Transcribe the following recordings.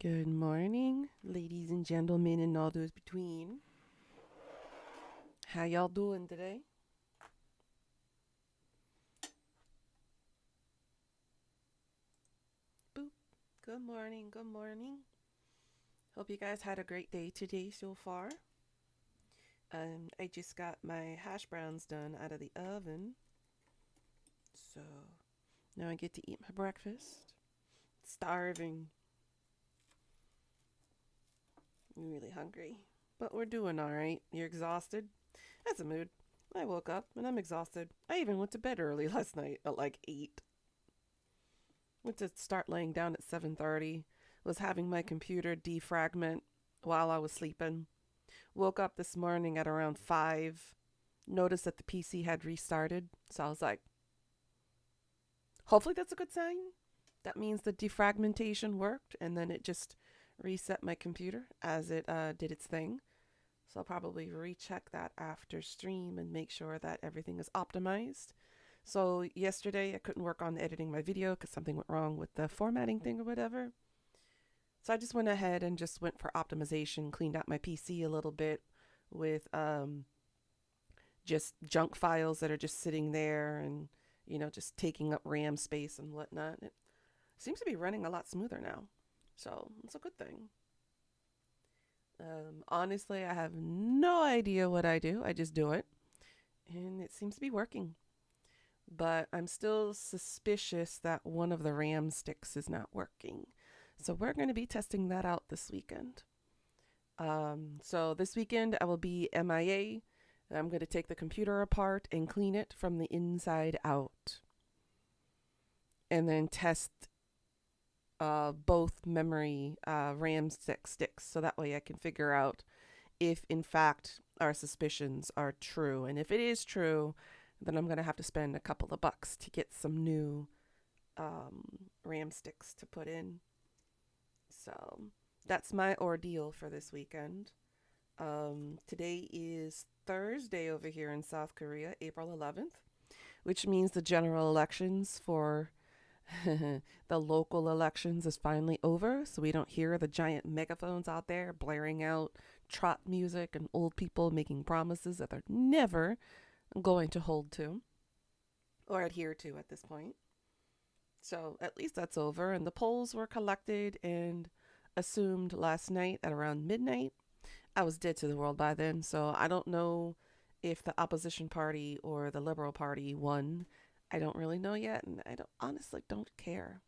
Good morning, ladies and gentlemen, and all those between. How y'all doing today? Boop. Good morning. Good morning. Hope you guys had a great day today so far. I just got my hash browns done out of the oven, so now I get to eat my breakfast. Starving. I'm really hungry, but we're doing all right. You're exhausted? That's a mood. I woke up and I'm exhausted. I even went to bed early last night at like 8. Went to start laying down at 7:30. Was having my computer defragment while I was sleeping. Woke up this morning at around 5. Noticed that the PC had restarted. So I was like, hopefully that's a good sign. That means the defragmentation worked and then it just reset my computer as it did its thing. So I'll probably recheck that after stream and make sure that everything is optimized. So yesterday I couldn't work on editing my video because something went wrong with the formatting thing or whatever. So I just went ahead and just went for optimization, cleaned out my PC a little bit with just junk files that are just sitting there and, just taking up RAM space and whatnot. It seems to be running a lot smoother now. So it's a good thing. Honestly, I have no idea what I do. I just do it. And it seems to be working. But I'm still suspicious that one of the RAM sticks is not working. So we're going to be testing that out this weekend. So this weekend I will be MIA. I'm going to take the computer apart and clean it from the inside out. And then test both memory RAM sticks so that way I can figure out if in fact our suspicions are true. And if it is true, then I'm going to have to spend a couple of bucks to get some new RAM sticks to put in. So that's my ordeal for this weekend. Today is Thursday over here in South Korea, April 11th, which means the general elections for the local elections is finally over. So we don't hear the giant megaphones out there blaring out trot music and old people making promises that they're never going to hold to or adhere to at this point. So at least that's over. And the polls were collected and assumed last night at around midnight. I was dead to the world by then, so I don't know if the opposition party or the Liberal Party won. I don't really know yet, and I honestly don't care.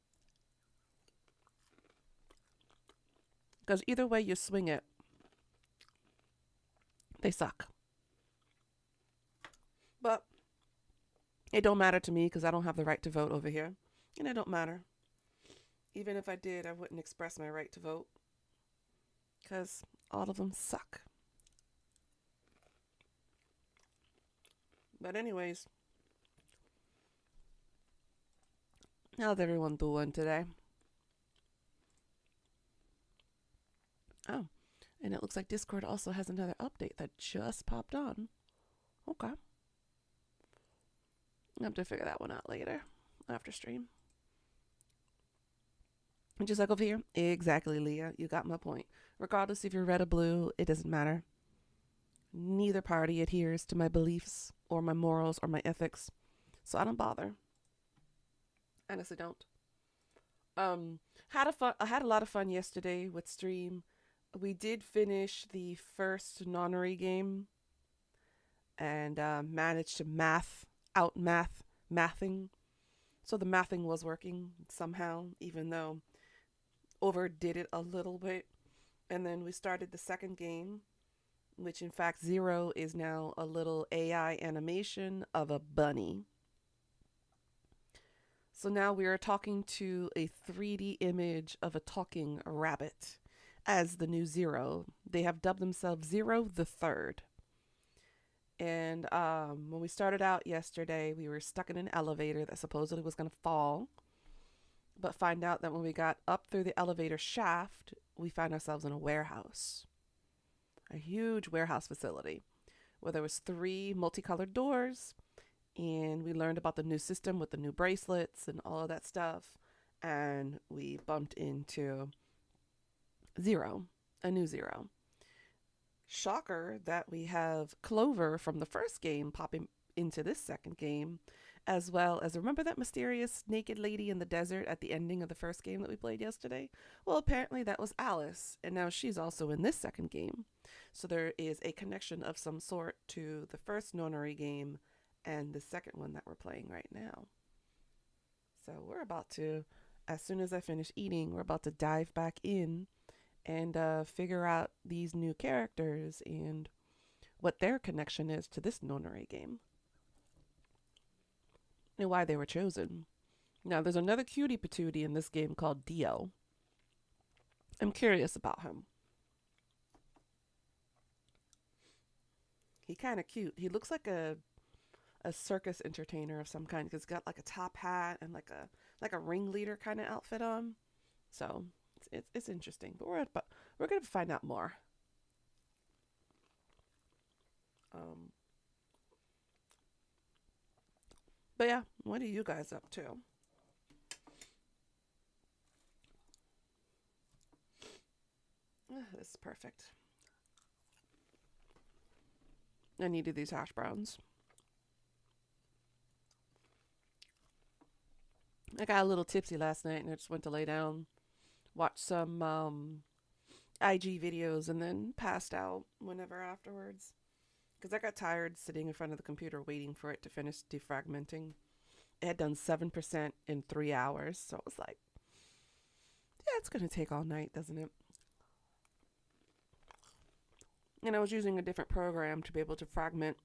Because either way you swing it, they suck. But it don't matter to me because I don't have the right to vote over here. And it don't matter. Even if I did, I wouldn't express my right to vote because all of them suck. But anyways, how's everyone doing today? Oh, and it looks like Discord also has another update that just popped on. Okay. I'll have to figure that one out later after stream. Just like over here. Exactly, Leah. You got my point. Regardless if you're red or blue, it doesn't matter. Neither party adheres to my beliefs or my morals or my ethics. So I don't bother. Honestly don't. I had a lot of fun yesterday with stream. We did finish the first nonary game and managed to mathing. So the mathing was working somehow, even though overdid it a little bit. And then we started the second game, which in fact Zero is now a little AI animation of a bunny. So now we are talking to a 3D image of a talking rabbit as the new Zero. They have dubbed themselves Zero the Third. And when we started out yesterday, we were stuck in an elevator that supposedly was going to fall. But find out that when we got up through the elevator shaft, we found ourselves in a warehouse. A huge warehouse facility where there was 3 multicolored doors, and we learned about the new system with the new bracelets and all of that stuff. And we bumped into Zero. A new zero. Shocker that we have Clover from the first game popping into this second game, as well as remember that mysterious naked lady in the desert at the ending of the first game that we played yesterday? Well, apparently that was Alice, and now she's also in this second game. So there is a connection of some sort to the first Nonary game and the second one that we're playing right now. So we're about to, as soon as I finish eating, we're about to dive back in and figure out these new characters and what their connection is to this Nonary game and why they were chosen. Now, there's another cutie patootie in this game called Dio. I'm curious about him. He kind of cute. He looks like a circus entertainer of some kind because he's got like a top hat and like a ringleader kind of outfit on. So it's interesting, but we're gonna find out more. But yeah, what are you guys up to? This is perfect. I needed these hash browns. I got a little tipsy last night and I just went to lay down, watched some IG videos, and then passed out whenever afterwards. Because I got tired sitting in front of the computer waiting for it to finish defragmenting. It had done 7% in 3 hours, so it was like, yeah, it's going to take all night, doesn't it? And I was using a different program to be able to fragment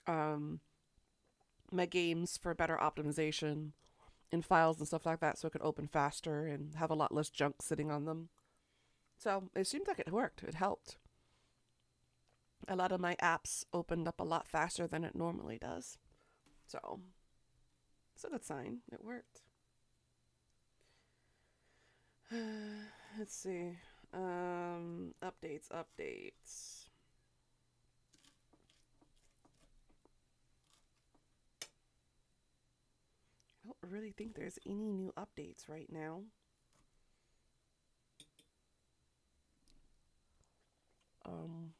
my games for better optimization in files and stuff like that so it could open faster and have a lot less junk sitting on them. So it seemed like it worked. It helped. A lot of my apps opened up a lot faster than it normally does. So it's a good sign. It worked. Let's see. Updates. I don't really think there's any new updates right now. Um,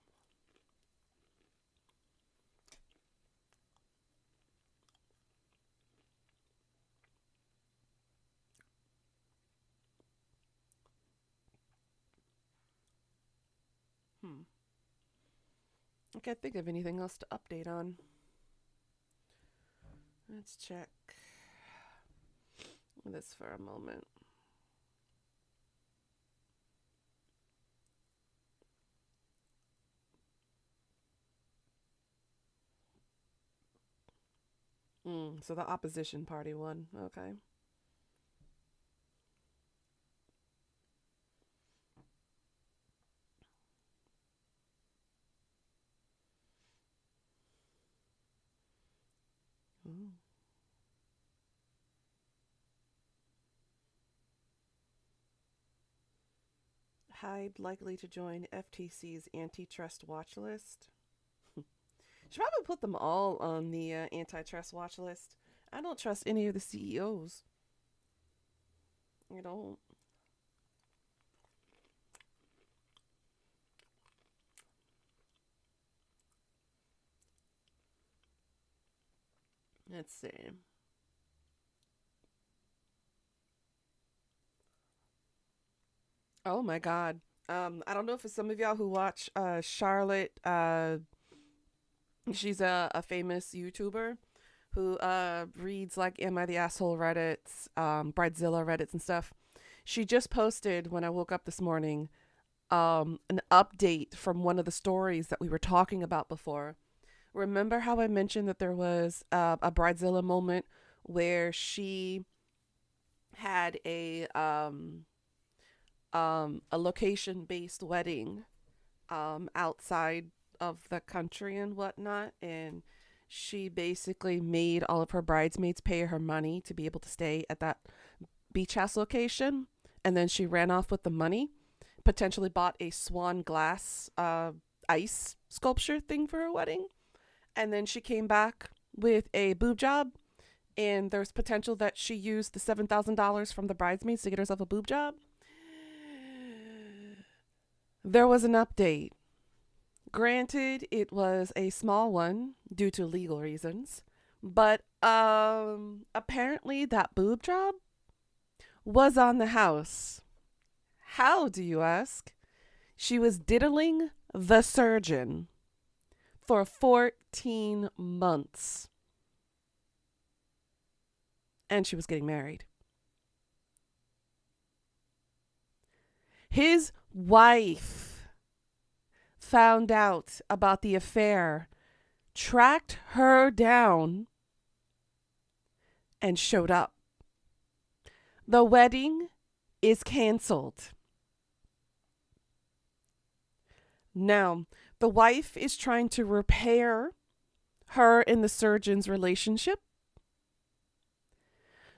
I can't think of anything else to update on. Let's check this for a moment. So the opposition party won. Okay. Ooh. Hyde likely to join FTC's antitrust watch list. Should probably put them all on the antitrust watch list. I don't trust any of the CEOs. I don't. Let's see. Oh my God. I don't know if it's some of y'all who watch Charlotte. She's a famous YouTuber who reads like Am I the Asshole Reddits, Bridezilla Reddits and stuff. She just posted when I woke up this morning an update from one of the stories that we were talking about before. Remember how I mentioned that there was a Bridezilla moment where she had a location based wedding outside of the country and whatnot, and she basically made all of her bridesmaids pay her money to be able to stay at that beach house location, and then she ran off with the money, potentially bought a swan glass ice sculpture thing for her wedding, and then she came back with a boob job, and there's potential that she used the $7,000 from the bridesmaids to get herself a boob job. There was an update. Granted, it was a small one due to legal reasons, but apparently that boob job was on the house. How, do you ask? She was diddling the surgeon for 14 months. And she was getting married. His wife found out about the affair, tracked her down, and showed up. The wedding is canceled. Now, the wife is trying to repair her and the surgeon's relationship.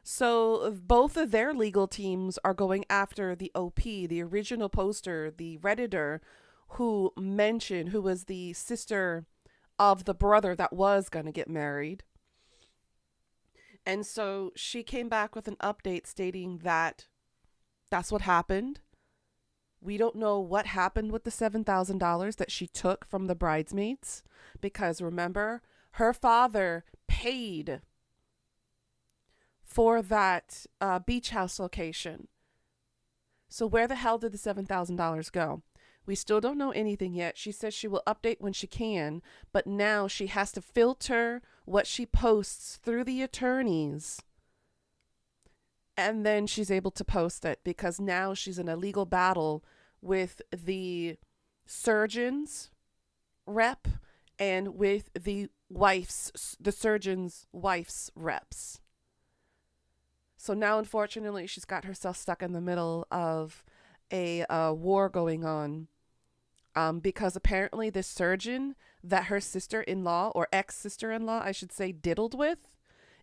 So both of their legal teams are going after the OP, the original poster, the Redditor who was the sister of the brother that was going to get married. And so she came back with an update stating that that's what happened. We don't know what happened with the $7,000 that she took from the bridesmaids, because remember, her father paid for that beach house location. So where the hell did the $7,000 go? We still don't know anything yet. She says she will update when she can, but now she has to filter what she posts through the attorneys. And then she's able to post it, because now she's in a legal battle with the surgeon's rep and with the surgeon's wife's reps. So now, unfortunately, she's got herself stuck in the middle of a war going on, because apparently this surgeon that her sister-in-law, or ex-sister-in-law, I should say, diddled with,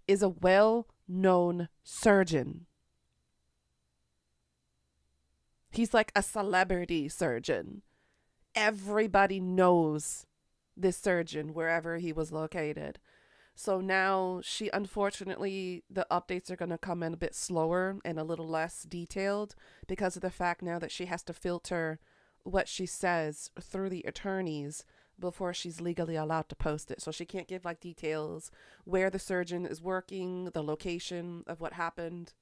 is a well-known surgeon. He's like a celebrity surgeon. Everybody knows this surgeon wherever he was located. So now unfortunately, the updates are going to come in a bit slower and a little less detailed, because of the fact now that she has to filter what she says through the attorneys before she's legally allowed to post it. So she can't give like details where the surgeon is working, the location of what happened,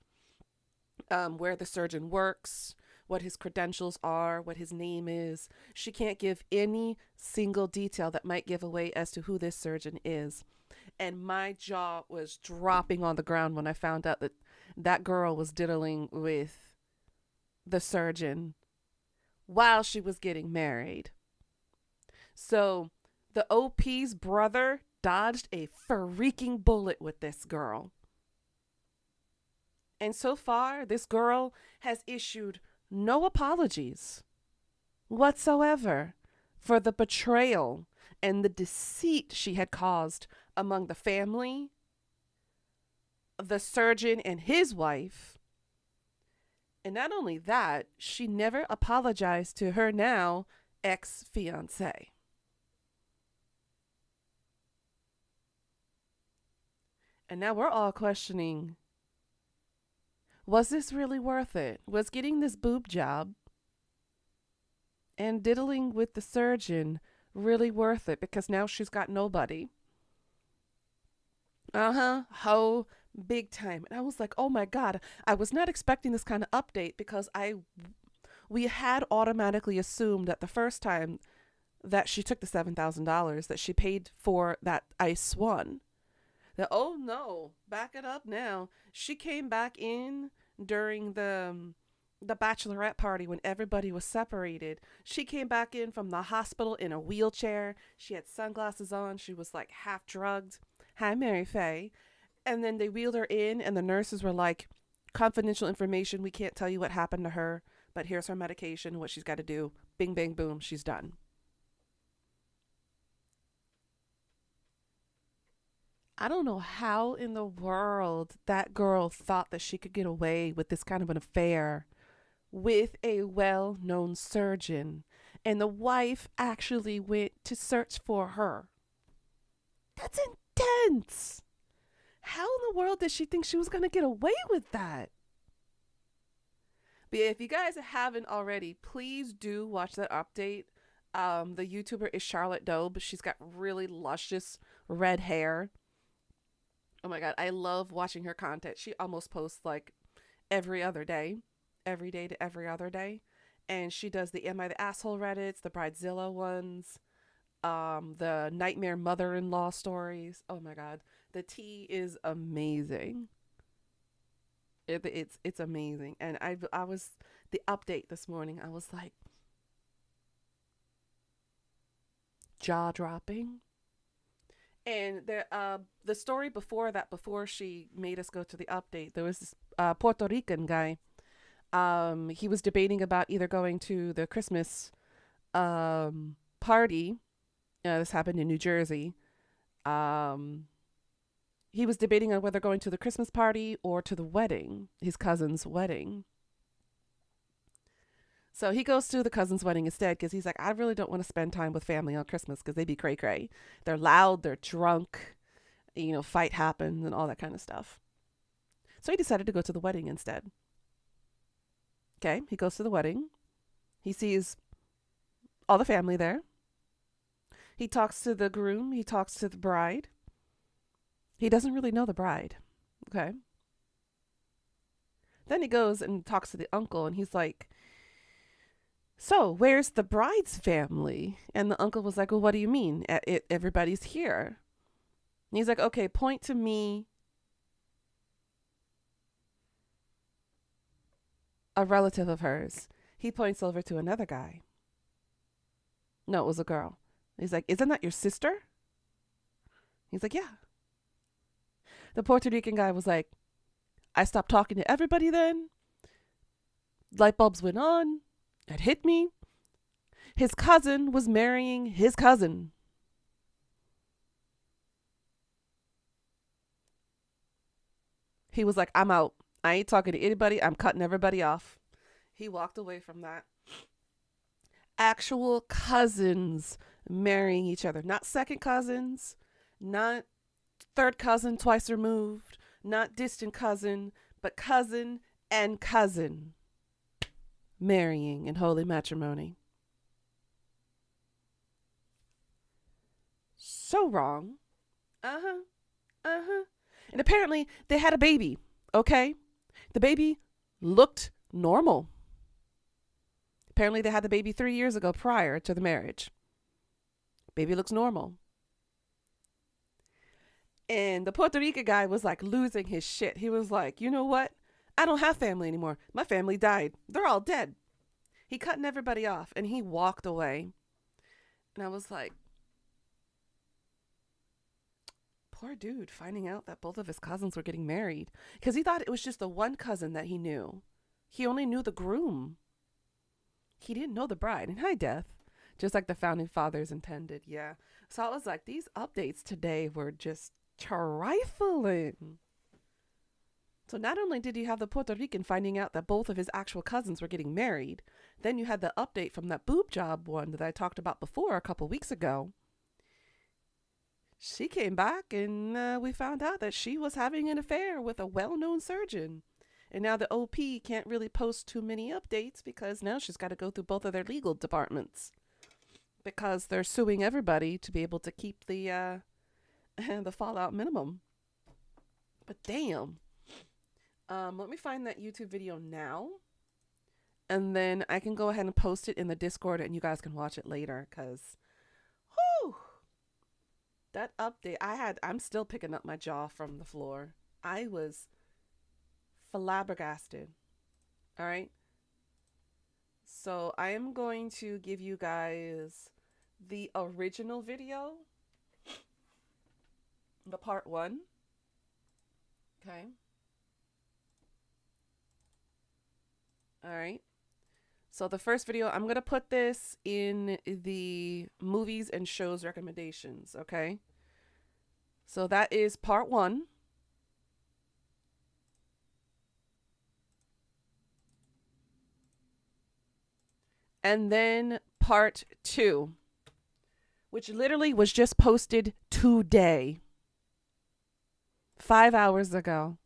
where the surgeon works, what his credentials are, what his name is. She can't give any single detail that might give away as to who this surgeon is. And my jaw was dropping on the ground when I found out that that girl was diddling with the surgeon while she was getting married. So the OP's brother dodged a freaking bullet with this girl. And so far, this girl has issued no apologies whatsoever for the betrayal and the deceit she had caused among the family, the surgeon and his wife. And not only that, she never apologized to her now ex-fiance. And now we're all questioning, was this really worth it? Was getting this boob job and diddling with the surgeon really worth it? Because now she's got nobody. Ho, big time. And I was like, oh my God, I was not expecting this kind of update, because we had automatically assumed that the first time that she took the $7,000 that she paid for that ice one. That, oh no, back it up now. She came back in during the bachelorette party when everybody was separated. She came back in from the hospital in a wheelchair. She had sunglasses on. She was like half drugged. Hi, Mary Faye. And then they wheeled her in, and the nurses were like, confidential information. We can't tell you what happened to her, but here's her medication, what she's got to do. Bing, bang, boom. She's done. I don't know how in the world that girl thought that she could get away with this kind of an affair with a well-known surgeon, and the wife actually went to search for her. That's intense. How in the world did she think she was going to get away with that? But if you guys haven't already, please do watch that update. The YouTuber is Charlotte Dobe. She's got really luscious red hair. Oh my god, I love watching her content. She almost posts like every day to every other day. And she does the Am I the Asshole Reddits, the Bridezilla ones, the Nightmare Mother-in-Law stories. Oh my god, the tea is amazing. It's amazing. And I was the update this morning. I was like jaw dropping. And the story before that, before she made us go to the update, there was this Puerto Rican guy. He was debating about either going to the Christmas party. This happened in New Jersey. He was debating on whether going to the Christmas party or to the wedding, his cousin's wedding. So he goes to the cousin's wedding instead because he's like, I really don't want to spend time with family on Christmas because they be cray cray. They're loud, they're drunk, fight happens and all that kind of stuff. So he decided to go to the wedding instead. Okay, he goes to the wedding. He sees all the family there. He talks to the groom. He talks to the bride. He doesn't really know the bride. Okay. Then he goes and talks to the uncle, and he's like, so where's the bride's family? And the uncle was like, well, what do you mean? Everybody's here. And he's like, okay, point to me a relative of hers. He points over to another guy. No, it was a girl. He's like, isn't that your sister? He's like, yeah. The Puerto Rican guy was like, I stopped talking to everybody then. Light bulbs went on. It hit me. His cousin was marrying his cousin. He was like, I'm out. I ain't talking to anybody. I'm cutting everybody off. He walked away from that. Actual cousins marrying each other. Not second cousins. Not third cousin twice removed. Not distant cousin. But cousin and cousin marrying in holy matrimony. So wrong. Uh-huh. Uh-huh. And apparently they had a baby. Okay? The baby looked normal. Apparently they had the baby 3 years ago prior to the marriage. Baby looks normal. And the Puerto Rican guy was like losing his shit. He was like, you know what? I don't have family anymore. My family died. They're all dead. He cutting everybody off and he walked away. And I was like, poor dude, finding out that both of his cousins were getting married. Because he thought it was just the one cousin that he knew. He only knew the groom. He didn't know the bride. And hi, Death. Just like the founding fathers intended. Yeah. So I was like, these updates today were just trifling. So not only did you have the Puerto Rican finding out that both of his actual cousins were getting married, then you had the update from that boob job one that I talked about before a couple weeks ago. She came back and we found out that she was having an affair with a well-known surgeon. And now the OP can't really post too many updates because now she's got to go through both of their legal departments. Because they're suing everybody to be able to keep the the fallout minimum. But damn. Let me find that YouTube video now. And then I can go ahead and post it in the Discord and you guys can watch it later. Because, whew, that update, I'm still picking up my jaw from the floor. I was flabbergasted. All right. So I am going to give you guys the original video, the part 1. Okay. All right. So the first video, I'm going to put this in the movies and shows recommendations. Okay. So that is part 1. And then part 2, which literally was just posted today, 5 hours ago.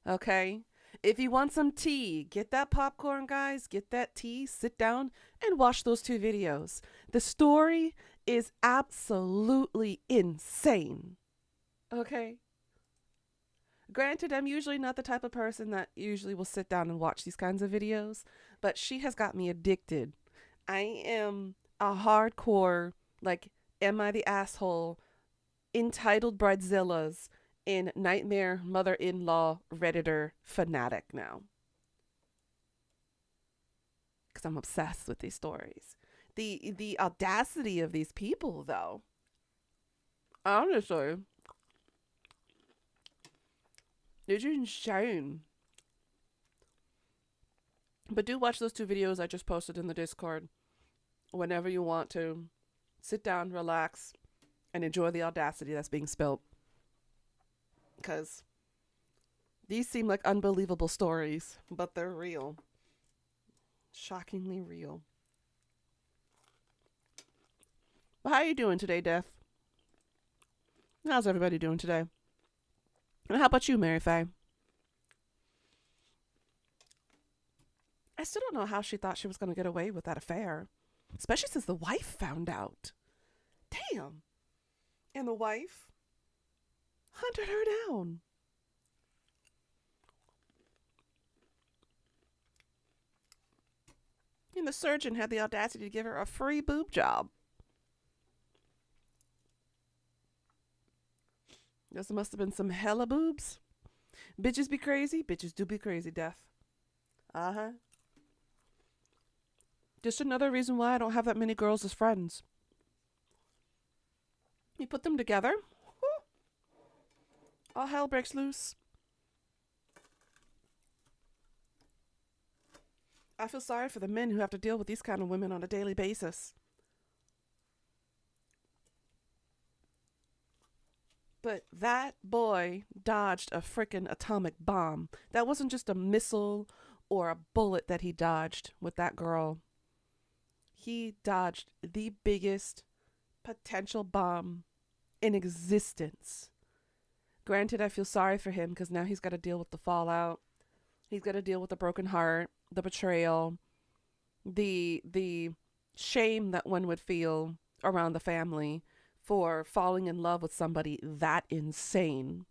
Okay. If you want some tea, get that popcorn, guys. Get that tea, sit down, and watch those two videos. The story is absolutely insane. Okay? Granted, I'm usually not the type of person that usually will sit down and watch these kinds of videos, but she has got me addicted. I am a hardcore, like, am I the asshole, entitled Bridezillas in Nightmare Mother-in-Law Redditor fanatic now. Because I'm obsessed with these stories. The audacity of these people, though. Honestly, it's insane. But do watch those two videos I just posted in the Discord whenever you want to. Sit down, relax, and enjoy the audacity that's being spilt. Because these seem like unbelievable stories, but they're real. Shockingly real. Well, how are you doing today, Death? How's everybody doing today? And how about you, Mary Faye? I still don't know how she thought she was going to get away with that affair, especially since the wife found out. Damn. And the wife hunted her down. And the surgeon had the audacity to give her a free boob job. This must have been some hella boobs. Bitches be crazy. Bitches do be crazy, Death. Uh-huh. Just another reason why I don't have that many girls as friends. You put them together, all hell breaks loose. I feel sorry for the men who have to deal with these kind of women on a daily basis. But that boy dodged a frickin' atomic bomb. That wasn't just a missile or a bullet that he dodged with that girl. He dodged the biggest potential bomb in existence. Granted, I feel sorry for him because now he's got to deal with the fallout. He's got to deal with the broken heart, the betrayal, the shame that one would feel around the family for falling in love with somebody that insane.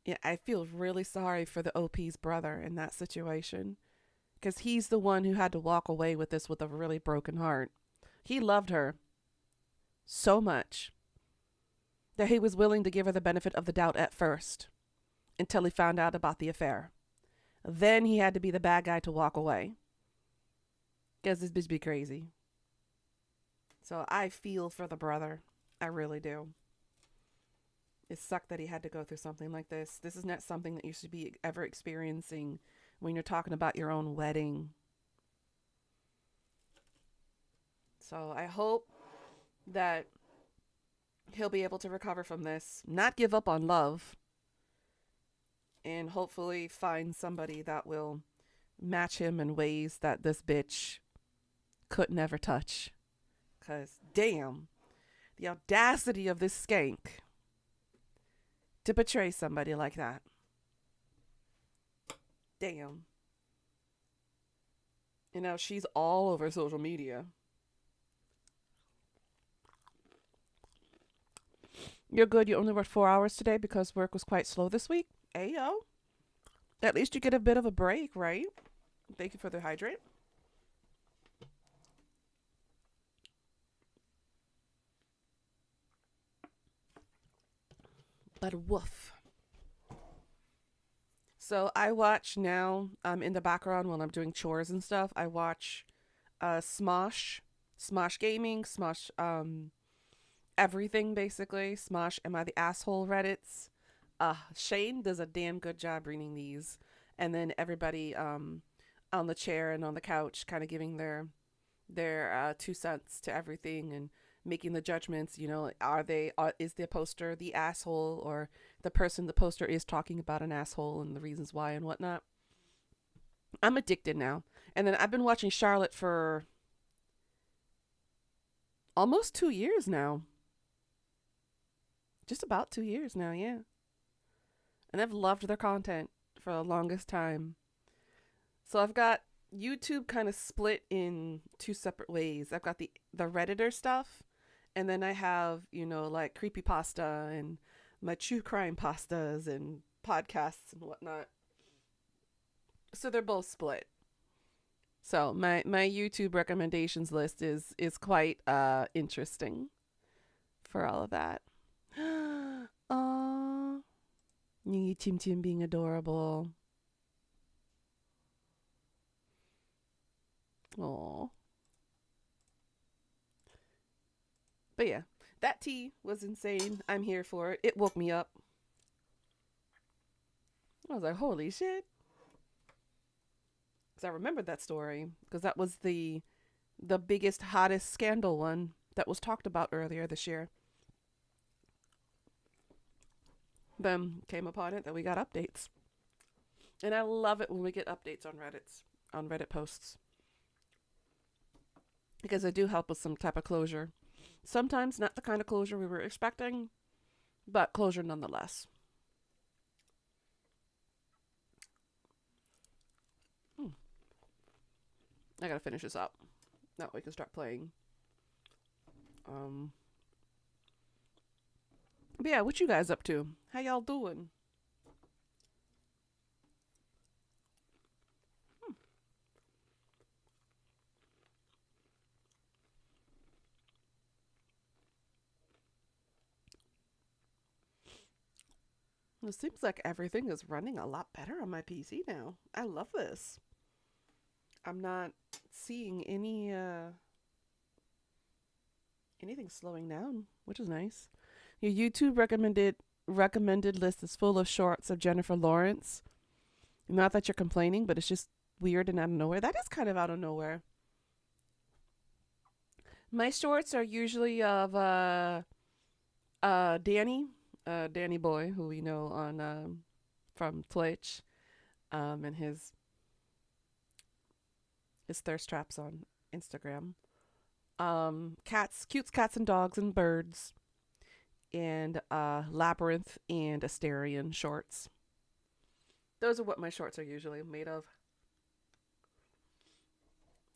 Yeah, I feel really sorry for the OP's brother in that situation because he's the one who had to walk away with this with a really broken heart. He loved her so much that he was willing to give her the benefit of the doubt at first until he found out about the affair. Then he had to be the bad guy to walk away because this bitch be crazy. So I feel for the brother. I really do. It sucked that he had to go through something like this. This is not something that you should be ever experiencing when you're talking about your own wedding. So I hope that he'll be able to recover from this, not give up on love, and hopefully find somebody that will match him in ways that this bitch could never touch. Because, damn, the audacity of this skank to betray somebody like that. Damn. You know, she's all over social media. You're good. You only worked 4 hours today because work was quite slow this week. Ayo. At least you get a bit of a break, right? Thank you for the hydrate. But woof. So I watch now, in the background when I'm doing chores and stuff, I watch Smosh Gaming, Smosh everything basically. Smosh Am I the Asshole Reddits. Shane does a damn good job reading these. And then everybody on the chair and on the couch kind of giving their 2 cents to everything and making the judgments. You know, is the poster the asshole, or the person the poster is talking about an asshole and the reasons why and whatnot. I'm addicted now. And then I've been watching Charlotte for almost 2 years now. Just about 2 years now, yeah. and I've loved their content for the longest time. So I've got YouTube kind of split in two separate ways. I've got the Redditor stuff, and then I have, like creepypasta and my true crime pastas and podcasts and whatnot. So they're both split. So my YouTube recommendations list is quite interesting for all of that. Aww. Chim Chim being adorable. Aww. But yeah, that tea was insane. I'm here for it. It woke me up. I was like, holy shit. Because I remembered that story. Because that was the biggest, hottest scandal one that was talked about earlier this year. Then came upon it that we got updates. And I love it when we get updates on Reddit posts. Because they do help with some type of closure. Sometimes not the kind of closure we were expecting, but closure nonetheless. I gotta finish this up. That way we can start playing. But yeah, what you guys up to? How y'all doing? It seems like everything is running a lot better on my PC now. I love this. I'm not seeing anything slowing down, which is nice. Your YouTube recommended list is full of shorts of Jennifer Lawrence. Not that you're complaining, but it's just weird and out of nowhere. That is kind of out of nowhere. My shorts are usually of Danny Boy, who we know on from Twitch, and his thirst traps on Instagram. Cutes, cats and dogs and birds, and Labyrinth and Asterion shorts. Those are what my shorts are usually made of.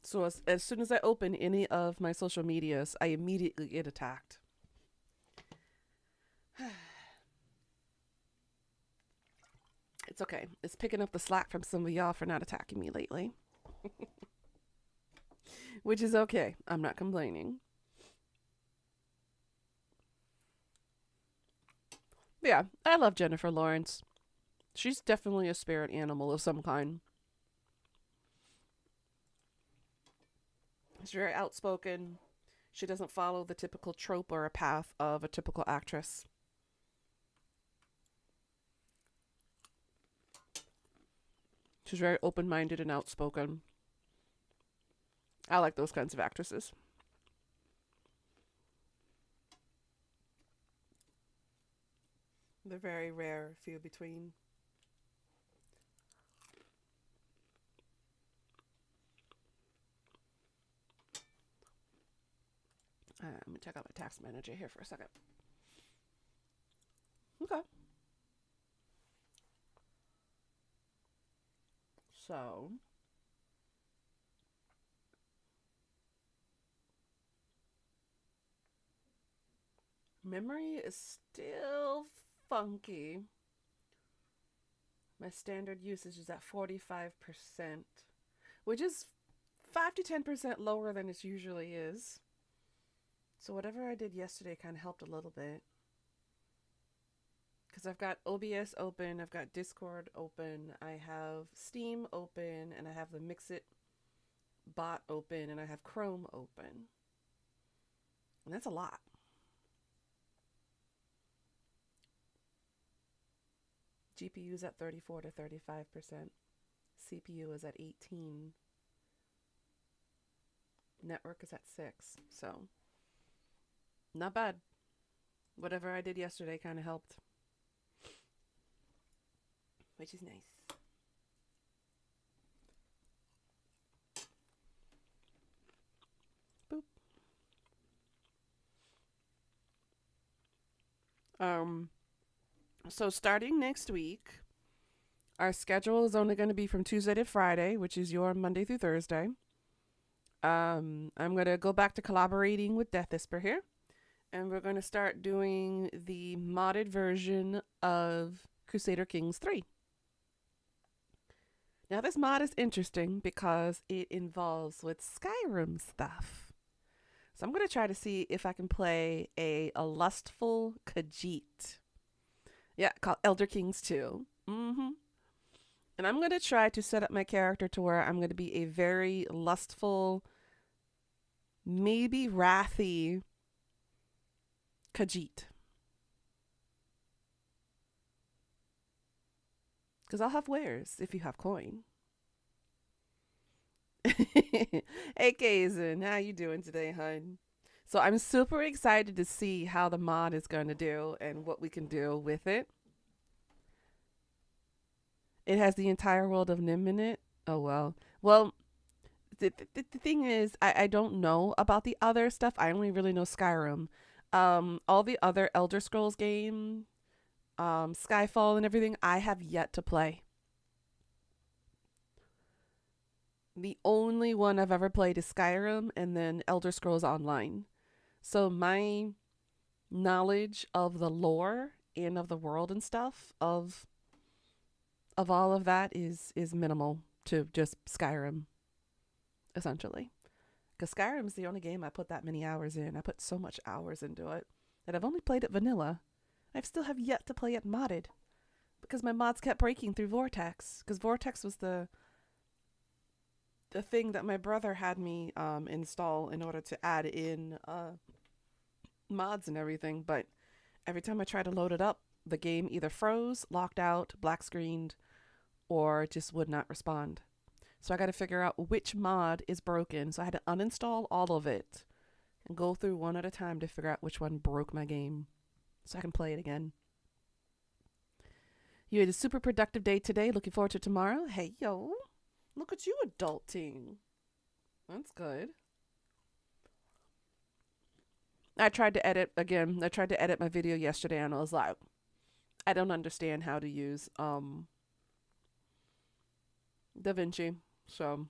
So as soon as I open any of my social medias, I immediately get attacked. It's okay. It's picking up the slack from some of y'all for not attacking me lately. Which is okay. I'm not complaining. But yeah, I love Jennifer Lawrence. She's definitely a spirit animal of some kind. She's very outspoken. She doesn't follow the typical trope or a path of a typical actress. She's very open-minded and outspoken. I like those kinds of actresses. They're very rare, few between. Let me check out my tax manager here for a second. Okay. So, memory is still funky. My standard usage is at 45%, which is 5 to 10% lower than it usually is. So whatever I did yesterday kind of helped a little bit. Because I've got OBS open, I've got Discord open, I have Steam open, and I have the Mixit bot open, and I have Chrome open. And that's a lot. GPU is at 34 to 35%. CPU is at 18. Network is at 6. So, not bad. Whatever I did yesterday kind of helped. Which is nice. Boop. So starting next week, our schedule is only going to be from Tuesday to Friday, which is your Monday through Thursday. I'm going to go back to collaborating with Death Isper here, and we're going to start doing the modded version of Crusader Kings 3. Now, this mod is interesting because it involves with Skyrim stuff. So I'm going to try to see if I can play a lustful Khajiit. Yeah, called Elder Kings 2. And I'm going to try to set up my character to where I'm going to be a very lustful, maybe wrathy Khajiit. Because I'll have wares if you have coin. Hey, Kazin, how you doing today, hun? So I'm super excited to see how the mod is going to do and what we can do with it. It has the entire world of Nim in it. Oh, well. Well, the thing is, I don't know about the other stuff. I only really know Skyrim. All the other Elder Scrolls game, Skyfall and everything, I have yet to play. The only one I've ever played is Skyrim and then Elder Scrolls Online. So my knowledge of the lore and of the world and stuff of all of that is minimal to just Skyrim, essentially. Because Skyrim's the only game I put that many hours in. I put so much hours into it. And I've only played it vanilla. I still have yet to play it modded. Because my mods kept breaking through Vortex. Because Vortex was the thing that my brother had me install in order to add in mods and everything. But every time I tried to load it up, the game either froze, locked out, black screened, or just would not respond. So I got to figure out which mod is broken. So I had to uninstall all of it and go through one at a time to figure out which one broke my game so I can play it again. You had a super productive day today. Looking forward to tomorrow. Hey, yo. Look at you adulting. That's good. I tried to edit my video yesterday and I was like, I don't understand how to use DaVinci. So I'm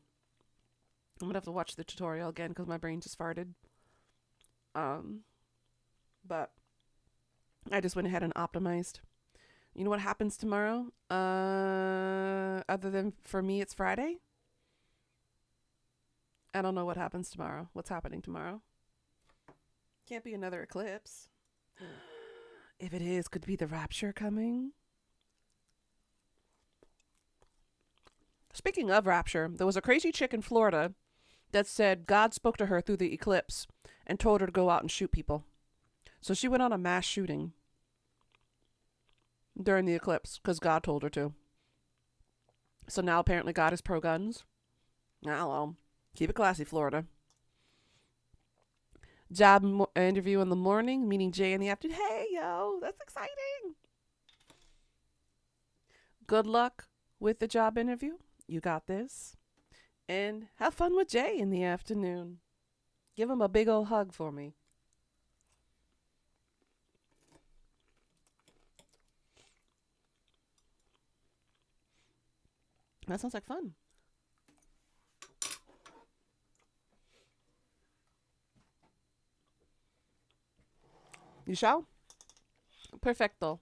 gonna have to watch the tutorial again because my brain just farted. But I just went ahead and optimized. You know what happens tomorrow? Other than for me, it's Friday. I don't know what happens tomorrow. What's happening tomorrow? Can't be another eclipse. If it is, could be the rapture coming. Speaking of rapture, there was a crazy chick in Florida that said God spoke to her through the eclipse and told her to go out and shoot people. So she went on a mass shooting during the eclipse because God told her to. So now apparently God is pro guns. I don't know. Keep it classy, Florida. Job interview in the morning, meeting Jay in the afternoon. Hey, yo, that's exciting. Good luck with the job interview. You got this. And have fun with Jay in the afternoon. Give him a big old hug for me. That sounds like fun. You shall? Perfecto.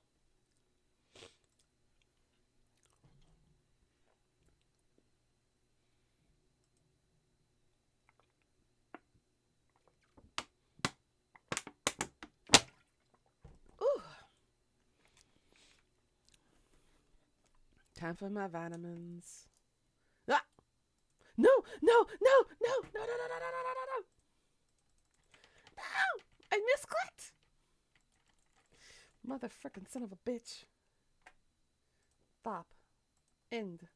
Ooh. Time for my vitamins. Ah! No, no, no, no, no, no, no, no, no, no, no, no, no. No! I misclicked. Mother frickin' son of a bitch. Stop. End.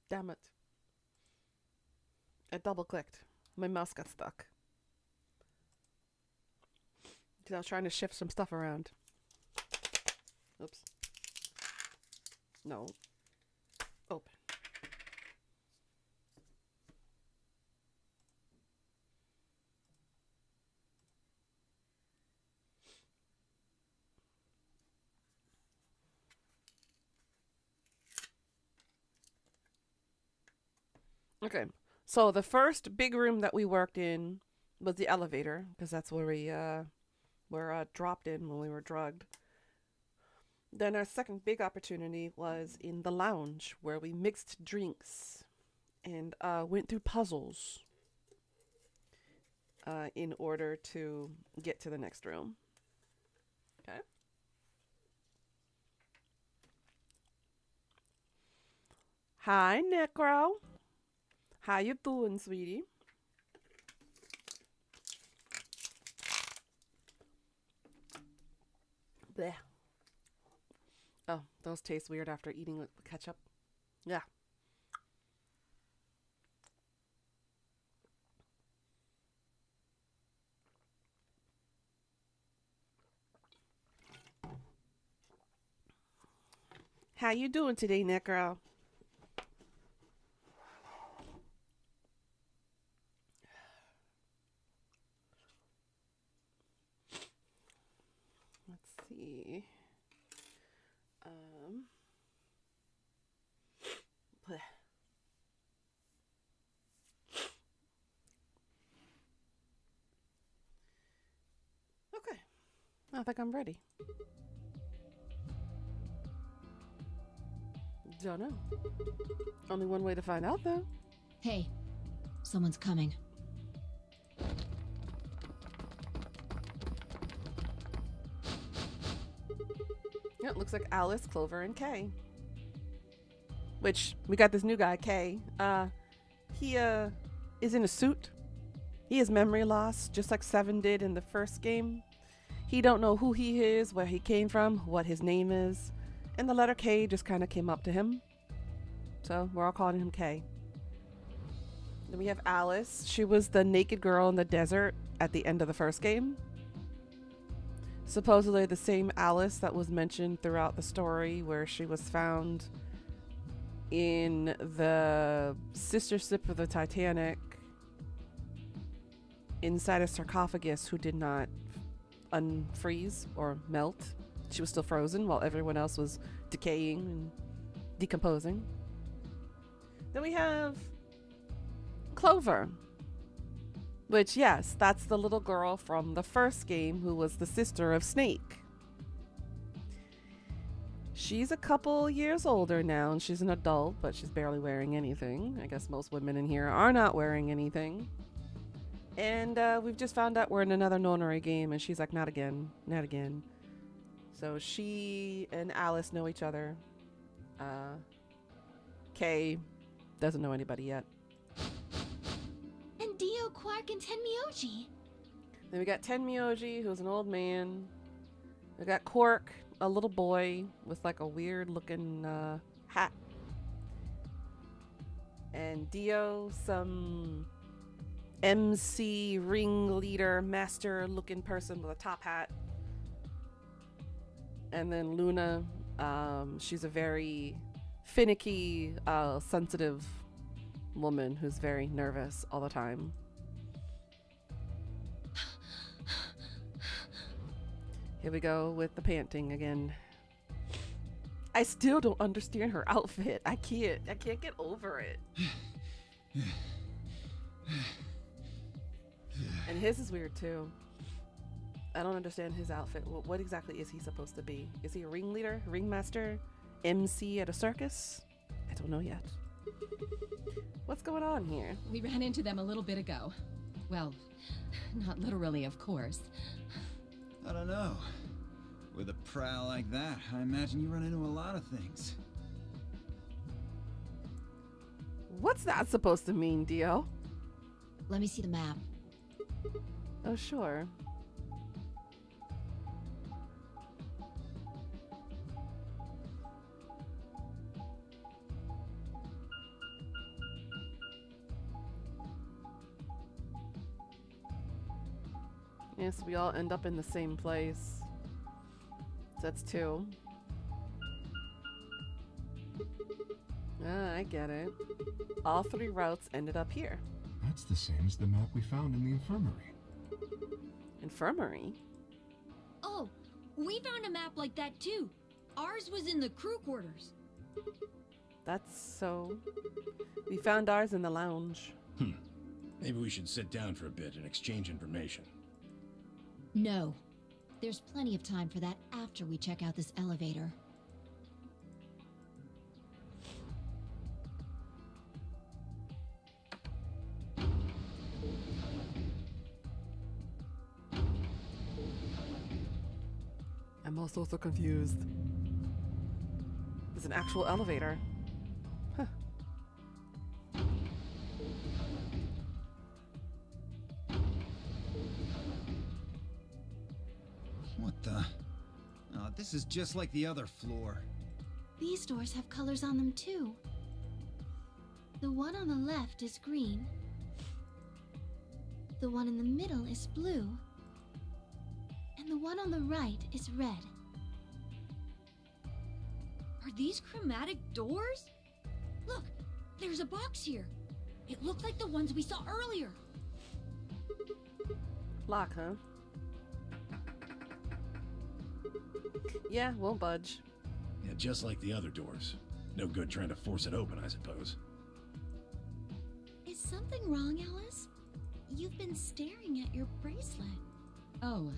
Damn it. I double clicked. My mouse got stuck. Because I was trying to shift some stuff around. Oops. No. Open. Okay. So the first big room that we worked in was the elevator because that's where we were dropped in when we were drugged. Then our second big opportunity was in the lounge where we mixed drinks and went through puzzles in order to get to the next room. Okay. Hi, Necro. How you doing, sweetie? Blech. Oh, those taste weird after eating with ketchup. Yeah. How you doing today, Necro? Let's see. Um. bleh. Okay. I think I'm ready. Don't know. Only one way to find out, though. Hey, someone's coming. Yeah, it looks like Alice, Clover, and Kay. Which we got this new guy, Kay. He is in a suit. He has memory loss, just like Seven did in the first game. He don't know who he is, where he came from, what his name is, and the letter K just kind of came up to him. So we're all calling him K. Then we have Alice. She was the naked girl in the desert at the end of the first game. Supposedly the same Alice that was mentioned throughout the story, where she was found in the sister ship of the Titanic inside a sarcophagus, who did not unfreeze or melt. She was still frozen while everyone else was decaying and decomposing. Then we have Clover, which, yes, that's the little girl from the first game who was the sister of Snake. She's a couple years older now and she's an adult, but she's barely wearing anything. I guess most women in here are not wearing anything. And we've just found out we're in another Nonary game, and she's like, not again, not again. So she and Alice know each other. Kay doesn't know anybody yet. And Dio, Quark, and Tenmyoji. Then we got Tenmyoji, who's an old man. We got Quark, a little boy with like a weird looking hat. And Dio, some MC ringleader master looking person with a top hat. And then Luna, she's a very finicky, sensitive woman who's very nervous all the time. Here we go with the panting again. I still don't understand her outfit. I can't get over it. And his is weird too. I don't understand his outfit. What exactly is he supposed to be? Is he a ringleader, ringmaster, MC at a circus? I don't know yet. What's going on here? We ran into them a little bit ago. Well, not literally, of course. I don't know. With a prowl like that, I imagine you run into a lot of things. What's that supposed to mean, Dio? Let me see the map. Oh, sure. Yes, we all end up in the same place. So that's 2. Ah, I get it. All 3 routes ended up here. That's the same as the map we found in the infirmary. Infirmary? Oh, we found a map like that too. Ours was in the crew quarters. That's so... We found ours in the lounge. Maybe we should sit down for a bit and exchange information. No. There's plenty of time for that after we check out this elevator. I'm also so confused. There's an actual elevator. Huh. What the? Oh, this is just like the other floor. These doors have colors on them too. The one on the left is green. The one in the middle is blue. And the one on the right is red. Are these chromatic doors? Look, there's a box here. It looked like the ones we saw earlier. Lock, huh? Yeah, won't budge. Yeah, just like the other doors. No good trying to force it open, I suppose. Is something wrong, Alice? You've been staring at your bracelet. Oh.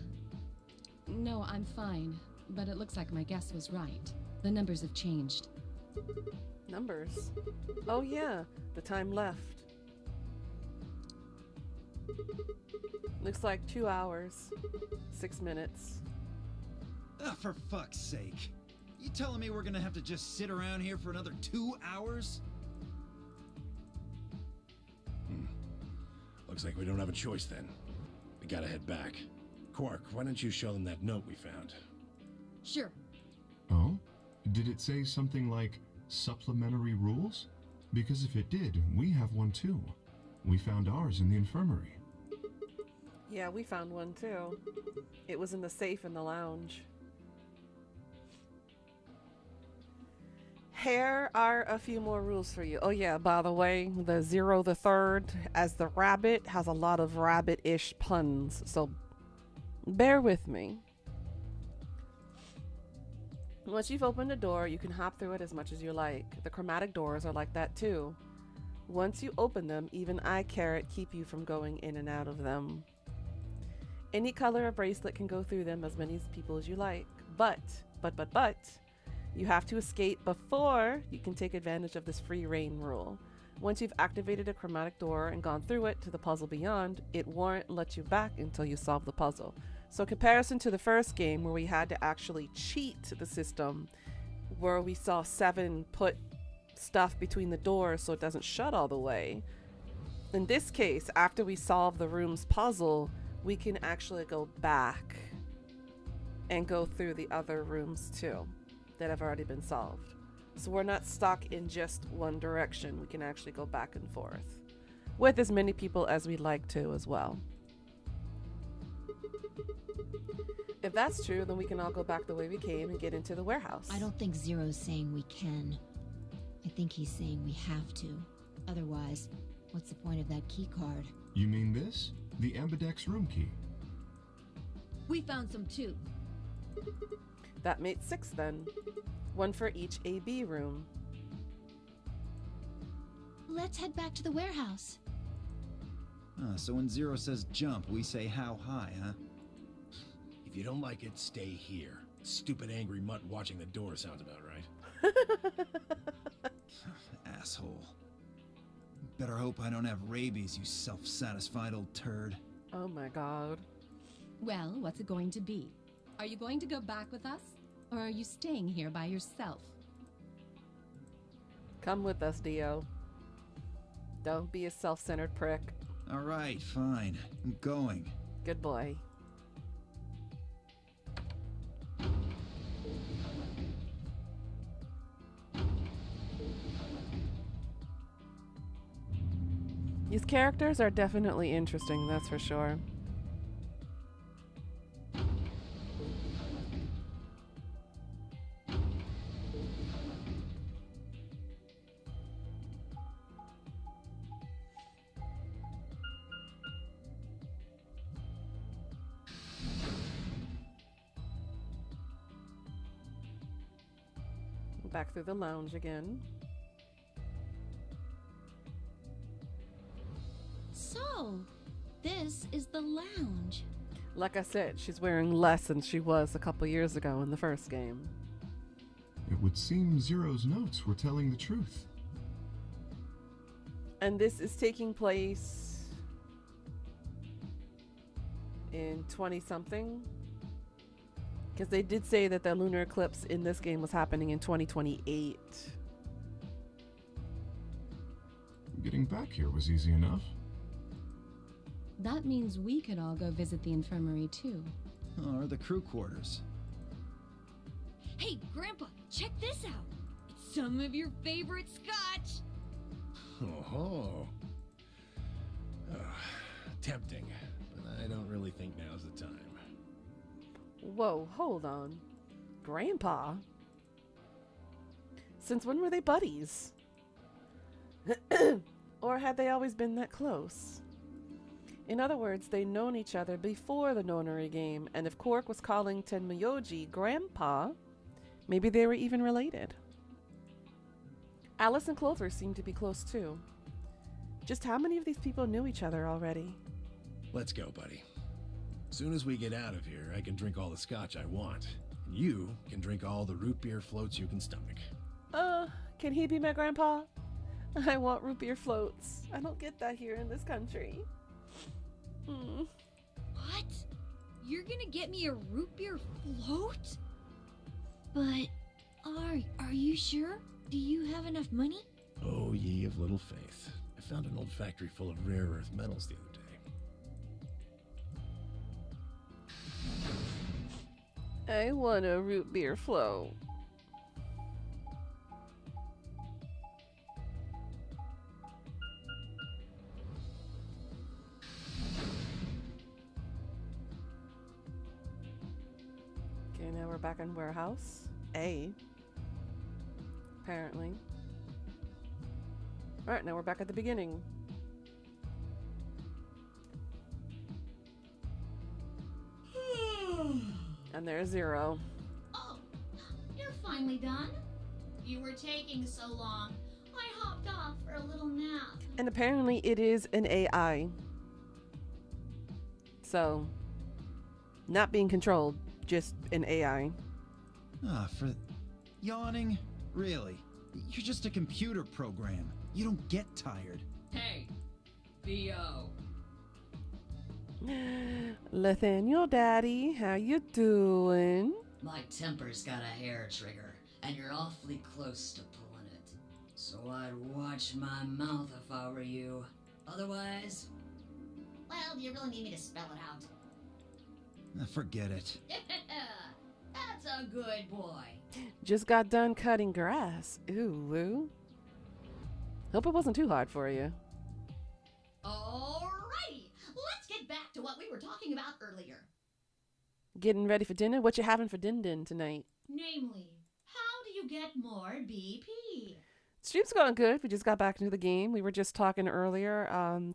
No, I'm fine. But it looks like my guess was right. The numbers have changed. Numbers. Oh yeah, the time left. Looks like 2 hours, 6 minutes. Ah, for fuck's sake. You telling me we're gonna have to just sit around here for another 2 hours? Looks like we don't have a choice then. We gotta head back. Quark, why don't you show them that note we found? Sure. Oh? Did it say something like supplementary rules? Because if it did, we have one too. We found ours in the infirmary. Yeah, we found one too. It was in the safe in the lounge. Here are a few more rules for you. Oh yeah, by the way, the Zero the Third as the rabbit has a lot of rabbit-ish puns, so bear with me. Once you've opened a door, you can hop through it as much as you like. The chromatic doors are like that too. Once you open them, even I Carrot keep you from going in and out of them. Any color or bracelet can go through them as many people as you like. But, you have to escape before you can take advantage of this free reign rule. Once you've activated a chromatic door and gone through it to the puzzle beyond, it won't let you back until you solve the puzzle. So in comparison to the first game where we had to actually cheat the system, where we saw Seven put stuff between the doors so it doesn't shut all the way, in this case, after we solve the room's puzzle, we can actually go back and go through the other rooms too that have already been solved. So we're not stuck in just one direction. We can actually go back and forth with as many people as we'd like to as well. If that's true, then we can all go back the way we came and get into the warehouse. I don't think Zero's saying we can. I think he's saying we have to. Otherwise, what's the point of that key card? You mean this? The Ambidex room key. We found some too. That made 6 then. 1 for each AB room. Let's head back to the warehouse. So when Zero says jump, we say how high, huh? If you don't like it, stay here. Stupid angry mutt watching the door sounds about right. Asshole. Better hope I don't have rabies, you self-satisfied old turd. Oh my god. Well, what's it going to be? Are you going to go back with us? Or are you staying here by yourself? Come with us, Dio. Don't be a self-centered prick. Alright, fine. I'm going. Good boy. These characters are definitely interesting, that's for sure. Back through the lounge again. Oh, this is the lounge. Like I said, she's wearing less than she was a couple years ago in the first game. It would seem Zero's notes were telling the truth. And this is taking place in 20-something. Because they did say that the lunar eclipse in this game was happening in 2028. Getting back here was easy enough. That means we could all go visit the infirmary too. Or the crew quarters. Hey, Grandpa, check this out. It's some of your favorite scotch. Oh, tempting, but I don't really think now's the time. Whoa, hold on. Grandpa? Since when were they buddies? Or had they always been that close? In other words, they'd known each other before the Nonary game, and if Cork was calling Tenmyoji Grandpa, maybe they were even related. Alice and Clover seemed to be close too. Just how many of these people knew each other already? Let's go, buddy. Soon as we get out of here, I can drink all the scotch I want. And you can drink all the root beer floats you can stomach. Can he be my grandpa? I want root beer floats. I don't get that here in this country. What? You're gonna get me a root beer float? But are you sure? Do you have enough money? Oh, ye of little faith. I found an old factory full of rare earth metals the other day. I want a root beer float. Okay, now we're back in warehouse A. Apparently. Alright, now we're back at the beginning. And there's Zero. Oh, you're finally done. You were taking so long. I hopped off for a little nap. And apparently it is an AI. So, not being controlled, just an AI. For yawning? Really? You're just a computer program. You don't get tired. Hey, Theo. Nathaniel, Daddy, how you doing? My temper's got a hair trigger, and you're awfully close to pulling it. So I'd watch my mouth if I were you. Otherwise... Well, do you really need me to spell it out? Forget it. That's a good boy. Just got done cutting grass. Ooh, woo. Hope it wasn't too hard for you. Alrighty, let's get back to what we were talking about earlier. Getting ready for dinner? What you having for din tonight? Namely, how do you get more BP? Stream's going good. We just got back into the game. We were just talking earlier,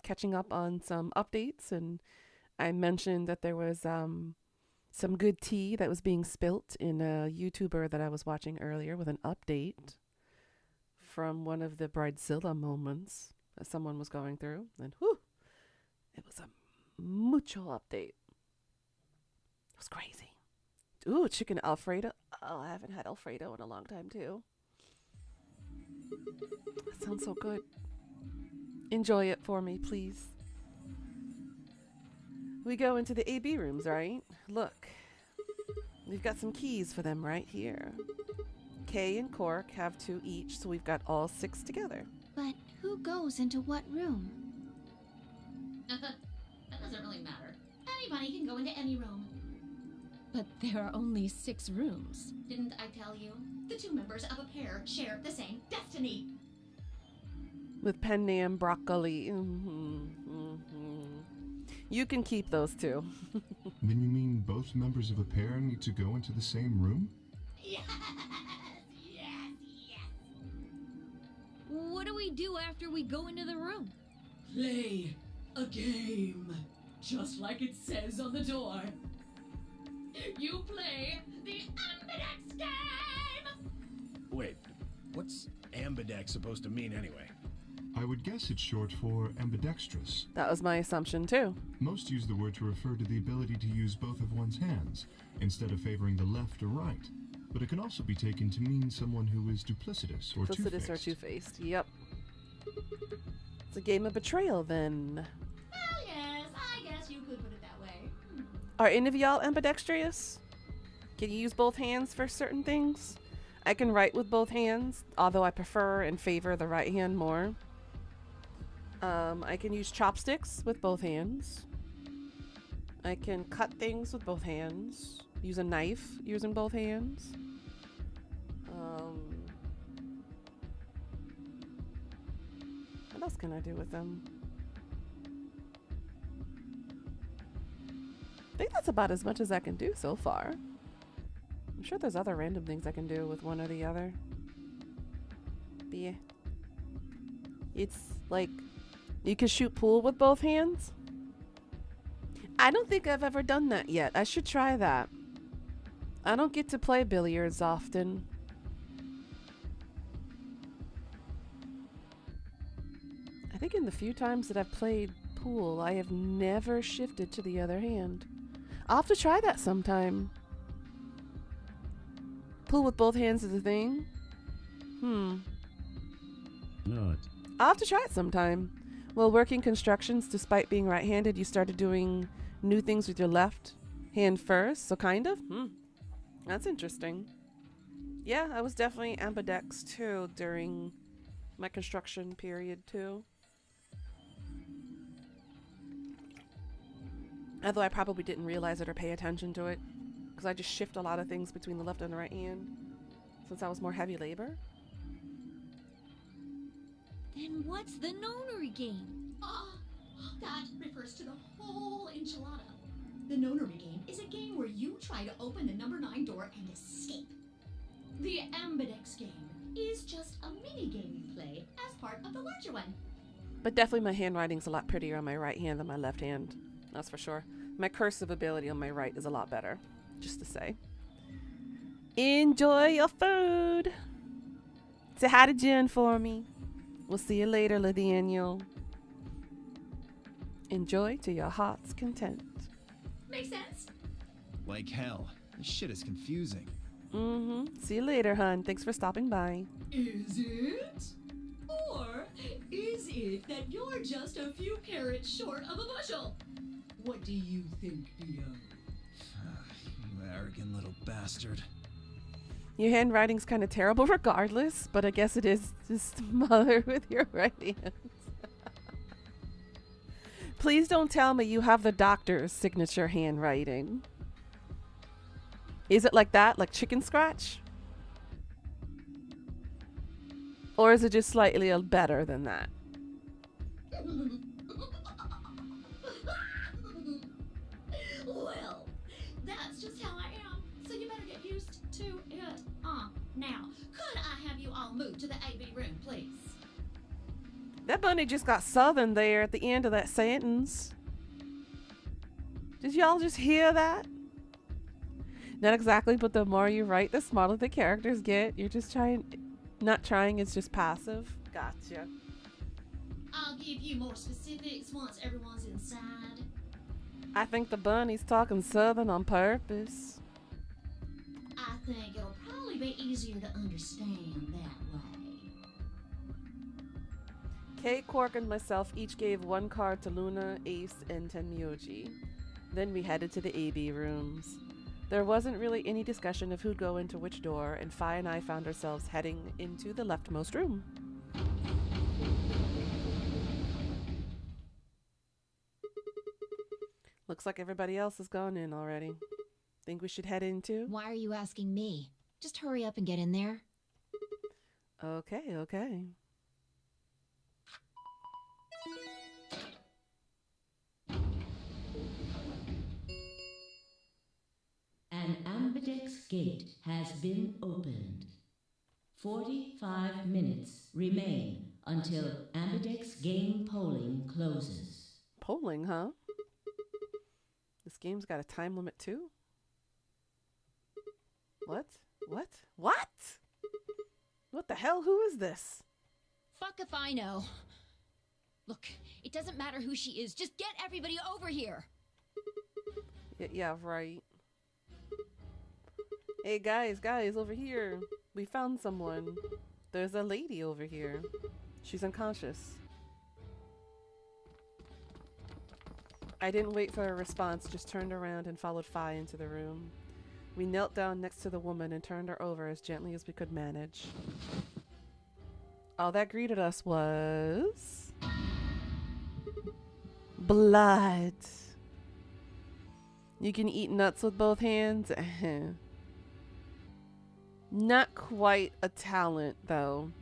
catching up on some updates, and I mentioned that there was some good tea that was being spilt in a YouTuber that I was watching earlier with an update from one of the Bridezilla moments that someone was going through. And whew, it was a mucho update. It was crazy. Ooh, chicken Alfredo. Oh, I haven't had Alfredo in a long time too. That sounds so good. Enjoy it for me, please. We go into the AB rooms, right? Look. We've got some keys for them right here. Kay and Cork have 2 each, so we've got all 6 together. But who goes into what room? That doesn't really matter. Anybody can go into any room. But there are only 6 rooms. Didn't I tell you? The 2 members of a pair share the same destiny. With penne and broccoli. You can keep those 2. Then you mean both members of a pair need to go into the same room? Yes! What do we do after we go into the room? Play a game. Just like it says on the door. You play the Ambidex game! Wait, what's ambidex supposed to mean anyway? I would guess it's short for ambidextrous. That was my assumption too. Most use the word to refer to the ability to use both of one's hands, instead of favoring the left or right. But it can also be taken to mean someone who is duplicitous or Duplicitous or two-faced. Yep. It's a game of betrayal then. Well, yes, I guess you could put it that way. Are any of y'all ambidextrous? Can you use both hands for certain things? I can write with both hands, although I prefer and favor the right hand more. I can use chopsticks with both hands. I can cut things with both hands. Use a knife using both hands. What else can I do with them? I think that's about as much as I can do so far. I'm sure there's other random things I can do with one or the other. But yeah. It's like, you can shoot pool with both hands? I don't think I've ever done that yet. I should try that. I don't get to play billiards often. I think in the few times that I've played pool, I have never shifted to the other hand. I'll have to try that sometime. Pool with both hands is a thing? Not. I'll have to try it sometime. While working constructions, despite being right-handed, you started doing new things with your left hand first, so kind of? That's interesting. Yeah, I was definitely ambidex too during my construction period too. Although I probably didn't realize it or pay attention to it, because I just shift a lot of things between the left and the right hand, since I was more heavy labor. Then what's the nonary game? That refers to the whole enchilada. The nonary game is a game where you try to open the number 9 door and escape. The ambidex game is just a mini game you play as part of the larger one. But definitely my handwriting's a lot prettier on my right hand than my left hand. That's for sure. My cursive ability on my right is a lot better. Just to say. Enjoy your food. Say hi to Jen for me. We'll see you later, Nathaniel. Enjoy to your heart's content. Makes sense? Like hell. This shit is confusing. See you later, hun. Thanks for stopping by. Is it? Or is it that you're just a few carrots short of a bushel? What do you think, Theo? You arrogant little bastard. Your handwriting's kind of terrible regardless, but I guess it is just mother with your right hand. Please don't tell me you have the doctor's signature handwriting. Is it like that? Like chicken scratch? Or is it just slightly better than that? Well, that's just how I am, so you better get used to it. Now, could I have you all move to the AV room, please? That bunny just got southern there at the end of that sentence. Did y'all just hear that? Not exactly, but the more you write, the smarter the characters get. You're just trying, not trying, it's just passive. Gotcha. I'll give you more specifics once everyone's inside. I think the bunny's talking southern on purpose. I think it'll probably be easier to understand that way. Kay, Quark, and myself each gave one card to Luna, Ace, and Tenmyoji. Then we headed to the AB rooms. There wasn't really any discussion of who'd go into which door, and Fi and I found ourselves heading into the leftmost room. Looks like everybody else has gone in already. Think we should head in too? Why are you asking me? Just hurry up and get in there. Okay. An ambidex gate has been opened. 45 minutes remain until ambidex game polling closes. Polling, huh? This game's got a time limit too? What? What the hell? Who is this? Fuck if I know. Look, it doesn't matter who she is. Just get everybody over here. Yeah, right. Hey, guys, over here. We found someone. There's a lady over here. She's unconscious. I didn't wait for a response, just turned around and followed Fi into the room. We knelt down next to the woman and turned her over as gently as we could manage. All that greeted us was... blood. You can eat nuts with both hands? Not quite a talent, though.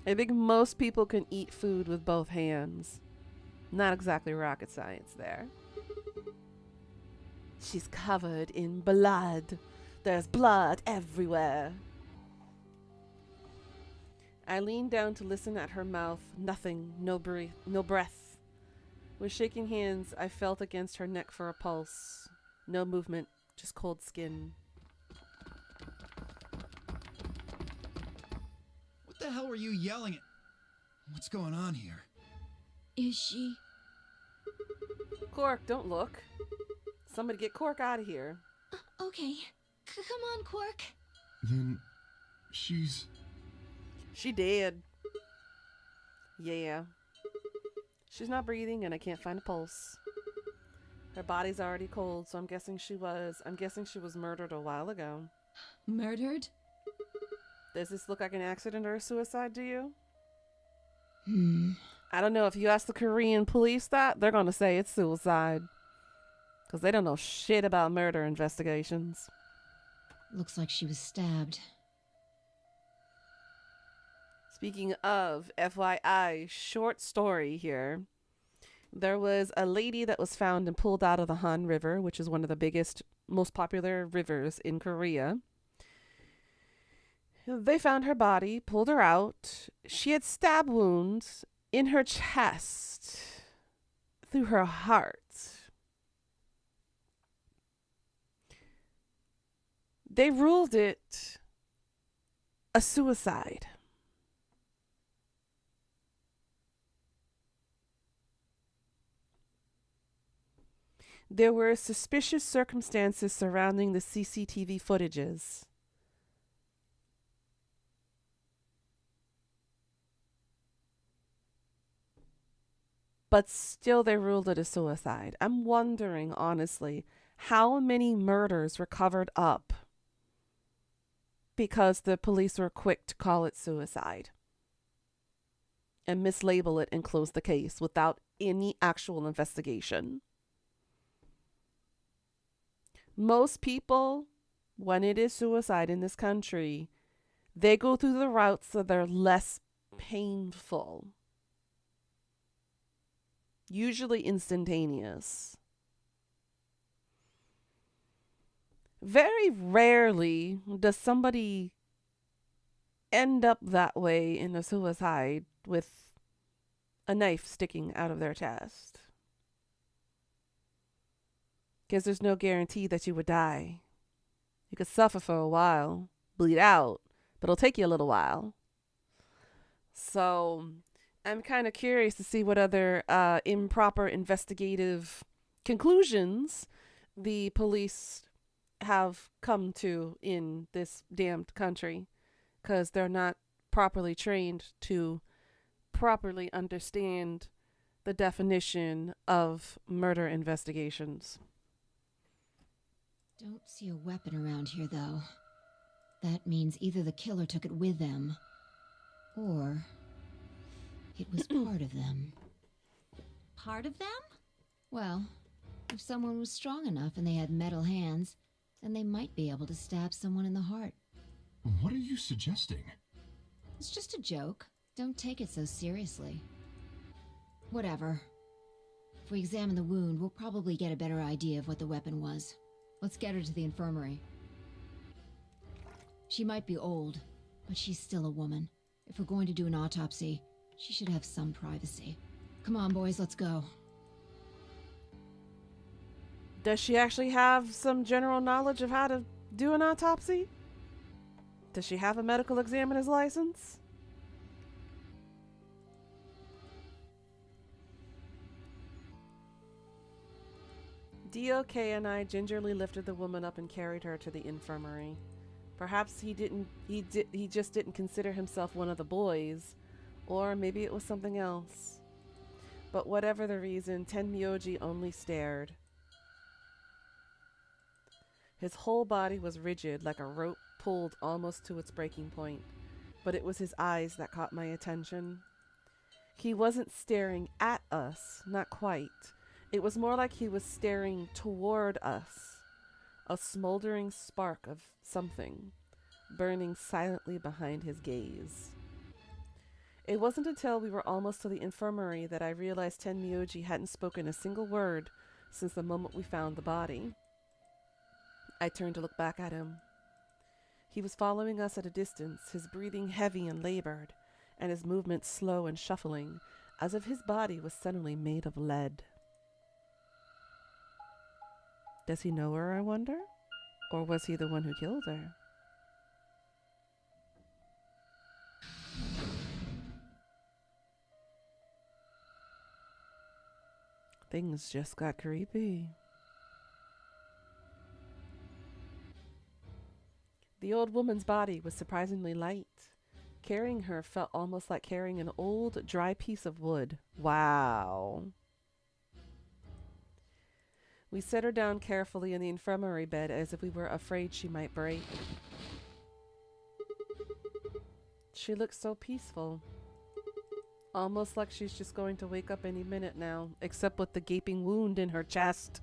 I think most people can eat food with both hands. Not exactly rocket science there. She's covered in blood. There's blood everywhere. I leaned down to listen at her mouth. Nothing, no breath. With shaking hands, I felt against her neck for a pulse. No movement, just cold skin. What the hell were you yelling at? What's going on here? Is she? Quark, don't look. Somebody get Quark out of here. Okay. Come on, Quark. Then she's... She dead. Yeah. She's not breathing and I can't find a pulse. Her body's already cold, so I'm guessing she was murdered a while ago. Murdered? Does this look like an accident or a suicide to you? Hmm. I don't know. If you ask the Korean police that, they're going to say it's suicide. Because they don't know shit about murder investigations. Looks like she was stabbed. Speaking of, FYI, short story here. There was a lady that was found and pulled out of the Han River, which is one of the biggest, most popular rivers in Korea. They found her body, pulled her out. She had stab wounds in her chest, through her heart. They ruled it a suicide. There were suspicious circumstances surrounding the CCTV footages. But still they ruled it a suicide. I'm wondering, honestly, how many murders were covered up because the police were quick to call it suicide and mislabel it and close the case without any actual investigation. Most people, when it is suicide in this country, they go through the routes so they're less painful. Usually instantaneous. Very rarely does somebody end up that way in a suicide with a knife sticking out of their chest. Because there's no guarantee that you would die. You could suffer for a while, bleed out, but it'll take you a little while. So I'm kind of curious to see what other improper investigative conclusions the police have come to in this damned country, because they're not properly trained to properly understand the definition of murder investigations. Don't see a weapon around here, though. That means either the killer took it with them, or it was part of them. Part of them? Well, if someone was strong enough and they had metal hands, then they might be able to stab someone in the heart. What are you suggesting? It's just a joke. Don't take it so seriously. Whatever. If we examine the wound, we'll probably get a better idea of what the weapon was. Let's get her to the infirmary. She might be old, but she's still a woman. If we're going to do an autopsy, she should have some privacy. Come on, boys, let's go. Does she actually have some general knowledge of how to do an autopsy? Does she have a medical examiner's license? DOK and I gingerly lifted the woman up and carried her to the infirmary. Perhaps he just didn't consider himself one of the boys, or maybe it was something else. But whatever the reason, Tenmyoji only stared. His whole body was rigid, like a rope pulled almost to its breaking point, but it was his eyes that caught my attention. He wasn't staring at us, not quite. It was more like he was staring toward us, a smoldering spark of something, burning silently behind his gaze. It wasn't until we were almost to the infirmary that I realized Tenmyoji hadn't spoken a single word since the moment we found the body. I turned to look back at him. He was following us at a distance, his breathing heavy and labored, and his movements slow and shuffling, as if his body was suddenly made of lead. Does he know her, I wonder? Or was he the one who killed her? Things just got creepy. The old woman's body was surprisingly light. Carrying her felt almost like carrying an old, dry piece of wood. Wow. We set her down carefully in the infirmary bed as if we were afraid she might break. She looked so peaceful. Almost like she's just going to wake up any minute now, except with the gaping wound in her chest.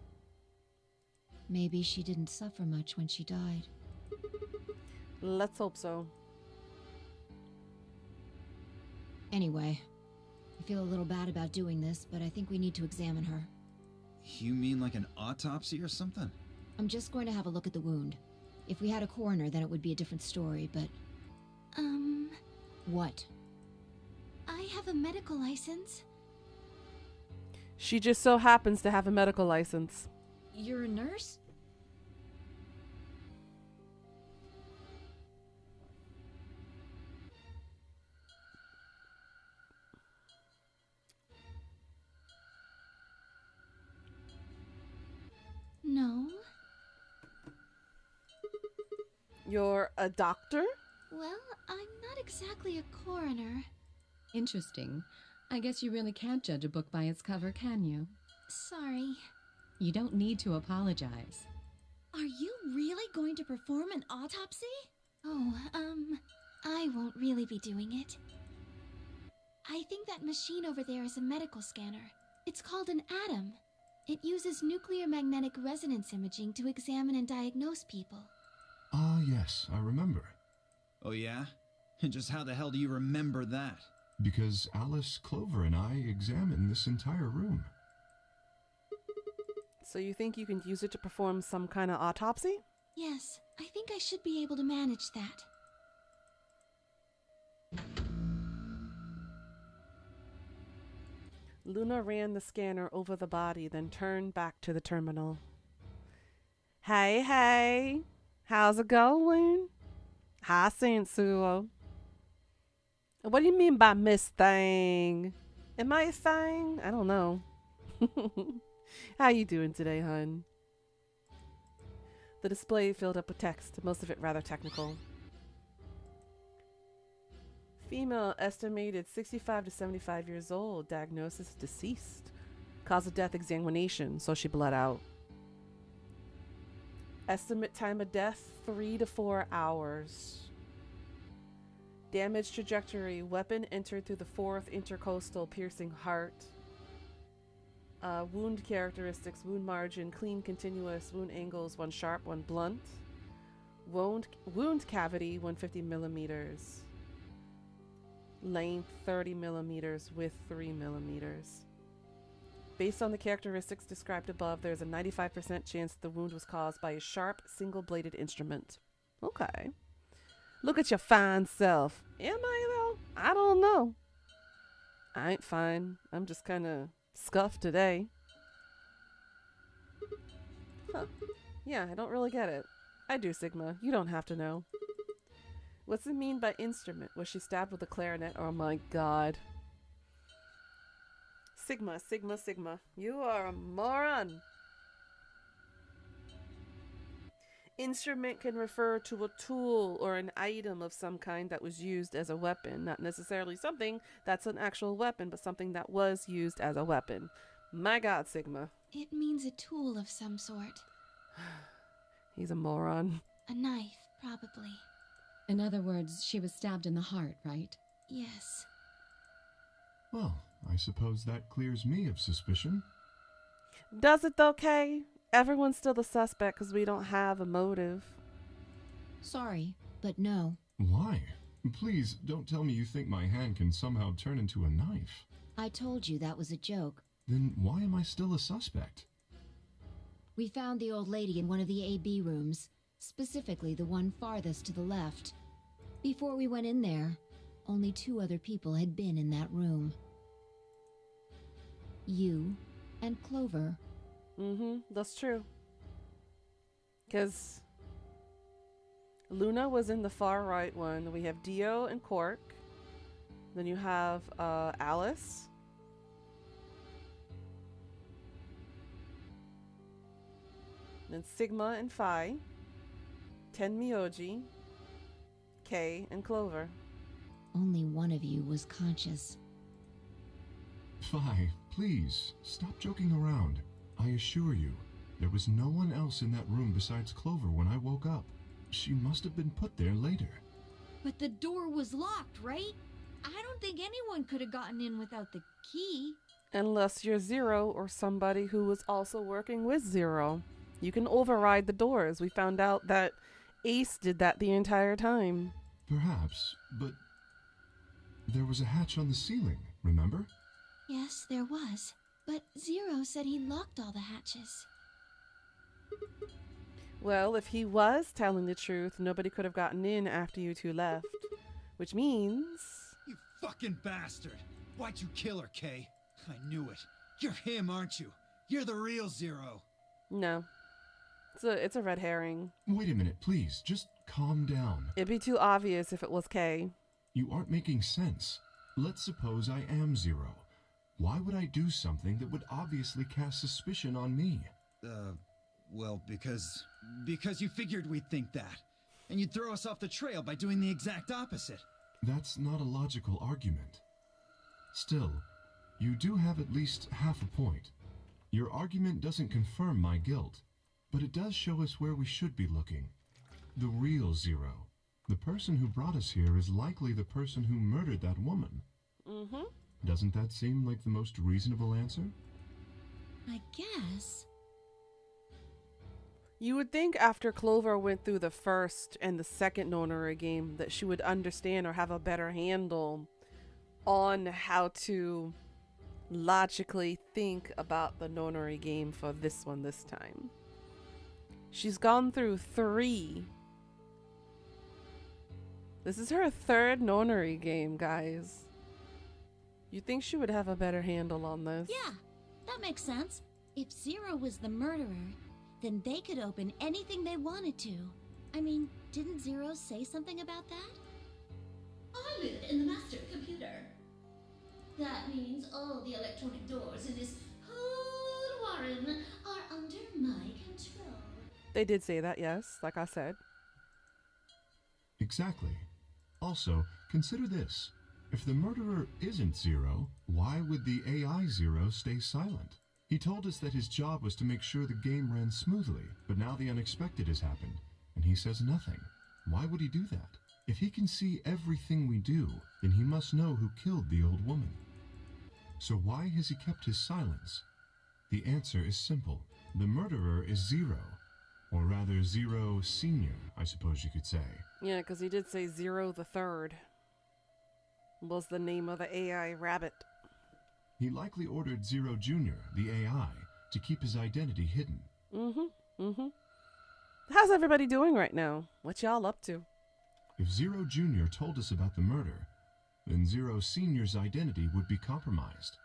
Maybe she didn't suffer much when she died. Let's hope so. Anyway, I feel a little bad about doing this, but I think we need to examine her. You mean like an autopsy or something? I'm just going to have a look at the wound. If we had a coroner, then it would be a different story, but... What? I have a medical license. She just so happens to have a medical license. You're a nurse? No. You're a doctor? Well, I'm not exactly a coroner. Interesting. I guess you really can't judge a book by its cover, can you? Sorry. You don't need to apologize. Are you really going to perform an autopsy? Oh, I won't really be doing it. I think that machine over there is a medical scanner. It's called an ATOM. It uses nuclear magnetic resonance imaging to examine and diagnose people. Ah, yes, I remember. Oh yeah? And just how the hell do you remember that? Because Alice, Clover, and I examined this entire room. So you think you can use it to perform some kind of autopsy? Yes, I think I should be able to manage that. Luna ran the scanner over the body, then turned back to the terminal. Hey, how's it going? Hi, Sensuo. What do you mean by Miss Thing? Am I a thing? I don't know. How you doing today, hun? The display filled up with text, most of it rather technical. Female, estimated 65 to 75 years old. Diagnosis deceased. Cause of death examination, so she bled out. Estimate time of death 3 to 4 hours. Damage trajectory. Weapon entered through the 4th intercostal, piercing heart. Wound characteristics. Wound margin. Clean, continuous. Wound angles. 1 sharp, 1 blunt. Wound cavity 150 millimeters. Length 30 millimeters, width 3 millimeters. Based on the characteristics described above, there's a 95% chance the wound was caused by a sharp, single-bladed instrument. Okay. Look at your fine self. Am I, though? I don't know. I ain't fine. I'm just kind of scuffed today. Huh. Yeah, I don't really get it. I do, Sigma. You don't have to know. What's it mean by instrument? Was she stabbed with a clarinet? Oh my god. Sigma. You are a moron. Instrument can refer to a tool or an item of some kind that was used as a weapon, not necessarily something that's an actual weapon, but something that was used as a weapon. My God, Sigma. It means a tool of some sort. He's a moron. A knife, probably. In other words, she was stabbed in the heart, right? Yes. Well, I suppose that clears me of suspicion. Does it though, Kay? Everyone's still the suspect because we don't have a motive. Sorry, but no. Why? Please, don't tell me you think my hand can somehow turn into a knife. I told you that was a joke. Then why am I still a suspect? We found the old lady in one of the AB rooms, specifically the one farthest to the left. Before we went in there, only 2 other people had been in that room. You and Clover. That's true. Because Luna was in the far right one. We have Dio and Quark. Then you have Alice. Then Sigma and Phi. Ten Myoji. Kay and Clover. Only one of you was conscious. Phi, please, stop joking around. I assure you, there was no one else in that room besides Clover when I woke up. She must have been put there later. But the door was locked, right? I don't think anyone could have gotten in without the key. Unless you're Zero or somebody who was also working with Zero. You can override the doors. We found out that Ace did that the entire time. Perhaps, but there was a hatch on the ceiling, remember? Yes, there was. But Zero said he locked all the hatches. Well, if he was telling the truth, nobody could have gotten in after you two left. Which means... You fucking bastard! Why'd you kill her, Kay? I knew it. You're him, aren't you? You're the real Zero. No. It's a red herring. Wait a minute, please. Just calm down. It'd be too obvious if it was Kay. You aren't making sense. Let's suppose I am Zero. Why would I do something that would obviously cast suspicion on me? Well, because you figured we'd think that. And you'd throw us off the trail by doing the exact opposite. That's not a logical argument. Still, you do have at least half a point. Your argument doesn't confirm my guilt, but it does show us where we should be looking. The real Zero. The person who brought us here is likely the person who murdered that woman. Doesn't that seem like the most reasonable answer? I guess. You would think after Clover went through the first and the second Nonary game that she would understand or have a better handle on how to logically think about the Nonary game for this one this time. She's gone through 3. This is her 3rd Nonary game, guys. You think she would have a better handle on this? Yeah, that makes sense. If Zero was the murderer, then they could open anything they wanted to. I mean, didn't Zero say something about that? I live in the master computer. That means all the electronic doors in this whole warren are under my control. They did say that, yes, like I said. Exactly. Also, consider this. If the murderer isn't Zero, why would the AI Zero stay silent? He told us that his job was to make sure the game ran smoothly, but now the unexpected has happened, and he says nothing. Why would he do that? If he can see everything we do, then he must know who killed the old woman. So why has he kept his silence? The answer is simple. The murderer is Zero. Or rather, Zero Senior, I suppose you could say. Yeah, because he did say Zero the Third was the name of the AI rabbit. He likely ordered Zero Jr., the AI, to keep his identity hidden. How's everybody doing right now? What y'all up to? If Zero Jr. told us about the murder, then Zero Sr.'s identity would be compromised.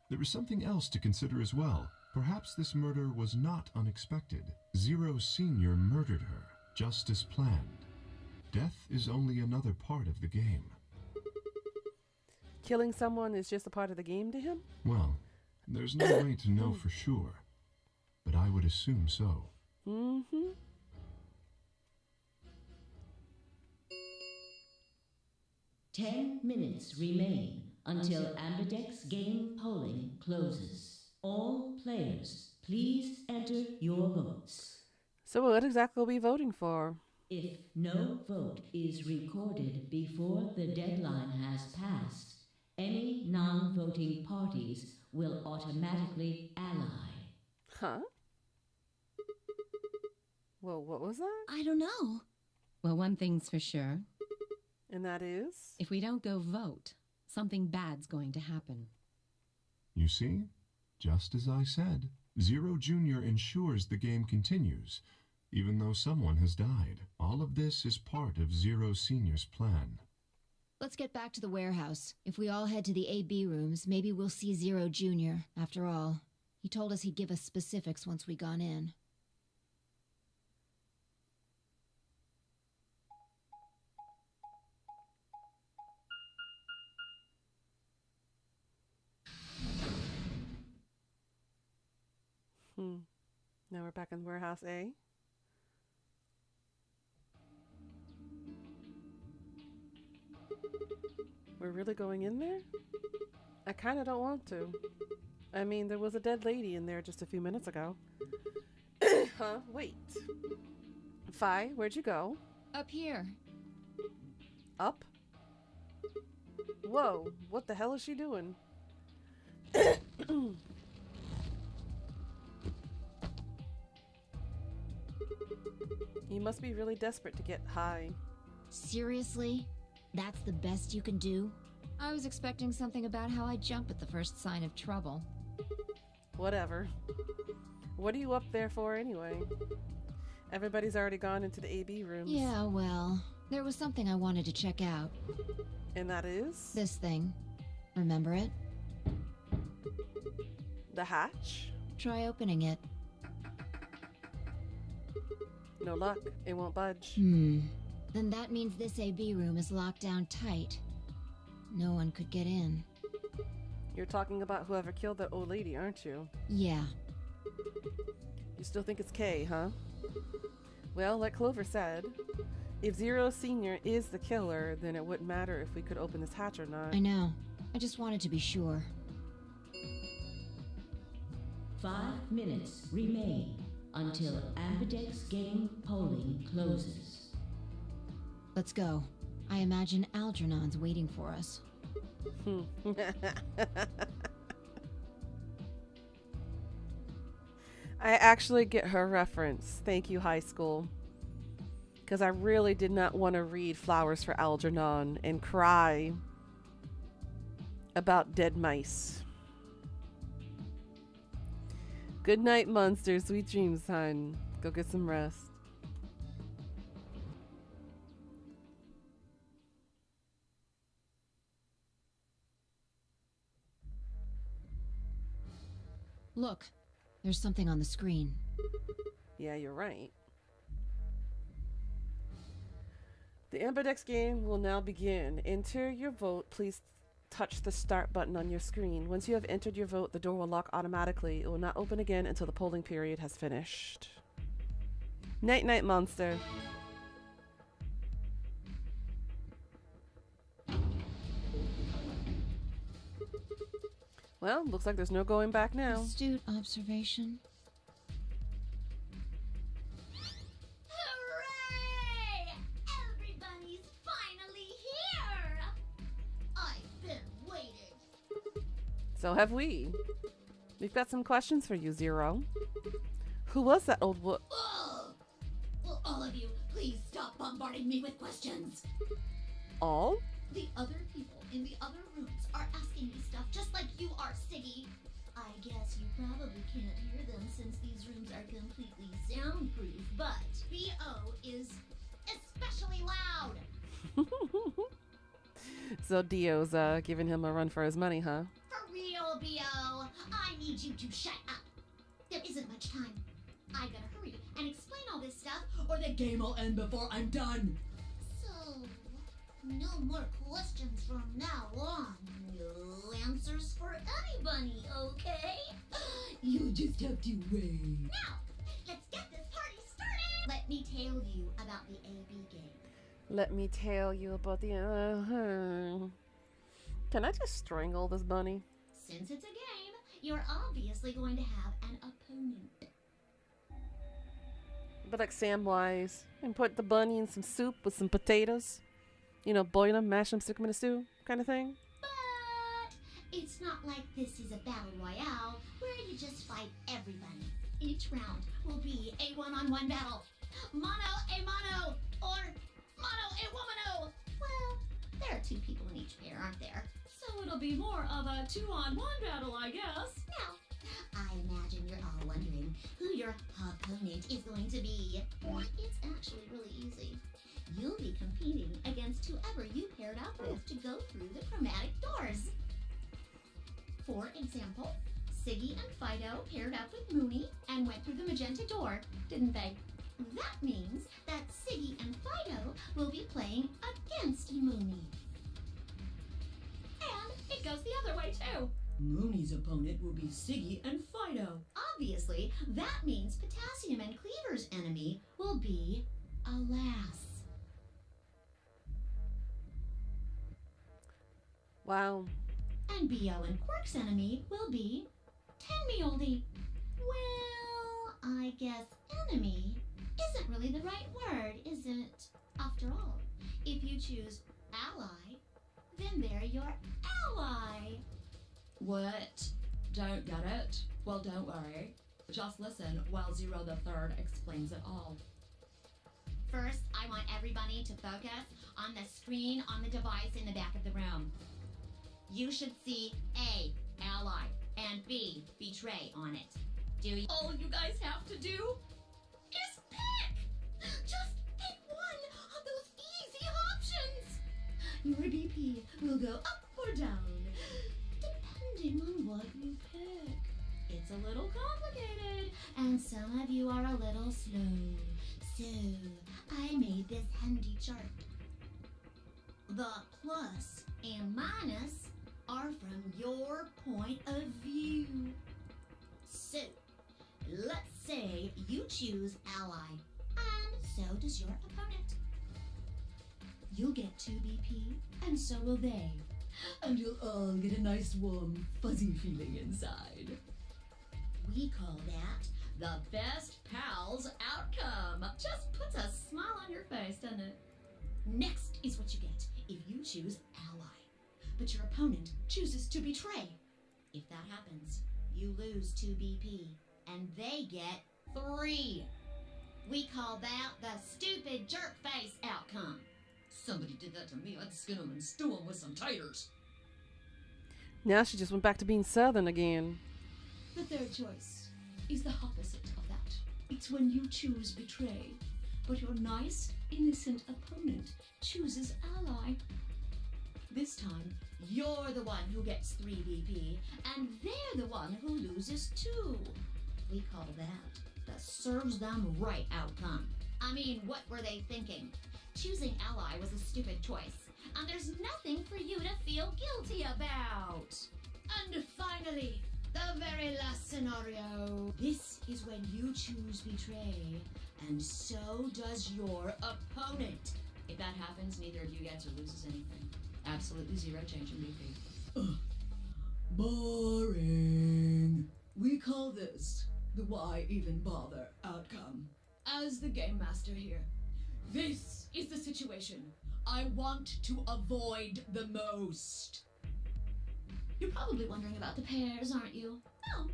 There is something else to consider as well. Perhaps this murder was not unexpected. Zero Sr. murdered her, just as planned. Death is only another part of the game. Killing someone is just a part of the game to him? Well, there's no way to know for sure, but I would assume so. 10 minutes remain until Ambidex game polling closes. All players, please enter your votes. So what exactly are we voting for? If no vote is recorded before the deadline has passed, any non-voting parties will automatically ally. Huh? Well, what was that? I don't know. Well, one thing's for sure. And that is? If we don't go vote, something bad's going to happen. You see? Just as I said, Zero Jr. ensures the game continues, even though someone has died. All of this is part of Zero Sr.'s plan. Let's get back to the warehouse. If we all head to the AB rooms, maybe we'll see Zero Jr. After all, he told us he'd give us specifics once we gone in. Now we're back in warehouse A. We're really going in there? I kind of don't want to. I mean, there was a dead lady in there just a few minutes ago. Huh? Wait. Fi, where'd you go? Up here. Up? Whoa, what the hell is she doing? You must be really desperate to get high. Seriously? That's the best you can do? I was expecting something about how I jump at the first sign of trouble. Whatever. What are you up there for anyway? Everybody's already gone into the AB rooms. Yeah, well, there was something I wanted to check out. And that is? This thing. Remember it? The hatch? Try opening it. No luck. It won't budge. Then that means this AB room is locked down tight. No one could get in. You're talking about whoever killed that old lady, aren't you? Yeah. You still think it's Kay, huh? Well, like Clover said, if Zero Sr. is the killer, then it wouldn't matter if we could open this hatch or not. I know. I just wanted to be sure. 5 minutes remain until Ambidex game polling closes. Let's go. I imagine Algernon's waiting for us. I actually get her reference. Thank you, high school. Because I really did not want to read Flowers for Algernon and cry about dead mice. Good night, monster. Sweet dreams, hon. Go get some rest. Look, there's something on the screen. Yeah, you're right. The Ambidex game will now begin. Enter your vote. Please touch the start button on your screen. Once you have entered your vote, the door will lock automatically. It will not open again until the polling period has finished. Night night, monster. Well, looks like there's no going back now. Astute observation. Hooray! Everybody's finally here! I've been waiting. So have we. We've got some questions for you, Zero. Who was that old wo- Ugh. Will all of you please stop bombarding me with questions? All? The other people in the other rooms are asking me stuff just like you are, Siggy. I guess you probably can't hear them since these rooms are completely soundproof, but B.O. is especially loud. So Dio's giving him a run for his money, huh? For real, B.O. I need you to shut up. There isn't much time. I gotta hurry and explain all this stuff, or the game will end before I'm done. So, no more questions from now on. No answers for anybody, okay? You just have to wait. Now, let's get this party started. Let me tell you about the AB game. Let me tell you about the. Can I just strangle this bunny? Since it's a game, you're obviously going to have an opponent. But like Samwise, and put the bunny in some soup with some potatoes. You know, boil them, mash them, stick them in a stew, kind of thing. But it's not like this is a battle royale where you just fight everybody. Each round will be a one-on-one battle. Mono a mono, or mono a womano. Well, there are two people in each pair, aren't there? So it'll be more of a 2-on-1 battle, I guess. Now, I imagine you're all wondering who your opponent is going to be. It's actually really easy. You'll be competing against whoever you paired up with to go through the chromatic doors. For example, Siggy and Fido paired up with Mooney and went through the magenta door, didn't they? That means that Siggy and Fido will be playing against Mooney. And it goes the other way too. Mooney's opponent will be Siggy and Fido. Obviously, that means Potassium and Cleaver's enemy will be Alas. Wow. And B.O. and Quirk's enemy will be Tenmeoldy. Well, I guess enemy isn't really the right word, is it? After all, if you choose ally, then they're your ally. What? Don't get it? Well, don't worry. Just listen while Zero the Third explains it all. First, I want everybody to focus on the screen on the device in the back of the room. You should see A, ally, and B, betray on it. Do you? All you guys have to do is pick! Just pick one of those easy options! Your BP will go up or down, depending on what you pick. It's a little complicated, and some of you are a little slow. So, I made this handy chart. The plus and minus are from your point of view. So, let's say you choose ally, and so does your opponent. You'll get 2 BP, and so will they. and you'll all get a nice warm fuzzy feeling inside. We call that the best pals outcome. Just puts a smile on your face, doesn't it? Next is what you get if you choose ally, but your opponent chooses to betray. If that happens, you lose 2 BP, and they get 3. We call that the stupid jerk face outcome. Somebody did that to me, I'd skin them and stew them with some taters. Now she just went back to being Southern again. The third choice is the opposite of that. It's when you choose betray, but your nice, innocent opponent chooses ally. This time, you're the one who gets 3 BP, and they're the one who loses 2. We call that the serves them right outcome. I mean, what were they thinking? Choosing ally was a stupid choice, and there's nothing for you to feel guilty about. And finally, the very last scenario. This is when you choose betray, and so does your opponent. If that happens, neither of you gets or loses anything. Absolutely 0 change in BP. Boring. We call this the why even bother outcome. As the game master here, this is the situation I want to avoid the most. You're probably wondering about the pairs, aren't you? Well,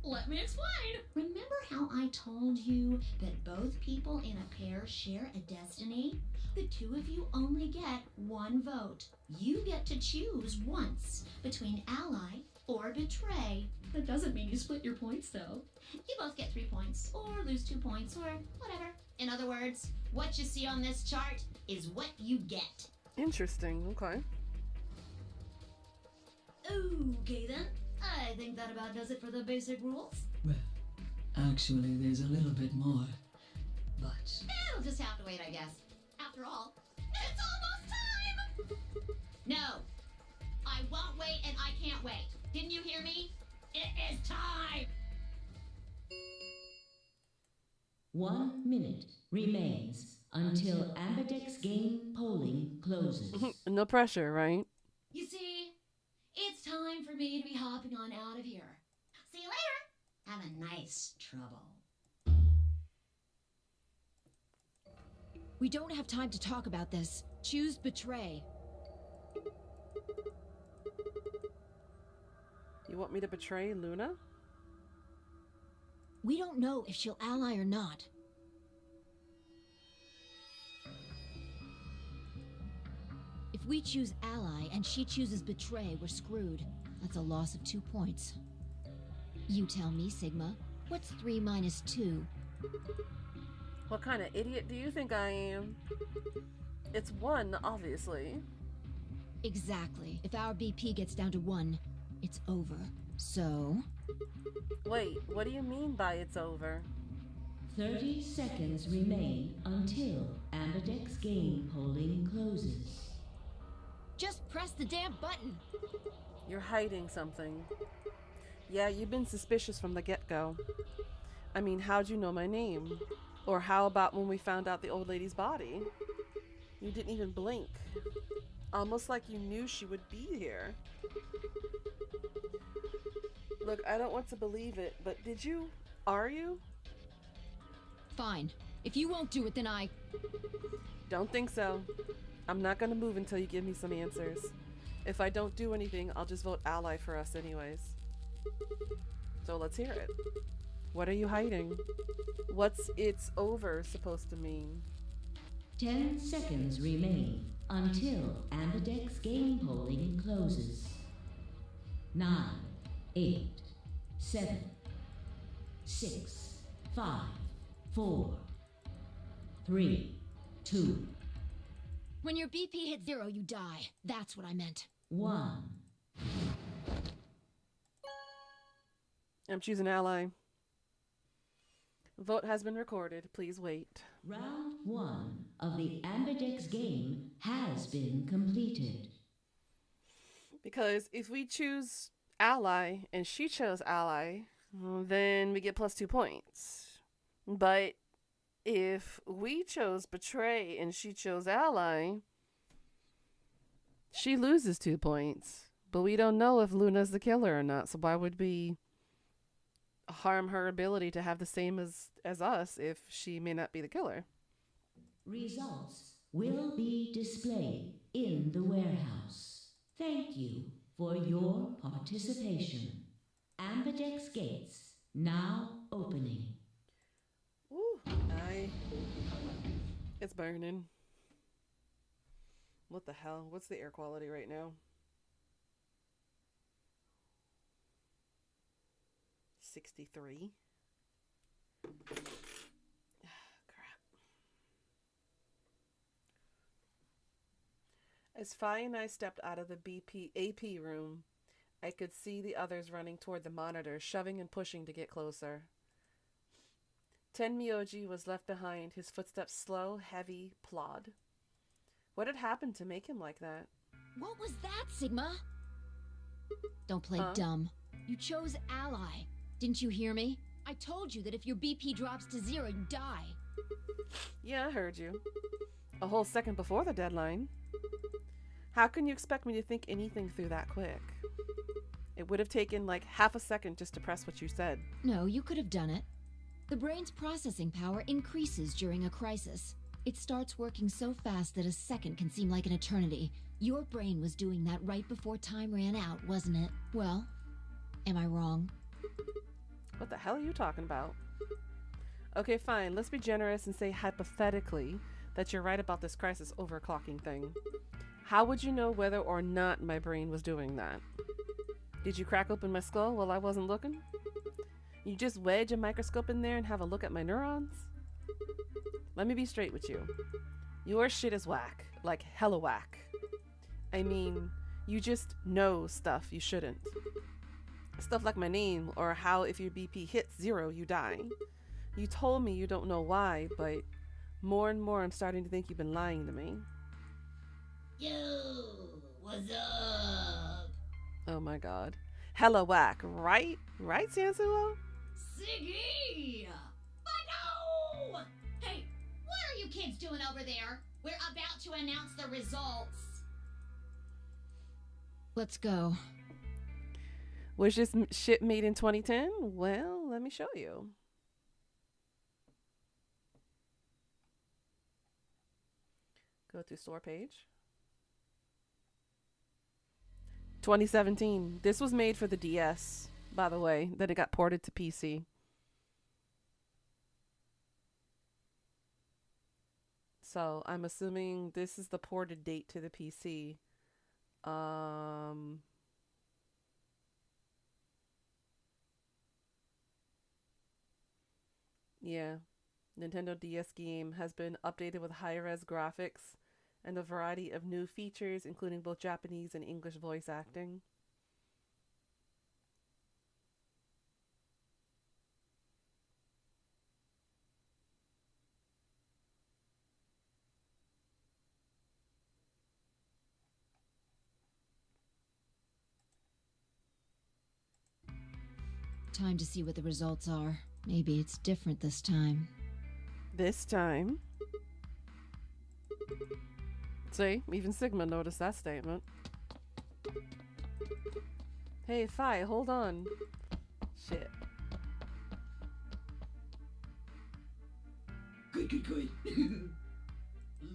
let me explain. Remember how I told you that both people in a pair share a destiny? The 2 of you only get 1 vote. You get to choose once between ally or betray. That doesn't mean you split your points, though. You both get 3 points, or lose 2 points, or whatever. In other words, what you see on this chart is what you get. Interesting, okay. Okay then, I think that about does it for the basic rules. Well, actually, there's a little bit more, but... It'll just have to wait, I guess. After all, it's almost time! No, I won't wait and I can't wait. Didn't you hear me? It is time! 1 minute remains. until Ambidex game polling closes. No pressure, right? You see, it's time for me to be hopping on out of here. See you later. Have a nice trouble. We don't have time to talk about this. Choose betray. You want me to betray Luna? We don't know if she'll ally or not. If we choose ally and she chooses betray, we're screwed. That's a loss of 2 points. You tell me, Sigma. What's 3 minus 2? What kind of idiot do you think I am? It's 1, obviously. Exactly. If our BP gets down to 1, it's over. So... Wait, what do you mean by it's over? 30 seconds remain until Ambidex game polling closes. Just press the damn button! You're hiding something. Yeah, you've been suspicious from the get-go. I mean, how'd you know my name? Or how about when we found out the old lady's body? You didn't even blink. Almost like you knew she would be here. Look, I don't want to believe it, but did you? Are you? Fine. If you won't do it, then I... Don't think so. I'm not gonna move until you give me some answers. If I don't do anything, I'll just vote ally for us anyways. So let's hear it. What are you hiding? What's it's over supposed to mean? 10 seconds remain until Ambidex game polling closes. 9, 8, 7, 6, 5, 4, 3, 2, When your BP hits 0, you die. That's what I meant. 1. I'm choosing ally. Vote has been recorded. Please wait. Round 1 of the Ambidex game has been completed. Because if we choose ally and she chose ally, well, then we get plus 2 points. But if we chose betray and she chose ally, she loses 2 points. But we don't know if Luna's the killer or not, so why would we harm her ability to have the same as us if she may not be the killer? Results will be displayed in the warehouse. Thank you for your participation. Ambidex gates now opening. Ooh, it's burning. What the hell? What's the air quality right now? 63. Crap. As Fi and I stepped out of the AP room, I could see the others running toward the monitor, shoving and pushing to get closer. Tenmyoji was left behind, his footsteps slow, heavy, plod. What had happened to make him like that? What was that, Sigma? Don't play dumb. You chose ally. Didn't you hear me? I told you that if your BP drops to 0, you die. Yeah, I heard you. A whole second before the deadline. How can you expect me to think anything through that quick? It would have taken like half a second just to press what you said. No, you could have done it. The brain's processing power increases during a crisis. It starts working so fast that a second can seem like an eternity. Your brain was doing that right before time ran out, wasn't it? Well, am I wrong? What the hell are you talking about? Okay, fine. Let's be generous and say hypothetically that you're right about this crisis overclocking thing. How would you know whether or not my brain was doing that? Did you crack open my skull while I wasn't looking? You just wedge a microscope in there and have a look at my neurons? Let me be straight with you. Your shit is whack. Like hella whack. I mean, you just know stuff you shouldn't. Stuff like my name or how if your BP hits 0, you die. You told me you don't know why, but more and more I'm starting to think you've been lying to me. Yo, what's up? Oh my god. Hella whack, right? Right, Sansuo? Siggy! But no! Hey, what are you kids doing over there? We're about to announce the results. Let's go. Was this ship made in 2010? Well, let me show you. Go to store page. 2017. This was made for the DS, by the way. Then it got ported to PC. So I'm assuming this is the ported date to the PC. Yeah. Nintendo DS game has been updated with high-res graphics and a variety of new features, including both Japanese and English voice acting. Time to see what the results are. Maybe it's different this time. This time. See, even Sigma noticed that statement. Hey, Fi, hold on. Shit. Good.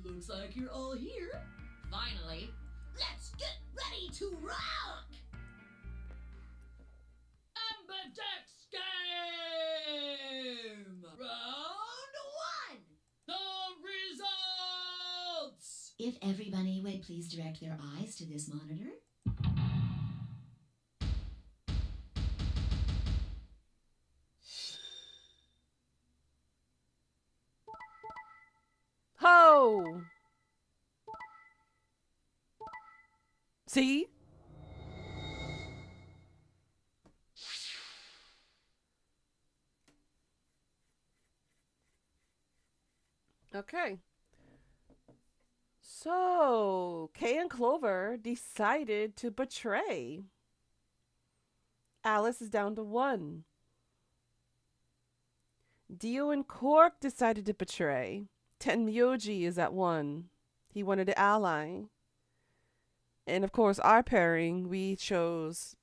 Looks like you're all here. Finally. Let's get ready to rock! Ambidex game! Round 1! The results! If everybody would please direct their eyes to this monitor. Ho! See? Okay. So, Kay and Clover decided to betray. Alice is down to 1. Dio and Cork decided to betray. Tenmyoji is at 1. He wanted to ally. And of course, our pairing, we chose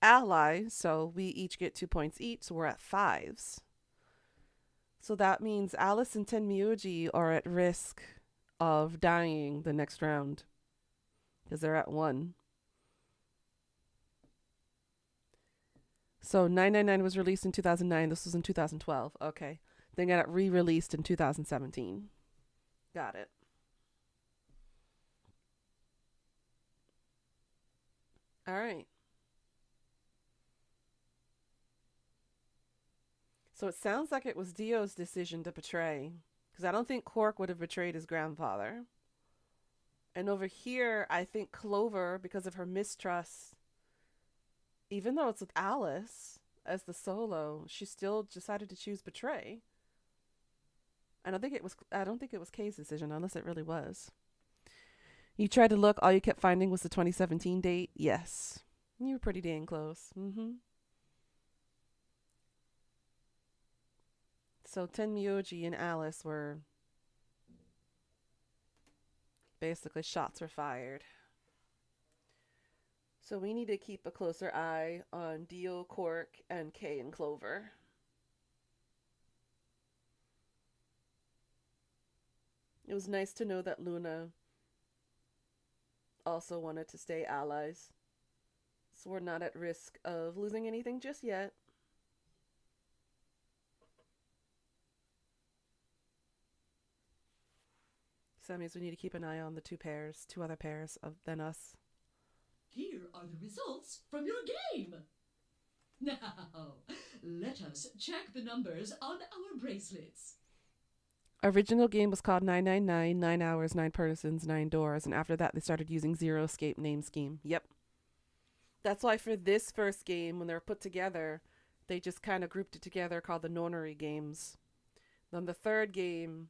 ally, so we each get 2 points each, so we're at 5s. So that means Alice and Tenmyoji are at risk of dying the next round because they're at 1. So 999 was released in 2009. This was in 2012. Okay. Then got re-released in 2017. Got it. All right. So it sounds like it was Dio's decision to betray, because I don't think Cork would have betrayed his grandfather. And over here, I think Clover, because of her mistrust, even though it's with Alice as the solo, she still decided to choose betray. I don't think it was Kay's decision, unless it really was. You tried to look, all you kept finding was the 2017 date? Yes. You were pretty dang close. So Tenmyoji and Alice were basically shots were fired. So we need to keep a closer eye on Dio, Cork, and Kay and Clover. It was nice to know that Luna also wanted to stay allies. So we're not at risk of losing anything just yet. So that means we need to keep an eye on the two other pairs than us. Here are the results from your game. Now, let us check the numbers on our bracelets. Original game was called 999, 9 hours, 9 persons, 9 doors, and after that they started using Zero Escape name scheme. Yep. That's why for this first game, when they were put together, they just kind of grouped it together called the Nonary games. Then the third game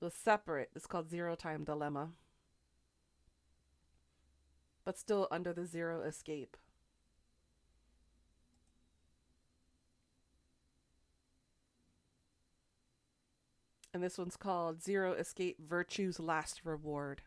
was separate. It's called Zero Time Dilemma. But still under the Zero Escape. And this one's called Zero Escape Virtue's Last Reward.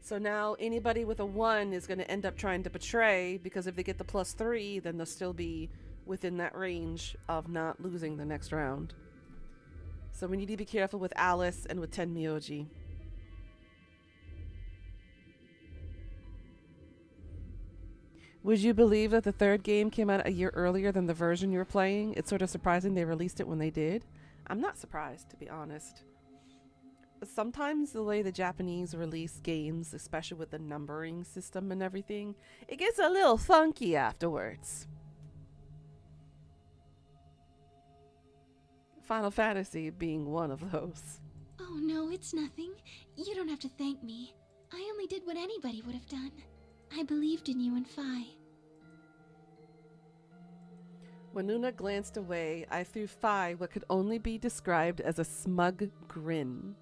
So now anybody with a 1 is going to end up trying to betray, because if they get the +3, then they'll still be within that range of not losing the next round. So we need to be careful with Alice and with Tenmyoji. Would you believe that the third game came out a year earlier than the version you're playing? It's sort of surprising they released it when they did. I'm not surprised, to be honest. Sometimes the way the Japanese release games, especially with the numbering system and everything, it gets a little funky afterwards. Final Fantasy being one of those. Oh no, it's nothing. You don't have to thank me. I only did what anybody would have done. I believed in you and Phi. When Luna glanced away, I threw Phi what could only be described as a smug grin.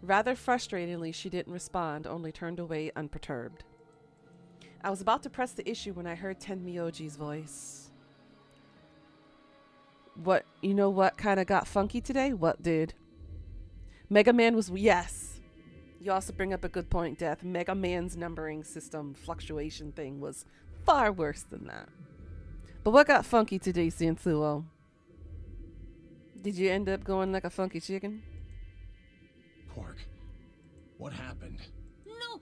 Rather frustratingly, she didn't respond, only turned away unperturbed. I was about to press the issue when I heard Tenmyoji's voice. You know what kind of got funky today? What did? Mega Man was, yes. You also bring up a good point, Death. Mega Man's numbering system fluctuation thing was far worse than that. But what got funky today, Sansuo? Did you end up going like a funky chicken? Quark, what happened? No,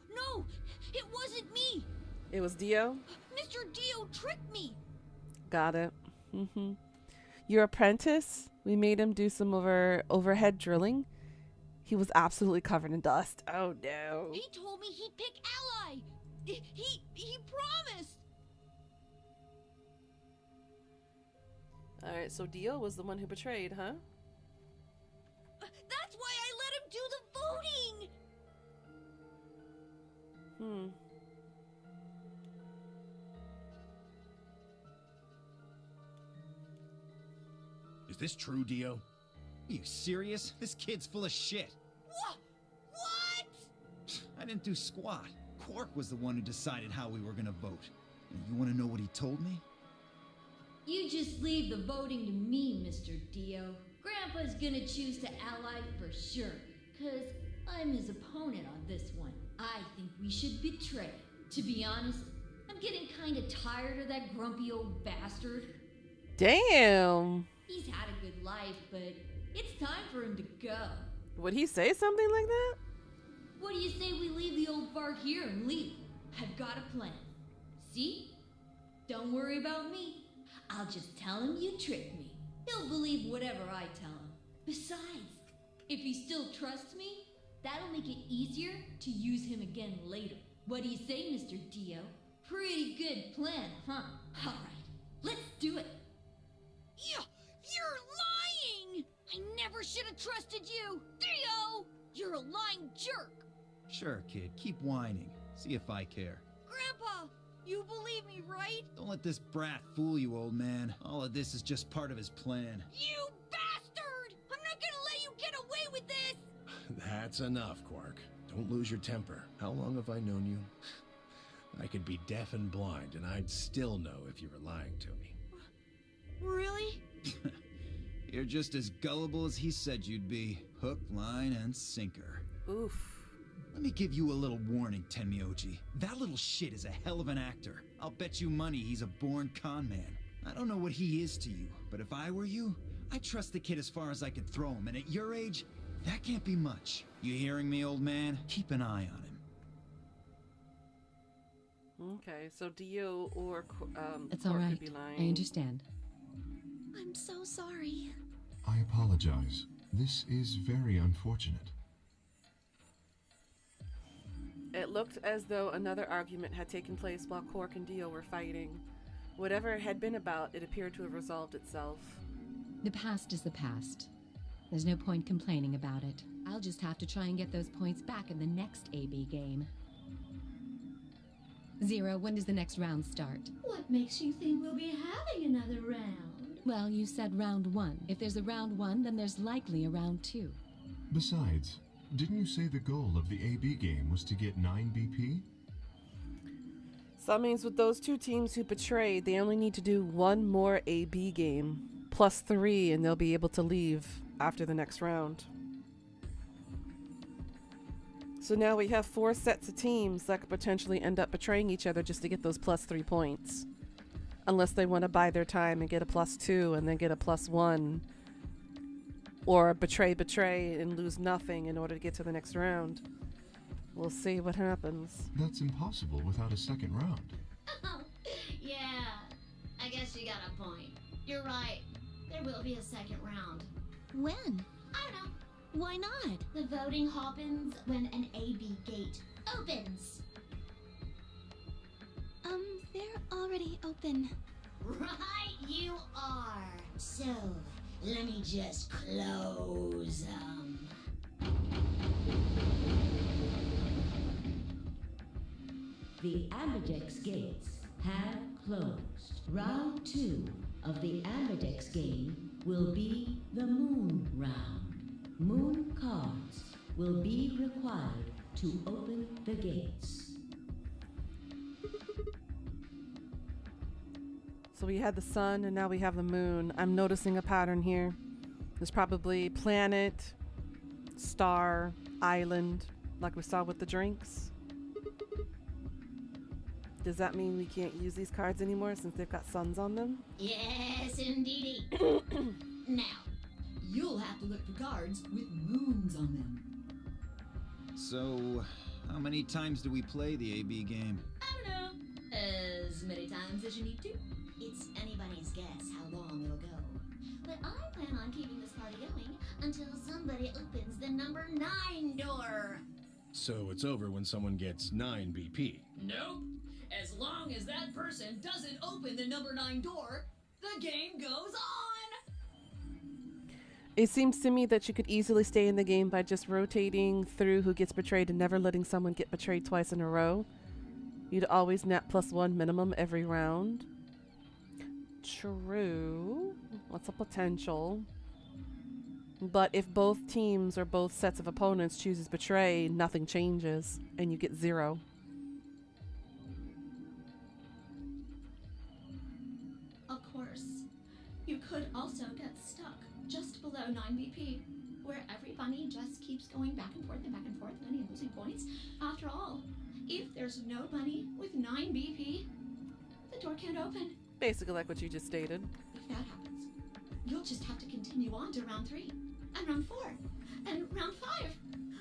it wasn't me. It was Dio? Mr. Dio tricked me. Got it. Your apprentice? We made him do some overhead drilling. He was absolutely covered in dust. Oh no. He told me he'd pick Ally. He promised. Alright, so Dio was the one who betrayed, huh? That's why I let him do the voting. Is this true, Dio? Are you serious? This kid's full of shit. What? I didn't do squat. Quark was the one who decided how we were gonna vote. And you wanna know what he told me? You just leave the voting to me, Mr. Dio. Grandpa's gonna choose to ally for sure, 'cause I'm his opponent on this one. I think we should betray. To be honest, I'm getting kinda tired of that grumpy old bastard. Damn. He's had a good life, but it's time for him to go. Would he say something like that? What do you say we leave the old bar here and leave? I've got a plan. See? Don't worry about me. I'll just tell him you tricked me. He'll believe whatever I tell him. Besides, if he still trusts me, that'll make it easier to use him again later. What do you say, Mr. Dio? Pretty good plan, huh? Alright, let's do it. You're lying! I never should have trusted you! Dio! You're a lying jerk! Sure, kid, keep whining. See if I care. Grandpa, you believe me, right? Don't let this brat fool you, old man. All of this is just part of his plan. You bastard! I'm not gonna let you get away with this! That's enough, Quark. Don't lose your temper. How long have I known you? I could be deaf and blind, and I'd still know if you were lying to me. Really? You're just as gullible as he said you'd be. Hook, line, and sinker. Oof. Let me give you a little warning, Tenmyoji. That little shit is a hell of an actor. I'll bet you money he's a born con man. I don't know what he is to you, but if I were you, I'd trust the kid as far as I could throw him, and at your age, that can't be much. You hearing me, old man? Keep an eye on him. Okay, so Dio or It's Quark all right. could be lying. I understand. I'm so sorry. I apologize. This is very unfortunate. It looked as though another argument had taken place while Quark and Dio were fighting. Whatever it had been about, it appeared to have resolved itself. The past is the past. There's no point complaining about it. I'll just have to try and get those points back in the next AB game. Zero, when does the next round start? What makes you think we'll be having another round? Well, you said round 1. If there's a round 1, then there's likely a round 2. Besides, didn't you say the goal of the AB game was to get 9 BP? So that means with those two teams who betrayed, they only need to do one more AB game, +3, and they'll be able to leave after the next round. So now we have 4 sets of teams that could potentially end up betraying each other just to get those +3 points. Unless they want to buy their time and get a +2 and then get a +1. Or betray and lose nothing in order to get to the next round. We'll see what happens. That's impossible without a second round. Oh, yeah. I guess you got a point. You're right. There will be a second round. When? I don't know. Why not? The voting happens when an AB gate opens. They're already open. Right you are. So, let me just close them. The Ambidex gates have closed. Round 2 of the Ambidex game will be the Moon round. Moon cards will be required to open the gates. So we had the sun and now we have the moon. I'm noticing a pattern here. There's probably planet, star, island, like we saw with the drinks. Does that mean we can't use these cards anymore since they've got suns on them? Yes, indeedy. Now, You'll have to look for cards with moons on them. So, how many times do we play the AB game? I don't know. As many times as you need to. It's anybody's guess how long it'll go. But I plan on keeping this party going until somebody opens the number 9 door. So it's over when someone gets 9 BP. Nope. As long as that person doesn't open the number 9 door, the game goes on. It seems to me that you could easily stay in the game by just rotating through who gets betrayed and never letting someone get betrayed twice in a row. You'd always net +1 minimum every round. True. What's a potential? But if both teams or both sets of opponents chooses betray, nothing changes and you get 0. Of course, you could also get stuck just below 9 BP, where every bunny just keeps going back and forth, winning and losing points. After all, if there's no bunny with 9 BP, the door can't open. Basically like what you just stated. If that happens, you'll just have to continue on to round 3, and round 4, and round 5,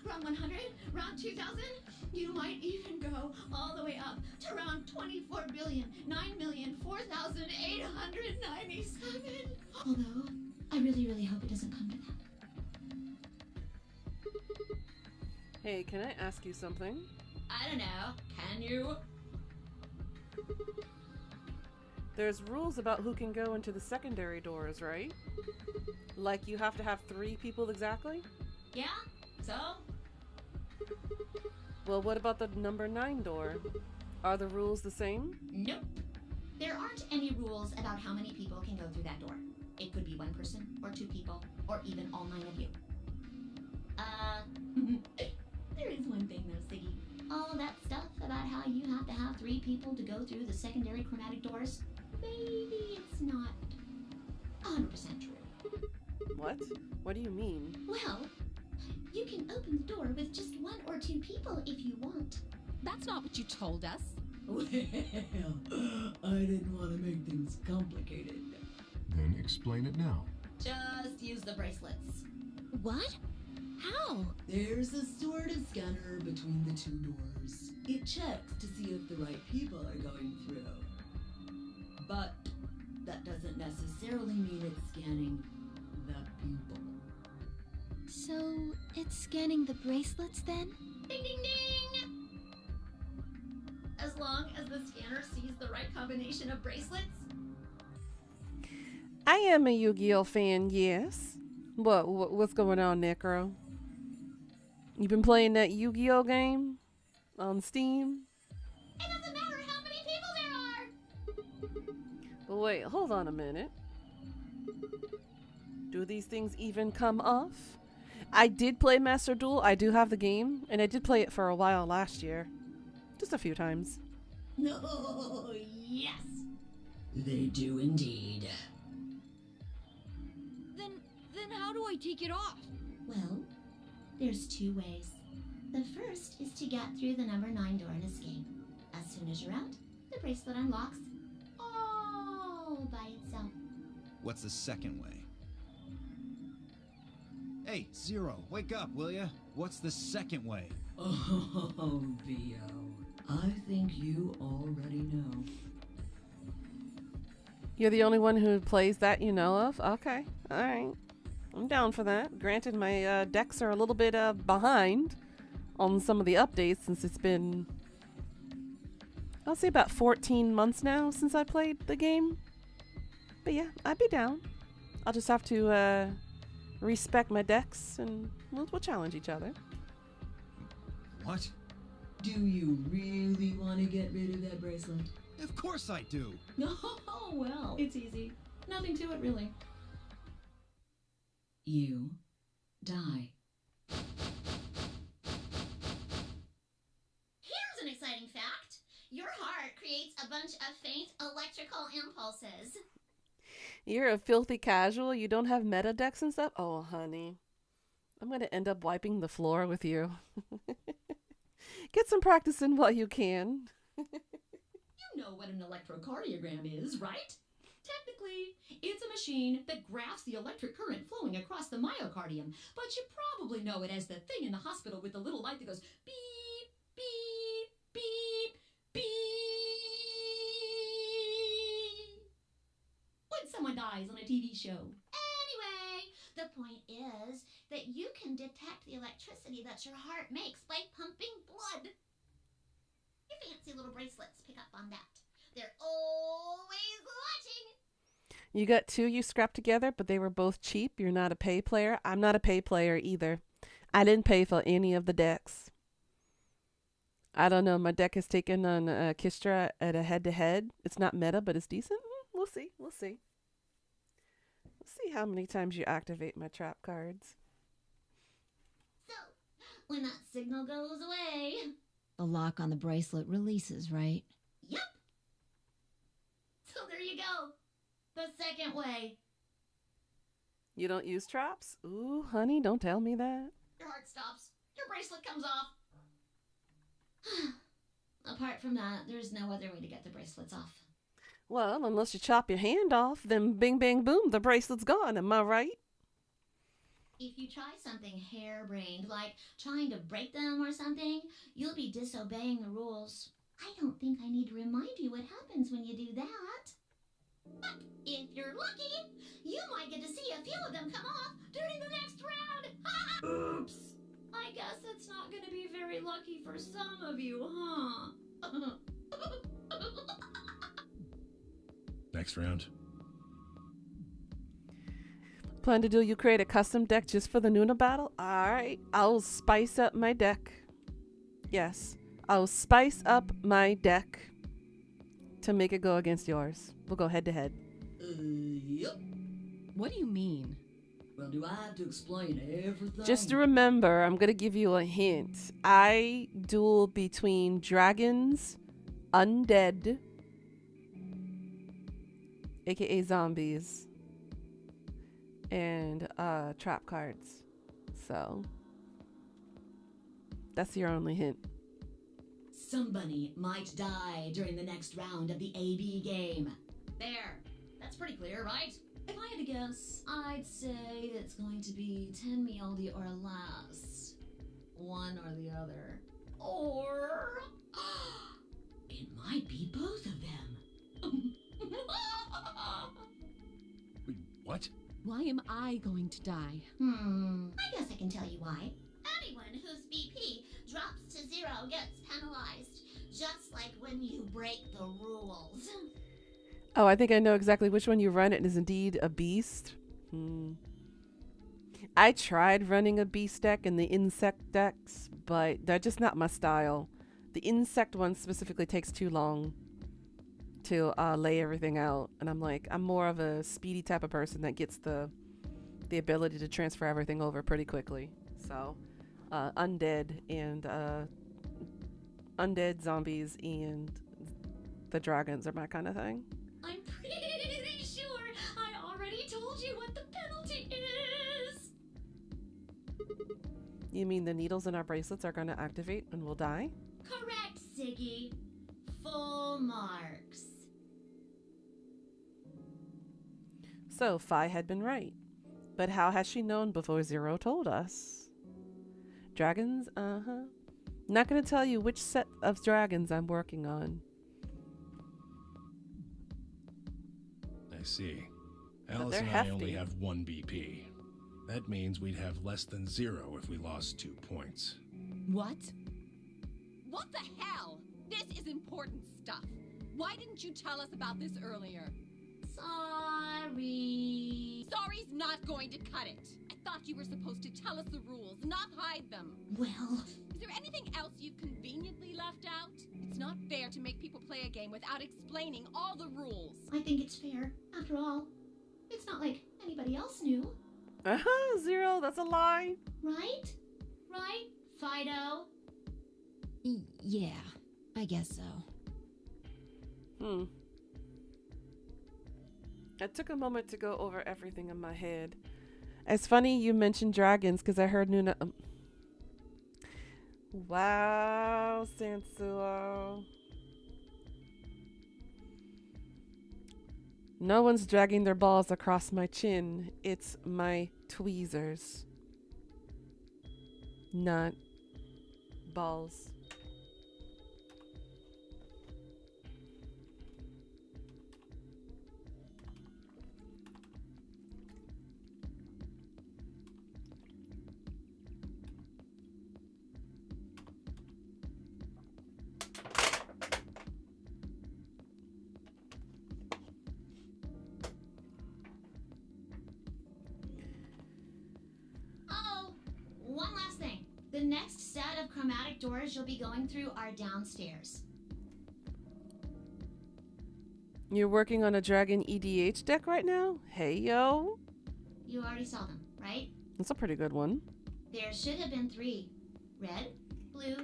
round 100, round 2000. You might even go all the way up to round 24,9,004,897. Although, I really, really hope it doesn't come to that. Hey, can I ask you something? I don't know. Can you? There's rules about who can go into the secondary doors, right? Like you have to have 3 people exactly? Yeah? So? Well, what about the number 9 door? Are the rules the same? Nope. There aren't any rules about how many people can go through that door. It could be 1 person, or 2 people, or even all 9 of you. There is one thing though, Siggy. All that stuff about how you have to have 3 people to go through the secondary chromatic doors, maybe it's not 100% true. What? What do you mean? Well, you can open the door with just 1 or 2 people if you want. That's not what you told us. Well, I didn't want to make things complicated. Then explain it now. Just use the bracelets. What? How? There's a sort of scanner between the 2 doors. It checks to see if the right people are going through. But that doesn't necessarily mean it's scanning the people. So, it's scanning the bracelets then? Ding ding ding! As long as the scanner sees the right combination of bracelets. I am a Yu-Gi-Oh fan, yes. What's going on, Necro? You been playing that Yu-Gi-Oh game on Steam? It doesn't matter how many people there are! But wait, hold on a minute. Do these things even come off? I did play Master Duel. I do have the game, and I did play it for a while last year. Just a few times. No, yes. They do indeed. Then how do I take it off? Well, there's two ways. The first is to get through the number 9 door and escape. As soon as you're out, the bracelet unlocks all by itself. What's the second way? Hey, Zero, wake up, will ya? What's the second way? Oh, Theo. I think you already know. You're the only one who plays that you know of? Okay, alright. I'm down for that. Granted, my decks are a little bit behind on some of the updates since it's been, I'll say about 14 months now since I played the game. But yeah, I'd be down. I'll just have to respec my decks and we'll challenge each other. What? Do you really want to get rid of that bracelet? Of course I do. Oh, well, it's easy. Nothing to it, really. You die. Here's an exciting fact. Your heart creates a bunch of faint electrical impulses. You're a filthy casual. You don't have meta decks and stuff? Oh, honey. I'm going to end up wiping the floor with you. Get some practice in while you can. You know what an electrocardiogram is, right? Technically, it's a machine that graphs the electric current flowing across the myocardium, but you probably know it as the thing in the hospital with the little light that goes beep, beep, beep, beep. When someone dies on a TV show. Anyway, the point is that you can detect the electricity that your heart makes by pumping blood. Your fancy little bracelets pick up on that. They're always watching. You got two you scrapped together, but they were both cheap. You're not a pay player. I'm not a pay player either. I didn't pay for any of the decks. I don't know. My deck is taken on Kistra at a head-to-head. It's not meta, but it's decent. We'll see. We'll see. We'll see how many times you activate my trap cards. So, when that signal goes away... The lock on the bracelet releases, right? Yep. So there you go. The second way. You don't use traps? Ooh, honey, don't tell me that. Your heart stops. Your bracelet comes off. Apart from that, there's no other way to get the bracelets off. Well, unless you chop your hand off, then bing, bang, boom, the bracelet's gone. Am I right? If you try something harebrained, like trying to break them or something, you'll be disobeying the rules. I don't think I need to remind you what happens when you do that. But if you're lucky, you might get to see a few of them come off during the next round. Oops. I guess it's not going to be very lucky for some of you, huh? Next round. Plan to do you create a custom deck just for the Nuna battle? Alright, I'll spice up my deck. Yes, I'll spice up my deck to make it go against yours. We'll go head to head. Yep. What do you mean? Well, do I have to explain everything? Just remember, I'm going to give you a hint. I duel between dragons, undead, aka zombies, and trap cards. So that's your only hint. Somebody might die during the next round of the AB game. There. That's pretty clear, right? If I had to guess, I'd say it's going to be 10 Mialdi or less. One or the other. Or... it might be both of them. Wait, what? Why am I going to die? I guess I can tell you why. Anyone whose BP drops to 0 gets penalized. Just like when you break the rules. Oh, I think I know exactly which one you run. It is indeed a beast. I tried running a beast deck in the insect decks, but they're just not my style. The insect one specifically takes too long to lay everything out. And I'm like, I'm more of a speedy type of person that gets the ability to transfer everything over pretty quickly. So undead and undead zombies and the dragons are my kind of thing. I'm pretty sure I already told you what the penalty is. You mean the needles in our bracelets are going to activate and we'll die? Correct, Siggy. Full marks. So Fi had been right. But how has she known before Zero told us? Dragons? Uh-huh. Not going to tell you which set of dragons I'm working on. I see. But Alice they're and I hefty. only have 1 BP. That means we'd have less than 0 if we lost 2 points. What? What the hell? This is important stuff. Why didn't you tell us about this earlier? Sorry. Sorry's not going to cut it. I thought you were supposed to tell us the rules, not hide them. Well, Is there anything else you've conveniently left out? It's not fair to make people play a game without explaining all the rules. I think it's fair. After all, it's not like anybody else knew, Uh-huh, Zero, that's a lie. right? Right, Fido? Yeah, I guess so. I took a moment to go over everything in my head. It's funny you mentioned dragons because I heard Nuna. Wow, Sansuo. No one's dragging their balls across my chin. It's my tweezers. Not balls. Oh, one last thing. The next set of chromatic doors you'll be going through are downstairs. You're working on a dragon EDH deck right now? Hey, yo. You already saw them, right? That's a pretty good one. There should have been 3. Red, blue,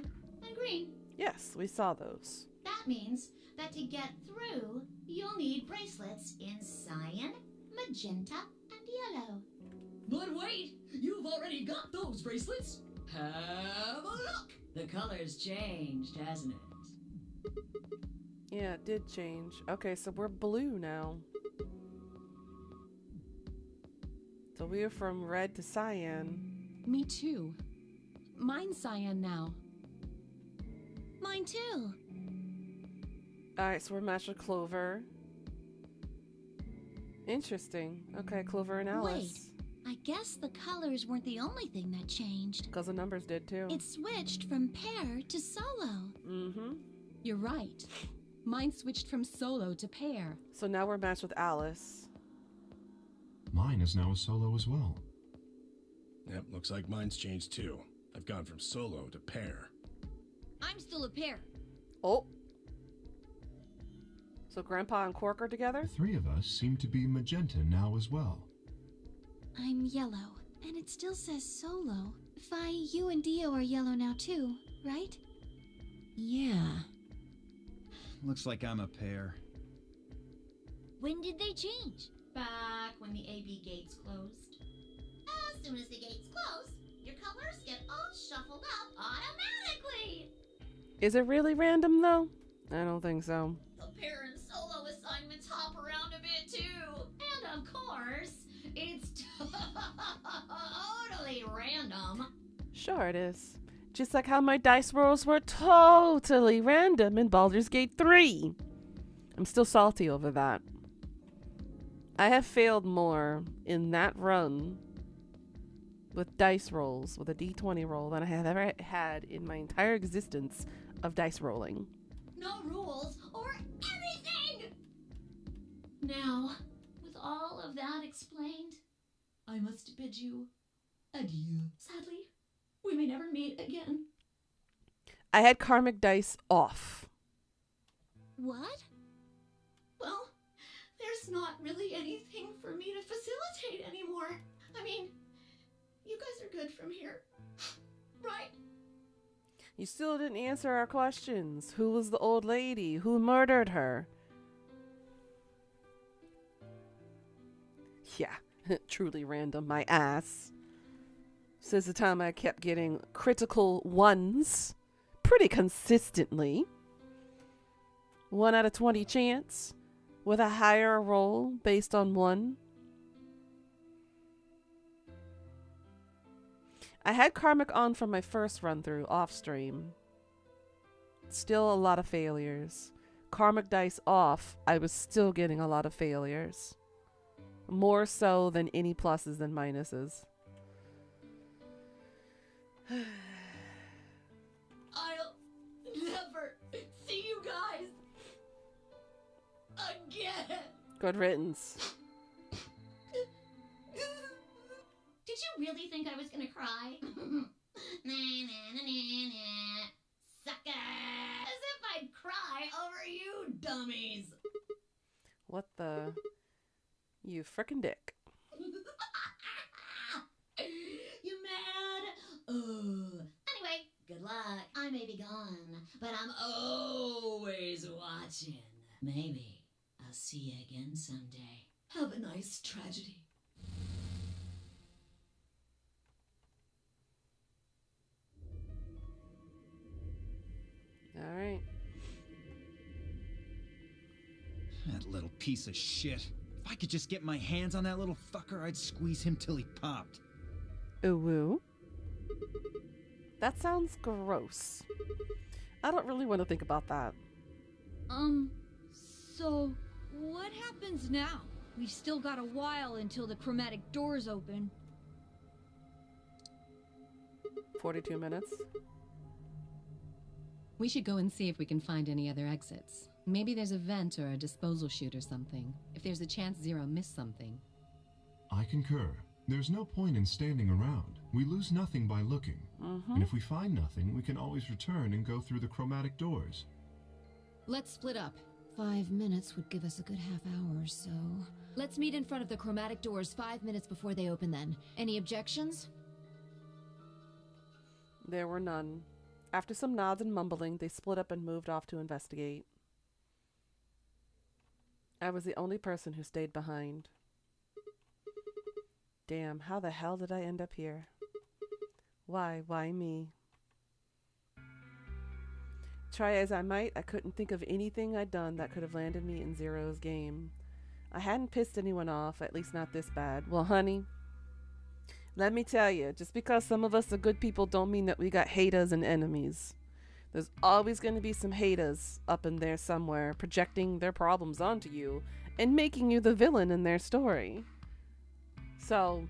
and green. Yes, we saw those. That means that to get through, you'll need bracelets in cyan, magenta, and yellow. But wait, you've already got those bracelets. Have a look. The color's changed, hasn't it? Yeah, it did change. Okay, so we're blue now. So we are from red to cyan. Me too. Mine's cyan now. Mine too. Alright, so we're matched with Clover. Interesting. Okay, Clover and Alice. I guess the colors weren't the only thing that changed. Because the numbers did too. It switched from pair to solo. Mm-hmm. You're right. Mine switched from solo to pair. So now we're matched with Alice. Mine is now a solo as well. Yep, looks like mine's changed too. I've gone from solo to pair. I'm still a pair. Oh. So Grandpa and Quark are together? The 3 of us seem to be magenta now as well. I'm yellow, and it still says solo. Fi, you and Dio are yellow now too, right? Yeah. Looks like I'm a pair. When did they change? Back when the AB gates closed. As soon as the gates close, your colors get all shuffled up automatically. Is it really random though? I don't think so. The pair and solo assignments hop around a bit too. And of course, it's totally random. Sure it is. Just like how my dice rolls were totally random in Baldur's Gate 3. I'm still salty over that. I have failed more in that run with dice rolls, with a d20 roll, than I have ever had in my entire existence of dice rolling. No rules or anything! Now, with all of that explained, I must bid you adieu. Sadly, we may never meet again. I had karmic dice off. what? Well, there's not really anything for me to facilitate anymore. I mean, you guys are good from here, right? You still didn't answer our questions. Who was the old lady? Who murdered her? Yeah, truly random, my ass. Since the time I kept getting critical ones pretty consistently. 1 out of 20 chance with a higher roll based on 1. I had Karmic on for my first run through off stream. Still a lot of failures. Karmic dice off, I was still getting a lot of failures. More so than any pluses and minuses. I'll never see you guys again. Good riddance. Did you really think I was gonna cry? Sucker! As if I'd cry over you dummies! What the? You frickin' dick. You mad? Anyway, good luck. I may be gone, but I'm always watching. Maybe I'll see you again someday. Have a nice tragedy. All right. That little piece of shit. If I could just get my hands on that little fucker, I'd squeeze him till he popped. Ooh. That sounds gross. I don't really want to think about that. So what happens now? We've still got a while until the chromatic doors open. 42 minutes. We should go and see if we can find any other exits. Maybe there's a vent or a disposal chute or something. If there's a chance Zero missed something. I concur. There's no point in standing around. We lose nothing by looking. And if we find nothing, we can always return and go through the chromatic doors. Let's split up. 5 minutes would give us a good half hour or so. Let's meet in front of the chromatic doors 5 minutes before they open then. Any objections? There were none. After some nods and mumbling, they split up and moved off to investigate. I was the only person who stayed behind. Damn, how the hell did I end up here? Why me? Try as I might, I couldn't think of anything I'd done that could have landed me in Zero's game. I hadn't pissed anyone off, at least not this bad. Well, honey, let me tell you, just because some of us are good people don't mean that we got haters and enemies. There's always going to be some haters up in there somewhere, projecting their problems onto you and making you the villain in their story. So,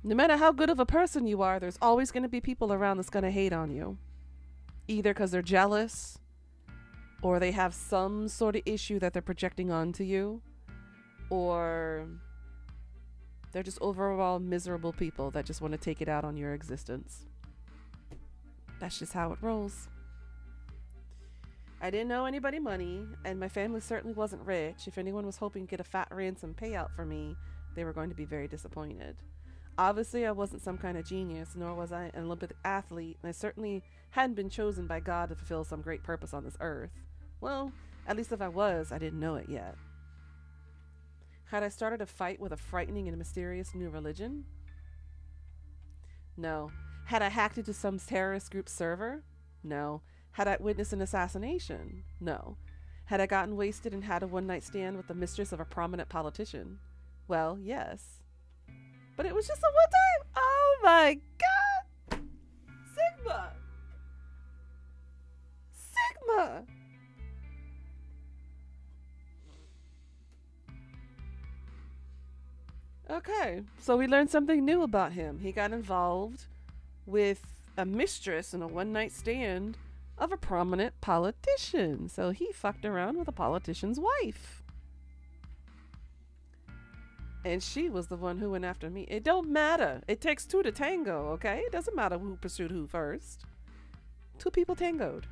no matter how good of a person you are, there's always going to be people around that's going to hate on you. Either because they're jealous, or they have some sort of issue that they're projecting onto you, or they're just overall miserable people that just want to take it out on your existence. That's just how it rolls. I didn't owe anybody money, and my family certainly wasn't rich. If anyone was hoping to get a fat ransom payout for me, they were going to be very disappointed. Obviously, I wasn't some kind of genius, nor was I an Olympic athlete, and I certainly hadn't been chosen by God to fulfill some great purpose on this earth. Well, at least if I was, I didn't know it yet. Had I started a fight with a frightening and mysterious new religion? No. Had I hacked into some terrorist group's server? No. Had I witnessed an assassination? No. Had I gotten wasted and had a one-night stand with the mistress of a prominent politician? Well, yes. But it was just a one time. Oh my god! Sigma! Sigma! Okay, so we learned something new about him. He got involved with a mistress in a one-night stand of a prominent politician. So he fucked around with a politician's wife. And she was the one who went after me. It don't matter. It takes two to tango, okay? It doesn't matter who pursued who first. Two people tangoed.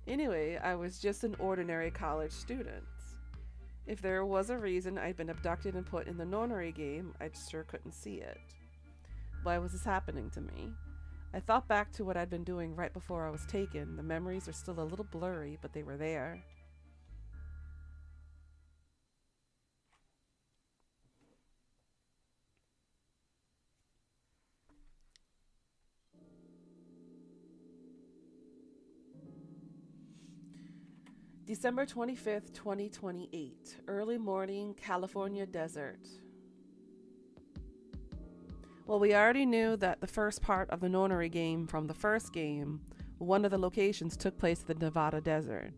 Anyway, I was just an ordinary college student. If there was a reason I'd been abducted and put in the nonary game, I sure couldn't see it. Why was this happening to me? I thought back to what I'd been doing right before I was taken. The memories are still a little blurry, but they were there. December 25th, 2028. Early morning, California desert. Well, we already knew that the first part of the Nonary game from the first game, one of the locations took place in the Nevada desert.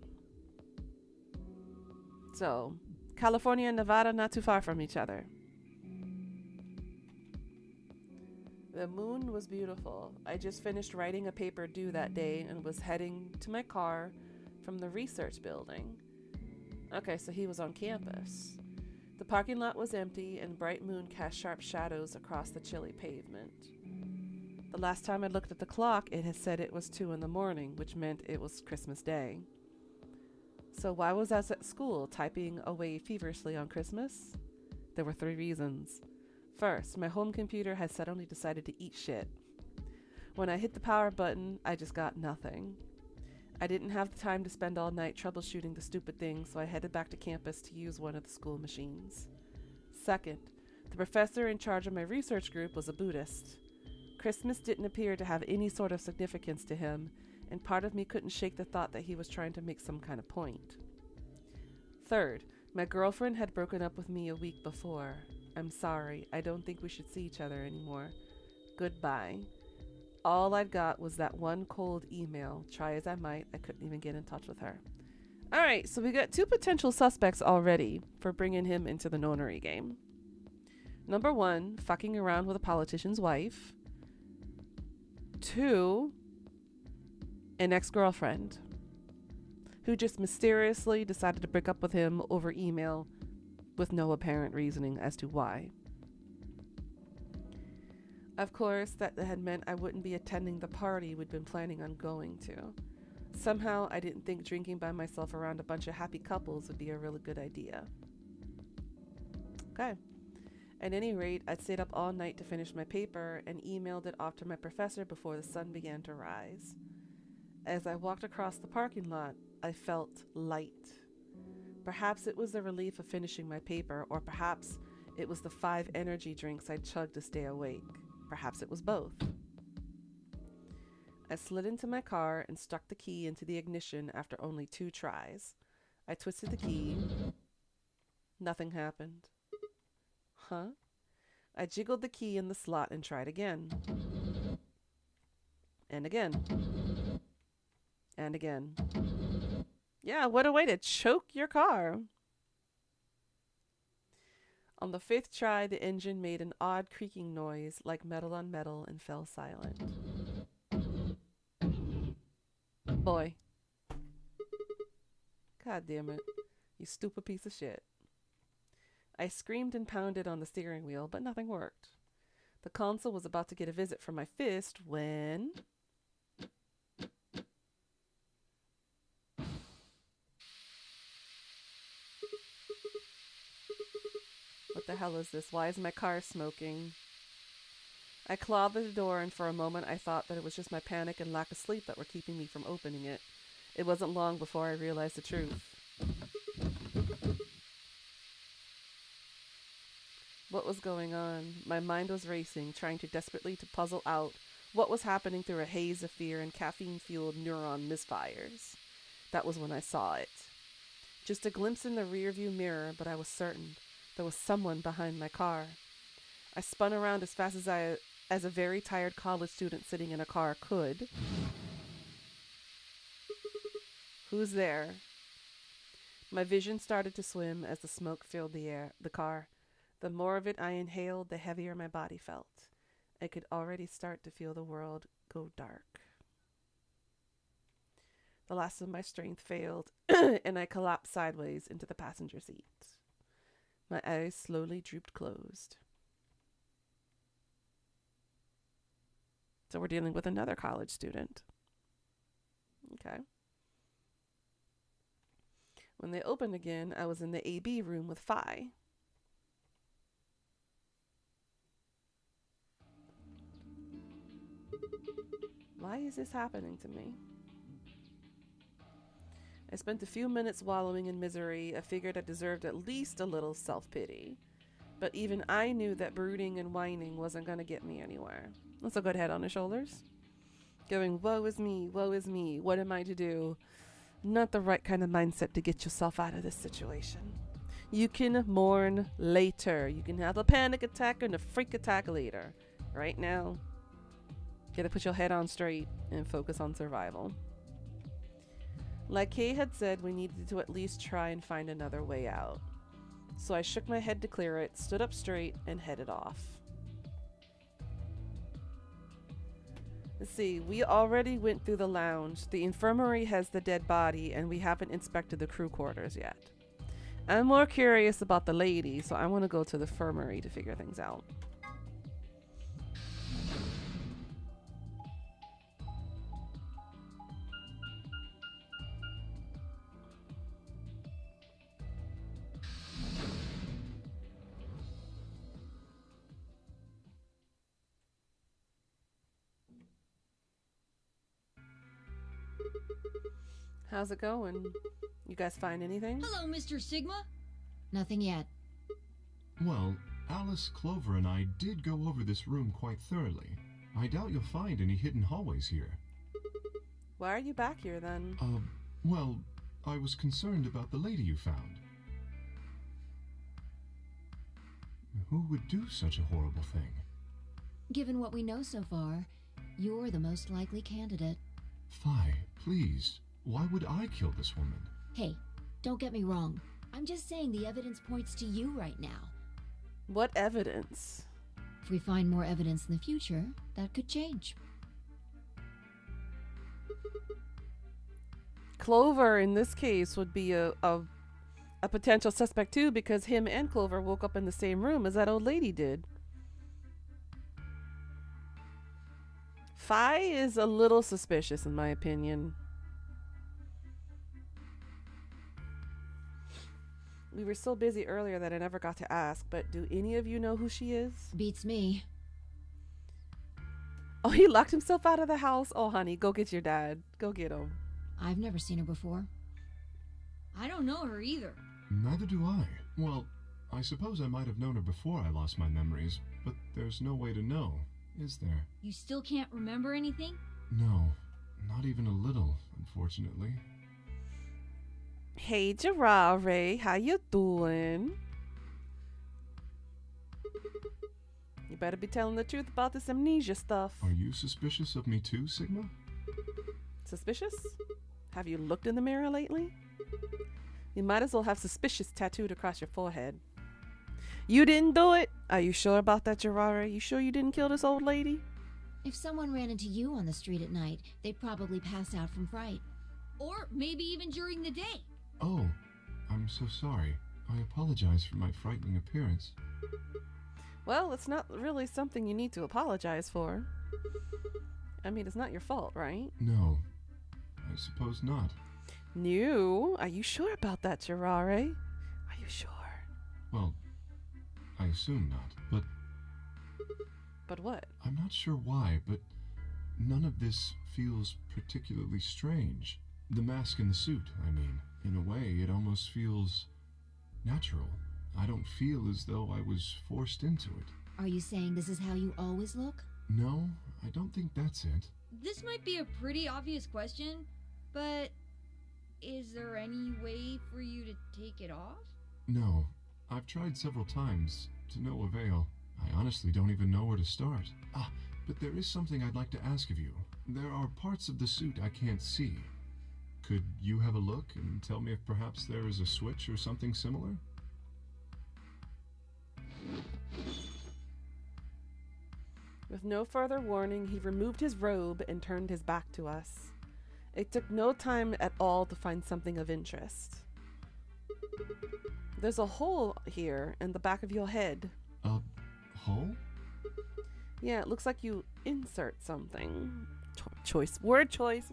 So, California and Nevada not too far from each other. The moon was beautiful. I just finished writing a paper due that day and was heading to my car from the research building. Okay, so he was on campus. The parking lot was empty and bright moon cast sharp shadows across the chilly pavement. The last time I looked at the clock, it had said it was 2 in the morning, which meant it was Christmas Day. So why was I at school typing away feverishly on Christmas? There were 3 reasons. First, my home computer had suddenly decided to eat shit. When I hit the power button, I just got nothing. I didn't have the time to spend all night troubleshooting the stupid thing, so I headed back to campus to use one of the school machines. Second, the professor in charge of my research group was a Buddhist. Christmas didn't appear to have any sort of significance to him, and part of me couldn't shake the thought that he was trying to make some kind of point. Third, my girlfriend had broken up with me a week before. I'm sorry, I don't think we should see each other anymore. Goodbye. All I'd got was that one cold email. Try as I might, I couldn't even get in touch with her. Alright, so we got 2 potential suspects already for bringing him into the Nonary game. Number 1, fucking around with a politician's wife. 2, an ex-girlfriend who just mysteriously decided to break up with him over email with no apparent reasoning as to why. Of course, that had meant I wouldn't be attending the party we'd been planning on going to. Somehow, I didn't think drinking by myself around a bunch of happy couples would be a really good idea. Okay. At any rate, I'd stayed up all night to finish my paper and emailed it off to my professor before the sun began to rise. As I walked across the parking lot, I felt light. Perhaps it was the relief of finishing my paper, or perhaps it was the 5 energy drinks I chugged to stay awake. Perhaps it was both. I slid into my car and stuck the key into the ignition after only 2 tries. I twisted the key. Nothing happened. Huh? I jiggled the key in the slot and tried again. And again. And again. Yeah, what a way to choke your car. On the 5th try, the engine made an odd creaking noise like metal on metal and fell silent. Boy. God damn it. You stupid piece of shit. I screamed and pounded on the steering wheel, but nothing worked. The console was about to get a visit from my fist when... What the hell is this? Why is my car smoking? I clawed at the door, and for a moment I thought that it was just my panic and lack of sleep that were keeping me from opening it. It wasn't long before I realized the truth. What was going on? My mind was racing, trying desperately to puzzle out what was happening through a haze of fear and caffeine-fueled neuron misfires. That was when I saw it. Just a glimpse in the rearview mirror, but I was certain there was someone behind my car. I spun around as fast as a very tired college student sitting in a car could. Who's there? My vision started to swim as the smoke filled the car. The more of it I inhaled, the heavier my body felt. I could already start to feel the world go dark. The last of my strength failed, and I collapsed sideways into the passenger seat. My eyes slowly drooped closed. So we're dealing with another college student. Okay. When they opened again, I was in the AB room with Phi. Why is this happening to me? I spent a few minutes wallowing in misery. I figured I deserved at least a little self-pity. But even I knew that brooding and whining wasn't going to get me anywhere. That's a good head on his shoulders. Going, woe is me, what am I to do? Not the right kind of mindset to get yourself out of this situation. You can mourn later. You can have a panic attack and a freak attack later. Right now, gotta put your head on straight and focus on survival. Like Kay had said, we needed to at least try and find another way out. So I shook my head to clear it, stood up straight, and headed off. Let's see, we already went through the lounge. The infirmary has the dead body, and we haven't inspected the crew quarters yet. I'm more curious about the lady, so I want to go to the infirmary to figure things out. How's it going? You guys find anything? Hello, Mr. Sigma. Nothing yet. Well, Alice, Clover, and I did go over this room quite thoroughly. I doubt you'll find any hidden hallways here. Why are you back here then? Well, I was concerned about the lady you found. Who would do such a horrible thing? Given what we know so far, you're the most likely candidate. Fi, please. Why would I kill this woman? Hey, don't get me wrong. I'm just saying the evidence points to you right now. What evidence? If we find more evidence in the future, that could change. Clover, in this case, would be a potential suspect too, because him and Clover woke up in the same room as that old lady did. Fi is a little suspicious, in my opinion. We were so busy earlier that I never got to ask, but do any of you know who she is? Beats me. Oh, he locked himself out of the house? Oh, honey, go get your dad. Go get him. I've never seen her before. I don't know her either. Neither do I. Well, I suppose I might have known her before I lost my memories, but there's no way to know, is there? You still can't remember anything? No, not even a little, unfortunately. Hey, Jirare, how you doing? You better be telling the truth about this amnesia stuff. Are you suspicious of me too, Sigma? Suspicious? Have you looked in the mirror lately? You might as well have suspicious tattooed across your forehead. You didn't do it? Are you sure about that, Jirare? You sure you didn't kill this old lady? If someone ran into you on the street at night, they'd probably pass out from fright. Or maybe even during the day. Oh, I'm so sorry. I apologize for my frightening appearance. Well, it's not really something you need to apologize for. I mean, it's not your fault, right? No, I suppose not. No? Are you sure about that, Jirare? Are you sure? Well, I assume not, but... But what? I'm not sure why, but none of this feels particularly strange. The mask and the suit, I mean. In a way, it almost feels natural. I don't feel as though I was forced into it. Are you saying this is how you always look? No, I don't think that's it. This might be a pretty obvious question, but is there any way for you to take it off? No, I've tried several times, to no avail. I honestly don't even know where to start. But there is something I'd like to ask of you. There are parts of the suit I can't see. Could you have a look and tell me if perhaps there is a switch or something similar? With no further warning, he removed his robe and turned his back to us. It took no time at all to find something of interest. There's a hole here in the back of your head. A hole? Yeah, it looks like you insert something. Word choice.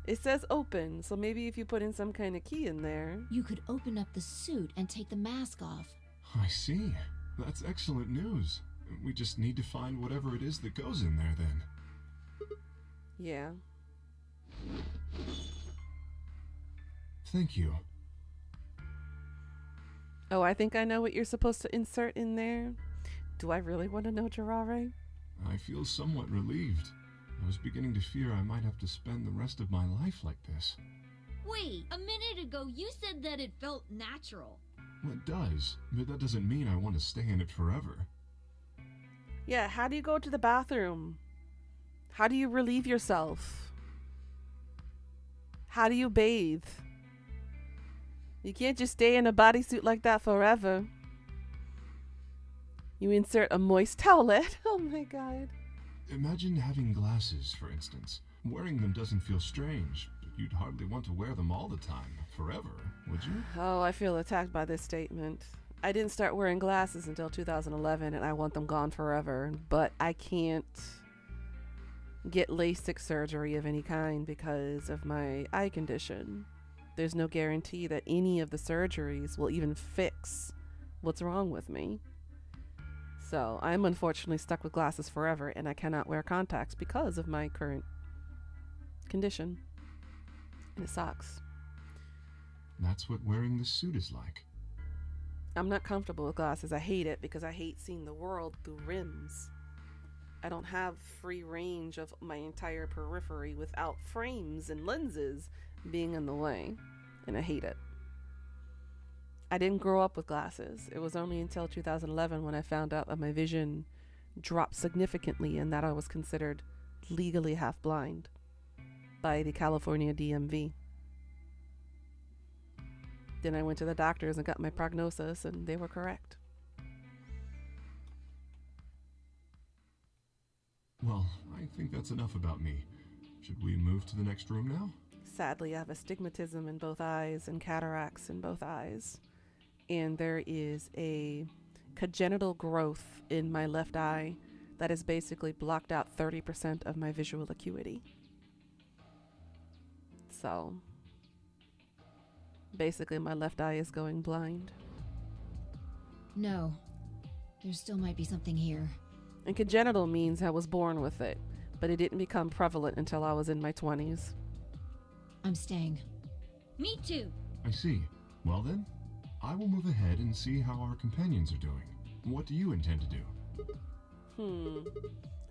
It says open, so maybe if you put in some kind of key in there. You could open up the suit and take the mask off. I see. That's excellent news. We just need to find whatever it is that goes in there then. Yeah. Thank you. Oh, I think I know what you're supposed to insert in there. Do I really want to know, Jirare? I feel somewhat relieved. I was beginning to fear I might have to spend the rest of my life like this. Wait, a minute ago you said that it felt natural. Well, it does, but that doesn't mean I want to stay in it forever. Yeah, how do you go to the bathroom? How do you relieve yourself? How do you bathe? You can't just stay in a bodysuit like that forever. You insert a moist towelette. Oh my god. Imagine having glasses, for instance. Wearing them doesn't feel strange, but you'd hardly want to wear them all the time, forever, would you? Oh, I feel attacked by this statement. I didn't start wearing glasses until 2011, and I want them gone forever. But I can't get LASIK surgery of any kind because of my eye condition. There's no guarantee that any of the surgeries will even fix what's wrong with me. So I'm unfortunately stuck with glasses forever, and I cannot wear contacts because of my current condition. And it sucks. That's what wearing this suit is like. I'm not comfortable with glasses. I hate it because I hate seeing the world through rims. I don't have free range of my entire periphery without frames and lenses being in the way, and I hate it. I didn't grow up with glasses. It was only until 2011 when I found out that my vision dropped significantly and that I was considered legally half blind by the California DMV. Then I went to the doctors and got my prognosis, and they were correct. Well, I think that's enough about me. Should we move to the next room now? Sadly, I have astigmatism in both eyes and cataracts in both eyes. And there is a congenital growth in my left eye that has basically blocked out 30% of my visual acuity. So, basically my left eye is going blind. No. There still might be something here. And congenital means I was born with it, but it didn't become prevalent until I was in my 20s. I'm staying. Me too. I see. Well then, I will move ahead and see how our companions are doing. What do you intend to do?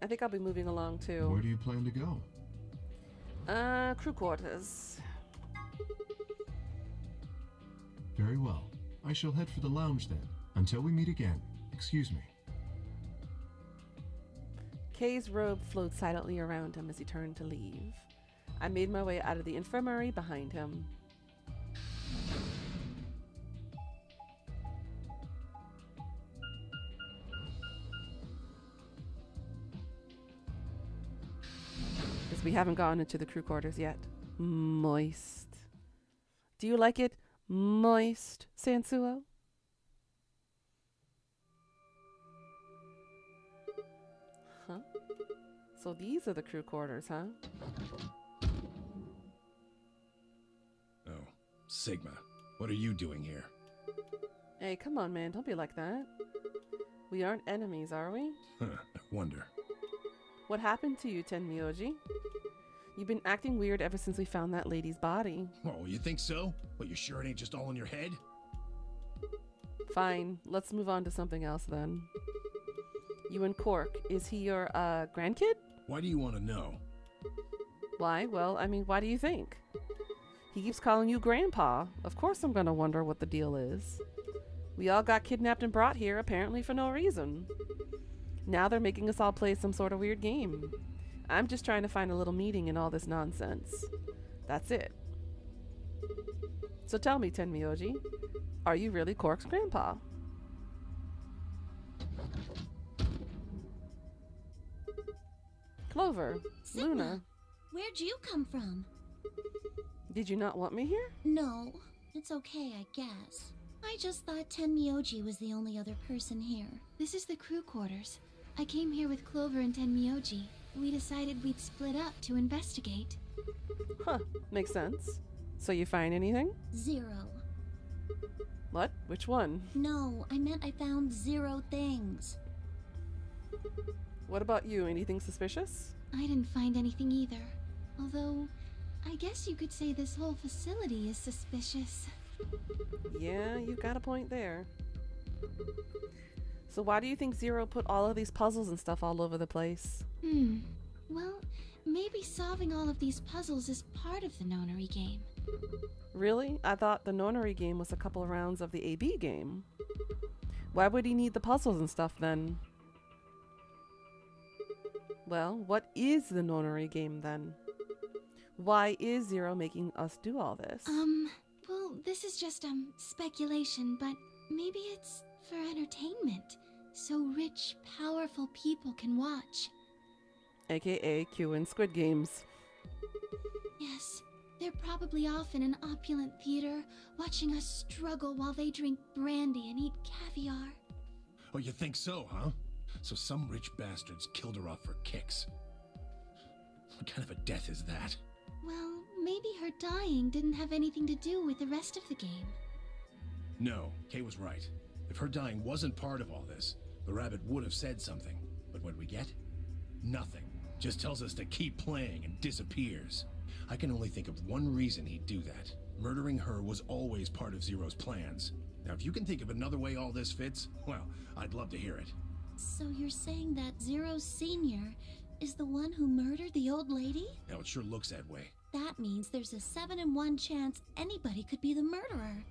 I think I'll be moving along too. Where do you plan to go? Crew quarters. Very well. I shall head for the lounge then. Until we meet again. Excuse me. Kay's robe flowed silently around him as he turned to leave. I made my way out of the infirmary behind him. Because we haven't gone into the crew quarters yet. Moist. Do you like it moist, Sansuo? Huh? So these are the crew quarters, huh? Oh, Sigma, what are you doing here? Hey, come on, man. Don't be like that. We aren't enemies, are we? Huh, I wonder. What happened to you, Tenmyoji? You've been acting weird ever since we found that lady's body. Oh, you think so? Well, you sure it ain't just all in your head? Fine. Let's move on to something else then. You and Cork, is he your, grandkid? Why do you want to know? Why? Well, I mean, why do you think? He keeps calling you Grandpa. Of course I'm gonna wonder what the deal is. We all got kidnapped and brought here, apparently for no reason. Now they're making us all play some sort of weird game. I'm just trying to find a little meaning in all this nonsense. That's it. So tell me, Tenmyoji, are you really Cork's grandpa? Clover, Sigma, Luna, where'd you come from? did you not want me here? No, it's okay, I guess. I just thought Tenmyoji was the only other person here. This is the crew quarters. I came here with Clover and Tenmyoji. We decided we'd split up to investigate. Huh, makes sense. So you find anything? 0. What? Which one? No, I meant I found 0 things. What about you? Anything suspicious? I didn't find anything either. Although, I guess you could say this whole facility is suspicious. Yeah, you got a point there. So why do you think Zero put all of these puzzles and stuff all over the place? Well, maybe solving all of these puzzles is part of the nonary game. Really? I thought the nonary game was a couple of rounds of the AB game. Why would he need the puzzles and stuff then? Well, what is the nonary game then? Why is Zero making us do all this? Well, this is just, speculation, but maybe it's for entertainment. So rich, powerful people can watch. AKA Q and Squid Games. Yes, they're probably off in an opulent theater, watching us struggle while they drink brandy and eat caviar. Oh, you think so, huh? So some rich bastards killed her off for kicks. What kind of a death is that? Well, maybe her dying didn't have anything to do with the rest of the game. No, Kay was right. If her dying wasn't part of all this, the rabbit would have said something. But what we get? Nothing. Just tells us to keep playing and disappears. I can only think of one reason he'd do that. Murdering her was always part of Zero's plans. Now, if you can think of another way all this fits, well, I'd love to hear it. So you're saying that Zero Sr. is the one who murdered the old lady? Now, it sure looks that way. That means there's a 7 in 1 chance anybody could be the murderer.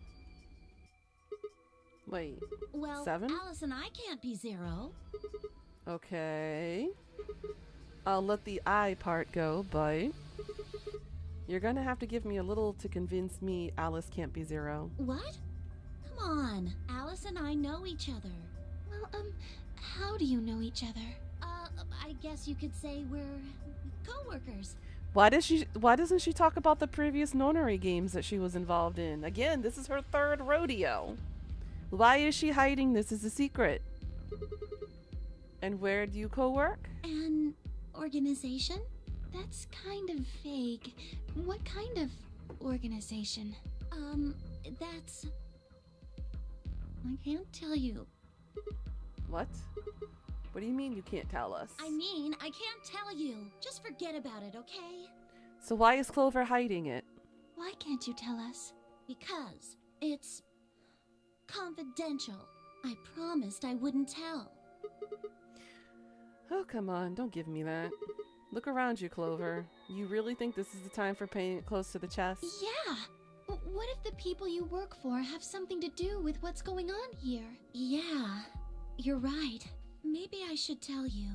Wait, Well, 7? Alice and I can't be Zero. Okay. I'll let the I part go, but you're gonna have to give me a little to convince me Alice can't be Zero. What? Come on, Alice and I know each other. Well, how do you know each other? I guess you could say we're co-workers. Why doesn't she talk about the previous nonary games that she was involved in? Again, this is her 3rd rodeo. Why is she hiding this as a secret? And where do you co-work? An organization? That's kind of vague. What kind of organization? That's... I can't tell you. What? What do you mean you can't tell us? I mean, I can't tell you. Just forget about it, okay? So why is Clover hiding it? Why can't you tell us? Because it's confidential. I promised I wouldn't tell. Oh, come on, don't give me that. Look around you, Clover. You really think this is the time for paying it close to the chest? Yeah! What if the people you work for have something to do with what's going on here? Yeah, you're right. Maybe I should tell you.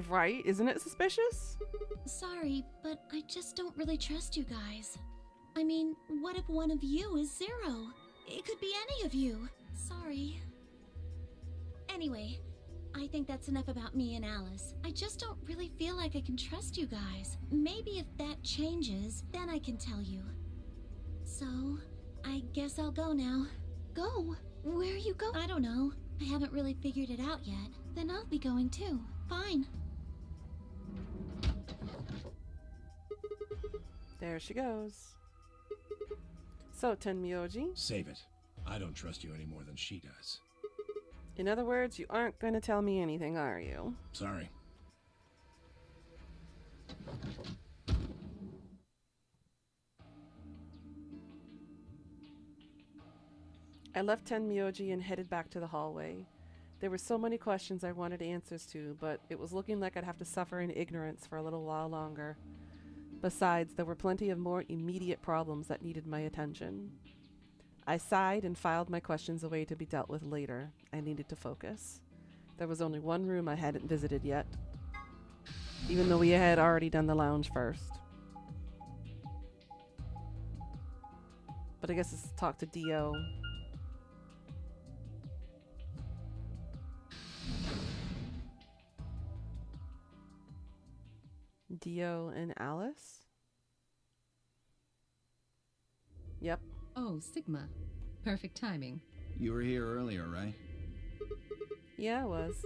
Right? Isn't it suspicious? Sorry, but I just don't really trust you guys. I mean, what if one of you is Zero? It could be any of you. Sorry. Anyway, I think that's enough about me and Alice. I just don't really feel like I can trust you guys. Maybe if that changes, then I can tell you. So, I guess I'll go now. Go? Where are you going? I don't know. I haven't really figured it out yet. Then I'll be going too. Fine. There she goes. So, Tenmyoji? Save it. I don't trust you any more than she does. In other words, you aren't going to tell me anything, are you? Sorry. I left Tenmyoji and headed back to the hallway. There were so many questions I wanted answers to, but it was looking like I'd have to suffer in ignorance for a little while longer. Besides, there were plenty of more immediate problems that needed my attention. I sighed and filed my questions away to be dealt with later. I needed to focus. There was only one room I hadn't visited yet, even though we had already done the lounge first. But I guess it's talk to Dio. Dio and Alice? Yep. Oh, Sigma. Perfect timing. You were here earlier, right? Yeah, I was.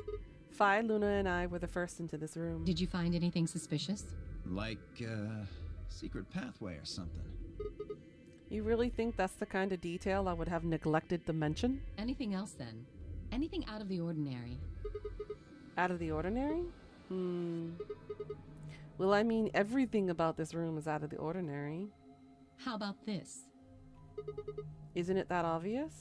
Phi, Luna, and I were the first into this room. Did you find anything suspicious? Like, secret pathway or something. You really think that's the kind of detail I would have neglected to mention? Anything else then? Anything out of the ordinary? Out of the ordinary? Well, I mean, everything about this room is out of the ordinary. How about this? Isn't it that obvious?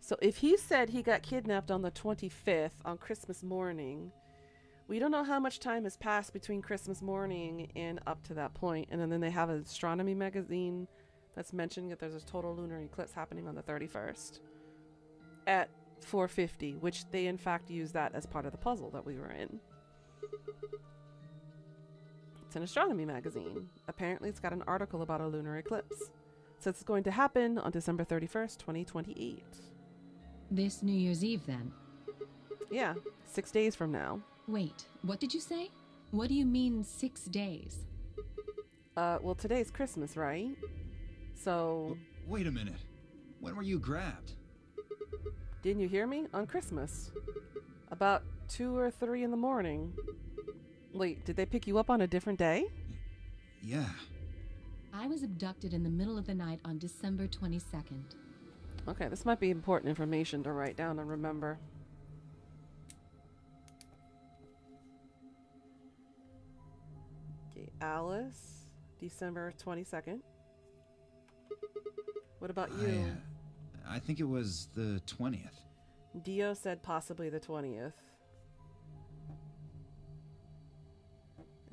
So if he said he got kidnapped on the 25th on Christmas morning, we don't know how much time has passed between Christmas morning and up to that point. And then they have an astronomy magazine that's mentioning that there's a total lunar eclipse happening on the 31st at 4:50, which they in fact use that as part of the puzzle that we were in. It's an astronomy magazine. Apparently it's got an article about a lunar eclipse. So it's going to happen on December 31st, 2028. This New Year's Eve, then? Yeah, 6 days from now. Wait, what did you say? What do you mean 6 days? Well, today's Christmas, right? So... Wait a minute. When were you grabbed? Didn't you hear me? On Christmas. About 2 or 3 in the morning. Wait, did they pick you up on a different day? Yeah. I was abducted in the middle of the night on December 22nd. Okay, this might be important information to write down and remember. Okay, Alice, December 22nd. What about you? I think it was the 20th. Dio said possibly the 20th.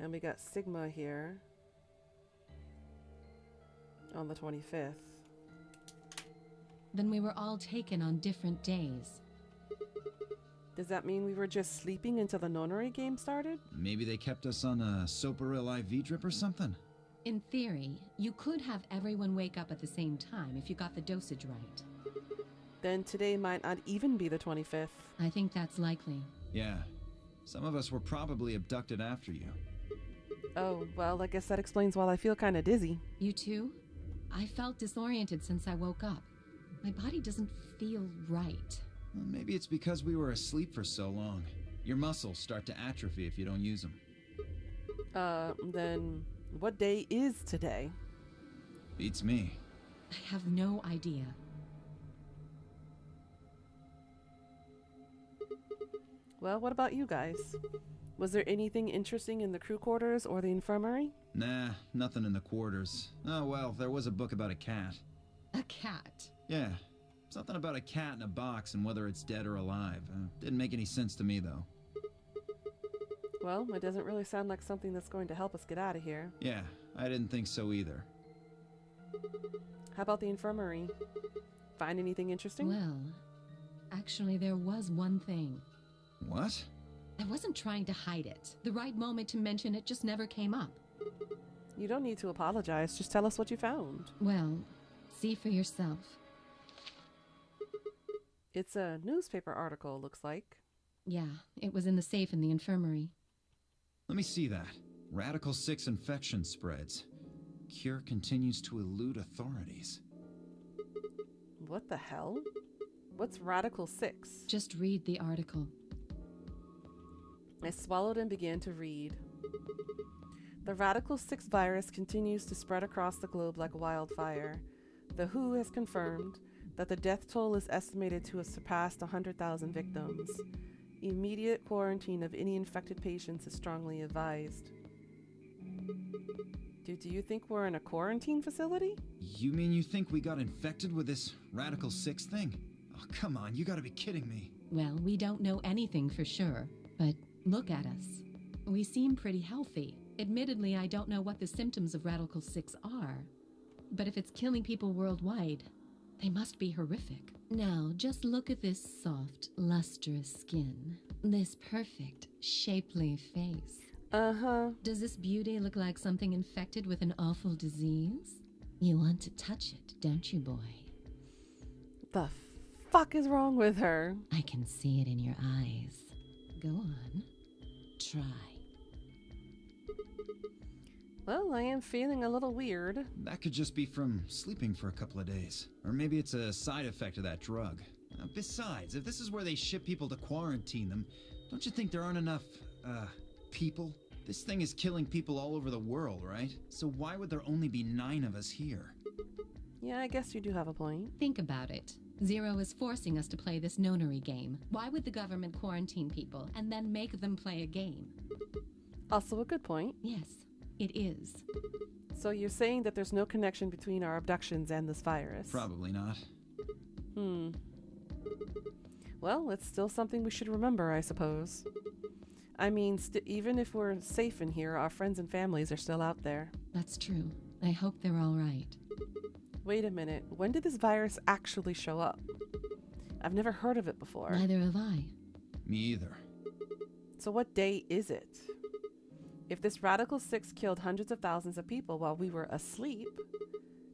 And we got Sigma here on the 25th. Then we were all taken on different days. Does that mean we were just sleeping until the nonary game started? Maybe they kept us on a Soparil IV drip or something? In theory, you could have everyone wake up at the same time if you got the dosage right. Then today might not even be the 25th. I think that's likely. Yeah. Some of us were probably abducted after you. Oh, well, I guess that explains why I feel kind of dizzy. You too? I felt disoriented since I woke up. My body doesn't feel right. Well, maybe it's because we were asleep for so long. Your muscles start to atrophy if you don't use them. Then what day is today? Beats me. I have no idea. Well, what about you guys? Was there anything interesting in the crew quarters or the infirmary? Nah, nothing in the quarters. Oh well, there was a book about a cat. A cat? Yeah. Something about a cat in a box and whether it's dead or alive. Didn't make any sense to me, though. Well, it doesn't really sound like something that's going to help us get out of here. Yeah, I didn't think so either. How about the infirmary? Find anything interesting? Well, actually there was one thing. What? I wasn't trying to hide it. The right moment to mention it just never came up. You don't need to apologize. Just tell us what you found. Well, see for yourself. It's a newspaper article, looks like. Yeah, it was in the safe in the infirmary. Let me see that. Radical 6 infection spreads. Cure continues to elude authorities. What the hell? What's Radical 6? Just read the article. I swallowed and began to read. The Radical 6 virus continues to spread across the globe like wildfire. The WHO has confirmed that the death toll is estimated to have surpassed 100,000 victims. Immediate quarantine of any infected patients is strongly advised. Do you think we're in a quarantine facility? You mean you think we got infected with this Radical 6 thing? Oh, come on, you gotta be kidding me. Well, we don't know anything for sure, but look at us. We seem pretty healthy. Admittedly, I don't know what the symptoms of Radical 6 are, but if it's killing people worldwide, they must be horrific. Now, just look at this soft, lustrous skin. This perfect, shapely face. Uh-huh. Does this beauty look like something infected with an awful disease? You want to touch it, don't you, boy? The fuck is wrong with her? I can see it in your eyes. Go on. Try. Well, I am feeling a little weird. That could just be from sleeping for a couple of days. Or maybe it's a side effect of that drug. Besides, if this is where they ship people to quarantine them, don't you think there aren't enough, people? This thing is killing people all over the world, right? So why would there only be 9 of us here? Yeah, I guess you do have a point. Think about it. Zero is forcing us to play this nonary game. Why would the government quarantine people and then make them play a game? Also a good point. Yes, it is. So you're saying that there's no connection between our abductions and this virus? Probably not. Well, it's still something we should remember, I suppose. I mean, even if we're safe in here, our friends and families are still out there. That's true. I hope they're all right. Wait a minute. When did this virus actually show up? I've never heard of it before. Neither have I. Me either. So what day is it? If this Radical 6 killed hundreds of thousands of people while we were asleep,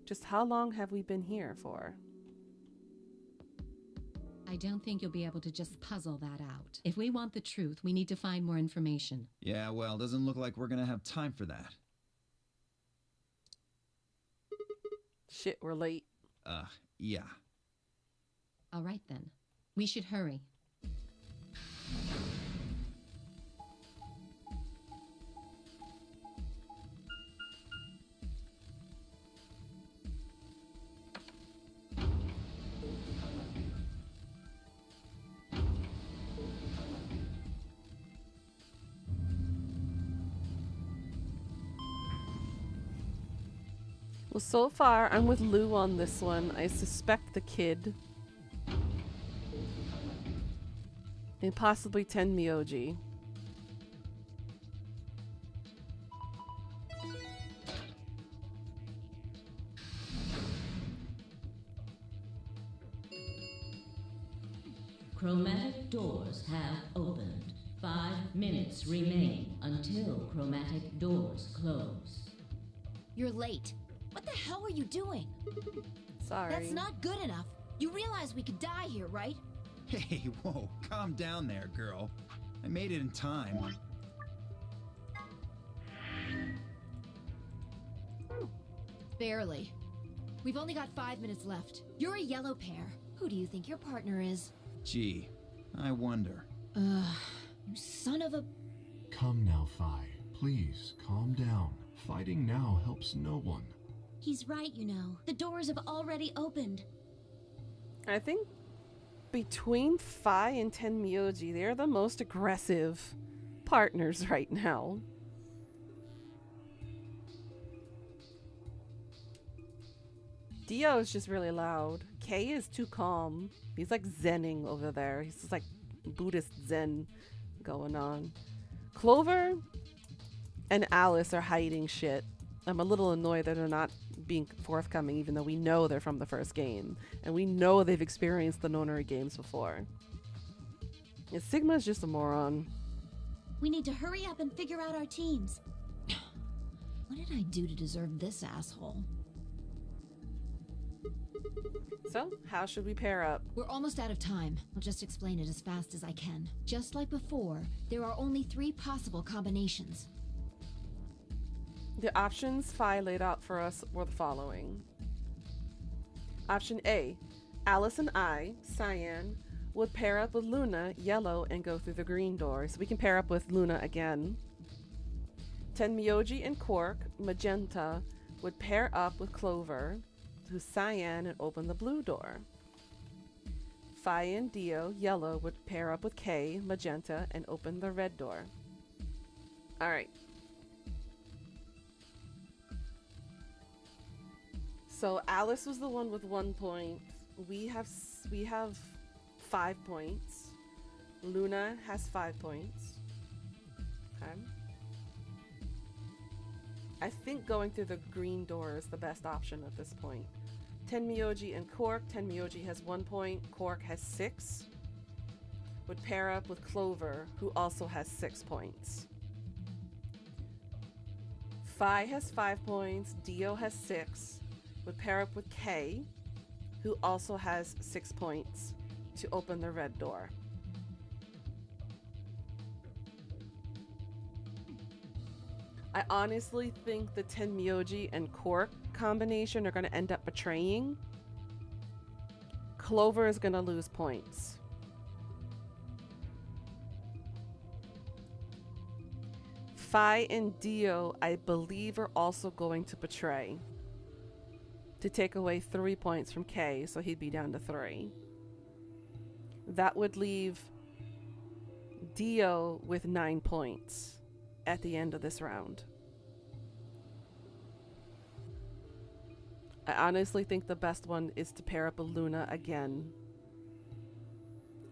just how long have we been here for? I don't think you'll be able to just puzzle that out. If we want the truth, we need to find more information. Yeah, well, doesn't look like we're gonna have time for that. Shit, we're late. Yeah. All right then. We should hurry. Well, so far, I'm with Lou on this one. I suspect the kid. And possibly Tenmyoji. Chromatic doors have opened. 5 minutes remain until chromatic doors close. You're late. What the hell are you doing? Sorry. That's not good enough. You realize we could die here, right? Hey, whoa, calm down there, girl. I made it in time. Barely. We've only got 5 minutes left. You're a yellow pair. Who do you think your partner is? Gee, I wonder. You son of a... Come now, Phi. Please, calm down. Fighting now helps no one. He's right, you know. The doors have already opened. I think between Phi and Tenmyoji, they're the most aggressive partners right now. Dio is just really loud. Kay is too calm. He's like zenning over there. He's just like Buddhist zen going on. Clover and Alice are hiding shit. I'm a little annoyed that they're not being forthcoming, even though we know they're from the first game. And we know they've experienced the nonary games before. And Sigma's just a moron. We need to hurry up and figure out our teams. What did I do to deserve this asshole? So, how should we pair up? We're almost out of time. I'll just explain it as fast as I can. Just like before, there are only 3 possible combinations. The options Phi laid out for us were the following. Option A, Alice and I, Cyan, would pair up with Luna, yellow, and go through the green door. So we can pair up with Luna again. Tenmyoji and Quark, magenta, would pair up with Clover, who's Cyan, and open the blue door. Phi and Dio, yellow, would pair up with Kay, magenta, and open the red door. Alright. So Alice was the one with 1 point. We have 5 points. Luna has 5 points. Okay. I think going through the green door is the best option at this point. Tenmyoji and Quark. Tenmyoji has 1 point. Quark has 6. Would pair up with Clover, who also has 6 points. Phi has 5 points. Dio has 6. Would pair up with Kay, who also has 6 points, to open the red door. I honestly think the Tenmyoji and Quark combination are going to end up betraying. Clover is going to lose points. Phi and Dio, I believe, are also going to betray. to take away 3 points from Kay, so he'd be down to 3. That would leave Dio with 9 points at the end of this round. I honestly think the best one is to pair up with Luna again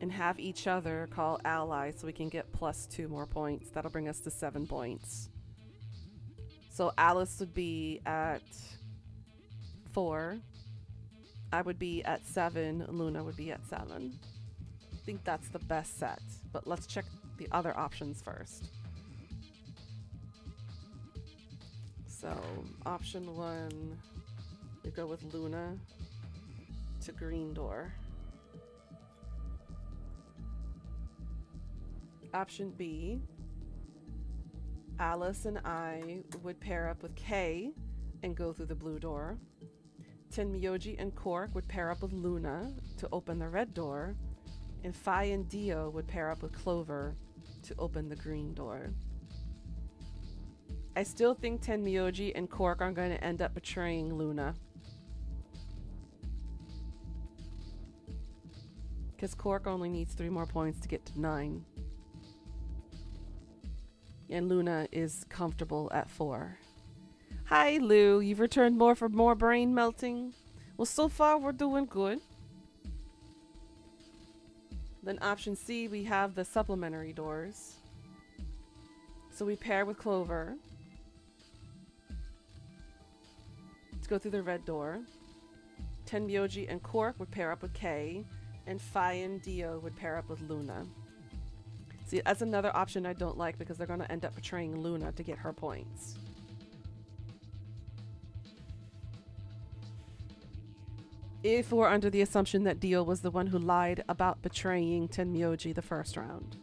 and have each other call ally so we can get plus 2 more points. That'll bring us to 7 points. So Alice would be at 4. I would be at 7. Luna would be at 7. I think that's the best set. But let's check the other options first. So option 1, we go with Luna to green door. Option B, Alice and I would pair up with Kay and go through the blue door. Tenmyoji and Cork would pair up with Luna to open the red door. And Fi and Dio would pair up with Clover to open the green door. I still think Tenmyoji and Cork are going to end up betraying Luna. Because Cork only needs 3 more points to get to 9. And Luna is comfortable at 4. Hi, Lou. You've returned more for more brain melting? Well, so far we're doing good. Then option C, we have the supplementary doors. So we pair with Clover to go through the red door. Tenmyoji and Cork would pair up with Kay, and Fi and Dio would pair up with Luna. See, that's another option I don't like because they're going to end up betraying Luna to get her points. If we're under the assumption that Dio was the one who lied about betraying Tenmyoji the first round.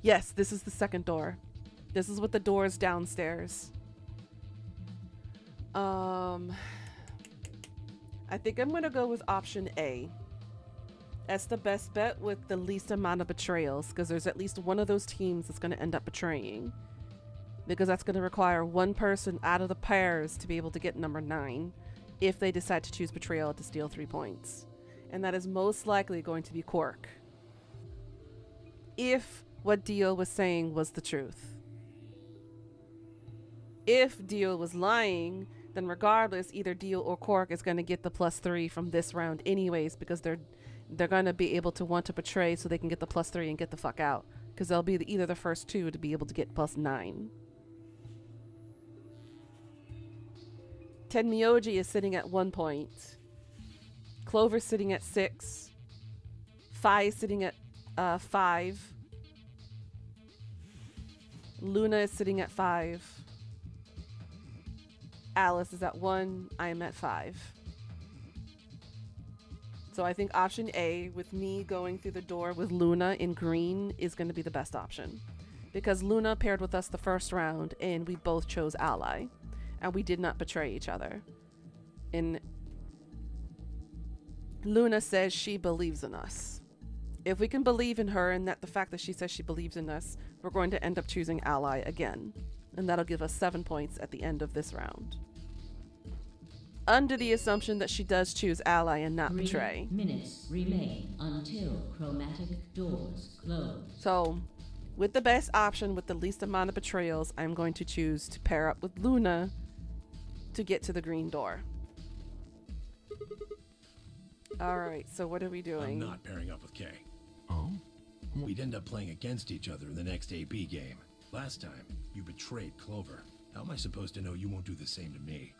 Yes, this is the second door. This is with the doors downstairs. I think I'm going to go with option A. That's the best bet with the least amount of betrayals, because there's at least one of those teams that's going to end up betraying. Because that's going to require one person out of the pairs to be able to get number 9 if they decide to choose betrayal to steal 3 points. And that is most likely going to be Cork. If what Dio was saying was the truth. If Dio was lying, then regardless, either Dio or Cork is going to get the plus 3 from this round anyways, because they're going to be able to want to betray so they can get the plus 3 and get the fuck out. Because they'll be either the first 2 to be able to get plus 9. Tenmyoji is sitting at 1 point. Clover's sitting at 6. Fi is sitting at 5. Luna is sitting at 5. Alice is at 1. I am at 5. So I think option A, with me going through the door with Luna in green, is going to be the best option. Because Luna paired with us the first round, and we both chose ally. And we did not betray each other. And Luna says she believes in us. If we can believe in her, and that the fact that she says she believes in us, we're going to end up choosing ally again. And that'll give us 7 points at the end of this round. Under the assumption that she does choose ally and not 3 betray. minutes remain until chromatic doors close. So, with the best option with the least amount of betrayals, I'm going to choose to pair up with Luna to get to the green door. Alright, so what are we doing? I'm not pairing up with Kay. Oh? We'd end up playing against each other in the next AB game. Last time, you betrayed Clover. How am I supposed to know you won't do the same to me?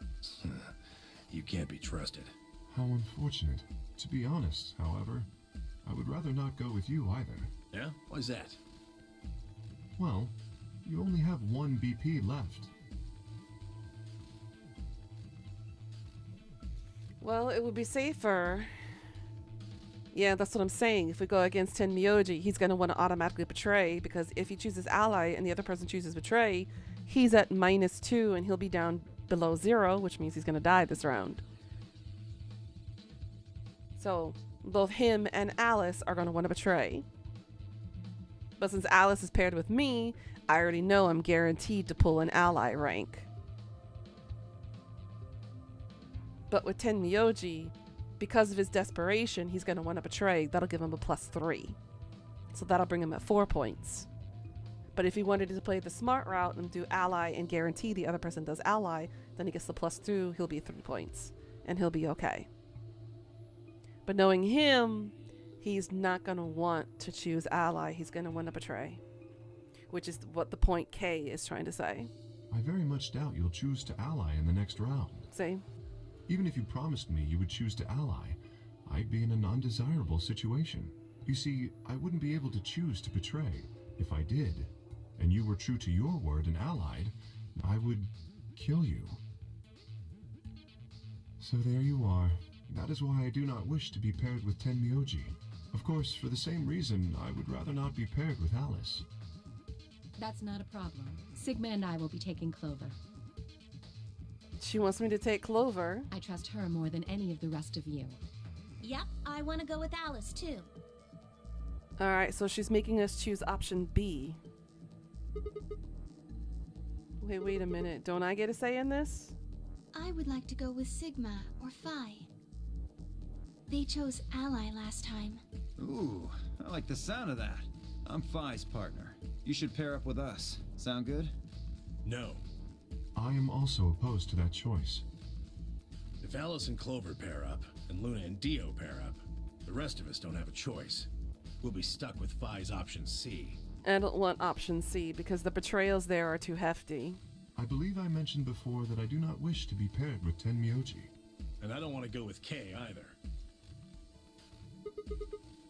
You can't be trusted. How unfortunate. To be honest, however, I would rather not go with you either. Yeah? Why's that? Well, you only have 1 BP left. Well, it would be safer. Yeah, that's what I'm saying. If we go against Tenmyoji, he's going to want to automatically betray, because if he chooses ally and the other person chooses betray, he's at -2 and he'll be down below 0, which means he's going to die this round. So both him and Alice are going to want to betray. But since Alice is paired with me, I already know I'm guaranteed to pull an ally rank. But with Tenmyoji, because of his desperation, he's going to want to betray. That'll give him a +3. So that'll bring him at 4 points. But if he wanted to play the smart route and do ally and guarantee the other person does ally, then he gets the +2, he'll be 3 points. And he'll be okay. But knowing him, he's not going to want to choose ally. He's going to want to betray. Which is what the point K is trying to say. I very much doubt you'll choose to ally in the next round. See? Even if you promised me you would choose to ally, I'd be in a non-desirable situation. You see, I wouldn't be able to choose to betray. If I did, and you were true to your word and allied, I would kill you. So there you are. That is why I do not wish to be paired with Tenmyoji. Of course, for the same reason, I would rather not be paired with Alice. That's not a problem. Sigma and I will be taking Clover. She wants me to take Clover. I trust her more than any of the rest of you. Yep, I want to go with Alice too. Alright, so she's making us choose option B. Wait a minute. Don't I get a say in this? I would like to go with Sigma or Phi. They chose ally last time. Ooh, I like the sound of that. I'm Phi's partner. You should pair up with us. Sound good? No. I am also opposed to that choice. If Alice and Clover pair up, and Luna and Dio pair up, the rest of us don't have a choice. We'll be stuck with Phi's option C. I don't want option C because the betrayals there are too hefty. I believe I mentioned before that I do not wish to be paired with Tenmyoji. And I don't want to go with K either.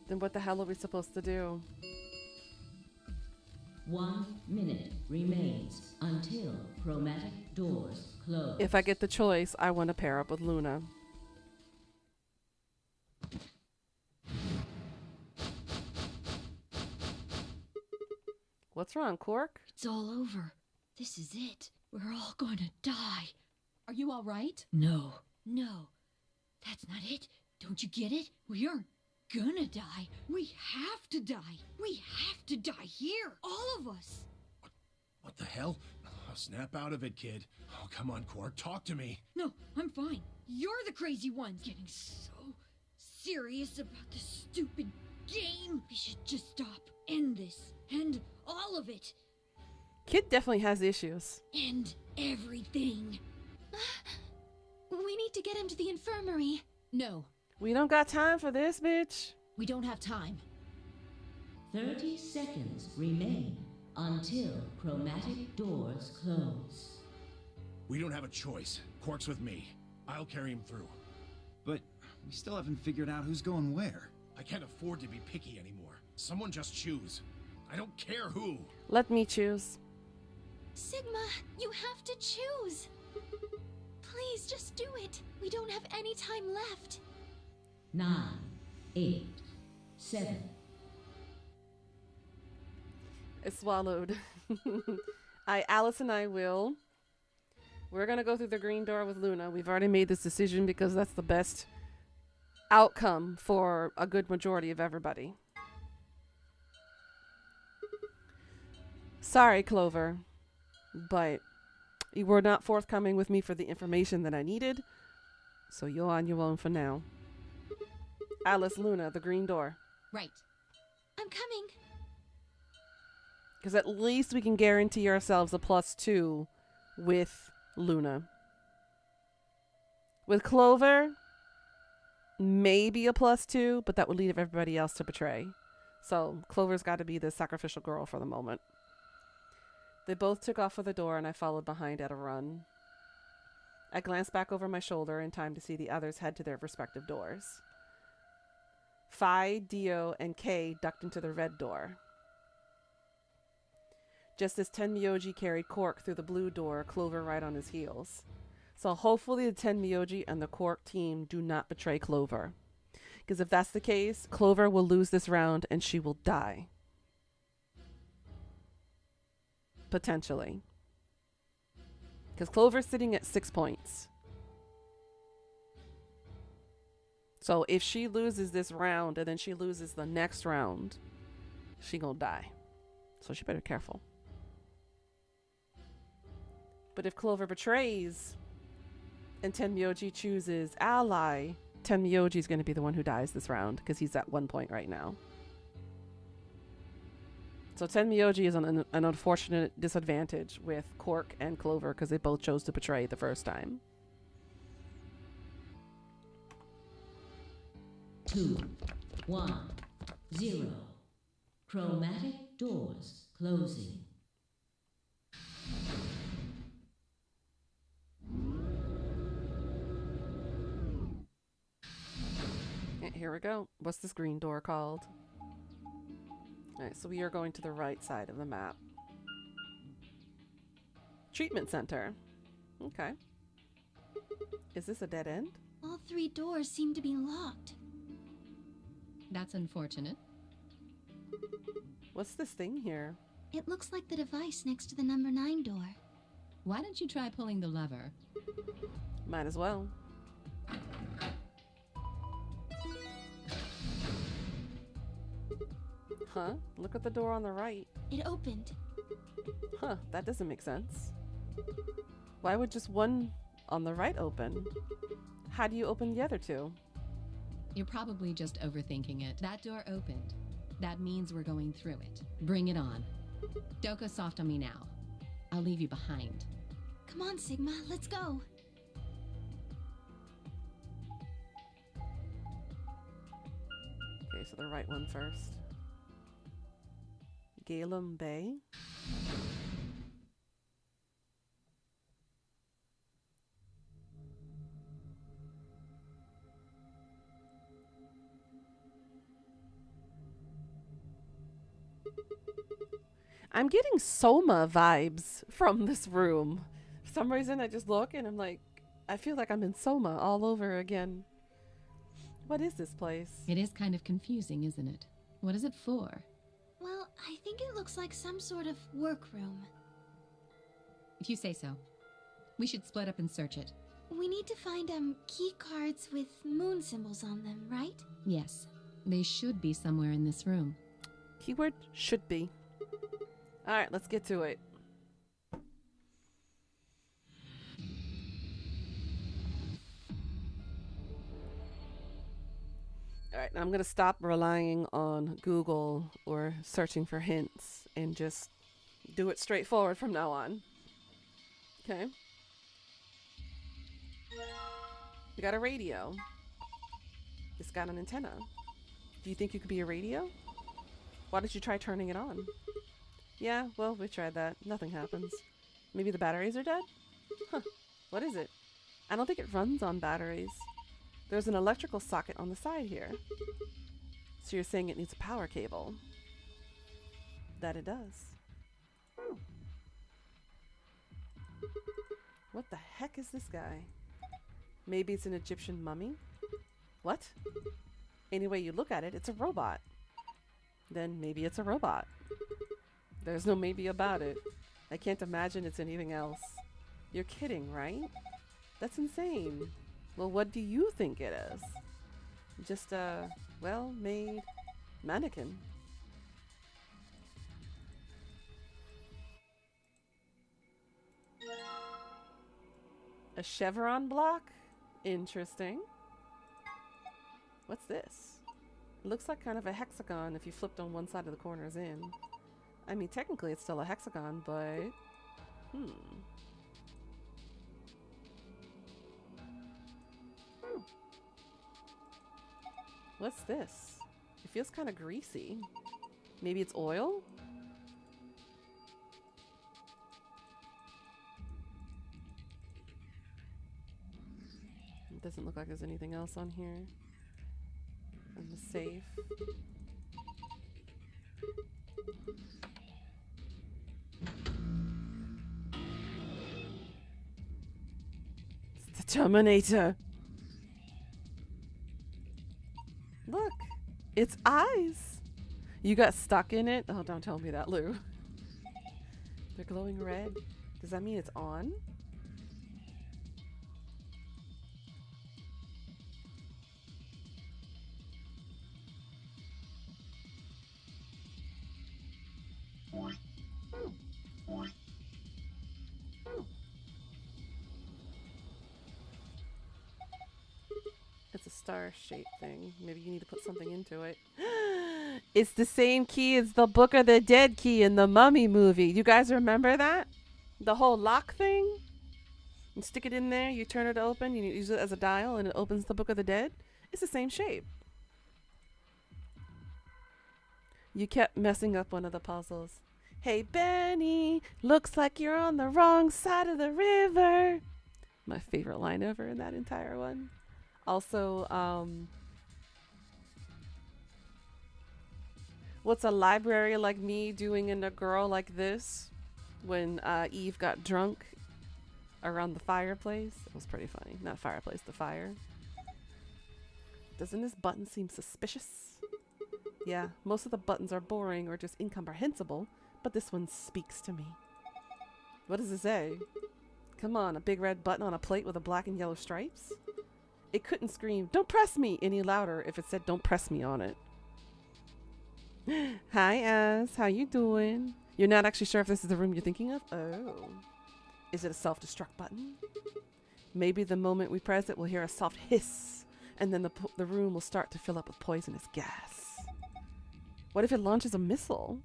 Then what the hell are we supposed to do? 1 minute remains until chromatic doors close. If I get the choice, I want to pair up with Luna. What's wrong, Quark? It's all over. This is it. We're all going to die. Are you all right? No. That's not it. Don't you get it? We aren't gonna die. We have to die. We have to die here. All of us. What the hell? Oh, snap out of it, kid. Oh, come on, Quark. Talk to me. No, I'm fine. You're the crazy one getting so serious about this stupid game. We should just stop. End this. End all of it. Kid definitely has issues. End everything. We need to get him to the infirmary. No. We don't got time for this, bitch. We don't have time. 30 seconds remain until chromatic doors close. We don't have a choice. Quark's with me. I'll carry him through. But we still haven't figured out who's going where. I can't afford to be picky anymore. Someone just choose. I don't care who. Let me choose. Sigma, you have to choose. Please, just do it. We don't have any time left. 9, 8, 7. It's swallowed. Alice and I will. We're gonna go through the green door with Luna. We've already made this decision because that's the best outcome for a good majority of everybody. Sorry, Clover, but you were not forthcoming with me for the information that I needed, so you're on your own for now. Alice, Luna, the green door. Right. I'm coming. Because at least we can guarantee ourselves a +2 with Luna. With Clover, maybe a +2, but that would leave everybody else to betray. So Clover's got to be the sacrificial girl for the moment. They both took off for the door and I followed behind at a run. I glanced back over my shoulder in time to see the others head to their respective doors. Phi, Dio, and Kay ducked into the red door. Just as Tenmyoji carried Quark through the blue door, Clover right on his heels. So hopefully the Tenmyoji and the Quark team do not betray Clover. Because if that's the case, Clover will lose this round and she will die. Potentially. Because Clover's sitting at 6 points. So if she loses this round and then she loses the next round, she gonna die. So she better be careful. But if Clover betrays and Tenmyoji chooses ally, Tenmyoji is going to be the one who dies this round because he's at 1 point right now. So Tenmyoji is on an unfortunate disadvantage with Cork and Clover because they both chose to betray the first time. 2, 1, 0. Chromatic doors closing. Here we go. What's this green door called? Alright, so we are going to the right side of the map. Treatment center. Okay. Is this a dead end? All 3 doors seem to be locked. That's unfortunate. What's this thing here? It looks like the device next to the number 9 door. Why don't you try pulling the lever? Might as well. Huh? Look at the door on the right. It opened. Huh, that doesn't make sense. Why would just one on the right open? How do you open the other 2? You're probably just overthinking it. That door opened. That means we're going through it. Bring it on. Don't go soft on me now. I'll leave you behind. Come on, Sigma, let's go. Okay, so the right one first. Galem Bay. I'm getting Soma vibes from this room. For some reason, I just look and I'm like, I feel like I'm in Soma all over again. What is this place? It is kind of confusing, isn't it? What is it for? Well, I think it looks like some sort of workroom. If you say so. We should split up and search it. We need to find key cards with moon symbols on them, right? Yes. They should be somewhere in this room. Keyword should be. Alright, let's get to it. Alright, I'm going to stop relying on Google or searching for hints and just do it straightforward from now on. Okay. We got a radio. It's got an antenna. Do you think you could be a radio? Why don't you try turning it on? Yeah, well, we tried that. Nothing happens. Maybe the batteries are dead? Huh. What is it? I don't think it runs on batteries. There's an electrical socket on the side here. So you're saying it needs a power cable. That it does. What the heck is this guy? Maybe it's an Egyptian mummy? What? Any way you look at it, it's a robot. Then maybe it's a robot. There's no maybe about it. I can't imagine it's anything else. You're kidding, right? That's insane. Well, what do you think it is? Just a well-made mannequin. A chevron block? Interesting. What's this? It looks like kind of a hexagon if you flipped on one side of the corners in. I mean, technically it's still a hexagon, but... What's this? It feels kind of greasy. Maybe it's oil? It doesn't look like there's anything else on here. And the safe. It's the Terminator. Look, it's eyes. You got stuck in it? Oh, don't tell me that, Lou. They're glowing red. Does that mean it's on? star-shaped thing. Maybe you need to put something into it. It's the same key as the Book of the Dead key in the Mummy movie. You guys remember that? The whole lock thing? You stick it in there, you turn it open, you use it as a dial, and it opens the Book of the Dead. It's the same shape. You kept messing up one of the puzzles. Hey, Benny, looks like you're on the wrong side of the river. My favorite line ever in that entire one. Also, what's a library like me doing in a girl like this when Eve got drunk around the fireplace? It was pretty funny. Not fireplace, the fire. Doesn't this button seem suspicious? Yeah, most of the buttons are boring or just incomprehensible, but this one speaks to me. What does it say? Come on, a big red button on a plate with a black and yellow stripes? It couldn't scream, "Don't press me," any louder if it said, "Don't press me" on it. Hi, Az. How you doing? You're not actually sure if this is the room you're thinking of? Oh. Is it a self-destruct button? Maybe the moment we press it, we'll hear a soft hiss, and then the room will start to fill up with poisonous gas. What if it launches a missile?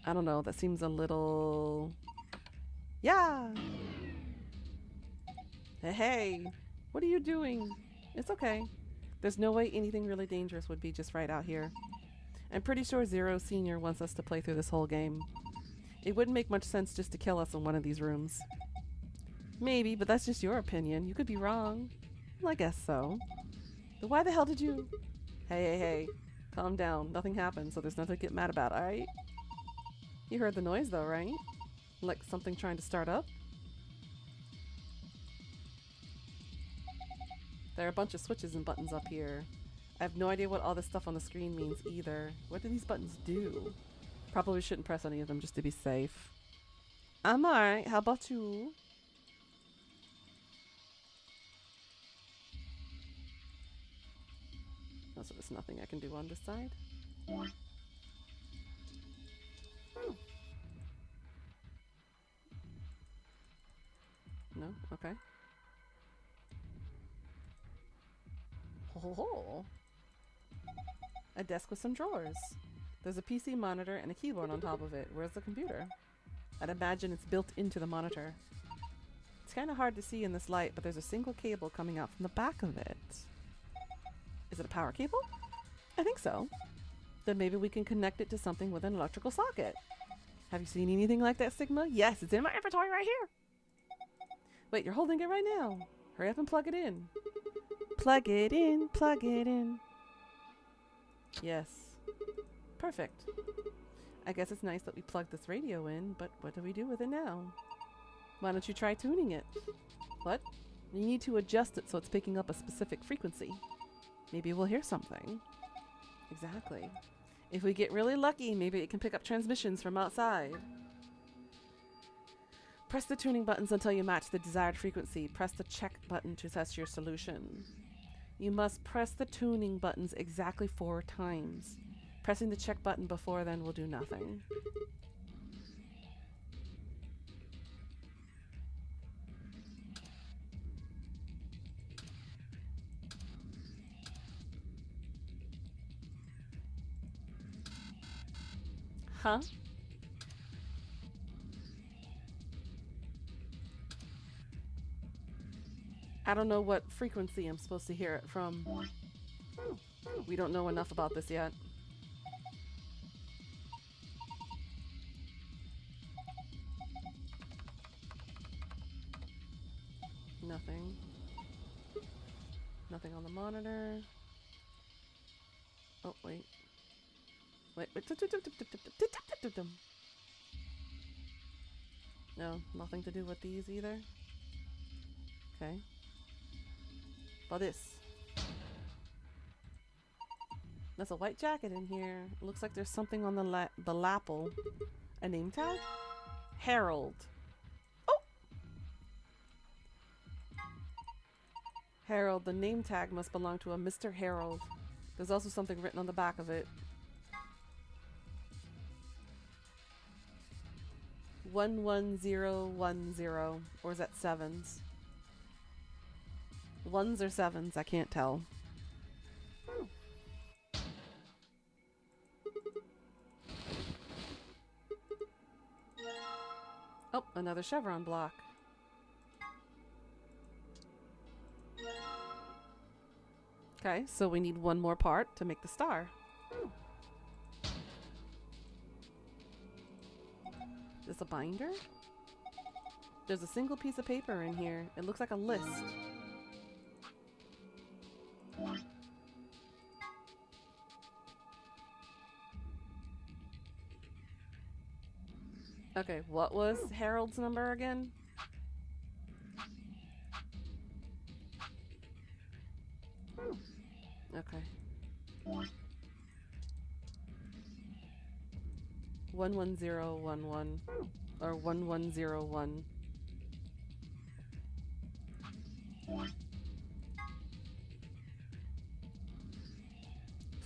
I don't know. That seems a little... Yeah! Hey, what are you doing? It's okay. There's no way anything really dangerous would be just right out here. I'm pretty sure Zero Senior wants us to play through this whole game. It wouldn't make much sense just to kill us in one of these rooms. Maybe, but that's just your opinion. You could be wrong. Well, I guess so. But why the hell did you... Hey. Calm down. Nothing happened, so there's nothing to get mad about, alright? You heard the noise though, right? Like something trying to start up? There are a bunch of switches and buttons up here. I have no idea what all this stuff on the screen means either. What do these buttons do? Probably shouldn't press any of them just to be safe. I'm alright. How about you? Oh, so there's nothing I can do on this side? Oh. No? Okay. Oh. A desk with some drawers. There's a PC monitor and a keyboard on top of it. Where's the computer? I'd imagine it's built into the monitor. It's kind of hard to see in this light, but there's a single cable coming out from the back of it. Is it a power cable? I think so. Then maybe we can connect it to something with an electrical socket. Have you seen anything like that, Sigma? Yes, it's in my inventory right here. Wait, you're holding it right now. Hurry up and plug it in. Plug it in, plug it in. Yes. Perfect. I guess it's nice that we plugged this radio in, but what do we do with it now? Why don't you try tuning it? What? You need to adjust it so it's picking up a specific frequency. Maybe we'll hear something. Exactly. If we get really lucky, maybe it can pick up transmissions from outside. Press the tuning buttons until you match the desired frequency. Press the check button to test your solution. You must press the tuning buttons exactly 4 times. Pressing the check button before then will do nothing. Huh? I don't know what frequency I'm supposed to hear it from. We don't know enough about this yet. Nothing. Nothing on the monitor. Oh, wait. Wait. No, nothing to do with these either. Okay. About this. There's a white jacket in here. Looks like there's something on the lapel. A name tag? Harold. Oh! Harold. The name tag must belong to a Mr. Harold. There's also something written on the back of it. 11010. Or is that 7s? 1s or 7s? I can't tell. Another chevron block. Okay, so we need one more part to make the star. Is this a binder? There's a single piece of paper in here. It looks like a list. Okay, what was Harold's number again? Okay. 11011 or 1101.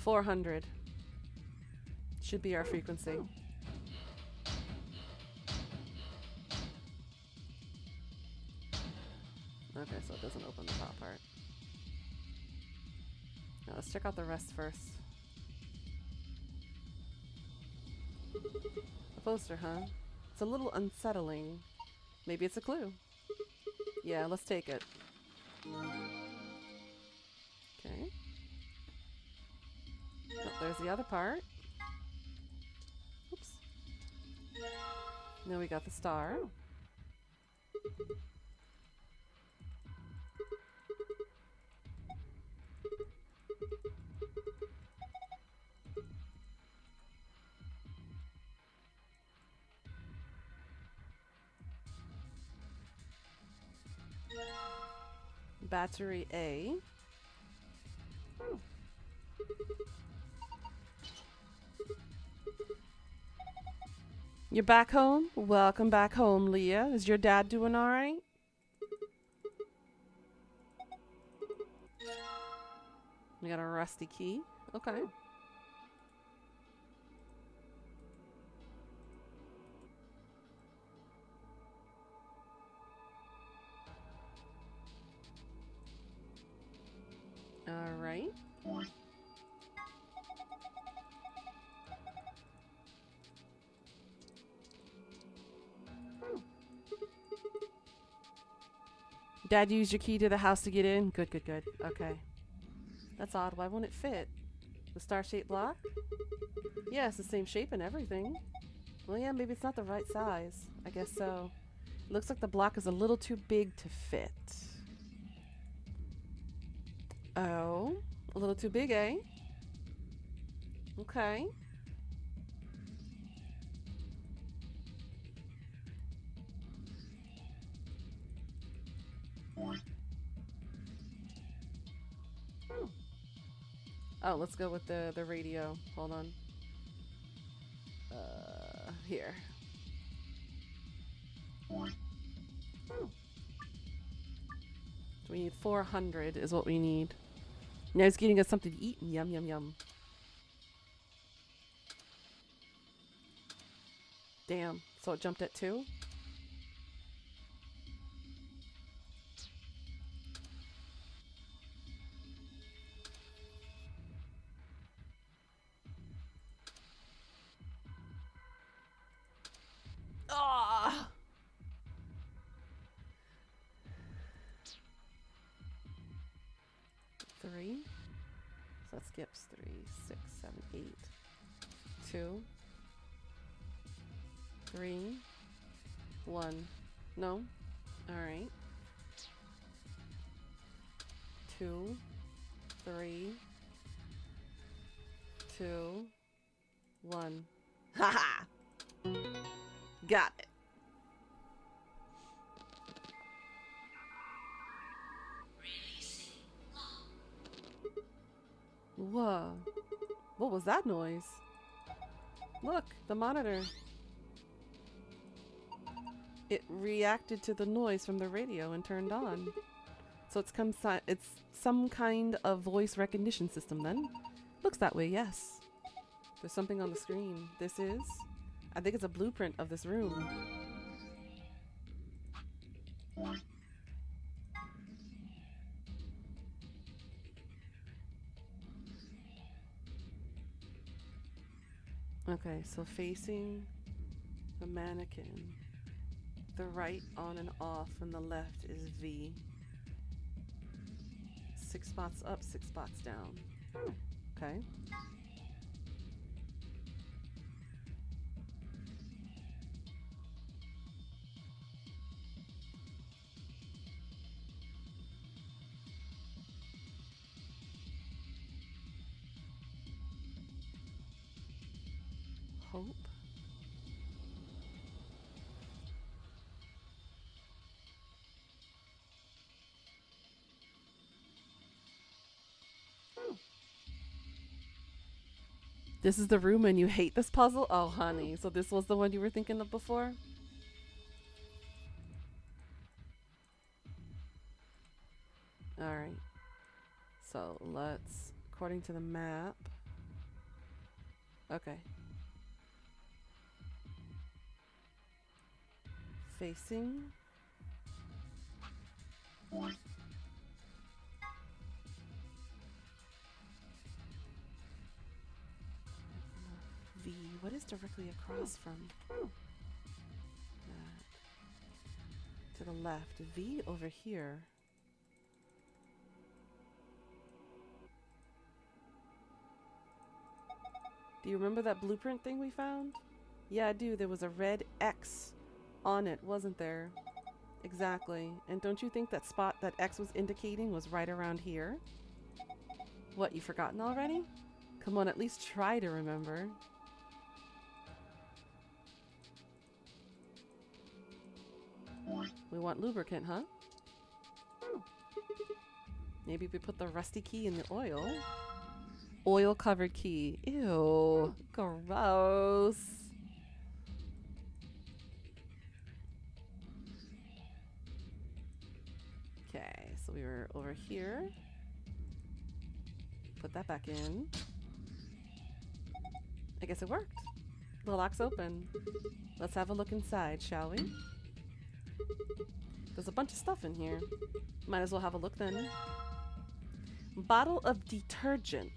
$400 should be our frequency. Okay, so it doesn't open the top part. Now let's check out the rest first. A poster, huh? It's a little unsettling. Maybe it's a clue. Yeah, let's take it. Okay. Oh, there's the other part. Oops. Now we got the star. Battery A. You're back home? Welcome back home, Leah. Is your dad doing all right? We got a rusty key. Okay. All right. Dad used your key to the house to get in? Good, good, good. Okay. That's odd. Why won't it fit? The star-shaped block? Yeah, it's the same shape and everything. Well, yeah, maybe it's not the right size. I guess so. It looks like the block is a little too big to fit. Oh, a little too big, eh? Okay. Oh, let's go with the radio. Hold on. Here. So we need 400 is what we need. Now it's getting us something to eat. Yum, yum, yum. Damn. So it jumped at 2? Ah! Three. So that skips 3, 6, 7, 8. 2. 3. 1. No. Alright. 2. 3. 2. 1. Haha! Got it. Whoa. What was that noise? Look, the monitor. It reacted to the noise from the radio and turned on. So it's some kind of voice recognition system then. Looks that way, yes. There's something on the screen. This is? I think it's a blueprint of this room. Okay, so facing the mannequin. the right on and off, and the left is V. 6 spots up, 6 spots down. Okay. Hope. This is the room and you hate this puzzle? Oh, honey. So this was the one you were thinking of before? Alright. So let's, according to the map. Okay. Facing. V. What is directly across from that? To the left. V over here. Do you remember that blueprint thing we found? Yeah, I do. There was a red X on it, wasn't there? Exactly. And don't you think that spot that X was indicating was right around here? What, you forgotten already? Come on, at least try to remember. We want lubricant, huh? Maybe we put the rusty key in the oil. Oil covered key. Ew. Gross. Okay, so we were over here. Put that back in. I guess it worked. The lock's open. Let's have a look inside, shall we? There's a bunch of stuff in here. Might as well have a look then. Bottle of detergent.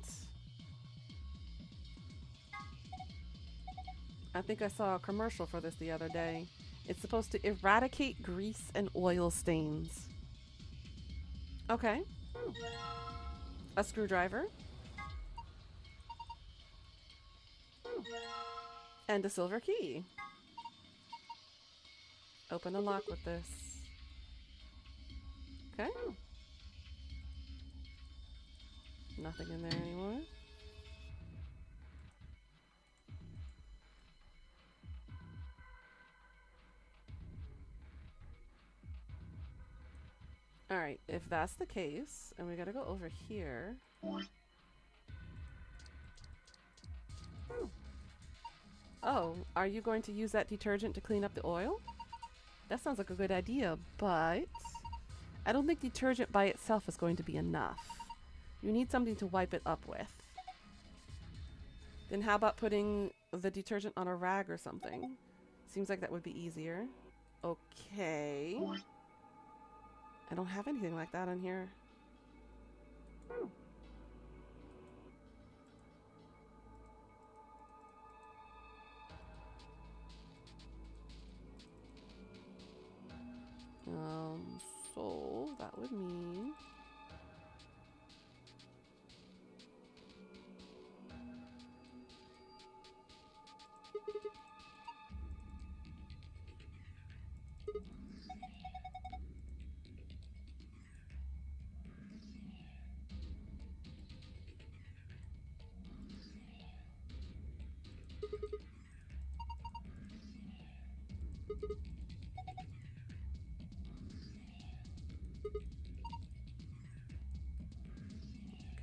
I think I saw a commercial for this the other day. It's supposed to eradicate grease and oil stains. Okay. A screwdriver. And a silver key. Open and lock with this. Okay. Nothing in there anymore. Alright, if that's the case, and we gotta go over here. Oh, are you going to use that detergent to clean up the oil? That sounds like a good idea, but I don't think detergent by itself is going to be enough. You need something to wipe it up with. Then how about putting the detergent on a rag or something? Seems like that would be easier. Okay. I don't have anything like that on here. So that would mean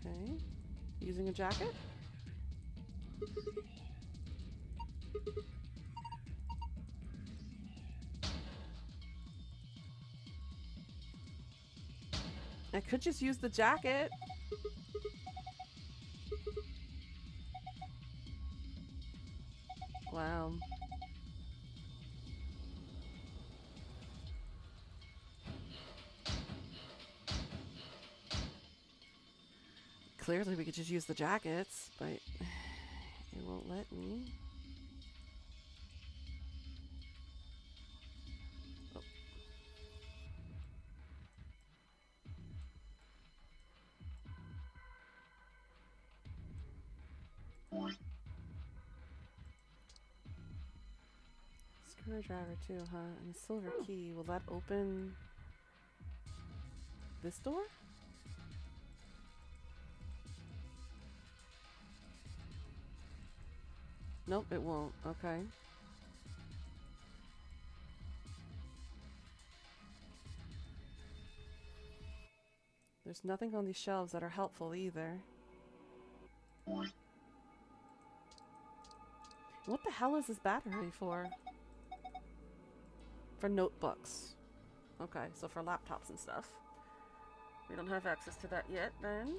okay. Using a jacket? I could just use the jacket. Wow. Clearly we could just use the jackets, but it won't let me. Screwdriver too, huh? And a silver key. Will that open this door? Nope, it won't. Okay. There's nothing on these shelves that are helpful either. What the hell is this battery for? For notebooks. Okay, so for laptops and stuff. We don't have access to that yet, then.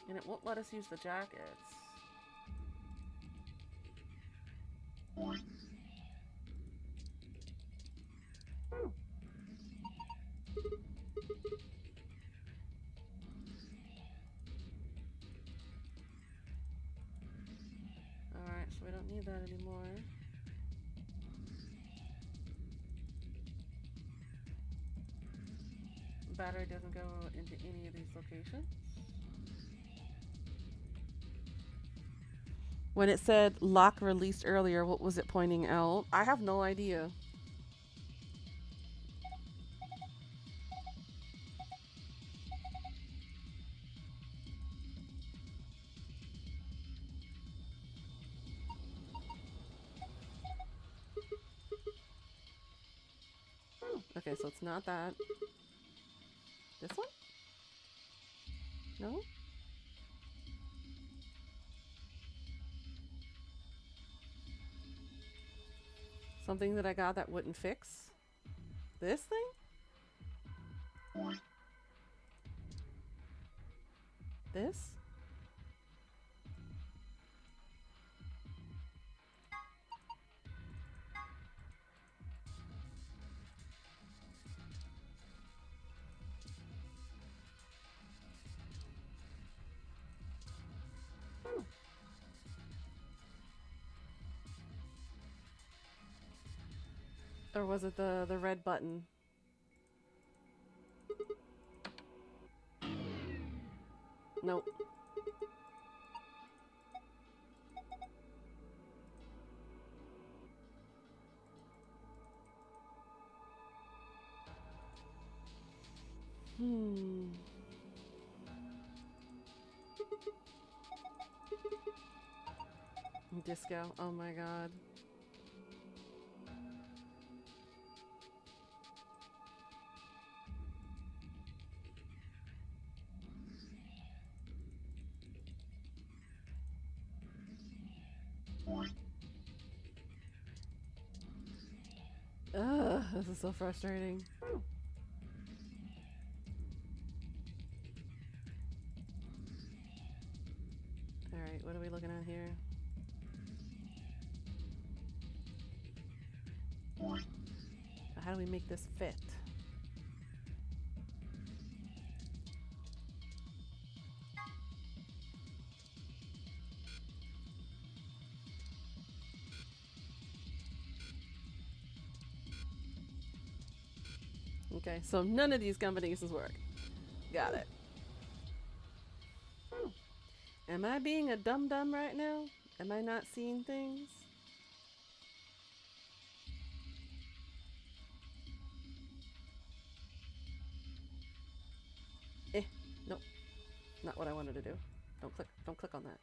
And it won't let us use the jackets. Alright, so we don't need that anymore. Battery doesn't go into any of these locations. When it said lock released earlier, what was it pointing out? I have no idea. Okay, so it's not that. This one? No? Something that I got that wouldn't fix? This thing? This? Or was it the red button? Nope. Disco. Oh my god. Ugh, this is so frustrating. Alright, what are we looking at here? How do we make this fit? Okay, so none of these combinations work. Got it. Am I being a dum-dum right now? Am I not seeing things? Nope. Not what I wanted to do. Don't click on that.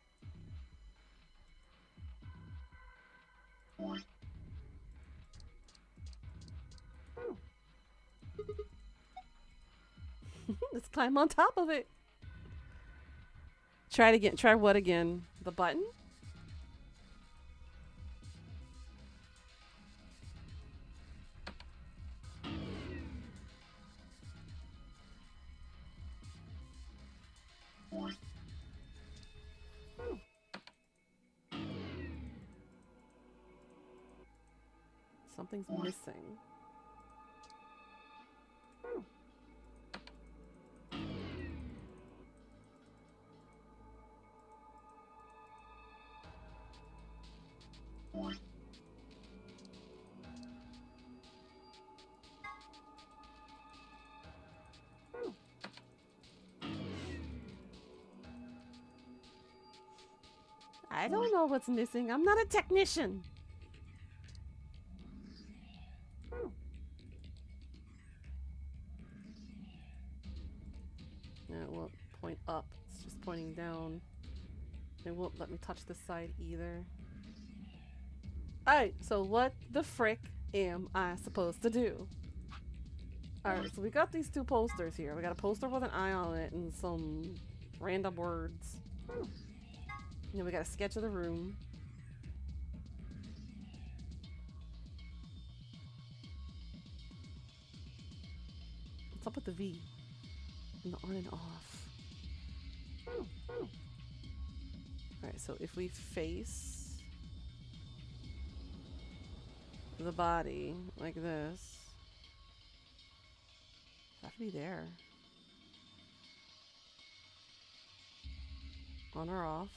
Let's climb on top of it. Try it again. Try what again? The button? Something's missing. I don't know what's missing. I'm not a technician. Yeah, it won't point up. It's just pointing down. It won't let me touch this side either. Alright, so what the frick am I supposed to do? Alright, so we got these two posters here. We got a poster with an eye on it and some random words. And then we got a sketch of the room. What's up with the V? And the on and off. Alright, so if we face the body like this, that should be there. On or off.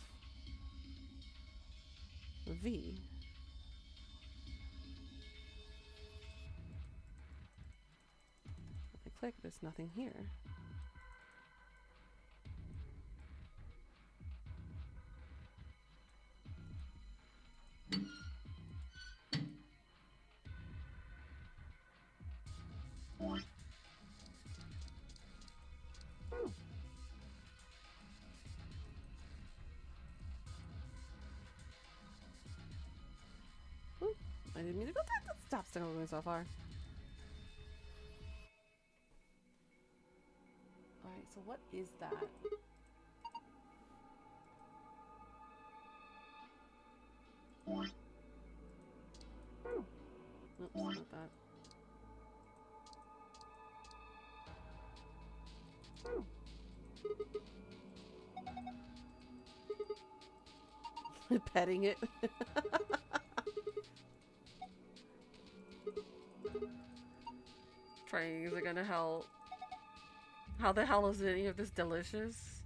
V. I click, there's nothing here. I didn't mean to go that. Stop going so far. Alright, so what is that? Oops, not that. Petting it. Trains are gonna help. How the hell is any of this delicious?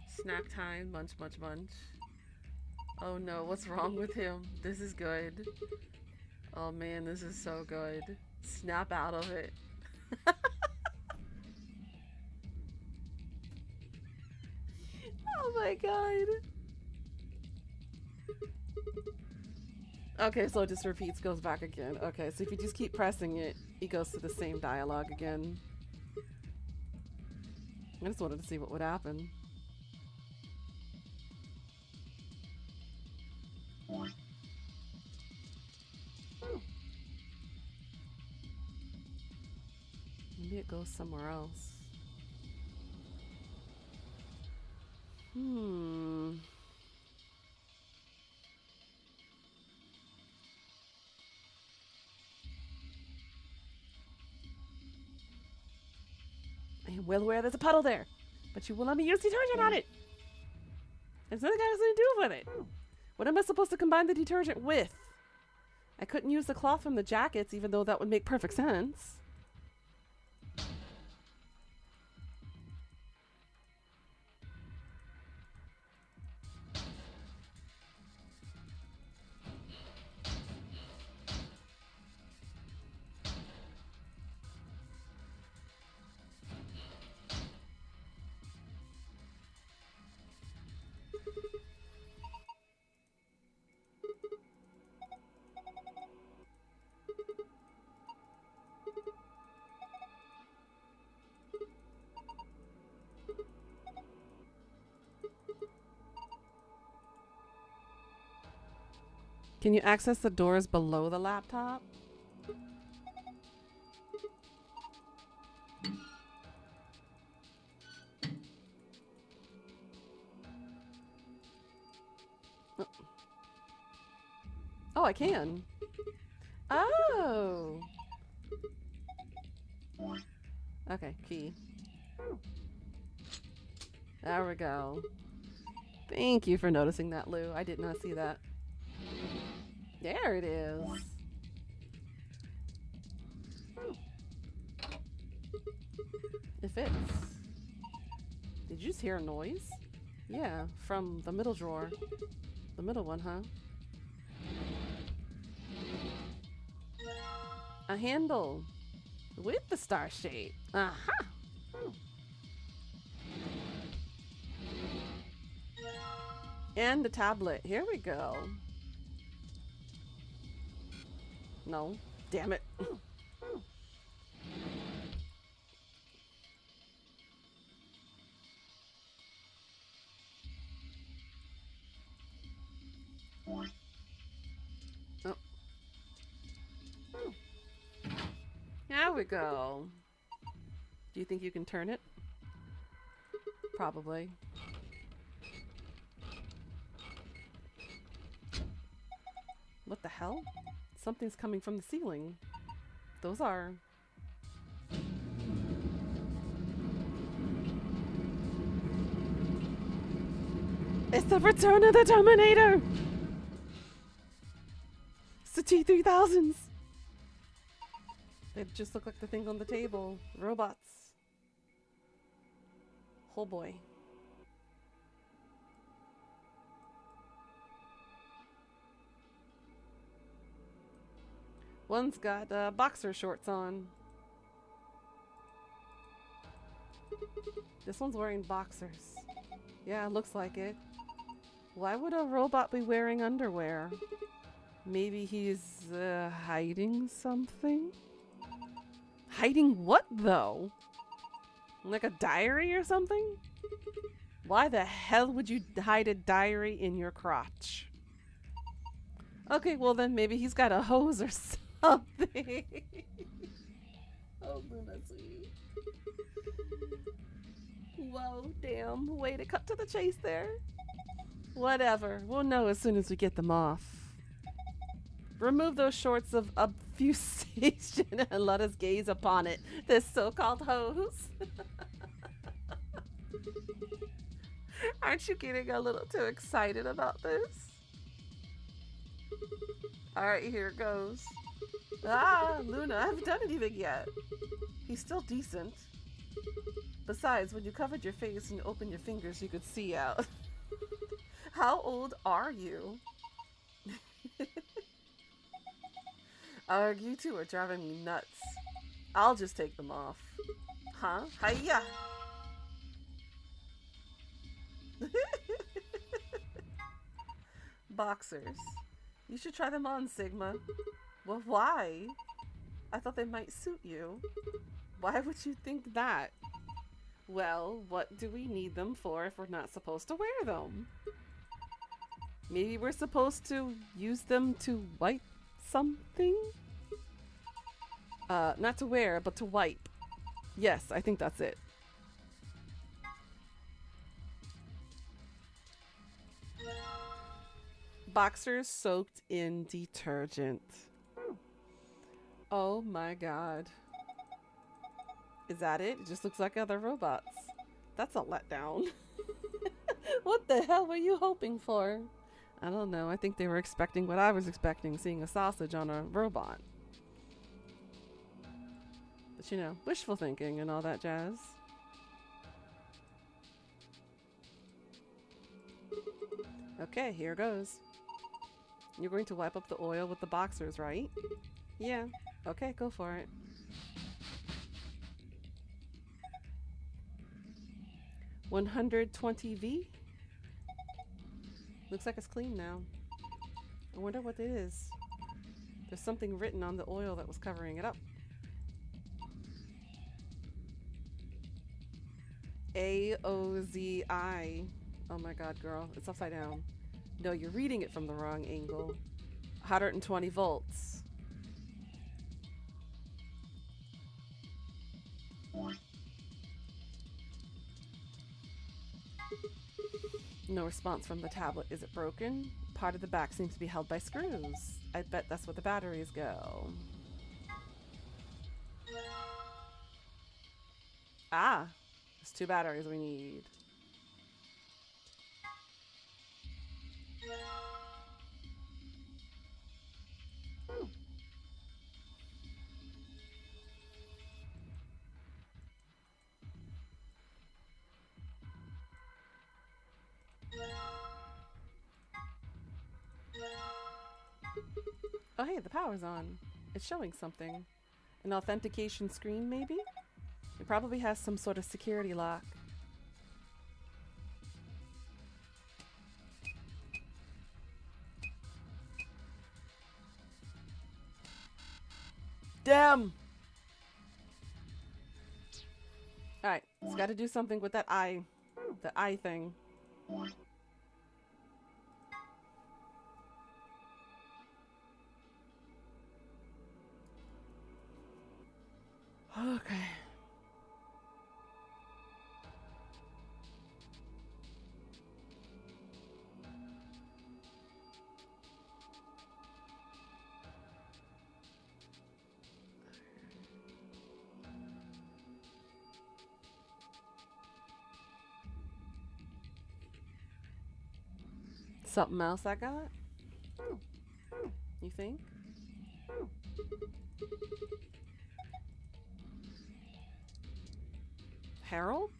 Snack time, munch, munch, munch. Oh no, what's wrong with him? This is good. Oh man, this is so good. Snap out of it. Oh my god. Okay, so it just repeats, goes back again. Okay, so if you just keep pressing it, it goes to the same dialogue again. I just wanted to see what would happen. Maybe it goes somewhere else. I am well aware there's a puddle there, but you will let me use detergent on it. There's nothing I was going to do with it. What am I supposed to combine the detergent with? I couldn't use the cloth from the jackets, even though that would make perfect sense. Can you access the doors below the laptop? Oh, I can. Oh. Okay, key. There we go. Thank you for noticing that, Lou. I did not see that. There it is. It fits. Did you just hear a noise? Yeah, from the middle drawer. The middle one, huh? A handle with the star shape. Aha! And the tablet. Here we go. No. Damn it. Oh. There we go. Do you think you can turn it? Probably. What the hell? Something's coming from the ceiling. Those are... It's the return of the Terminator! It's the T-3000s! They just look like the thing on the table. Robots. Oh boy. One's got boxer shorts on. This one's wearing boxers. Yeah, looks like it. Why would a robot be wearing underwear? Maybe he's hiding something? Hiding what, though? Like a diary or something? Why the hell would you hide a diary in your crotch? Okay, well then maybe he's got a hose or something. Oh, Luna, sweetie. Whoa, damn. Way to cut to the chase there. Whatever. We'll know as soon as we get them off. Remove those shorts of obfuscation and let us gaze upon it. This so-called hose. Aren't you getting a little too excited about this? Alright, here it goes. Ah, Luna, I haven't done anything yet. He's still decent. Besides, when you covered your face and opened your fingers, you could see out. How old are you? You two are driving me nuts. I'll just take them off. Huh? Hiya! Boxers. You should try them on, Sigma. Well, why? I thought they might suit you. Why would you think that? Well, what do we need them for if we're not supposed to wear them? Maybe we're supposed to use them to wipe something? Not to wear, but to wipe. Yes, I think that's it. Boxers soaked in detergent. Oh my god. Is that it? It just looks like other robots. That's a letdown. What the hell were you hoping for? I don't know. I think they were expecting what I was expecting, seeing a sausage on a robot. But you know, wishful thinking and all that jazz. Okay, here goes. You're going to wipe up the oil with the boxers, right? Yeah. Okay, go for it. $120V? Looks like it's clean now. I wonder what it is. There's something written on the oil that was covering it up. AOZI. Oh my god, girl. It's upside down. No, you're reading it from the wrong angle. 120 volts. No response from the tablet. Is it broken? Part of the back seems to be held by screws. I bet that's where the batteries go. Ah! There's 2 batteries we need. Oh hey, the power's on. It's showing something. An authentication screen, maybe? It probably has some sort of security lock. Damn! Alright, it's got to do something with that eye. The eye thing. Okay. Something else I got? You think? Harold?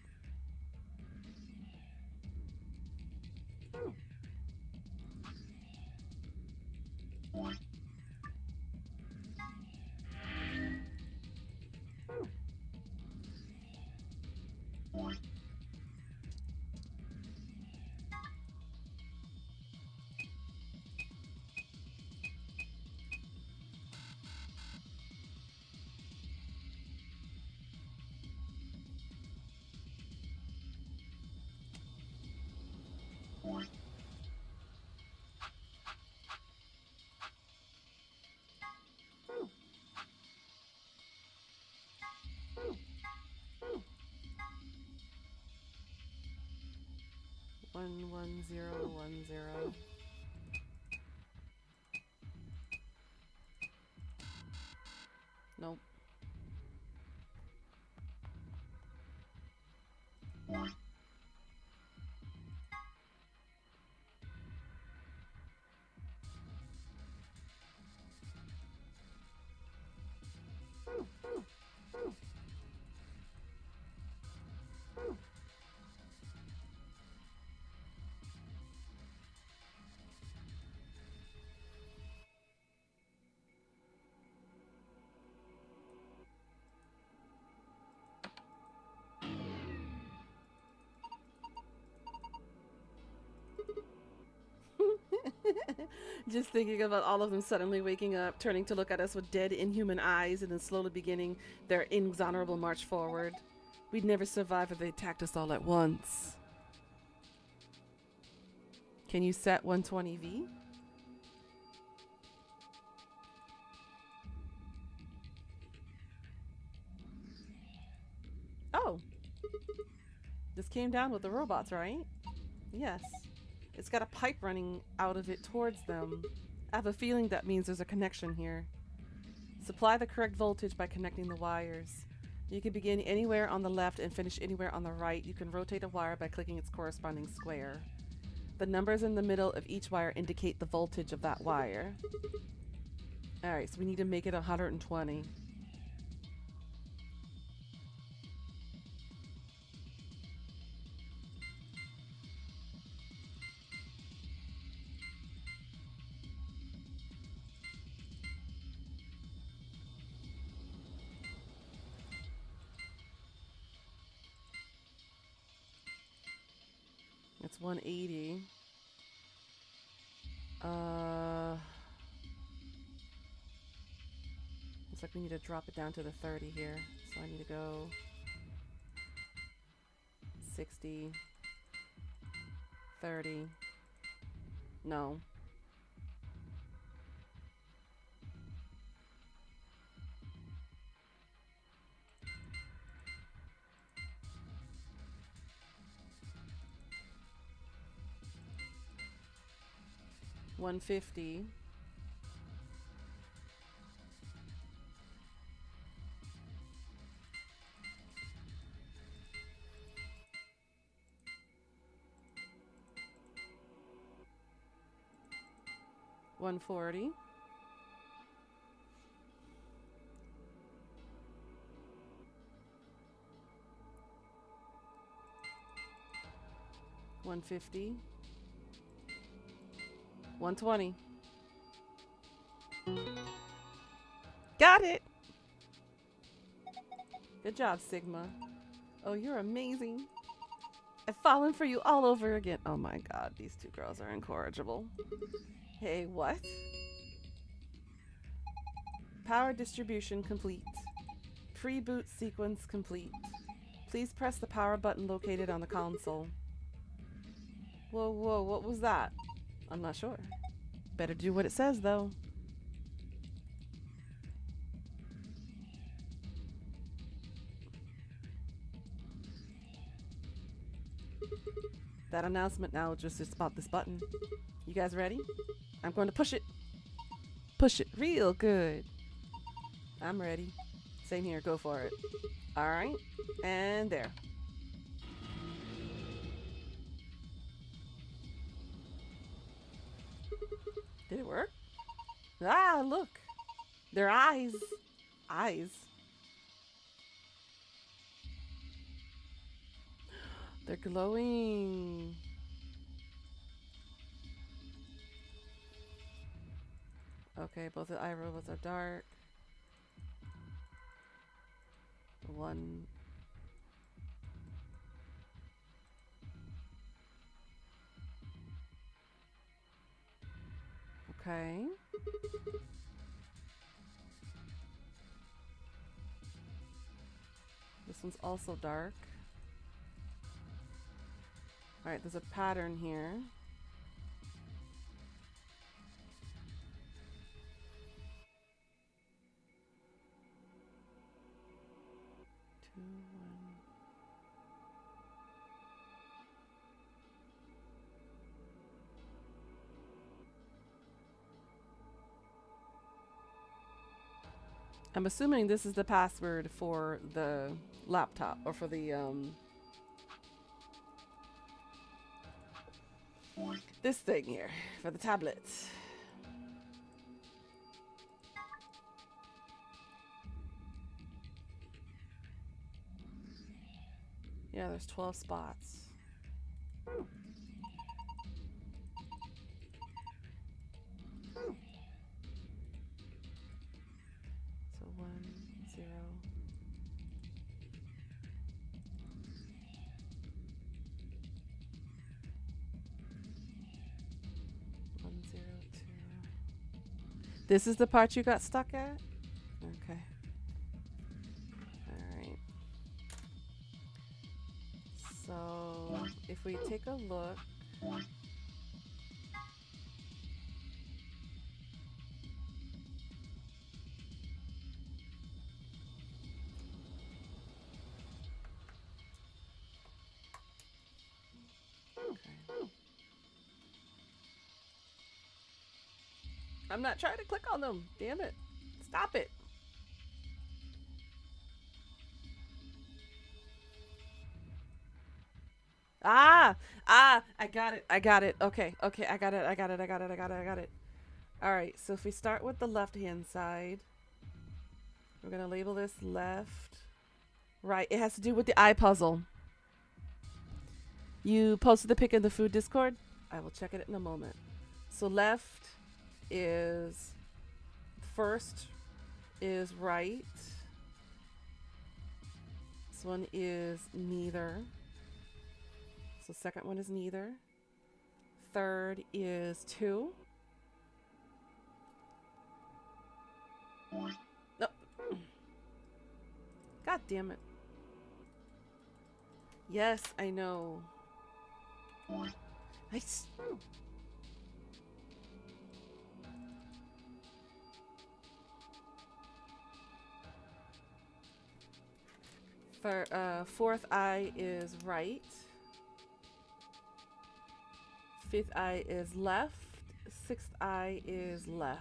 One zero 1 0. Nope. Just thinking about all of them suddenly waking up, turning to look at us with dead, inhuman eyes, and then slowly beginning their inexorable march forward. We'd never survive if they attacked us all at once. Can you set 120V? Oh. This came down with the robots, right? Yes. It's got a pipe running out of it towards them. I have a feeling that means there's a connection here. Supply the correct voltage by connecting the wires. You can begin anywhere on the left and finish anywhere on the right. You can rotate a wire by clicking its corresponding square. The numbers in the middle of each wire indicate the voltage of that wire. Alright, so we need to make it 120. It's 180. Looks like we need to drop it down to the 30 here. So I need to go 60, 30. No. $150. $140. $150. 120. Got it. Good job, Sigma. Oh, you're amazing. I've fallen for you all over again. Oh my god, these two girls are incorrigible. Hey, what? Power distribution complete. Pre-boot sequence complete. Please press the power button located on the console. Whoa, whoa, what was that? I'm not sure. Better do what it says, though. That announcement now just is about this button. You guys ready? I'm going to push it. Push it real good. I'm ready. Same here, go for it. Alright, and there. Did it work? Ah, look. Their eyes. Eyes. They're glowing. Okay, both the eye robots are dark. One. Okay. This one's also dark. Alright, there's a pattern here. Two, one. I'm assuming this is the password for the laptop, or for the this thing here, for the tablet. Yeah, there's 12 spots. So 1, 0. This is the part you got stuck at? Okay. Alright. So, if we take a look. I'm not trying to click on them. Damn it. Stop it. I got it. I got it. Okay. Okay. I got it. All right. So if we start with the left-hand side, we're going to label this left. Right. It has to do with the eye puzzle. You posted the pic in the food Discord? I will check it in a moment. So left is first is right. This one is neither. So second one is neither. Third is 2. No. God damn it. Yes, I know. Fourth eye is right. Fifth eye is left. Sixth eye is left.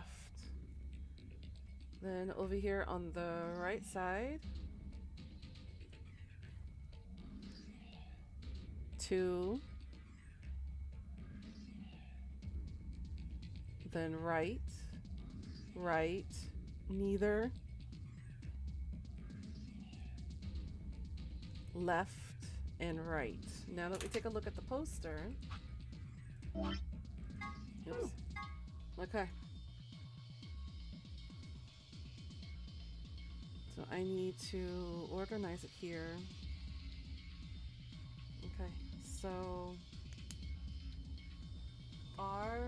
Then over here on the right side, 2. Then right, neither, left, and right. Now that we take a look at the poster. Oops. Okay. So I need to organize it here. Okay, so R,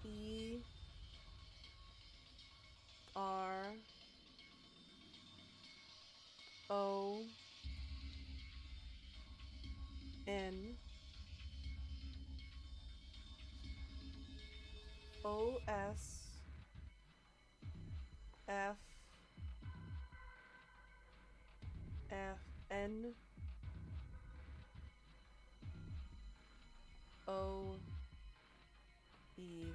E, O S F F N O E.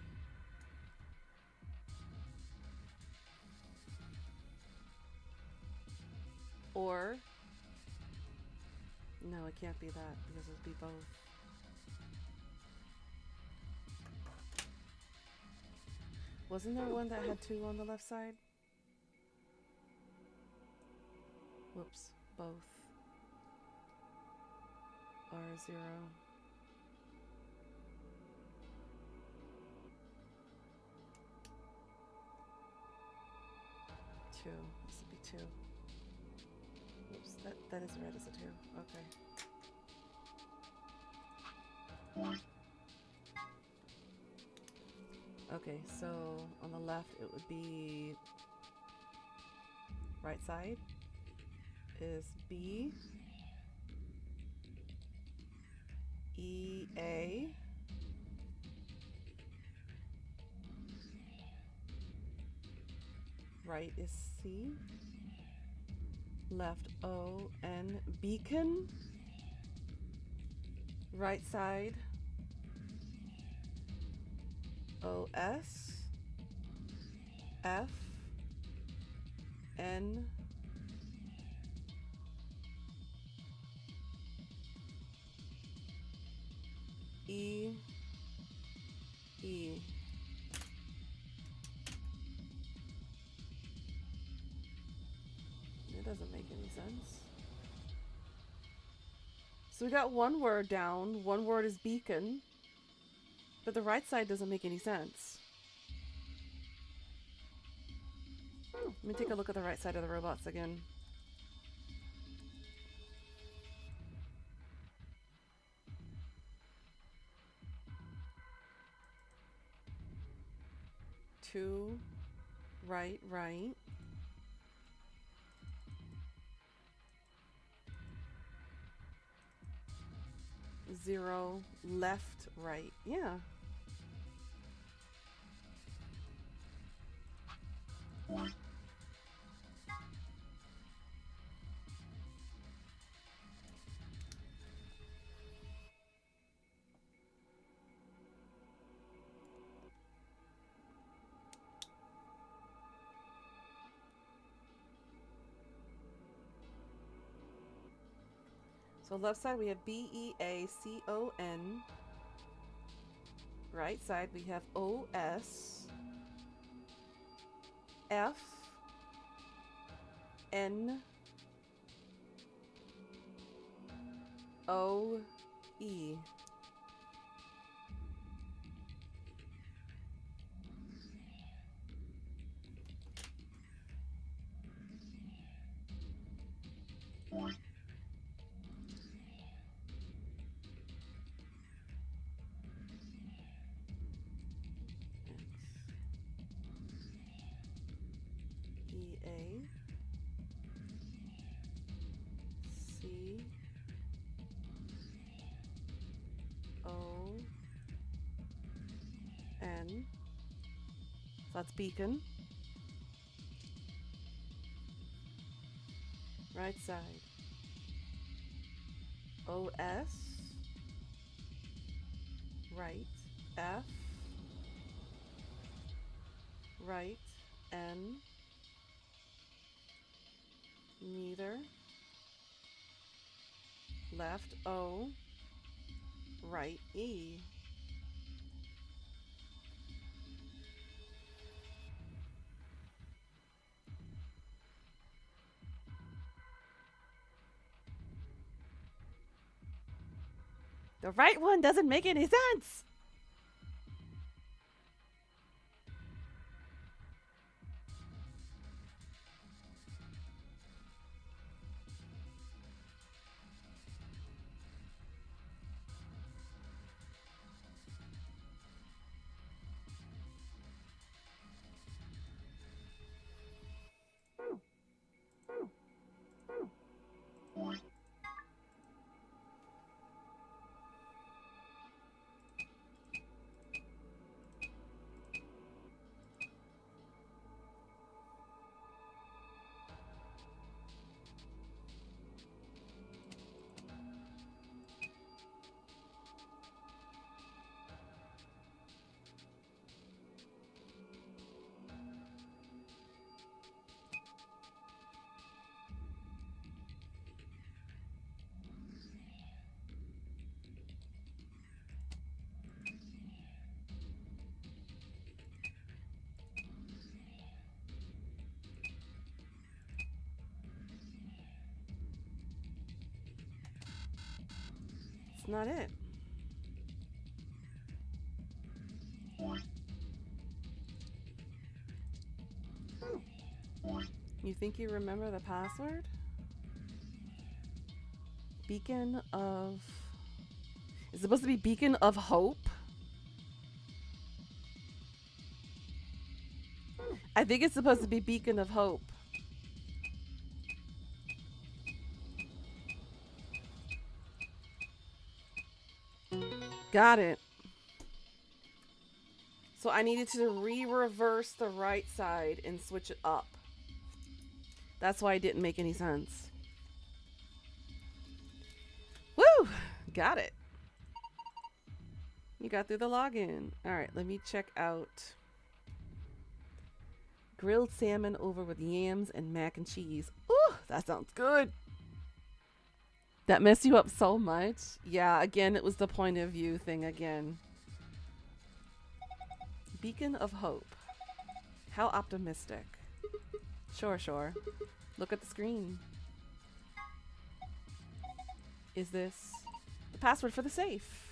Or no, it can't be that because it would be both. Wasn't there one that had 2 on the left side? Whoops, both. R0. 2. This would be 2. Oops, that is read as a 2. Okay. Okay, so on the left it would be right side is B E A right is C, left O N, beacon, right side O S F N E E. It doesn't make any sense. So we got one word down. One word is beacon. But the right side doesn't make any sense. Let me take a look at the right side of the robots again. Two, right, right. 0, left, right. Yeah. So left side we have B-E-A-C-O-N. Right side we have O-S F N O-E. E-A-C-O-N. So that's beacon. Right side. O-S. Right. F. Right. N. Neither. Left O. Right E. The right one doesn't make any sense. That's not it. You think you remember the password? Beacon of... It's supposed to be Beacon of Hope? I think it's supposed to be Beacon of Hope. Got it. So I needed to reverse the right side and switch it up. That's why it didn't make any sense. Woo! Got it. You got through the login. Alright, let me check out grilled salmon over with yams and mac and cheese. Ooh, that sounds good. That messed you up so much. Yeah, again, it was the point of view thing again. Beacon of Hope. How optimistic. Sure, sure. Look at the screen. Is this the password for the safe?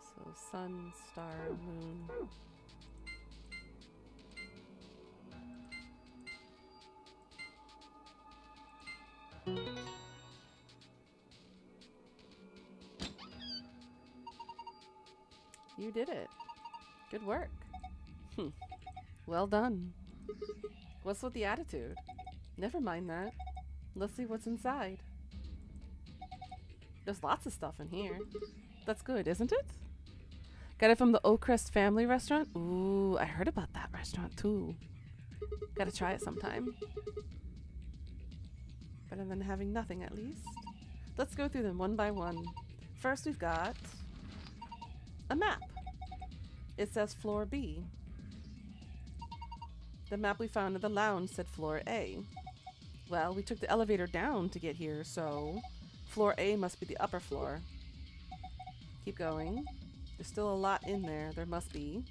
So sun, star, moon. You did it. Good work. Well done. What's with the attitude? Never mind that. Let's see what's inside. There's lots of stuff in here. That's good, isn't it? Got it from the Oakcrest Family Restaurant? Ooh, I heard about that restaurant too. Gotta try it sometime. Better than having nothing, at least. Let's go through them one by one. First, we've got a map. It says floor B. The map we found in the lounge said floor A. Well, we took the elevator down to get here, so floor A must be the upper floor. Keep going. There's still a lot in there. There must be.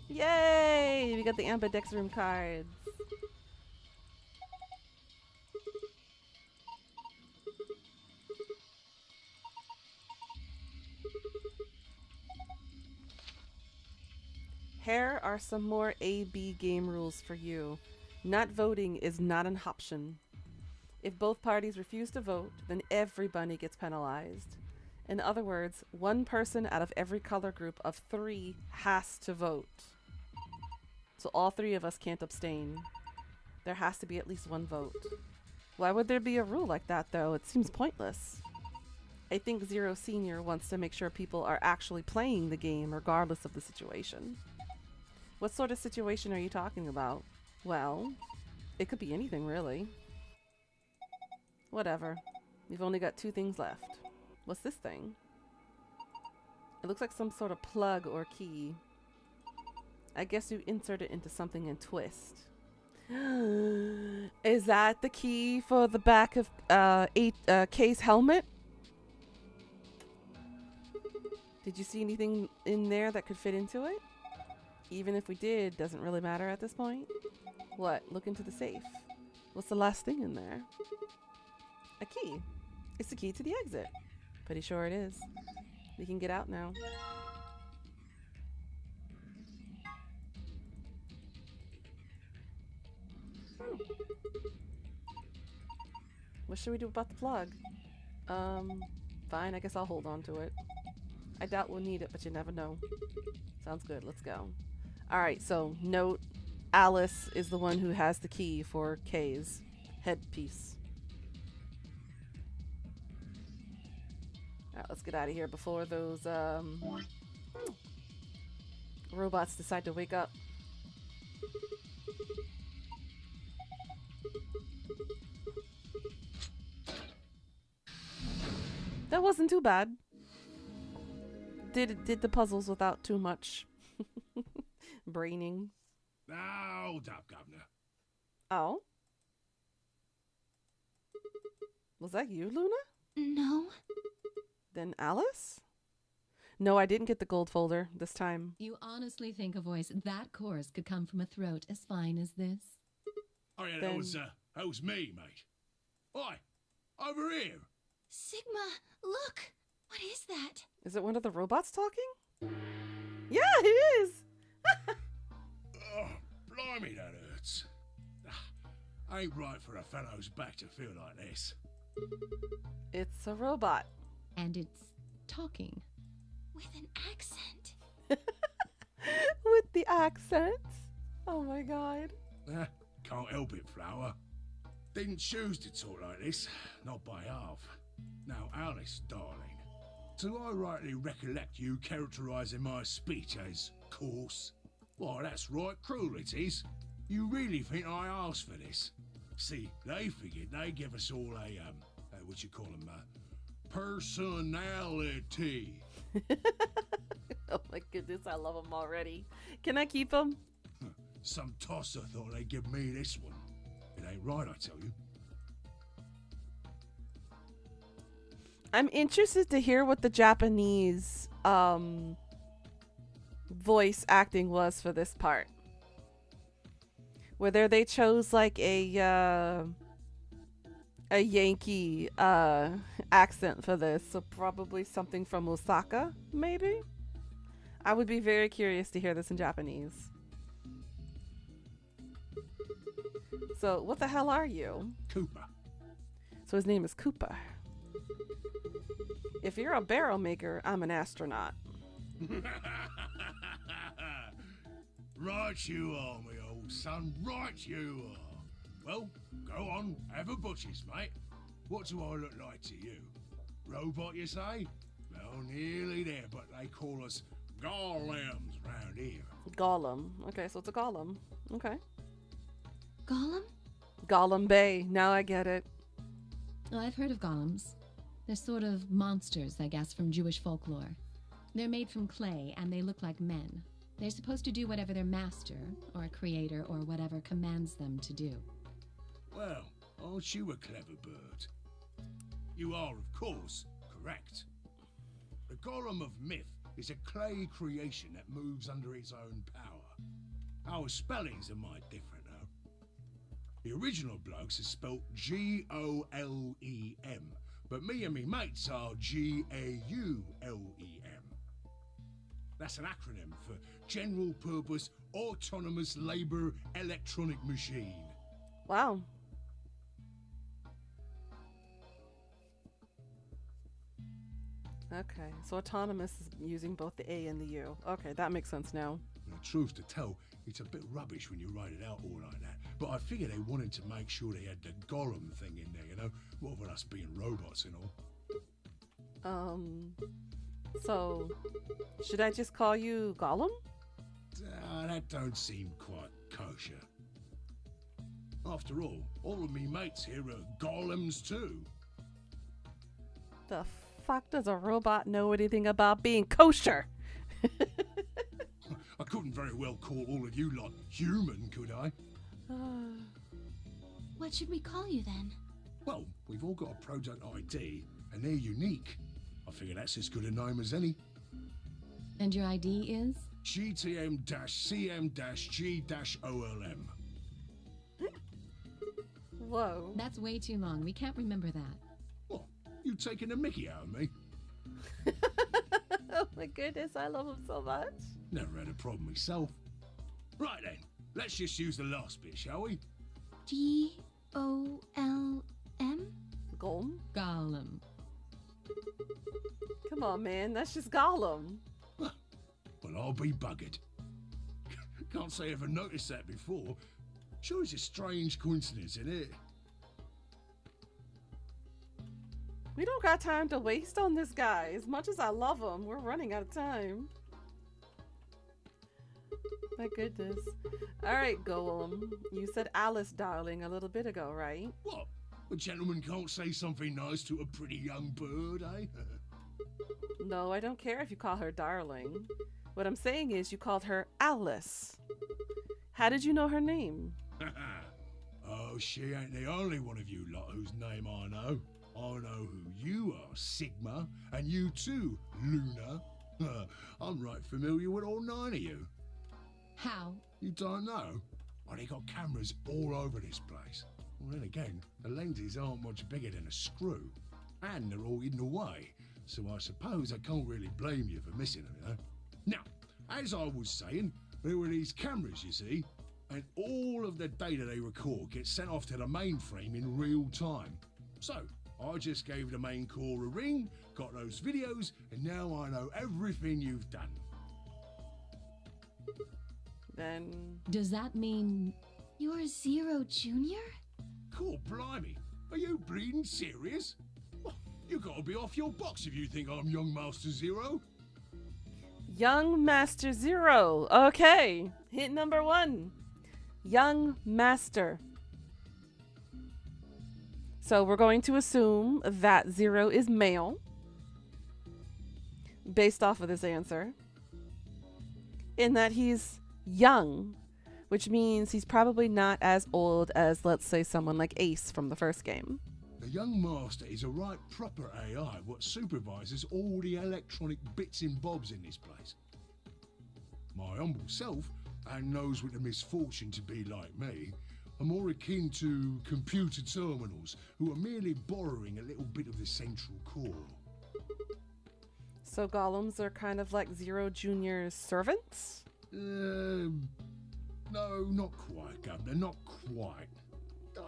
Yay! We got the Ambidex room cards. Here are some more A-B game rules for you. Not voting is not an option. If both parties refuse to vote, then everybody gets penalized. In other words, one person out of every color group of 3 has to vote. So all 3 of us can't abstain. There has to be at least 1 vote. Why would there be a rule like that, though? It seems pointless. I think Zero Senior wants to make sure people are actually playing the game regardless of the situation. What sort of situation are you talking about? Well, it could be anything, really. Whatever. We've only got 2 things left. What's this thing? It looks like some sort of plug or key. I guess you insert it into something and twist. Is that the key for the back of Kay's helmet? Did you see anything in there that could fit into it? Even if we did, doesn't really matter at this point. What? Look into the safe. What's the last thing in there? A key. It's the key to the exit. Pretty sure it is. We can get out now. What should we do about the plug? Fine, I guess I'll hold on to it. I doubt we'll need it, but you never know. Sounds good, let's go. Alright, so note, Alice is the one who has the key for Kay's headpiece. Alright, let's get out of here before those robots decide to wake up. That wasn't too bad. Did the puzzles without too much braining. Now, Top Governor. Oh? Was that you, Luna? No. Then Alice? No, I didn't get the gold folder this time. You honestly think a voice that coarse could come from a throat as fine as this? Oh yeah, Then- that was me, mate. Oi, over here. Sigma, look! What is that? Is it one of the robots talking? Yeah, it is! Oh, blimey, that hurts. Ain't right for a fellow's back to feel like this. It's a robot. And it's talking. With an accent. With the accent. Oh my god. Can't help it, Flower. Didn't choose to talk like this, not by half. Now, Alice, darling, do I rightly recollect you characterising my speech as coarse? Why, that's right, cruel it is. You really think I asked for this? See, they figured they'd give us all a, what you call them, personality. Oh my goodness, I love him already. Can I keep him? Some tosser thought they'd give me this one. It ain't right, I tell you. I'm interested to hear what the Japanese voice acting was for this part. Whether they chose like a Yankee accent for this, so probably something from Osaka, maybe? I would be very curious to hear this in Japanese. So, what the hell are you? Cooper. So his name is Cooper. If you're a barrel maker, I'm an astronaut. Right you are, me old son, right you are. Well, go on, have a butcher's, mate. What do I look like to you? Robot, you say? Well, nearly there, but they call us golems round here. Gollum. Okay, so it's a golem. Okay. Gollum? Gollum Bay. Now I get it. Oh, I've heard of golems. They're sort of monsters, I guess, from Jewish folklore. They're made from clay, and they look like men. They're supposed to do whatever their master, or creator, or whatever commands them to do. Well, aren't you a clever bird? You are, of course, correct. The Golem of Myth is a clay creation that moves under its own power. Our spellings are might different, though. The original blokes is spelt Golem, but me and me mates are Gaulem. That's an acronym for General Purpose Autonomous Labour Electronic Machine. Wow. Okay, so autonomous is using both the A and the U. Okay, that makes sense now. Now, truth to tell, it's a bit rubbish when you write it out all like that. But I figure they wanted to make sure they had the Golem thing in there, you know? What with us being robots and all. So, should I just call you Gollum? That don't seem quite kosher. After all of me mates here are golems too. The fuck does a robot know anything about being kosher? I couldn't very well call all of you lot human, could I? What should we call you then? Well, we've all got a product ID, and they're unique. I figure that's as good a name as any. And your ID is? GTM-CM-G-OLM. Whoa. That's way too long. We can't remember that. What? You taking a mickey out of me? Oh my goodness, I love him so much. Never had a problem myself. Right then, let's just use the last bit, shall we? Golm? Golem? Gollum. Come on, man, that's just Gollum. Well, I'll be buggered. Can't say I ever noticed that before. Sure, it's a strange coincidence, isn't it? We don't got time to waste on this guy. As much as I love him, we're running out of time. My goodness. All right, Golem. You said Alice, darling, a little bit ago, right? What? A gentleman can't say something nice to a pretty young bird, eh? No, I don't care if you call her darling. What I'm saying is you called her Alice. How did you know her name? Oh, she ain't the only one of you lot whose name I know. I know who you are, Sigma, and you too, Luna. I'm right familiar with all 9 of you. How? You don't know? Well, they got cameras all over this place. Well, then again, the lenses aren't much bigger than a screw. And they're all hidden away, so I suppose I can't really blame you for missing them, you know? Now, as I was saying, there were these cameras, you see, and all of the data they record gets sent off to the mainframe in real time. So, I just gave the main core a ring, got those videos, and now I know everything you've done. Then... Does that mean... You're Zero Jr.? Cool, blimey. Are you bleeding serious? Well, you gotta be off your box if you think I'm Young Master Zero. Young Master Zero. Okay. Hint number 1. Young Master. So we're going to assume that Zero is male. Based off of this answer. In that he's young. Which means he's probably not as old as, let's say, someone like Ace from the first game. The young master is a right proper AI what supervises all the electronic bits and bobs in this place. My humble self, and those with the misfortune to be like me, are more akin to computer terminals who are merely borrowing a little bit of the central core. So golems are kind of like Zero Jr.'s servants? No, not quite, Governor, not quite.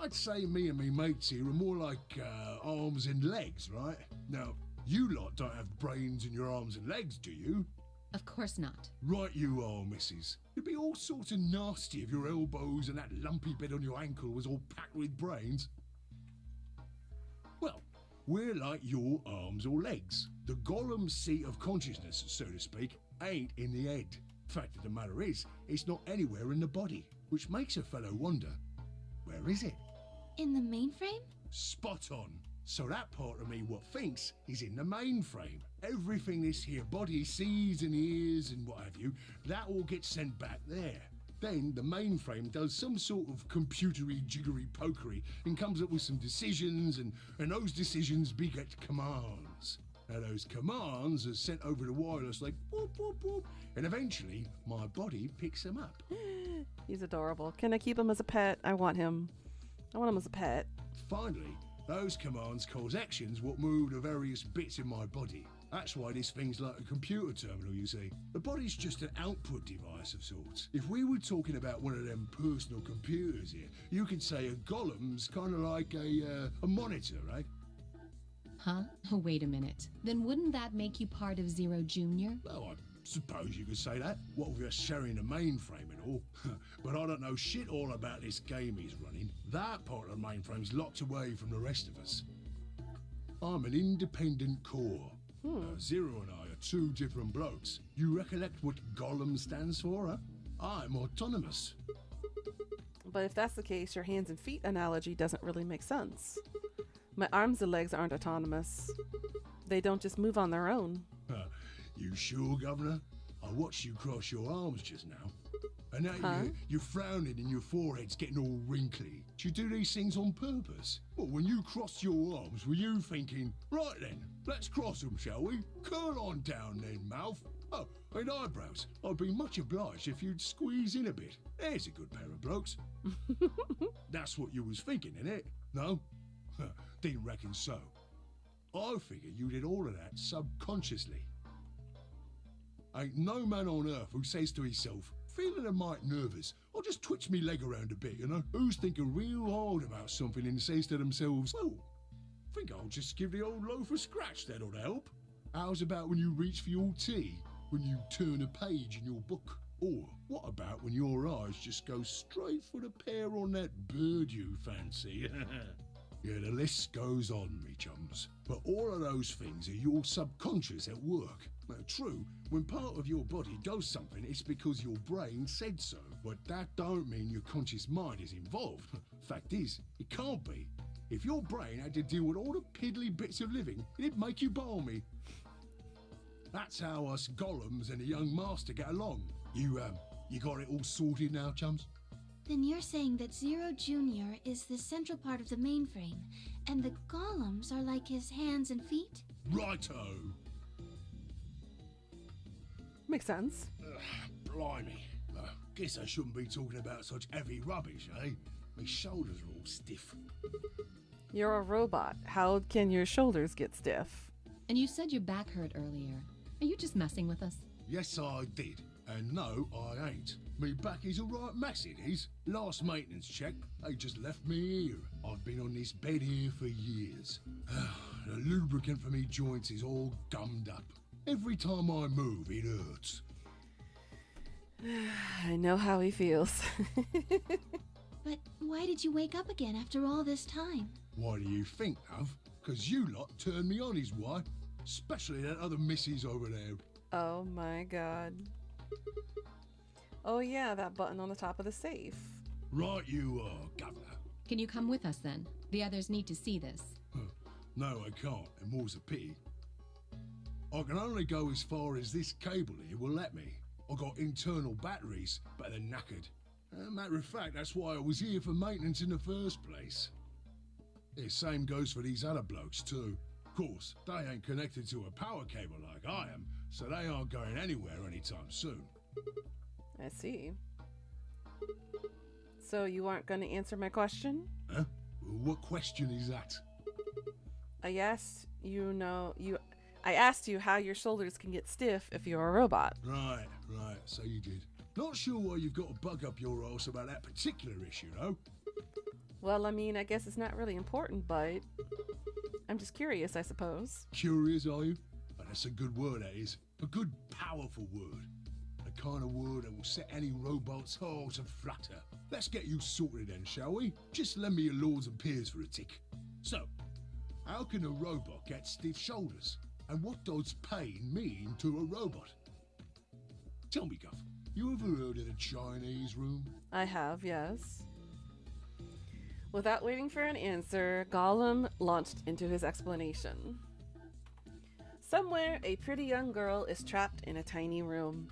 I'd say me and me mates here are more like arms and legs, right? Now, you lot don't have brains in your arms and legs, do you? Of course not. Right you are, missus. You'd be all sorts of nasty if your elbows and that lumpy bit on your ankle was all packed with brains. Well, we're like your arms or legs. The golem's seat of consciousness, so to speak, ain't in the head. Fact of the matter is, it's not anywhere in the body, which makes a fellow wonder, where is it? In the mainframe? Spot on. So that part of me what thinks is in the mainframe. Everything this here body sees and hears and what have you, that all gets sent back there. Then the mainframe does some sort of computery jiggery pokery and comes up with some decisions, and those decisions beget commands. Now those commands are sent over the wireless like boop, boop, boop, and eventually my body picks them up. He's adorable. Can I keep him as a pet? I want him. I want him as a pet. Finally, those commands cause actions what move the various bits in my body. That's why this thing's like a computer terminal, you see. The body's just an output device of sorts. If we were talking about one of them personal computers here, you could say a golem's kind of like a monitor, right? Huh? Oh, wait a minute. Then wouldn't that make you part of Zero Jr.? Well, I suppose you could say that. What with us sharing a mainframe and all. But I don't know shit all about this game he's running. That part of the mainframe's locked away from the rest of us. I'm an independent core. Zero and I are 2 different blokes. You recollect what Golem stands for, huh? I'm autonomous. But if that's the case, your hands and feet analogy doesn't really make sense. My arms and legs aren't autonomous. They don't just move on their own. You sure, Governor? I watched you cross your arms just now. And now you're frowning and your forehead's getting all wrinkly. Do you do these things on purpose? Well, when you crossed your arms, were you thinking, right then, let's cross them, shall we? Curl on down then, mouth. Oh, and eyebrows. I'd be much obliged if you'd squeeze in a bit. There's a good pair of blokes. That's what you was thinking, innit? No? Didn't reckon so. I figure you did all of that subconsciously. Ain't no man on earth who says to himself, feeling a mite nervous, I'll just twitch me leg around a bit, you know? Who's thinking real hard about something and says to themselves, well, think I'll just give the old loaf a scratch, that'll help. How's about when you reach for your tea, when you turn a page in your book? Or what about when your eyes just go straight for the pair on that bird you fancy? Yeah, the list goes on, me chums. But all of those things are your subconscious at work. Now, true, when part of your body does something, it's because your brain said so. But that don't mean your conscious mind is involved. Fact is, it can't be. If your brain had to deal with all the piddly bits of living, it'd make you balmy. That's how us golems and the young master get along. You got it all sorted now, chums? Then you're saying that Zero Jr. is the central part of the mainframe, and the golems are like his hands and feet? Righto! Makes sense. Blimey. Guess I shouldn't be talking about such heavy rubbish, eh? My shoulders are all stiff. You're a robot. How can your shoulders get stiff? And you said your back hurt earlier. Are you just messing with us? Yes, I did. And no, I ain't. Me back is a right mess, it is. Last maintenance check, they just left me here. I've been on this bed here for years. The lubricant for me joints is all gummed up. Every time I move, it hurts. I know how he feels. But why did you wake up again after all this time? Why do you think, Love? 'Cause you lot turned me on, is why. Especially that other missus over there. Oh my god. Oh yeah, that button on the top of the safe. Right you are, Governor. Can you come with us then? The others need to see this. No, I can't, and more's a pity. I can only go as far as this cable here will let me. I got internal batteries, but they're knackered. Matter of fact, that's why I was here for maintenance in the first place. The same goes for these other blokes too. Of course, they ain't connected to a power cable like I am, so they aren't going anywhere anytime soon. I see. So you aren't going to answer my question? Huh? What question is that? I asked you how your shoulders can get stiff if you're a robot. Right, so you did. Not sure why you've got to bug up your arse about that particular issue, though. Well, I mean, I guess it's not really important, but I'm just curious, I suppose. Curious, are you? Well, that's a good word, that is. A good, powerful word. The kind of word that will set any robot's heart aflutter. Let's get you sorted then, shall we? Just lend me your lords and peers for a tick. So, how can a robot get stiff shoulders? And what does pain mean to a robot? Tell me, Guff, you ever heard of the Chinese room? I have, yes. Without waiting for an answer, Gollum launched into his explanation. Somewhere, a pretty young girl is trapped in a tiny room.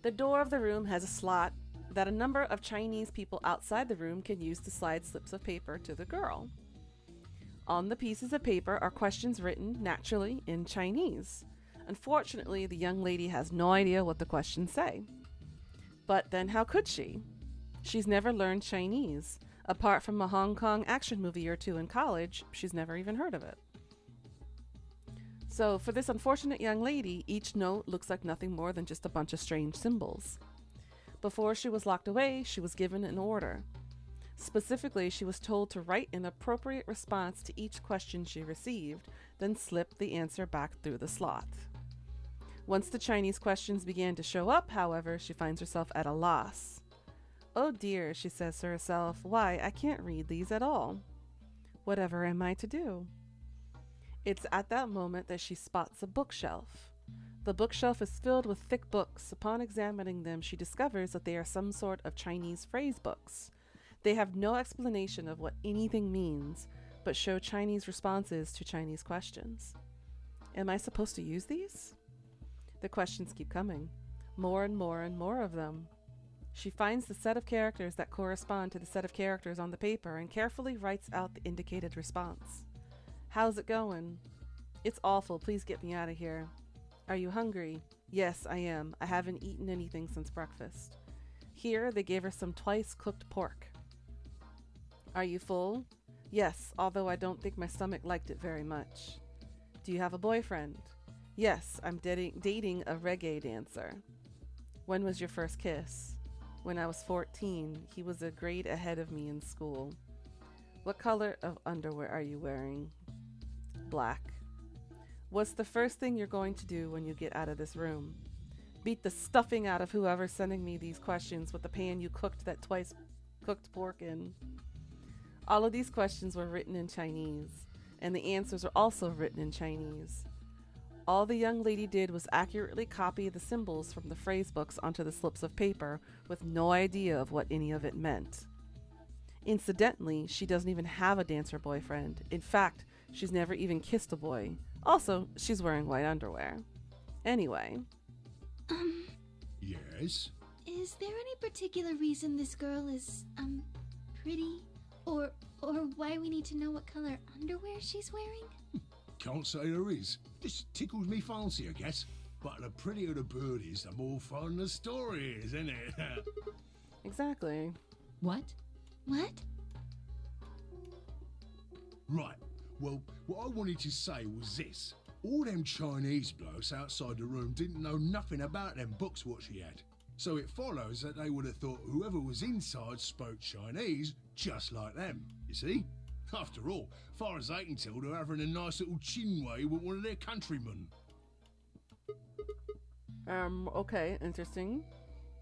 The door of the room has a slot that a number of Chinese people outside the room can use to slide slips of paper to the girl. On the pieces of paper are questions written naturally in Chinese. Unfortunately, the young lady has no idea what the questions say. But then how could she? She's never learned Chinese. Apart from a Hong Kong action movie or two in college, she's never even heard of it. So for this unfortunate young lady, each note looks like nothing more than just a bunch of strange symbols. Before she was locked away, she was given an order. Specifically, she was told to write an appropriate response to each question she received, then slip the answer back through the slot. Once the Chinese questions began to show up, however, she finds herself at a loss. Oh dear, she says to herself, why, I can't read these at all. Whatever am I to do? It's at that moment that she spots a bookshelf. The bookshelf is filled with thick books. Upon examining them, she discovers that they are some sort of Chinese phrase books. They have no explanation of what anything means, but show Chinese responses to Chinese questions. Am I supposed to use these? The questions keep coming. More and more and more of them. She finds the set of characters that correspond to the set of characters on the paper and carefully writes out the indicated response. How's it going? It's awful. Please get me out of here. Are you hungry? Yes, I am. I haven't eaten anything since breakfast. Here, they gave her some twice-cooked pork. Are you full? Yes, although I don't think my stomach liked it very much. Do you have a boyfriend? Yes, I'm dating a reggae dancer. When was your first kiss? When I was 14. He was a grade ahead of me in school. What color of underwear are you wearing? Black. What's the first thing you're going to do when you get out of this room? Beat the stuffing out of whoever's sending me these questions with the pan you cooked that twice-cooked pork in. All of these questions were written in Chinese, and the answers are also written in Chinese. All the young lady did was accurately copy the symbols from the phrase books onto the slips of paper with no idea of what any of it meant. Incidentally, she doesn't even have a dancer boyfriend. In fact, she's never even kissed a boy. Also, she's wearing white underwear. Anyway. Yes? Is there any particular reason this girl is, pretty? Or why we need to know what color underwear she's wearing? Can't say there is. Just tickles me fancy, I guess. But the prettier the bird is, the more fun the story is, isn't it? Exactly. What? What? Right. Well, what I wanted to say was this. All them Chinese blokes outside the room didn't know nothing about them books what she had. So it follows that they would have thought whoever was inside spoke Chinese just like them, you see? After all, far as they can tell, they're having a nice little chinway with one of their countrymen. Okay, interesting.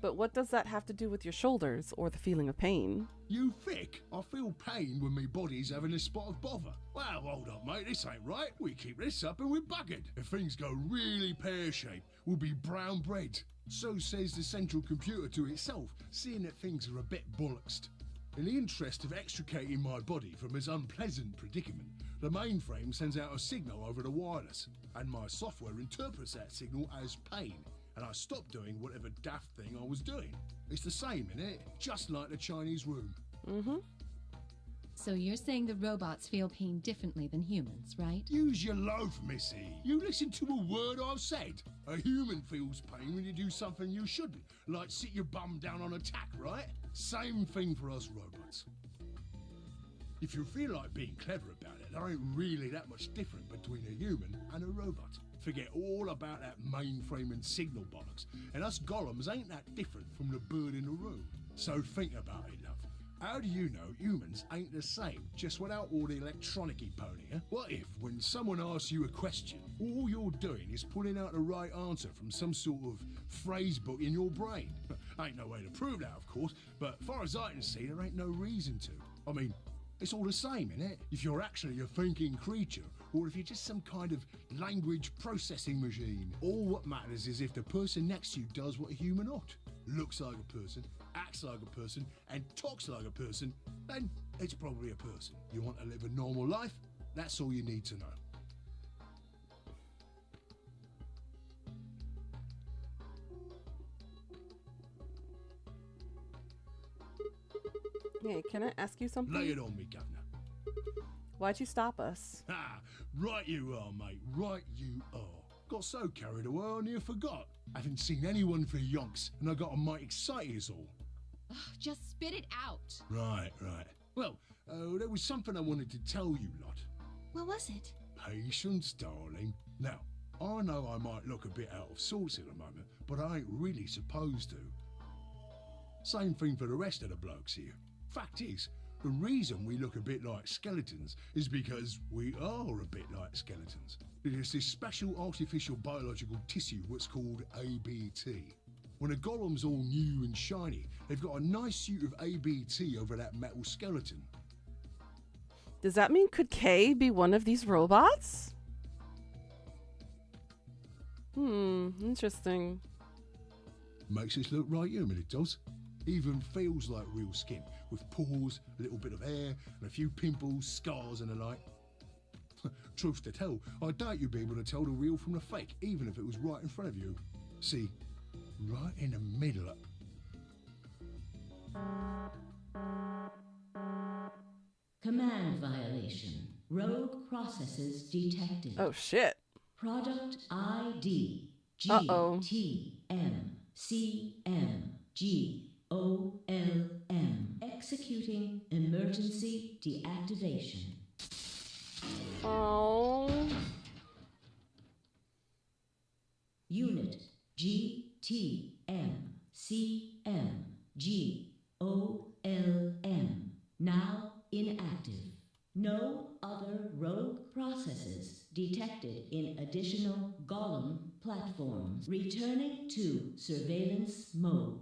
But what does that have to do with your shoulders or the feeling of pain? You thick? I feel pain when my body's having a spot of bother. Well, hold up, mate, this ain't right. We keep this up and we're buggered. If things go really pear-shaped, we'll be brown bread. So says the central computer to itself, seeing that things are a bit bollocksed. In the interest of extricating my body from this unpleasant predicament, the mainframe sends out a signal over the wireless, and my software interprets that signal as pain, and I stop doing whatever daft thing I was doing. It's the same, innit? Just like the Chinese room. Mm-hmm. So you're saying the robots feel pain differently than humans, right? Use your loaf, missy. You listen to a word I've said. A human feels pain when you do something you shouldn't, like sit your bum down on a tack, right? Same thing for us robots. If you feel like being clever about it, there ain't really that much different between a human and a robot. Forget all about that mainframe and signal bollocks, and us golems ain't that different from the bird in the room. So think about it, love. How do you know humans ain't the same, just without all the electronic-y pony, huh? What if, when someone asks you a question, all you're doing is pulling out the right answer from some sort of phrase book in your brain? Ain't no way to prove that, of course, but far as I can see, there ain't no reason to. I mean, it's all the same, innit? If you're actually a thinking creature, or if you're just some kind of language processing machine. All what matters is if the person next to you does what a human ought. Looks like a person, acts like a person, and talks like a person, then it's probably a person. You want to live a normal life? That's all you need to know. Hey, can I ask you something? Lay it on me, governor. Why'd you stop us? Ah, right you are, mate. Right you are. Got so carried away I near forgot. Haven't seen anyone for yonks, and I got a mite excited as all. Ugh, just spit it out. Right. Well, there was something I wanted to tell you lot. What was it? Patience, darling. Now, I know I might look a bit out of sorts at the moment, but I ain't really supposed to. Same thing for the rest of the blokes here. Fact is, the reason we look a bit like skeletons is because we are a bit like skeletons. There's this special artificial biological tissue what's called ABT. When a golem's all new and shiny, they've got a nice suit of ABT over that metal skeleton. Does that mean could Kay be one of these robots? Interesting. Makes us look right human, it does. Even feels like real skin, with pores, a little bit of hair, and a few pimples, scars and the like. Truth to tell, I doubt you'd be able to tell the real from the fake, even if it was right in front of you. See, right in the middle. Command violation. Rogue processes detected. Oh shit. Product ID Uh-oh. GTMCMGOLM. Executing emergency deactivation. Oh. Unit GTMCMGOLM. Now inactive. No other rogue processes detected in additional Golem platforms. Returning to surveillance mode.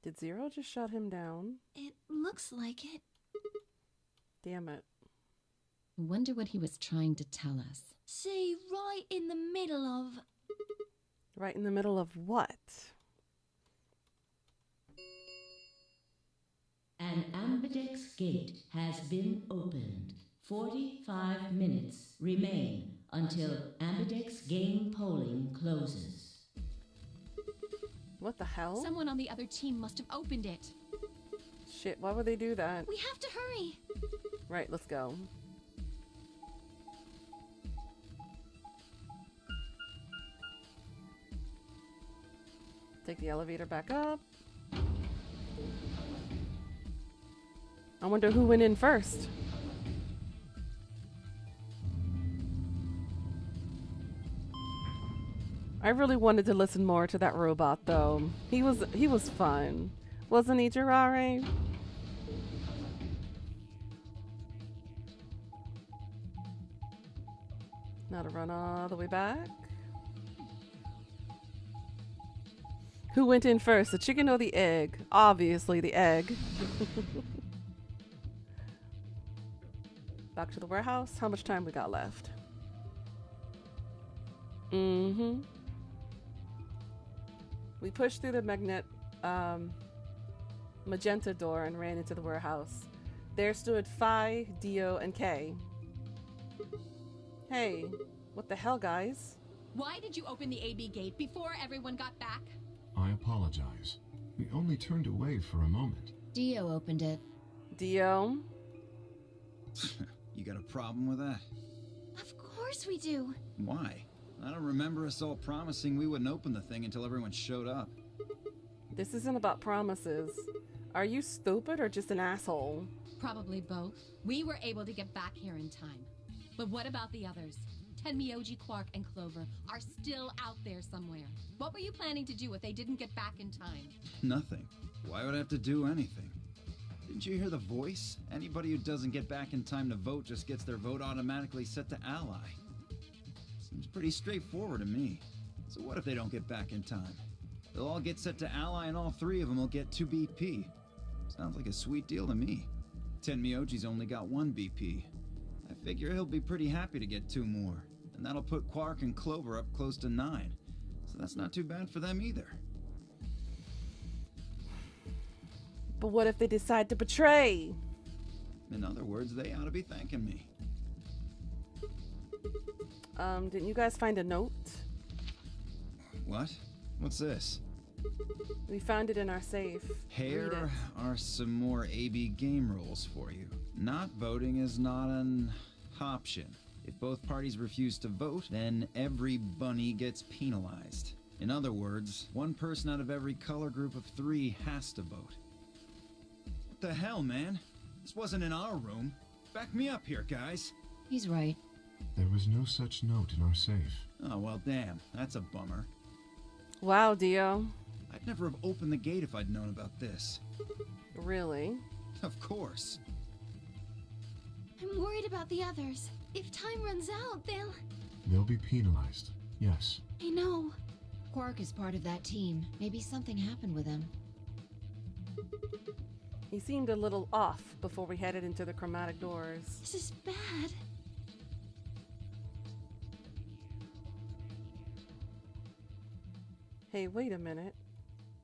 Did Zero just shut him down? It looks like it. Damn it. I wonder what he was trying to tell us. See, right in the middle of... Right in the middle of what? An Ambidex gate has been opened. 45 minutes remain until Ambidex game polling closes. What the hell? Someone on the other team must have opened it. Shit, why would they do that? We have to hurry. Right, let's go. Take the elevator back up. I wonder who went in first. I really wanted to listen more to that robot though. He was fun. Wasn't he, Jirare? Now to run all the way back. Who went in first, the chicken or the egg? Obviously the egg. Back to the warehouse. How much time we got left? Mm-hmm. We pushed through the magenta door and ran into the warehouse. There stood Phi, Dio, and Kay. Hey, what the hell, guys? Why did you open the AB gate before everyone got back? I apologize. We only turned away for a moment. Dio opened it. Dio? You got a problem with that? Of course we do. Why? I don't remember us all promising we wouldn't open the thing until everyone showed up. This isn't about promises. Are you stupid or just an asshole? Probably both. We were able to get back here in time. But what about the others? Tenmyoji, Quark, and Clover are still out there somewhere. What were you planning to do if they didn't get back in time? Nothing. Why would I have to do anything? Didn't you hear the voice? Anybody who doesn't get back in time to vote just gets their vote automatically set to ally. Seems pretty straightforward to me. So what if they don't get back in time? They'll all get set to ally and all three of them will get 2 BP. Sounds like a sweet deal to me. Tenmyoji's only got 1 BP. I figure he'll be pretty happy to get 2 more. And that'll put Quark and Clover up close to 9. So that's not too bad for them either. But what if they decide to betray? In other words, they ought to be thanking me. Didn't you guys find a note? What? What's this? We found it in our safe. Read Here it. are some more AB game rules for you. Not voting is not an option. If both parties refuse to vote, then every bunny gets penalized. In other words, 1 person out of every color group of 3 has to vote. What the hell, man? This wasn't in our room. Back me up here, guys. He's right. There was no such note in our safe. Oh, well, damn. That's a bummer. Wow, Dio. I'd never have opened the gate if I'd known about this. Really? Of course. I'm worried about the others. If time runs out, They'll be penalized. Yes. I know. Quark is part of that team. Maybe something happened with him. He seemed a little off before we headed into the chromatic doors. This is bad. Hey, wait a minute.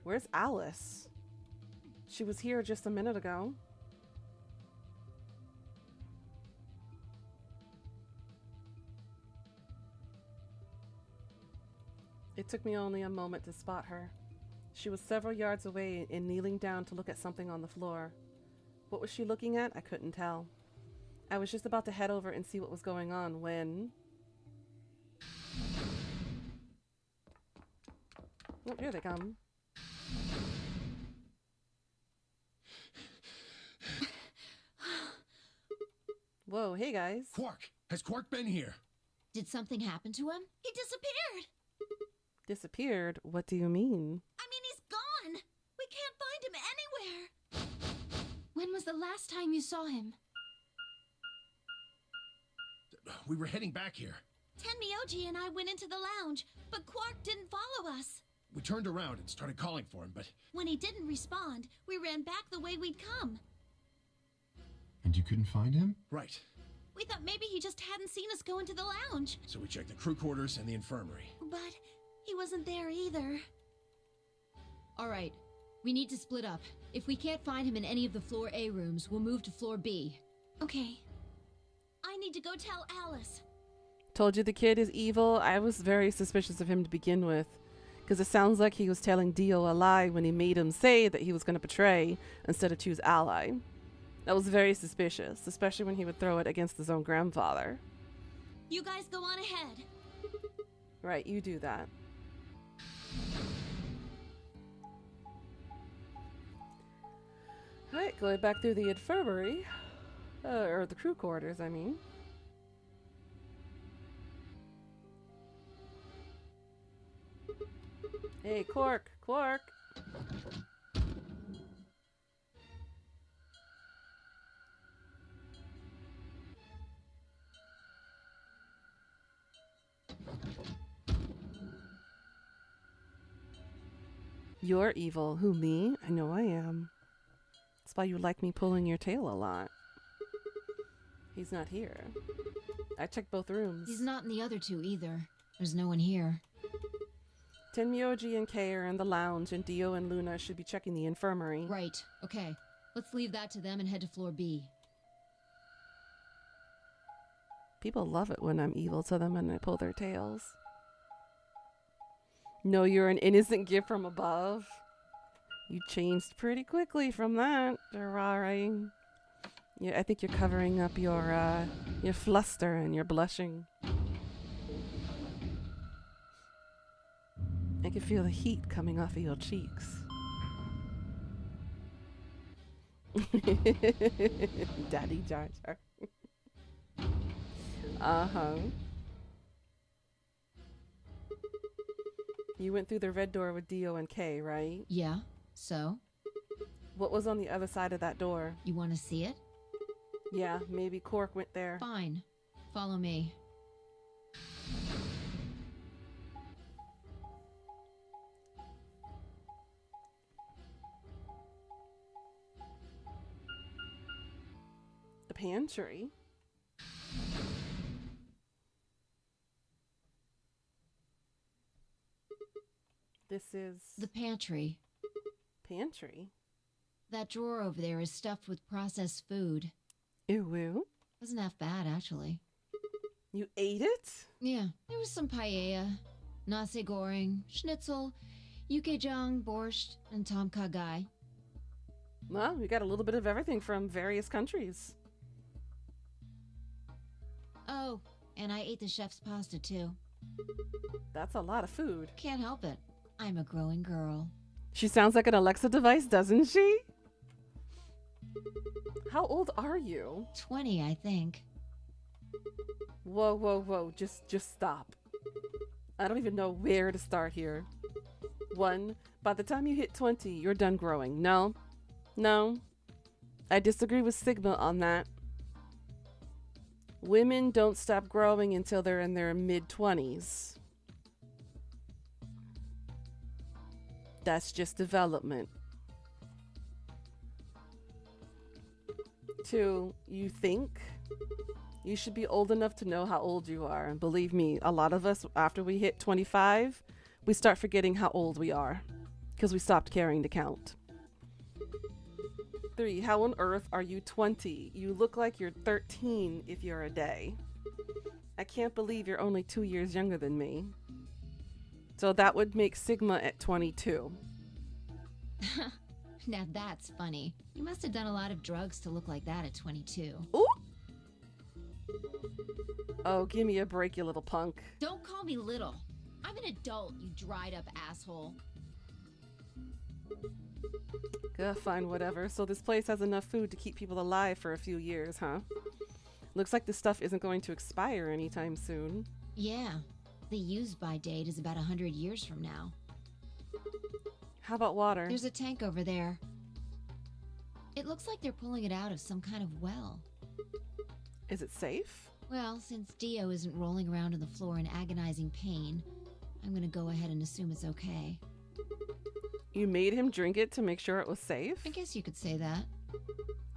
Where's Alice? She was here just a minute ago. It took me only a moment to spot her. She was several yards away and kneeling down to look at something on the floor. What was she looking at? I couldn't tell. I was just about to head over and see what was going on when... Oh, here they come. Whoa, hey guys. Quark! Has Quark been here? Did something happen to him? He disappeared. Disappeared? What do you mean? I mean, he's gone. We can't find him anywhere. When was the last time you saw him? We were heading back here. Tenmyoji and I went into the lounge, but Quark didn't follow us. We turned around and started calling for him, but... When he didn't respond, we ran back the way we'd come. And you couldn't find him? Right. We thought maybe he just hadn't seen us go into the lounge. So we checked the crew quarters and the infirmary. But he wasn't there either. All right. We need to split up. If we can't find him in any of the floor A rooms, we'll move to floor B. Okay. I need to go tell Alice. Told you the kid is evil. I was very suspicious of him to begin with. Because it sounds like he was telling Dio a lie when he made him say that he was going to betray instead of choose ally. That was very suspicious, especially when he would throw it against his own grandfather. You guys go on ahead. Right, you do that. Going back through the infirmary. Or the crew quarters, I mean. Hey, Quark! Quark! You're evil. Who, me? I know I am. That's why you like me pulling your tail a lot. He's not here. I checked both rooms. He's not in the other two either. There's no one here. Tenmyoji and Kay are in the lounge, and Dio and Luna should be checking the infirmary. Right. Okay. Let's leave that to them and head to floor B. People love it when I'm evil to them and I pull their tails. No, you're an innocent gift from above. You changed pretty quickly from that, Durari. Yeah, I think you're covering up your fluster and your blushing. I can feel the heat coming off of your cheeks. Daddy Jar Jar. Uh-huh. You went through the red door with Dio and Kay, right? Yeah. So? What was on the other side of that door? You want to see it? Yeah, maybe Quark went there. Fine. Follow me. The pantry? This is... The pantry. Pantry? That drawer over there is stuffed with processed food. Ew. Wasn't half bad, actually. You ate it? Yeah. There was some paella, nasi goreng, schnitzel, yukejang, borscht, and tom kha gai. Well, we got a little bit of everything from various countries. Oh, and I ate the chef's pasta, too. That's a lot of food. Can't help it. I'm a growing girl. She sounds like an Alexa device, doesn't she? How old are you? 20, I think. Whoa. Just stop. I don't even know where to start here. 1, by the time you hit 20, you're done growing. No. I disagree with Sigma on that. Women don't stop growing until they're in their mid-20s. That's just development. 2, you think you should be old enough to know how old you are. And believe me, a lot of us, after we hit 25, we start forgetting how old we are because we stopped caring to count. 3, how on earth are you 20? You look like you're 13 if you're a day. I can't believe you're only 2 years younger than me. So that would make Sigma at 22. Now that's funny. You must have done a lot of drugs to look like that at 22. Ooh! Oh, give me a break, you little punk. Don't call me little. I'm an adult, you dried up asshole. Fine, whatever. So this place has enough food to keep people alive for a few years, huh? Looks like this stuff isn't going to expire anytime soon. Yeah. The use-by date is about 100 years from now. How about water? There's a tank over there. It looks like they're pulling it out of some kind of well. Is it safe? Well, since Dio isn't rolling around on the floor in agonizing pain, I'm gonna go ahead and assume it's okay. You made him drink it to make sure it was safe? I guess you could say that.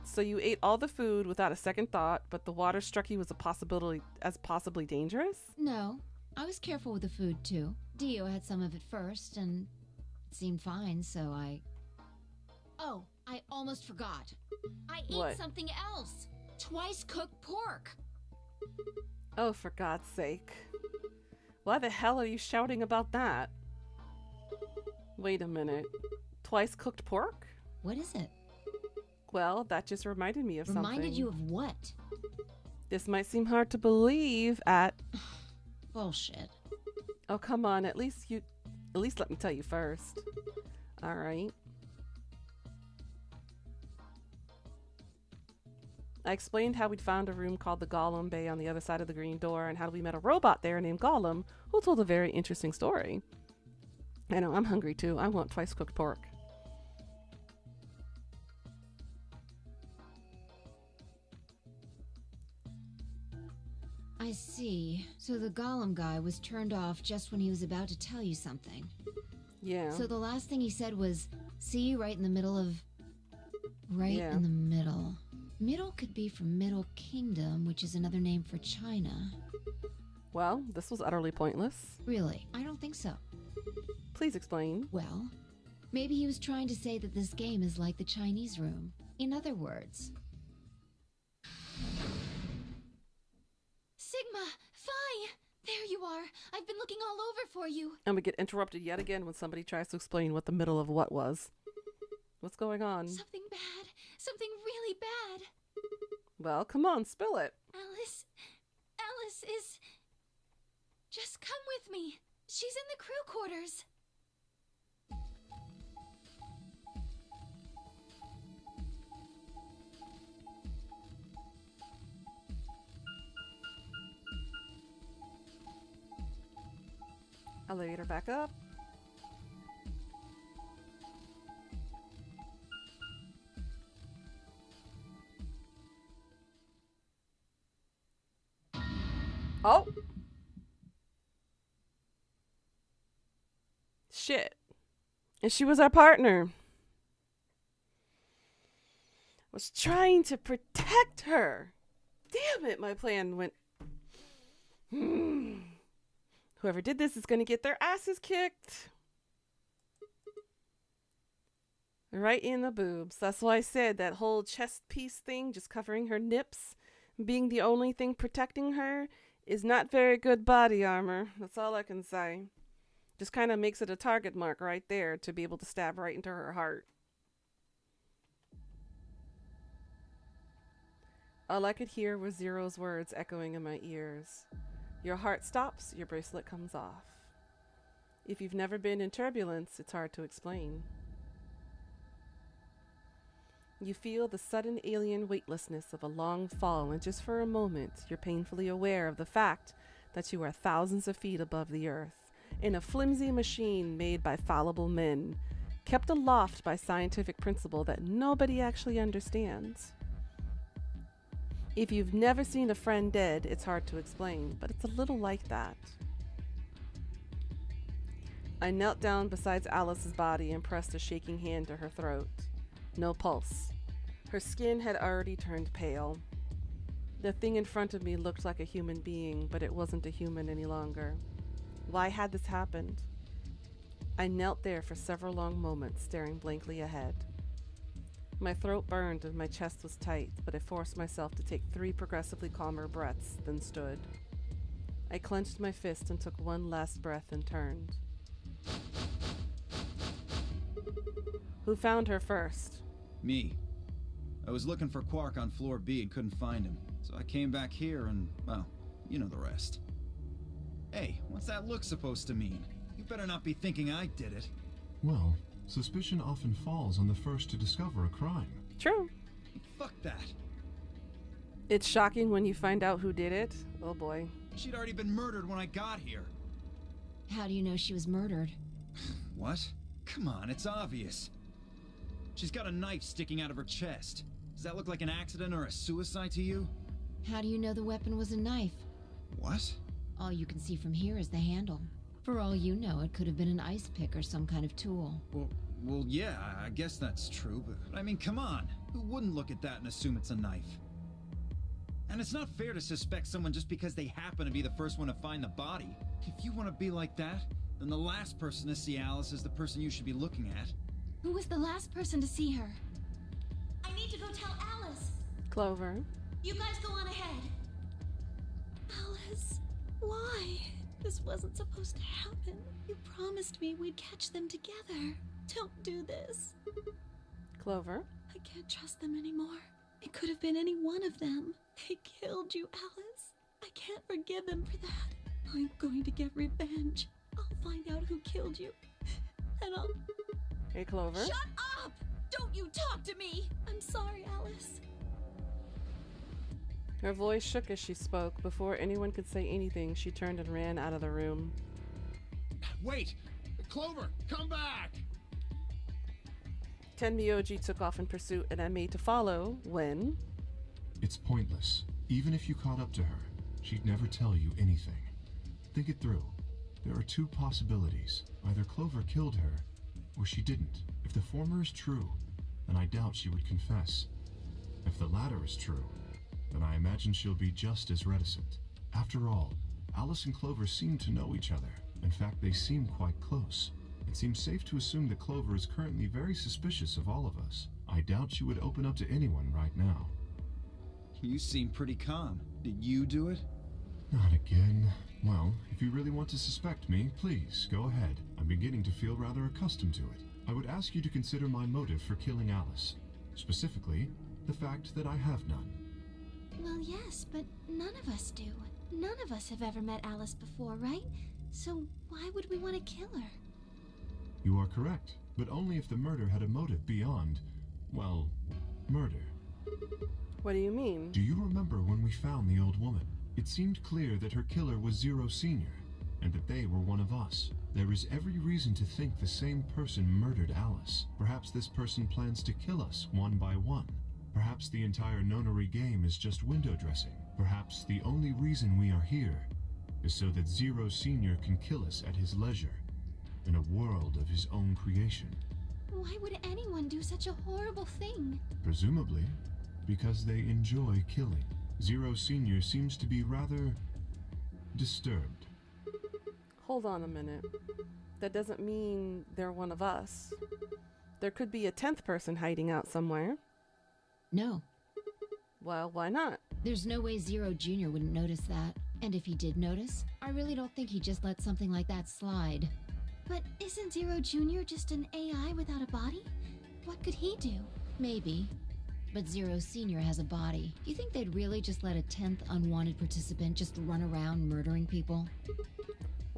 So you ate all the food without a second thought, but the water struck you as possibly dangerous? No. I was careful with the food, too. Dio had some of it first, and it seemed fine, so I... Oh, I almost forgot. I ate something else. Twice cooked pork. Oh, for God's sake. Why the hell are you shouting about that? Wait a minute. Twice cooked pork? What is it? Well, that just reminded me of something. Reminded you of what? This might seem hard to believe at... Bullshit. Oh, come on. At least let me tell you first. All right. I explained how we'd found a room called the Gollum Bay on the other side of the green door and how we met a robot there named Gollum who told a very interesting story. I know, I'm hungry too. I want twice cooked pork. I see. So the Gollum guy was turned off just when he was about to tell you something. Yeah. So the last thing he said was, see, right in the middle of... Right Yeah. in the middle. Middle could be from Middle Kingdom, which is another name for China. Well, this was utterly pointless. Really? I don't think so. Please explain. Well, maybe he was trying to say that this game is like the Chinese room. In other words... Sigma, Phi! There you are. I've been looking all over for you. And we get interrupted yet again when somebody tries to explain what the middle of what was. What's going on? Something bad. Something really bad. Well, come on, spill it. Alice is... Just come with me. She's in the crew quarters. Elevator back up. Oh! Shit. And she was our partner. Was trying to protect her. Damn it, my plan went... Whoever did this is going to get their asses kicked. Right in the boobs. That's why I said that whole chest piece thing, just covering her nips, being the only thing protecting her, is not very good body armor. That's all I can say. Just kind of makes it a target mark right there to be able to stab right into her heart. All I could hear was Zero's words echoing in my ears. Your heart stops, your bracelet comes off. If you've never been in turbulence, it's hard to explain. You feel the sudden alien weightlessness of a long fall, and just for a moment, you're painfully aware of the fact that you are thousands of feet above the earth, in a flimsy machine made by fallible men, kept aloft by scientific principle that nobody actually understands. If you've never seen a friend dead, it's hard to explain, but it's a little like that. I knelt down beside Alice's body and pressed a shaking hand to her throat. No pulse. Her skin had already turned pale. The thing in front of me looked like a human being, but it wasn't a human any longer. Why had this happened? I knelt there for several long moments, staring blankly ahead. My throat burned and my chest was tight, but I forced myself to take 3 progressively calmer breaths, then stood. I clenched my fist and took one last breath and turned. Who found her first? Me. I was looking for Quark on floor B and couldn't find him, so I came back here and, well, you know the rest. Hey, what's that look supposed to mean? You better not be thinking I did it. Well, suspicion often falls on the first to discover a crime. True. Fuck that. It's shocking when you find out who did it. Oh boy. She'd already been murdered when I got here. How do you know she was murdered? What? Come on, it's obvious. She's got a knife sticking out of her chest. Does that look like an accident or a suicide to you? How do you know the weapon was a knife? What? All you can see from here is the handle. For all you know, it could have been an ice pick or some kind of tool. Well, yeah, I guess that's true, but I mean, come on. Who wouldn't look at that and assume it's a knife? And it's not fair to suspect someone just because they happen to be the first one to find the body. If you want to be like that, then the last person to see Alice is the person you should be looking at. Who was the last person to see her? I need to go tell Alice. Clover. You guys go on ahead. Alice, why? This wasn't supposed to happen. You promised me we'd catch them together. Don't do this. Clover. I can't trust them anymore. It could have been any one of them. They killed you, Alice. I can't forgive them for that. I'm going to get revenge. I'll find out who killed you. And I'll... Hey, Clover. Shut up! Don't you talk to me! I'm sorry, Alice. Her voice shook as she spoke. Before anyone could say anything, she turned and ran out of the room. Wait! Clover, come back! Tenmyoji took off in pursuit, and I made to follow when... It's pointless. Even if you caught up to her, she'd never tell you anything. Think it through. There are two possibilities. Either Clover killed her, or she didn't. If the former is true, then I doubt she would confess. If the latter is true, then I imagine she'll be just as reticent. After all, Alice and Clover seem to know each other. In fact, they seem quite close. It seems safe to assume that Clover is currently very suspicious of all of us. I doubt she would open up to anyone right now. You seem pretty calm. Did you do it? Not again. Well, if you really want to suspect me, please, go ahead. I'm beginning to feel rather accustomed to it. I would ask you to consider my motive for killing Alice. Specifically, the fact that I have none. Well, yes, but none of us do. None of us have ever met Alice before, right? So why would we want to kill her? You are correct, but only if the murder had a motive beyond, well, murder. What do you mean? Do you remember when we found the old woman? It seemed clear that her killer was Zero Senior, and that they were one of us. There is every reason to think the same person murdered Alice. Perhaps this person plans to kill us one by one. Perhaps the entire nonary game is just window dressing. Perhaps the only reason we are here is so that Zero Senior can kill us at his leisure, in a world of his own creation. Why would anyone do such a horrible thing? Presumably, because they enjoy killing. Zero Senior seems to be rather disturbed. Hold on a minute. That doesn't mean they're one of us. There could be a 10th person hiding out somewhere. No. Well, why not? There's no way Zero Jr. wouldn't notice that. And if he did notice, I really don't think he'd just let something like that slide. But isn't Zero Jr. just an AI without a body? What could he do? Maybe. But Zero Senior has a body. Do you think they'd really just let a 10th unwanted participant just run around murdering people?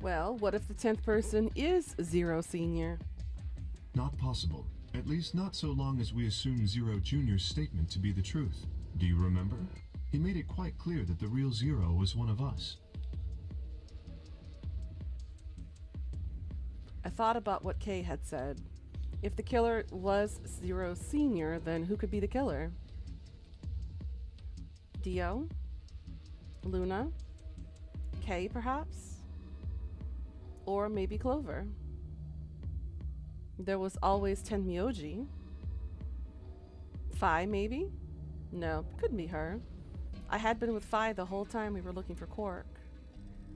Well, what if the 10th person is Zero Senior? Not possible. At least not so long as we assume Zero Jr.'s statement to be the truth. Do you remember? He made it quite clear that the real Zero was one of us. I thought about what Kay had said. If the killer was Zero Senior, then who could be the killer? Dio? Luna? Kay, perhaps? Or maybe Clover? There was always Tenmyoji. Fi, maybe? No, couldn't be her. I had been with Fi the whole time we were looking for Quark.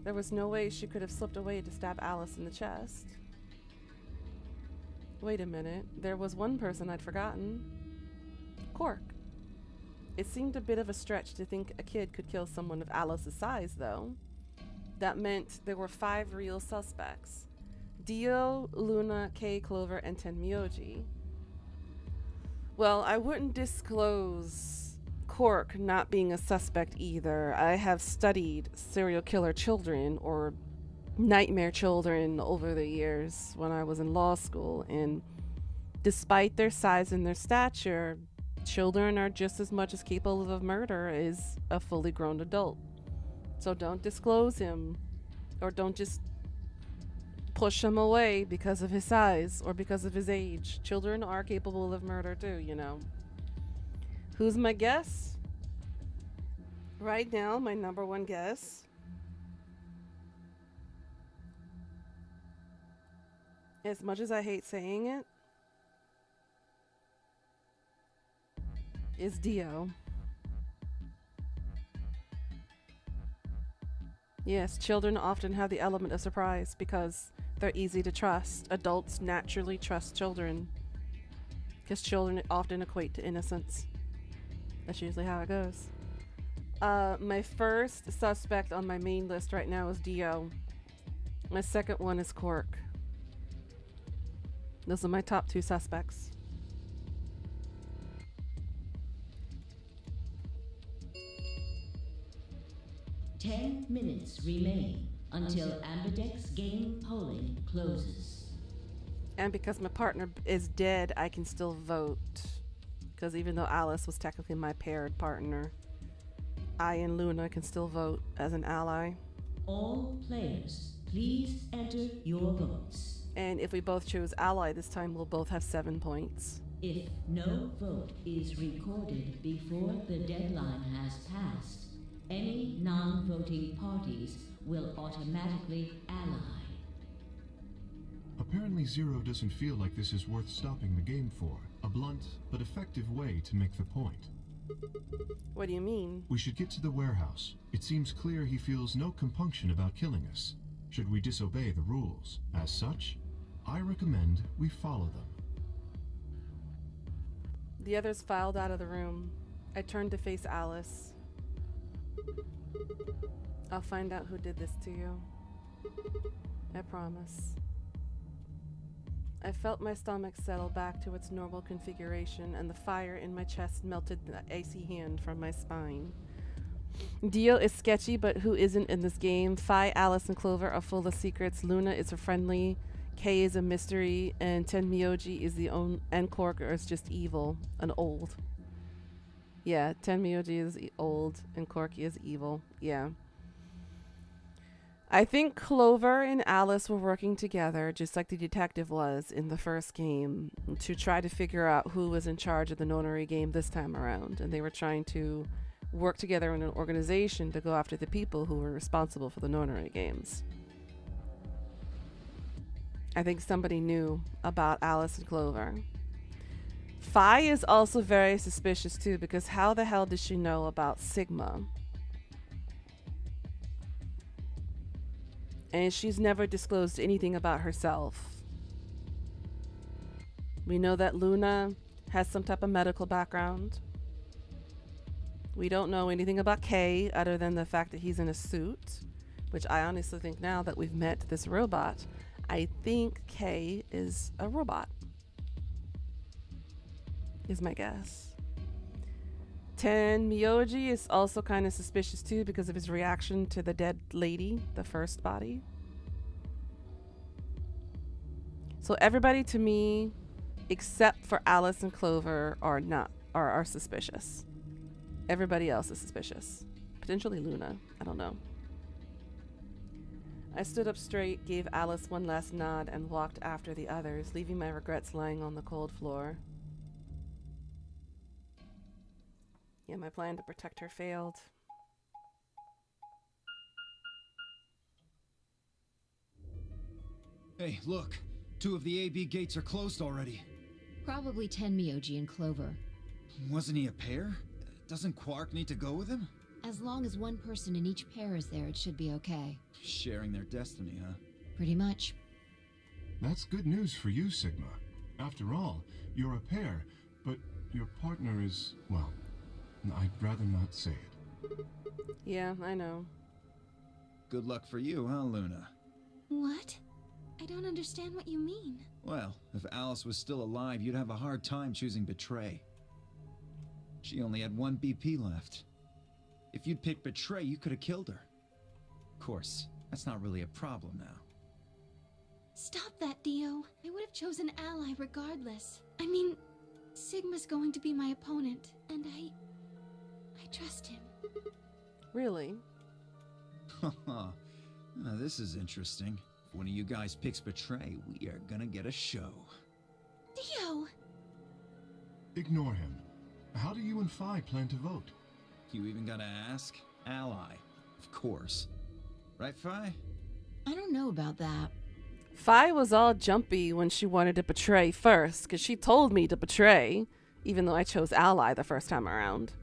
There was no way she could have slipped away to stab Alice in the chest. Wait a minute, there was one person I'd forgotten. Quark. It seemed a bit of a stretch to think a kid could kill someone of Alice's size, though. That meant there were 5 real suspects. Dio, Luna, Kay, Clover, and Tenmyoji. Well, I wouldn't disclose Quark not being a suspect either. I have studied serial killer children, or nightmare children, over the years when I was in law school, and despite their size and their stature, children are just as much as capable of murder as a fully grown adult. So don't disclose him, or don't just push him away because of his size or because of his age. Children are capable of murder too, you know. Who's my guess? Right now, my number one guess as much as I hate saying it, is Dio. Yes, children often have the element of surprise because they're easy to trust. Adults naturally trust children because children often equate to innocence. That's usually how it goes. My first suspect on my main list right now is Dio. My second one is Quark. Those are my top 2 suspects. Ten minutes remain until Ambidex game polling closes. And because my partner is dead, I can still vote. Because even though Alice was technically my paired partner, I and Luna can still vote as an ally. All players, please enter your votes. And if we both choose ally this time, we'll both have 7 points. If no vote is recorded before the deadline has passed, any non-voting parties will automatically ally. Apparently Zero doesn't feel like this is worth stopping the game for. A blunt but effective way to make the point. What do you mean? We should get to the warehouse. It seems clear he feels no compunction about killing us. Should we disobey the rules? As such, I recommend we follow them. The others filed out of the room. I turned to face Alice. I'll find out who did this to you. I promise. I felt my stomach settle back to its normal configuration, and the fire in my chest melted the icy hand from my spine. Dio is sketchy, but who isn't in this game? Fi, Alice, and Clover are full of secrets. Luna is a friendly. Kay is a mystery, and Tenmyoji is and Cork is just evil and old. Yeah, Tenmyoji is old, and Corky is evil. Yeah. I think Clover and Alice were working together, just like the detective was in the first game, to try to figure out who was in charge of the nonary game this time around. And they were trying to work together in an organization to go after the people who were responsible for the nonary games. I think somebody knew about Alice and Clover. Fi is also very suspicious too, because how the hell does she know about Sigma? And she's never disclosed anything about herself. We know that Luna has some type of medical background. We don't know anything about Kay other than the fact that he's in a suit, which I honestly think now that we've met this robot, I think Kay is a robot, is my guess. Tenmyoji is also kind of suspicious too because of his reaction to the dead lady, the first body. So everybody to me, except for Alice and Clover, are suspicious. Everybody else is suspicious. Potentially Luna. I don't know. I stood up straight, gave Alice one last nod, and walked after the others, leaving my regrets lying on the cold floor. Yeah, my plan to protect her failed. Hey, look. 2 of the AB gates are closed already. Probably Tenmyoji and Clover. Wasn't he a pair? Doesn't Quark need to go with him? As long as one person in each pair is there, it should be okay. Sharing their destiny, huh? Pretty much. That's good news for you, Sigma. After all, you're a pair, but your partner is, well, I'd rather not say it. Yeah, I know. Good luck for you, huh, Luna? What? I don't understand what you mean. Well, if Alice was still alive, you'd have a hard time choosing Betray. She only had 1 BP left. If you'd picked Betray, you could have killed her. Of course, that's not really a problem now. Stop that, Dio. I would have chosen Ally regardless. I mean, Sigma's going to be my opponent, and I trust him. Really? Haha. This is interesting. If one of you guys picks Betray, we are gonna get a show. Dio! Ignore him. How do you and Fi plan to vote? You even gotta ask? Ally. Of course. Right, Fi? I don't know about that. Fi was all jumpy when she wanted to betray first, because she told me to betray, even though I chose Ally the first time around.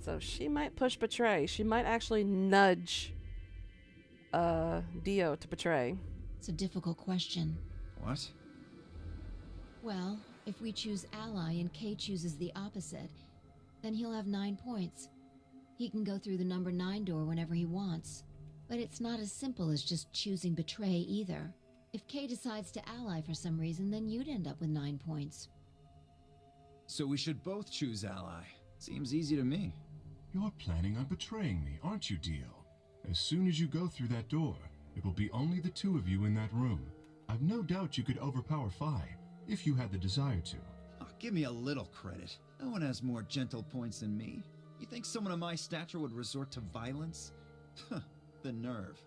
So she might push betray. She might actually nudge Dio to betray. It's a difficult question. What? Well, if we choose Ally and Kay chooses the opposite, then he'll have 9 points. He can go through the number 9 door whenever he wants. But it's not as simple as just choosing Betray either. If Kay decides to ally for some reason, then you'd end up with 9 points. So we should both choose Ally. Seems easy to me. You're planning on betraying me, aren't you, Dio? As soon as you go through that door, it will be only the 2 of you in that room. I've no doubt you could overpower Fi, if you had the desire to. Oh, give me a little credit. No one has more gentle points than me. You think someone of my stature would resort to violence? The nerve.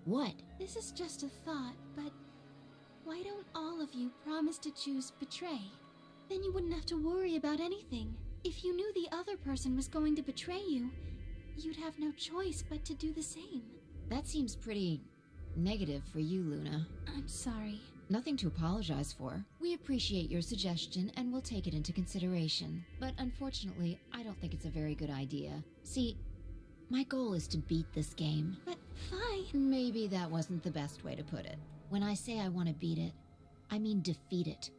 What? This is just a thought, but why don't all of you promise to choose betray? Then you wouldn't have to worry about anything. If you knew the other person was going to betray you, you'd have no choice but to do the same. That seems pretty negative for you, Luna. I'm sorry. Nothing to apologize for. We appreciate your suggestion and we'll take it into consideration. But unfortunately, I don't think it's a very good idea. See, my goal is to beat this game. But Fi... Maybe that wasn't the best way to put it. When I say I want to beat it, I mean defeat it.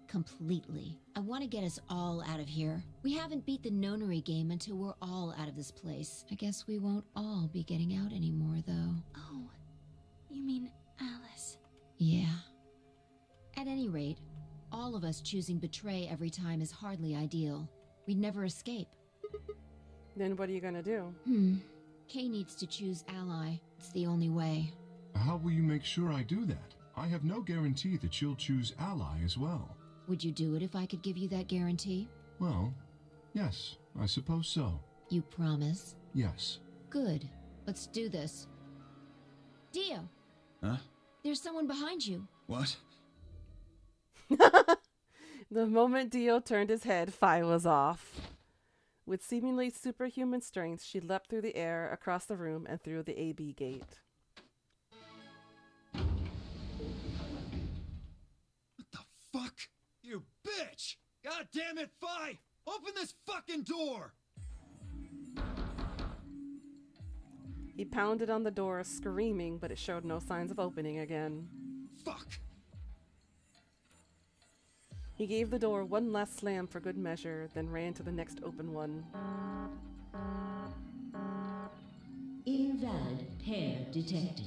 Completely. I want to get us all out of here. We haven't beat the nonary game until we're all out of this place. I guess we won't all be getting out anymore, though. Oh, you mean Alice? Yeah. At any rate, all of us choosing betray every time is hardly ideal. We'd never escape. Then what are you gonna do? Kay needs to choose ally. It's the only way. How will you make sure I do that? I have no guarantee that she'll choose ally as well. Would you do it if I could give you that guarantee? Well, yes, I suppose so. You promise? Yes. Good. Let's do this. Dio! Huh? There's someone behind you. What? The moment Dio turned his head, Fi was off. With seemingly superhuman strength, she leapt through the air, across the room, and through the AB gate. What the fuck? You bitch! God damn it, Fi! Open this fucking door! He pounded on the door, screaming, but it showed no signs of opening again. Fuck! He gave the door one last slam for good measure, then ran to the next open one. Invalid pair detected.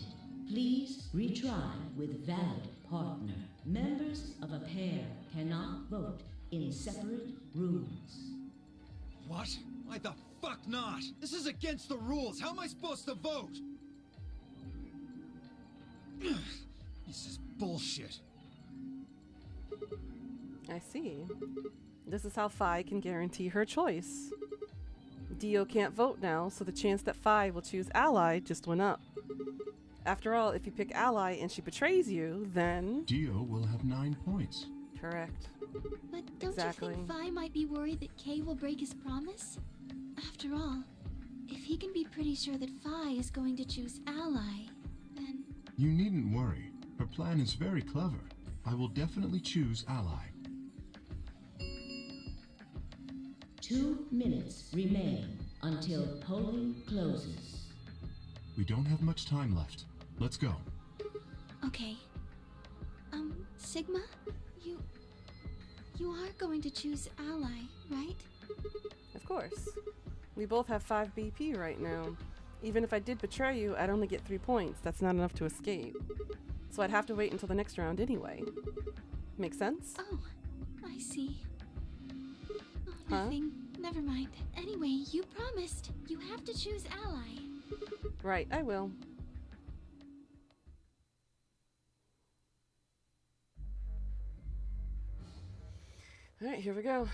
Please retry with valid partner. Members of a pair cannot vote in separate rooms. What? Why the fuck not? This is against the rules. How am I supposed to vote? This is bullshit. I see. This is how Fi can guarantee her choice. Dio can't vote now, so the chance that Fi will choose ally just went up. After all, if you pick ally and she betrays you, then... Dio will have 9 points. Correct. But don't you think Fi might be worried that Kay will break his promise? After all, if he can be pretty sure that Fi is going to choose ally, then... You needn't worry. Her plan is very clever. I will definitely choose ally. 2 minutes remain until polling closes. We don't have much time left. Let's go. Okay. Sigma? You are going to choose ally, right? Of course. We both have 5 BP right now. Even if I did betray you, I'd only get 3 points. That's not enough to escape. So I'd have to wait until the next round anyway. Make sense? Oh, I see. Oh, Huh? nothing. Never mind. Anyway, you promised. You have to choose ally. Right, I will. Alright, here we go.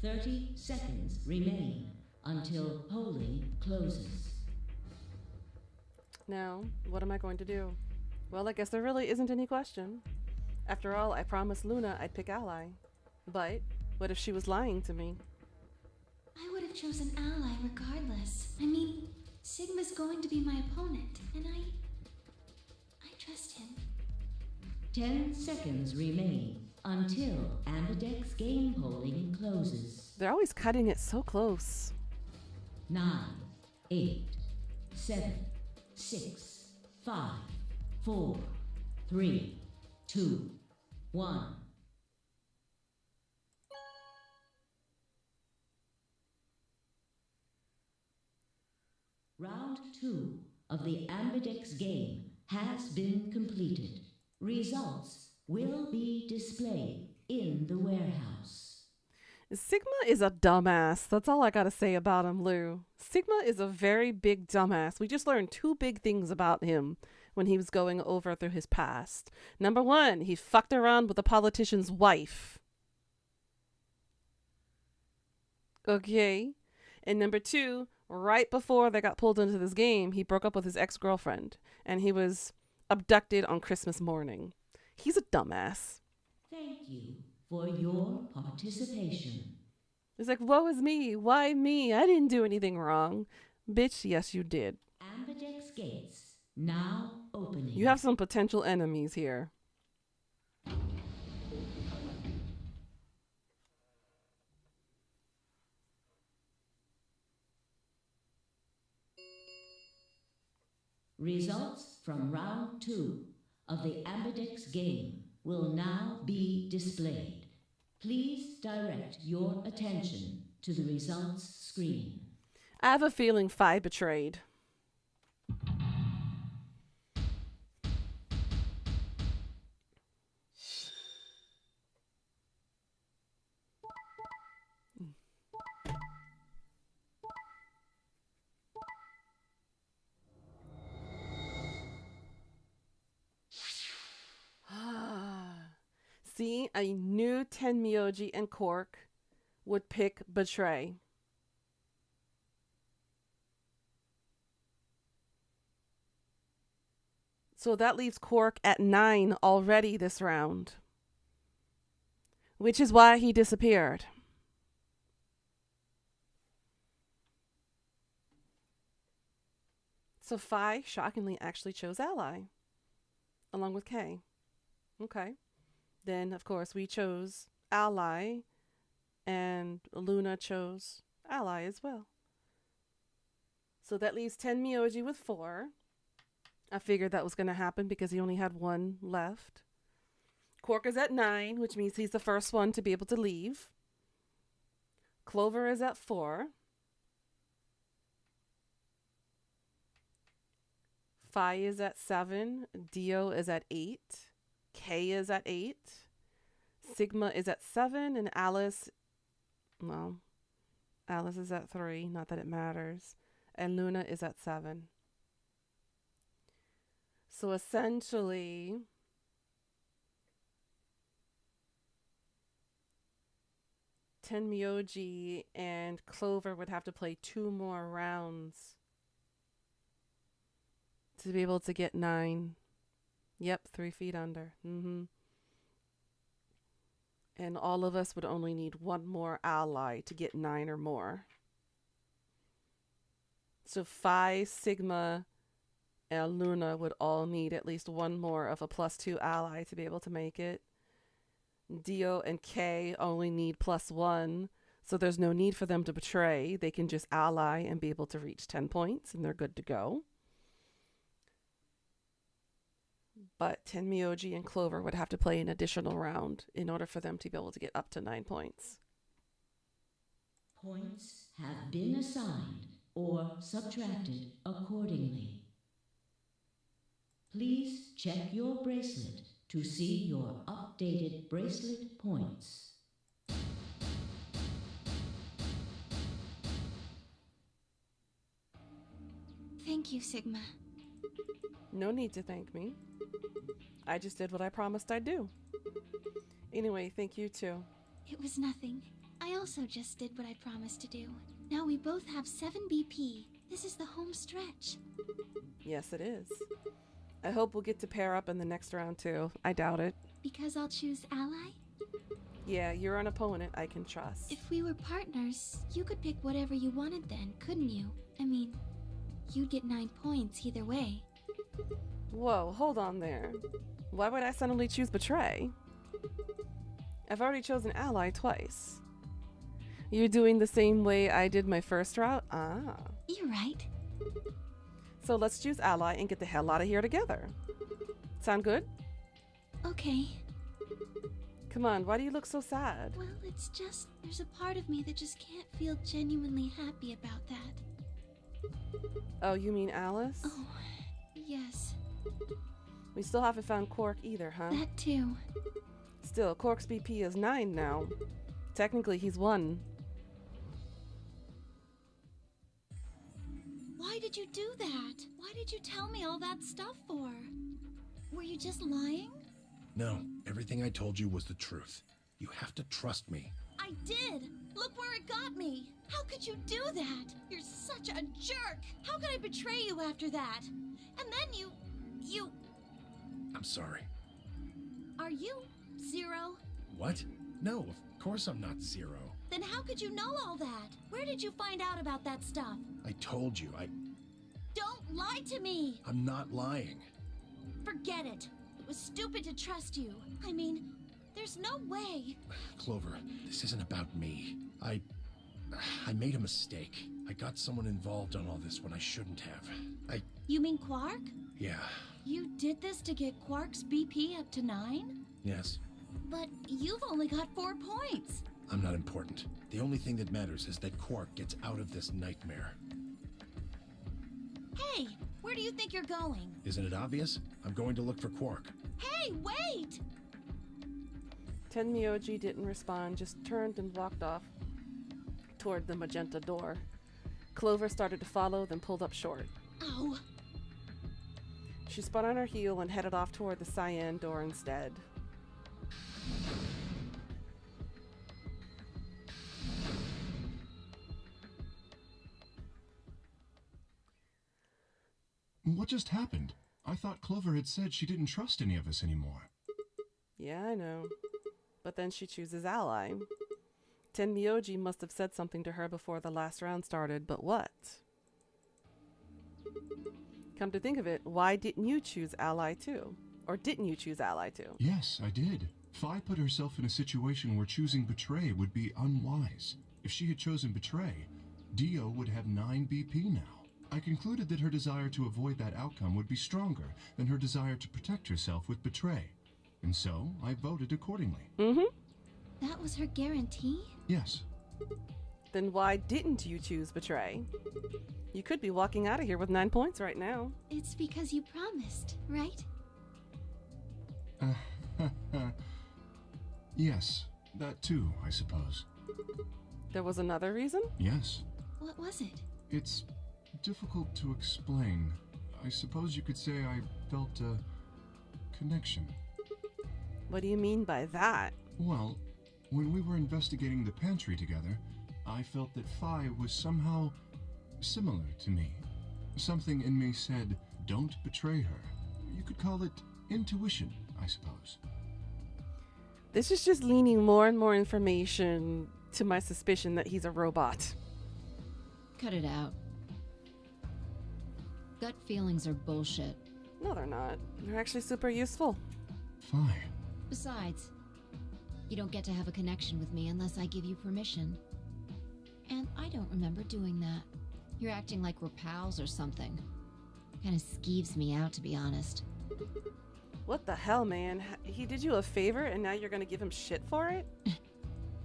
"30 seconds remain until polling closes." Now, what am I going to do? Well, I guess there really isn't any question. After all, I promised Luna I'd pick ally. But what if she was lying to me? I would have chosen ally regardless. I mean, Sigma's going to be my opponent, and I trust him. 10 seconds remain until Ambidex game polling closes. They're always cutting it so close. 9, 8, 7, 6, 5, 4, 3, 2, 1. Round 2 of the Ambidex game has been completed. Results will be displayed in the warehouse. Sigma is a dumbass. That's all I gotta say about him, Lou. Sigma is a very big dumbass. We just learned 2 big things about him. when he was going over through his past. Number one, he fucked around with a politician's wife. Okay. And number two, right before they got pulled into this game, he broke up with his ex-girlfriend and he was abducted on Christmas morning. He's a dumbass. Thank you for your participation. It's like, woe is me. Why me? I didn't do anything wrong. Bitch, yes, you did. Ambidex gates now opening. You have some potential enemies here. Results from round 2 of the Ambidex game will now be displayed. Please direct your attention to the results screen. I have a feeling Phi betrayed. See, I knew Tenmyoji and Cork would pick Betray. So that leaves Cork at 9 already this round. Which is why he disappeared. So Phi, shockingly, actually chose Ally. Along with K. Okay. Then, of course, we chose Ally. And Luna chose Ally as well. So that leaves Tenmyoji with 4. I figured that was going to happen because he only had 1 left. Cork is at 9, which means he's the first one to be able to leave. Clover is at 4. Phi is at 7. Dio is at 8. K is at 8. Sigma is at 7. And Alice, well, Alice is at 3. Not that it matters. And Luna is at 7. So essentially, Tenmyoji and Clover would have to play 2 more rounds to be able to get 9. Yep, 3 feet under. And all of us would only need 1 more ally to get 9 or more. So Phi, Sigma, and Luna would all need at least 1 more of a +2 ally to be able to make it. Dio and K only need +1, so there's no need for them to betray. They can just ally and be able to reach 10 points, and they're good to go. But Tenmyoji and Clover would have to play an additional round in order for them to be able to get up to 9 points. Points have been assigned or subtracted accordingly. Please check your bracelet to see your updated bracelet points. Thank you, Sigma. No need to thank me. I just did what I promised I'd do. Anyway, thank you too. It was nothing. I also just did what I promised to do. Now we both have 7 BP. This is the home stretch. Yes, it is. I hope we'll get to pair up in the next round too. I doubt it. Because I'll choose ally? Yeah, you're an opponent I can trust. If we were partners, you could pick whatever you wanted then, couldn't you? I mean, you'd get 9 points either way. Whoa, hold on there. Why would I suddenly choose Betray? I've already chosen Ally twice. You're doing the same way I did my first route? Ah. You're right. So let's choose Ally and get the hell out of here together. Sound good? Okay. Come on, why do you look so sad? Well, it's just, there's a part of me that just can't feel genuinely happy about that. Oh, you mean Alice? Oh, yes. We still haven't found Cork either, huh? That too. Still, Cork's BP is 9 now. Technically, he's 1. Why Why did you do that? Why did you tell me all that stuff for? Were you just lying? No, everything I told you was the truth. You have to trust me. I did. Look where it got me. How could you do that? You're such a jerk. How could I betray you after that? And then you... I'm sorry. Are you Zero? What? No, of course I'm not Zero. Then how could you know all that? Where did you find out about that stuff? I told you, Don't lie to me! I'm not lying. Forget it. It was stupid to trust you. I mean, there's no way. Clover, this isn't about me. I made a mistake. I got someone involved on all this when I shouldn't have. You mean Quark? Yeah. You did this to get Quark's BP up to 9? Yes. But you've only got 4 points. I'm not important. The only thing that matters is that Quark gets out of this nightmare. Hey, where do you think you're going? Isn't it obvious? I'm going to look for Quark. Hey, wait! Tenmyoji didn't respond, just turned and walked off toward the magenta door. Clover started to follow, then pulled up short. Ow! She spun on her heel and headed off toward the cyan door instead. What just happened? I thought Clover had said she didn't trust any of us anymore. Yeah, I know. But then she chooses Ally. Tenmyoji must have said something to her before the last round started, but what? Come to think of it, why didn't you choose Ally too? Or didn't you choose Ally too? Yes, I did. Fi put herself in a situation where choosing Betray would be unwise. If she had chosen Betray, Dio would have 9 BP now. I concluded that her desire to avoid that outcome would be stronger than her desire to protect herself with Betray. And so, I voted accordingly. That was her guarantee? Yes. Then why didn't you choose Betray? You could be walking out of here with 9 points right now. It's because you promised, right? Yes, that too, I suppose. There was another reason? Yes. What was it? It's difficult to explain. I suppose you could say I felt a connection. What do you mean by that? Well, when we were investigating the pantry together, I felt that Fi was somehow similar to me. Something in me said, don't betray her. You could call it intuition, I suppose. This is just leaning more and more information to my suspicion that he's a robot. Cut it out. Gut feelings are bullshit. No, they're not. They're actually super useful. Fi. Besides, you don't get to have a connection with me unless I give you permission. And I don't remember doing that. You're acting like we're pals or something. Kinda skeeves me out, to be honest. What the hell, man? He did you a favor and now you're gonna give him shit for it?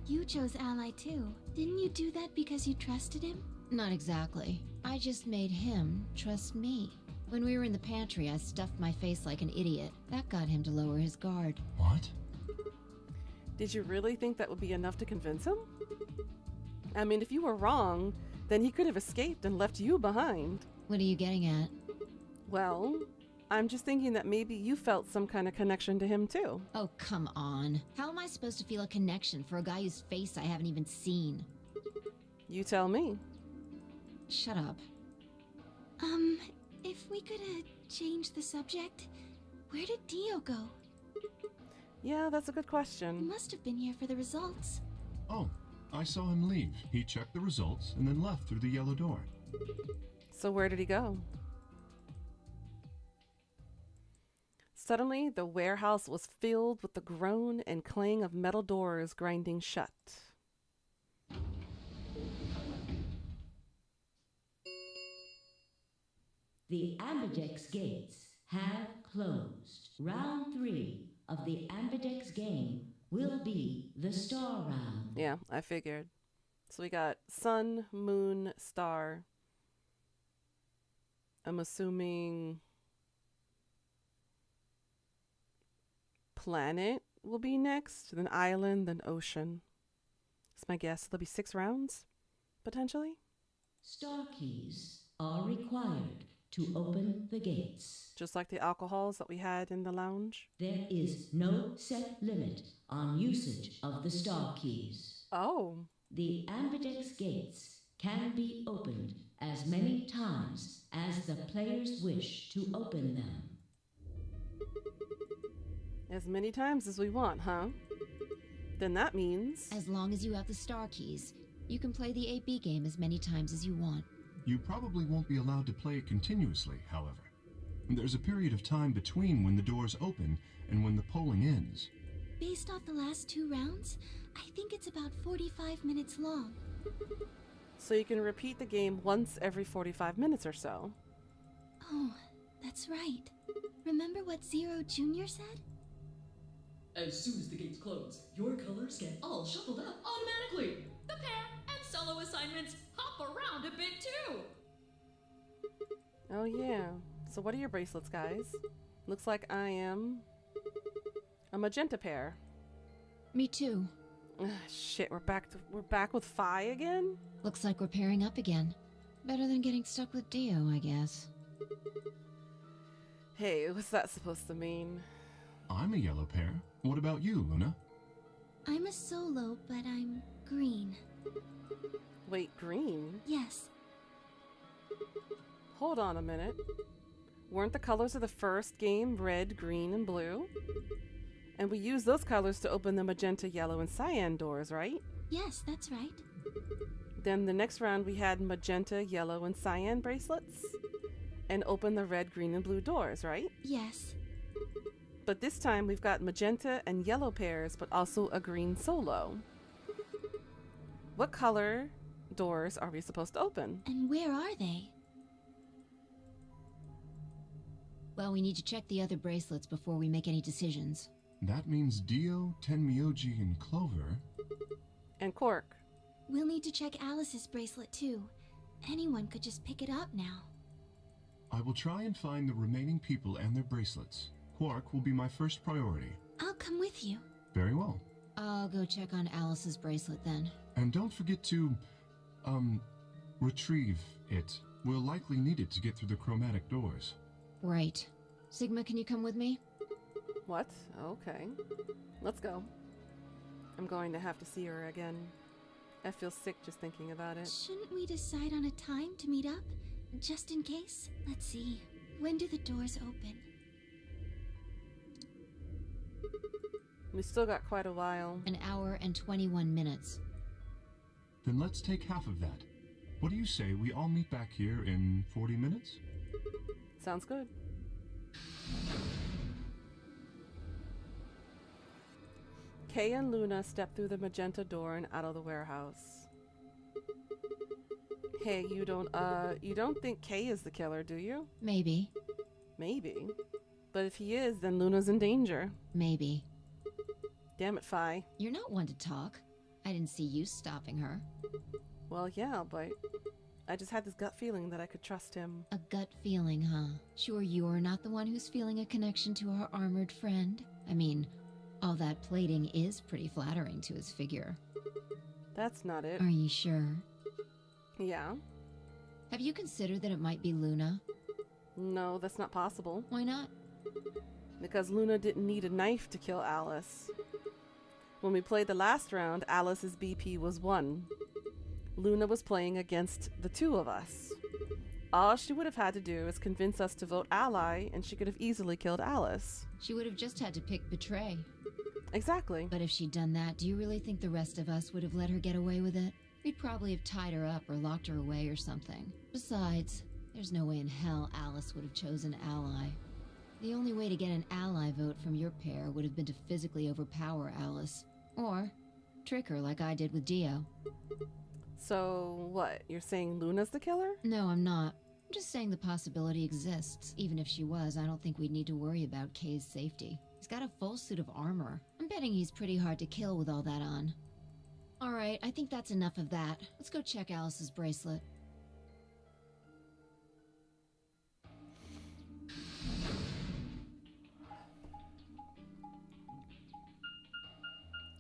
You chose Ally too. Didn't you do that because you trusted him? Not exactly. I just made him trust me. When we were in the pantry, I stuffed my face like an idiot. That got him to lower his guard. What? Did you really think that would be enough to convince him? I mean, if you were wrong, then he could have escaped and left you behind. What are you getting at? Well, I'm just thinking that maybe you felt some kind of connection to him too. Oh, come on. How am I supposed to feel a connection for a guy whose face I haven't even seen? You tell me. Shut up. If we could, change the subject, where did Dio go? Yeah, that's a good He question. must have been here for the results. Oh, I saw him leave. He checked the results and then left through the yellow door. So where did he go? Suddenly, the warehouse was filled with the groan and clang of metal doors grinding shut. The Ambidex gates have closed. Round 3 of the Ambidex game will be the star round. Yeah, I figured. So we got sun, moon, star. I'm assuming planet will be next, then island, then ocean. That's my guess. There'll be 6 rounds, potentially. Star keys are required to open the gates. Just like the alcohols that we had in the lounge? There is no set limit on usage of the star keys. Oh. The Ambidex gates can be opened as many times as the players wish to open them. As many times as we want, huh? Then that means... As long as you have the star keys, you can play the AB game as many times as you want. You probably won't be allowed to play it continuously, however. There's a period of time between when the doors open and when the polling ends. Based off the last 2 rounds, I think it's about 45 minutes long. So you can repeat the game once every 45 minutes or so. Oh, that's right. Remember what Zero Jr. said? As soon as the gates close, your colors get all shuffled up automatically. The pair and solo assignments hop around a bit too. Oh yeah. So what are your bracelets, guys? Looks like I am a magenta pair. Me too. Shit, we're back with Phi again? Looks like we're pairing up again. Better than getting stuck with Dio, I guess. Hey, what's that supposed to mean? I'm a yellow pair. What about you, Luna? I'm a solo, but I'm green. Wait, green? Yes. Hold on a minute. Weren't the colors of the first game red, green, and blue? And we used those colors to open the magenta, yellow, and cyan doors, right? Yes, that's right. Then the next round we had magenta, yellow, and cyan bracelets and opened the red, green, and blue doors, right? Yes. But this time we've got magenta and yellow pairs, but also a green solo. What color doors are we supposed to open? And where are they? Well, we need to check the other bracelets before we make any decisions. That means Dio, Tenmyoji, and Clover. And Quark. We'll need to check Alice's bracelet too. Anyone could just pick it up now. I will try and find the remaining people and their bracelets. Quark will be my first priority. I'll come with you. Very well. I'll go check on Alice's bracelet then. And don't forget to, retrieve it. We'll likely need it to get through the chromatic doors. Right. Sigma, can you come with me? What? Okay. Let's go. I'm going to have to see her again. I feel sick just thinking about it. Shouldn't we decide on a time to meet up? Just in case? Let's see. When do the doors open? We still got quite a while. An hour and 21 minutes. Then let's take half of that. What do you say we all meet back here in 40 minutes? Sounds good. Kay and Luna step through the magenta door and out of the warehouse. Hey, you don't think Kay is the killer, do you? Maybe. Maybe. But if he is, then Luna's in danger. Maybe. Damn it, Phi. You're not one to talk. I didn't see you stopping her. Well, yeah, but I just had this gut feeling that I could trust him. A gut feeling, huh? Sure you're not the one who's feeling a connection to our armored friend? I mean, all that plating is pretty flattering to his figure. That's not it. Are you sure? Yeah. Have you considered that it might be Luna? No, that's not possible. Why not? Because Luna didn't need a knife to kill Alice. When we played the last round, Alice's BP was 1. Luna was playing against the 2 of us. All she would have had to do is convince us to vote ally, and she could have easily killed Alice. She would have just had to pick betray. Exactly. But if she'd done that, do you really think the rest of us would have let her get away with it? We'd probably have tied her up or locked her away or something. Besides, there's no way in hell Alice would have chosen ally. The only way to get an ally vote from your pair would have been to physically overpower Alice. Or trick her like I did with Dio. So, what? You're saying Luna's the killer? No, I'm not. I'm just saying the possibility exists. Even if she was, I don't think we'd need to worry about Kay's safety. He's got a full suit of armor. I'm betting he's pretty hard to kill with all that on. Alright, I think that's enough of that. Let's go check Alice's bracelet.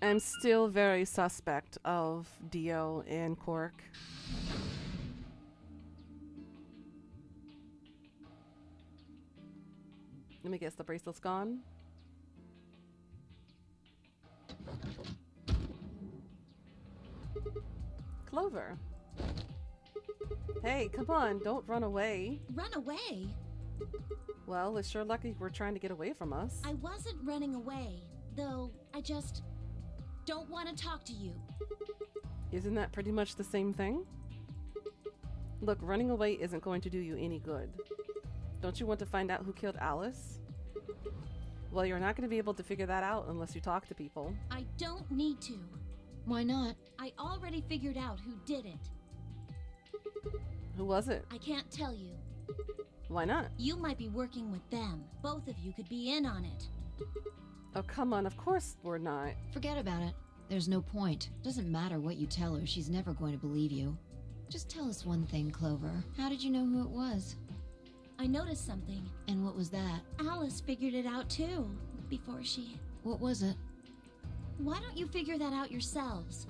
I'm still very suspect of Dio and Quark. Let me guess, the bracelet's gone? Clover. Hey, come on, don't run away. Run away? Well, it's sure lucky we're trying to get away from us. I wasn't running away, though I just don't want to talk to you. Isn't that pretty much the same thing? Look, running away isn't going to do you any good. Don't you want to find out who killed Alice? Well, you're not going to be able to figure that out unless you talk to people. I don't need to. Why not? I already figured out who did it. Who was it? I can't tell you. Why not? You might be working with them. Both of you could be in on it. Oh, come on, of course we're not. Forget about it. There's no point. Doesn't matter what you tell her, she's never going to believe you. Just tell us one thing, Clover. How did you know who it was? I noticed something. And what was that? Alice figured it out too, before she... What was it? Why don't you figure that out yourselves?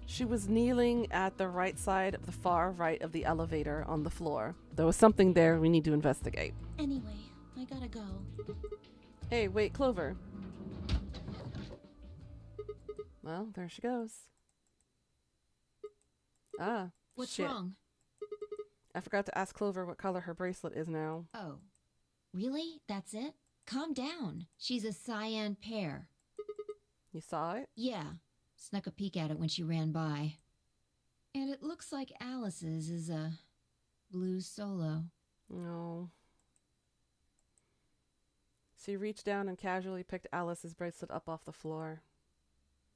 She was kneeling at the right side of the far right of the elevator on the floor. There was something there we need to investigate. Anyway, I gotta go. Hey, wait, Clover. Well, there she goes. Ah, What's shit. wrong? I forgot to ask Clover what color her bracelet is now. Oh. Really? That's it? Calm down. She's a cyan pear. You saw it? Yeah. Snuck a peek at it when she ran by. And it looks like Alice's is a blue solo. No. She reached down and casually picked Alice's bracelet up off the floor.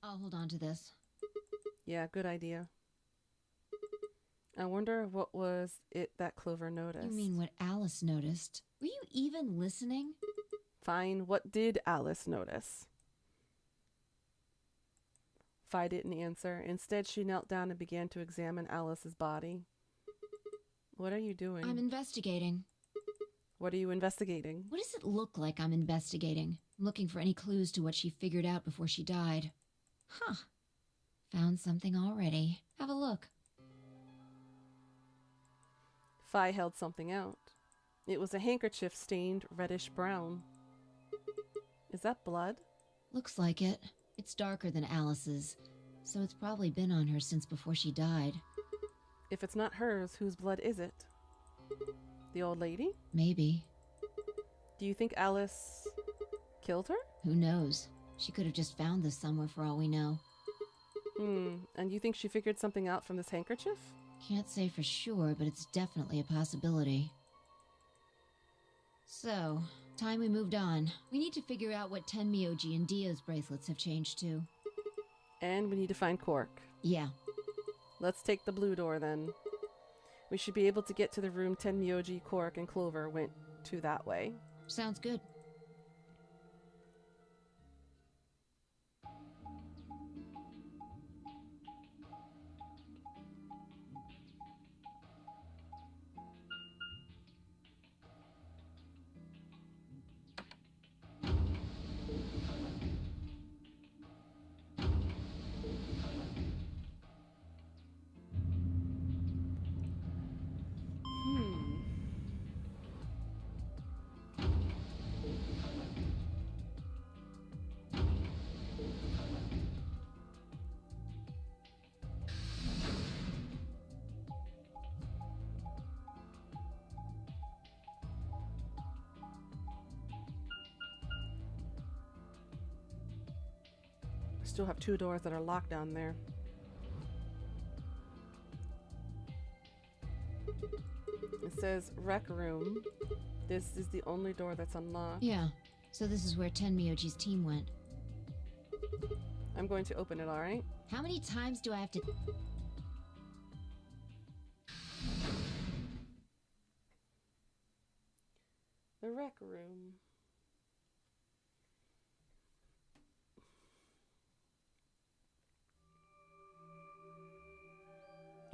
I'll hold on to this. Yeah, good idea. I wonder what was it that Clover noticed. You mean what Alice noticed? Were you even listening? Fine, what did Alice notice? Fi didn't answer. Instead, she knelt down and began to examine Alice's body. What are you doing? I'm investigating. What are you investigating? What does it look like I'm investigating? I'm looking for any clues to what she figured out before she died. Huh. Found something already. Have a look. Fi held something out. It was a handkerchief stained reddish brown. Is that blood? Looks like it. It's darker than Alice's, so it's probably been on her since before she died. If it's not hers, whose blood is it? The old lady? Maybe. Do you think Alice killed her? Who knows? She could have just found this somewhere for all we know. And you think she figured something out from this handkerchief? Can't say for sure, but it's definitely a possibility. So, time we moved on. We need to figure out what Tenmyoji and Dio's bracelets have changed to. And we need to find Cork. Yeah. Let's take the blue door then. We should be able to get to the room Tenmyoji, Cork, and Clover went to that way. Sounds good. Still have 2 doors that are locked down there. It says rec room. This is the only door that's unlocked. Yeah, so this is where Tenmyoji's team went. I'm going to open it, alright? How many times do I have to... The rec room.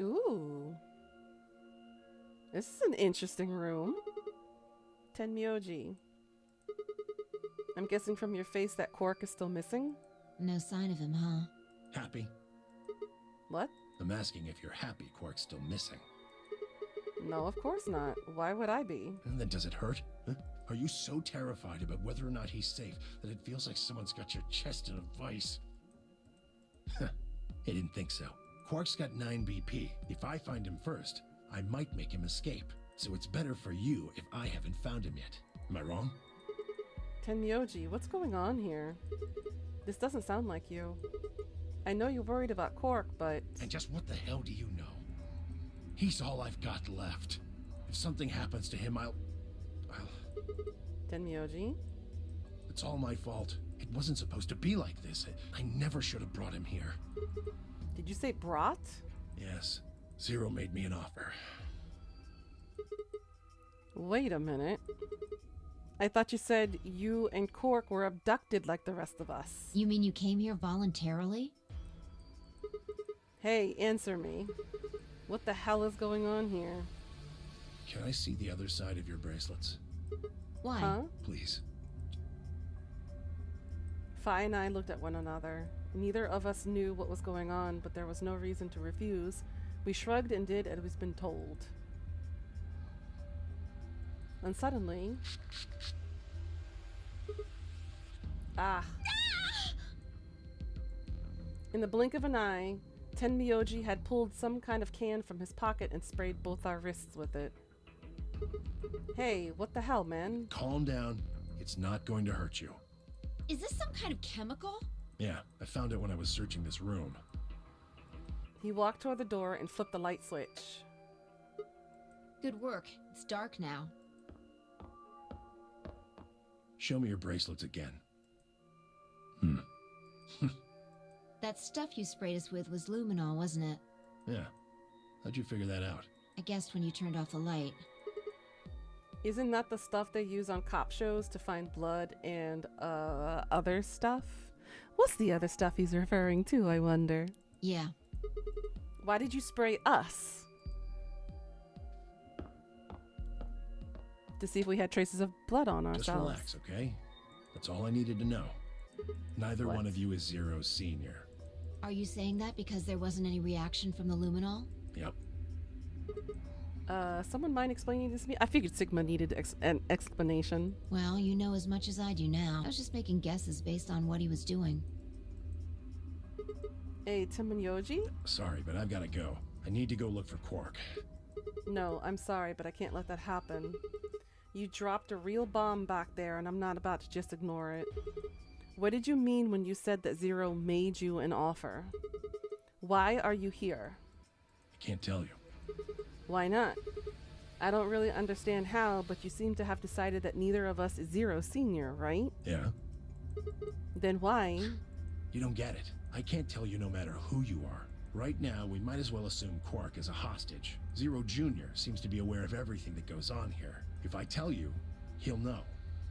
Ooh. This is an interesting room. Tenmyoji. I'm guessing from your face that Cork is still missing? No sign of him, huh? Happy? What? I'm asking if you're happy Quark's still missing. No, of course not. Why would I be? And then does it hurt? Huh? Are you so terrified about whether or not he's safe that it feels like someone's got your chest in a vice? I didn't think so. Quark's got 9 BP. If I find him first, I might make him escape. So it's better for you if I haven't found him yet. Am I wrong? Tenmyoji, what's going on here? This doesn't sound like you. I know you're worried about Quark, but... And just what the hell do you know? He's all I've got left. If something happens to him, I'll... Tenmyoji? It's all my fault. It wasn't supposed to be like this. I never should have brought him here. Did you say brought? Yes. Zero made me an offer. Wait a minute. I thought you said you and Quark were abducted like the rest of us. You mean you came here voluntarily? Hey, answer me. What the hell is going on here? Can I see the other side of your bracelets? Why? Huh? Please. Fi and I looked at one another. Neither of us knew what was going on, but there was no reason to refuse. We shrugged and did as we'd been told. And suddenly... In the blink of an eye, Tenmyoji had pulled some kind of can from his pocket and sprayed both our wrists with it. Hey, what the hell, man? Calm down. It's not going to hurt you. Is this some kind of chemical? Yeah, I found it when I was searching this room. He walked toward the door and flipped the light switch. Good work. It's dark now. Show me your bracelets again. That stuff you sprayed us with was luminol, wasn't it? Yeah. How'd you figure that out? I guessed when you turned off the light. Isn't that the stuff they use on cop shows to find blood and, other stuff? What's the other stuff he's referring to, I wonder? Yeah. Why did you spray us? To see if we had traces of blood on ourselves. Just relax, okay? That's all I needed to know. Neither What? one of you is Zero's senior. Are you saying that because there wasn't any reaction from the luminol? Yep. Someone mind explaining this to me? I figured Sigma needed an explanation. Well, you know as much as I do now. I was just making guesses based on what he was doing. Hey, Tenmyoji? Sorry, but I've got to go. I need to go look for Quark. No, I'm sorry, but I can't let that happen. You dropped a real bomb back there, and I'm not about to just ignore it. What did you mean when you said that Zero made you an offer? Why are you here? I can't tell you. Why not? I don't really understand how, but you seem to have decided that neither of us is Zero Senior, right? Yeah? Then why? You don't get it. I can't tell you no matter who you are. Right now, we might as well assume Quark is a hostage. Zero Jr. seems to be aware of everything that goes on here. If I tell you, he'll know.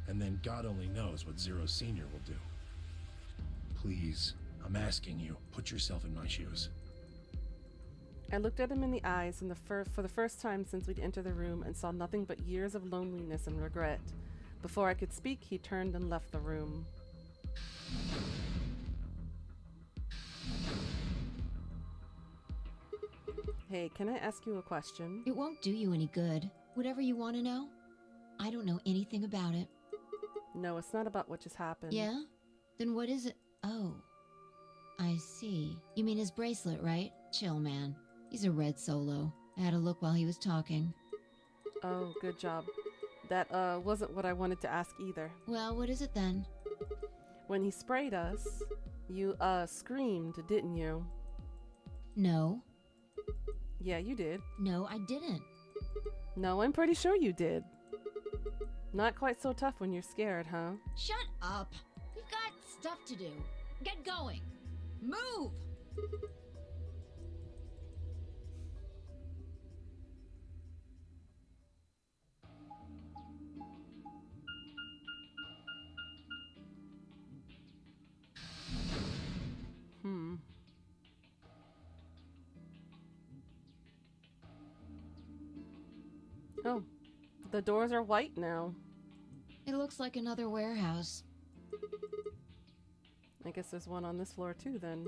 And then God only knows what Zero Sr. will do. Please, I'm asking you, put yourself in my shoes. I looked at him in the eyes for the first time since we'd entered the room and saw nothing but years of loneliness and regret. Before I could speak, he turned and left the room. Hey, can I ask you a question? It won't do you any good. Whatever you want to know, I don't know anything about it. No, it's not about what just happened. Yeah? Then what is it? Oh. I see. You mean his bracelet, right? Chill, man. He's a red solo. I had a look while he was talking. Oh, good job. That, wasn't what I wanted to ask either. Well, what is it then? When he sprayed us, you, screamed, didn't you? No. Yeah, you did. No, I didn't. No, I'm pretty sure you did. Not quite so tough when you're scared, huh? Shut up. We've got stuff to do. Get going. Move! Oh, the doors are white now. It looks like another warehouse. I guess there's one on this floor too then.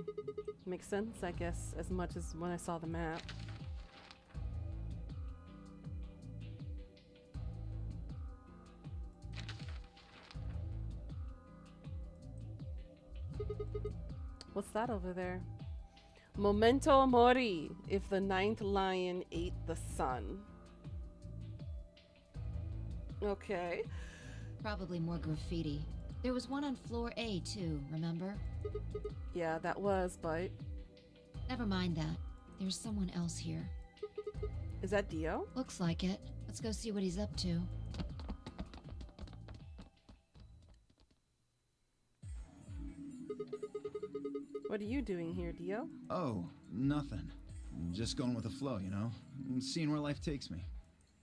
Makes sense, I guess, as much as when I saw the map. What's that over there? Memento mori, if the ninth lion ate the sun. Okay. Probably more graffiti. There was one on floor A too, remember? Yeah, that was, but... Never mind that. There's someone else here. Is that Dio? Looks like it. Let's go see what he's up to. What are you doing here, Dio? Oh, nothing. Just going with the flow, you know? Seeing where life takes me.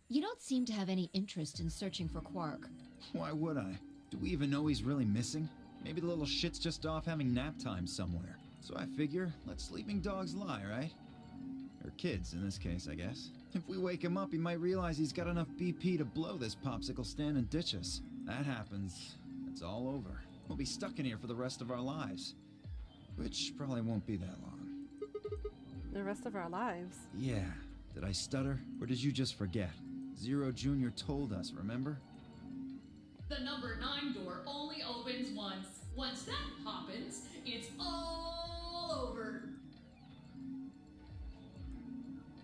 You don't seem to have any interest in searching for Quark. Why would I? Do we even know he's really missing? Maybe the little shit's just off having nap time somewhere. So I figure, let sleeping dogs lie, right? Or kids, in this case, I guess. If we wake him up, he might realize he's got enough BP to blow this popsicle stand and ditch us. That happens, it's all over. We'll be stuck in here for the rest of our lives. Which probably won't be that long. The rest of our lives? Yeah. Did I stutter? Or did you just forget? Zero Jr. told us, remember? The number 9 door only opens once. Once that happens, it's all over.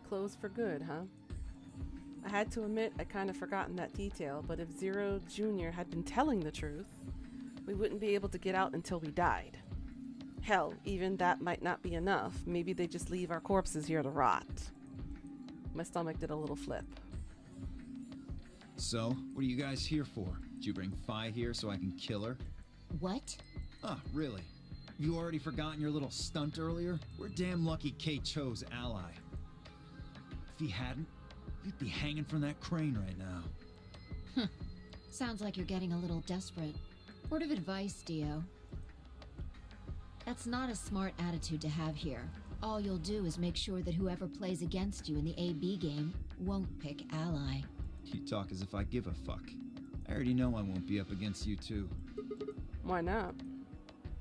Closed for good, huh? I had to admit I kind of forgotten that detail, but if Zero Jr. had been telling the truth, we wouldn't be able to get out until we died. Hell, even that might not be enough. Maybe they just leave our corpses here to rot. My stomach did a little flip. So, what are you guys here for? Did you bring Fi here so I can kill her? What? Oh, really? You already forgotten your little stunt earlier? We're damn lucky Kate chose ally. If he hadn't, you'd be hanging from that crane right now. Sounds like you're getting a little desperate. Word of advice, Dio. That's not a smart attitude to have here. All you'll do is make sure that whoever plays against you in the AB game won't pick ally. You talk as if I give a fuck. I already know I won't be up against you two. Why not?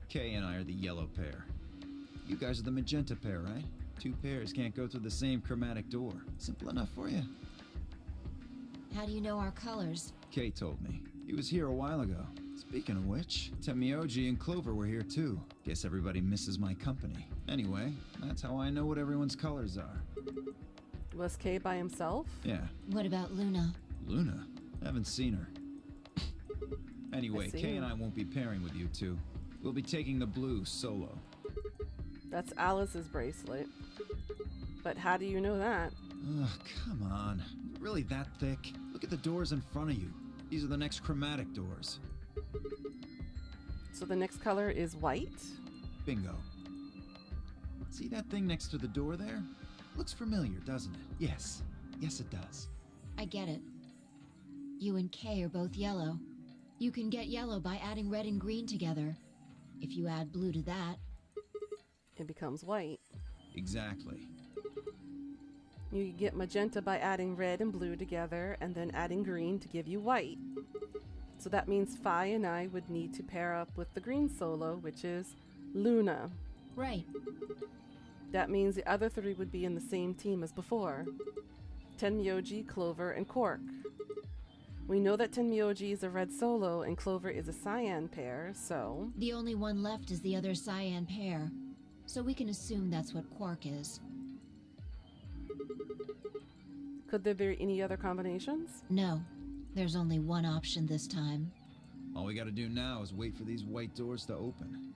Kay and I are the yellow pair. You guys are the magenta pair, right? Two pairs can't go through the same chromatic door. Simple enough for you. How do you know our colors? Kay told me. He was here a while ago. Speaking of which, Temioji and Clover were here too. Guess everybody misses my company. Anyway, that's how I know what everyone's colors are. Was Kay by himself? Yeah. What about Luna? Luna? Haven't seen her. Anyway, I see. Kay and I won't be pairing with you two. We'll be taking the blue solo. That's Alice's bracelet. But how do you know that? Ugh, come on. Really that thick? Look at the doors in front of you. These are the next chromatic doors. So the next color is white? Bingo. See that thing next to the door there? Looks familiar, doesn't it? Yes. Yes, it does. I get it. You and Kay are both yellow. You can get yellow by adding red and green together. If you add blue to that, it becomes white. Exactly. You get magenta by adding red and blue together and then adding green to give you white. So that means Fi and I would need to pair up with the green solo, which is Luna. Right. That means the other three would be in the same team as before. Tenmyoji, Clover, and Quark. We know that Tenmyoji is a red solo and Clover is a cyan pair, so... The only one left is the other cyan pair. So we can assume that's what Quark is. Could there be any other combinations? No. There's only one option this time. All we gotta do now is wait for these white doors to open.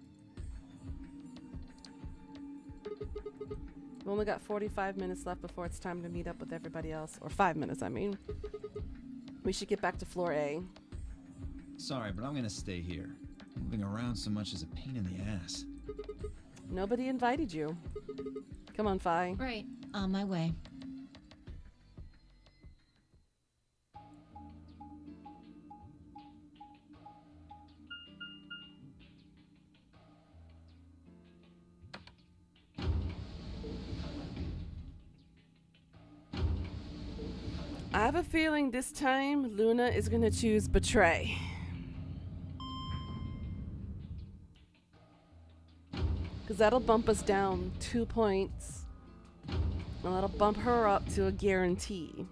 We only got 45 minutes left before it's time to meet up with everybody else. Or 5 minutes, I mean. We should get back to floor A. Sorry, but I'm gonna stay here. Moving around so much is a pain in the ass. Nobody invited you. Come on, Fi. Right. On my way. I have a feeling this time Luna is gonna choose Betray. Because that'll bump us down 2 points. And that'll bump her up to a guarantee.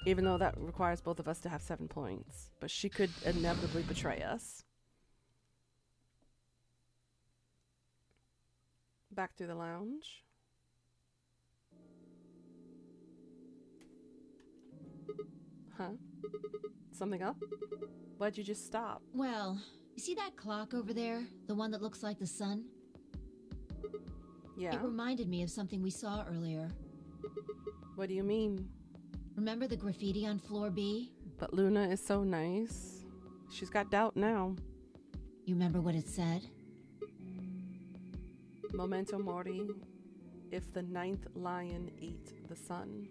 Even though that requires both of us to have 7 points. But she could inevitably betray us. Back to the lounge. Huh? Something up? Why'd you just stop? Well, you see that clock over there? The one that looks like the sun? Yeah. It reminded me of something we saw earlier. What do you mean? Remember the graffiti on floor B? But Luna is so nice. She's got doubt now. You remember what it said? Memento mori, if the 9th lion ate the sun.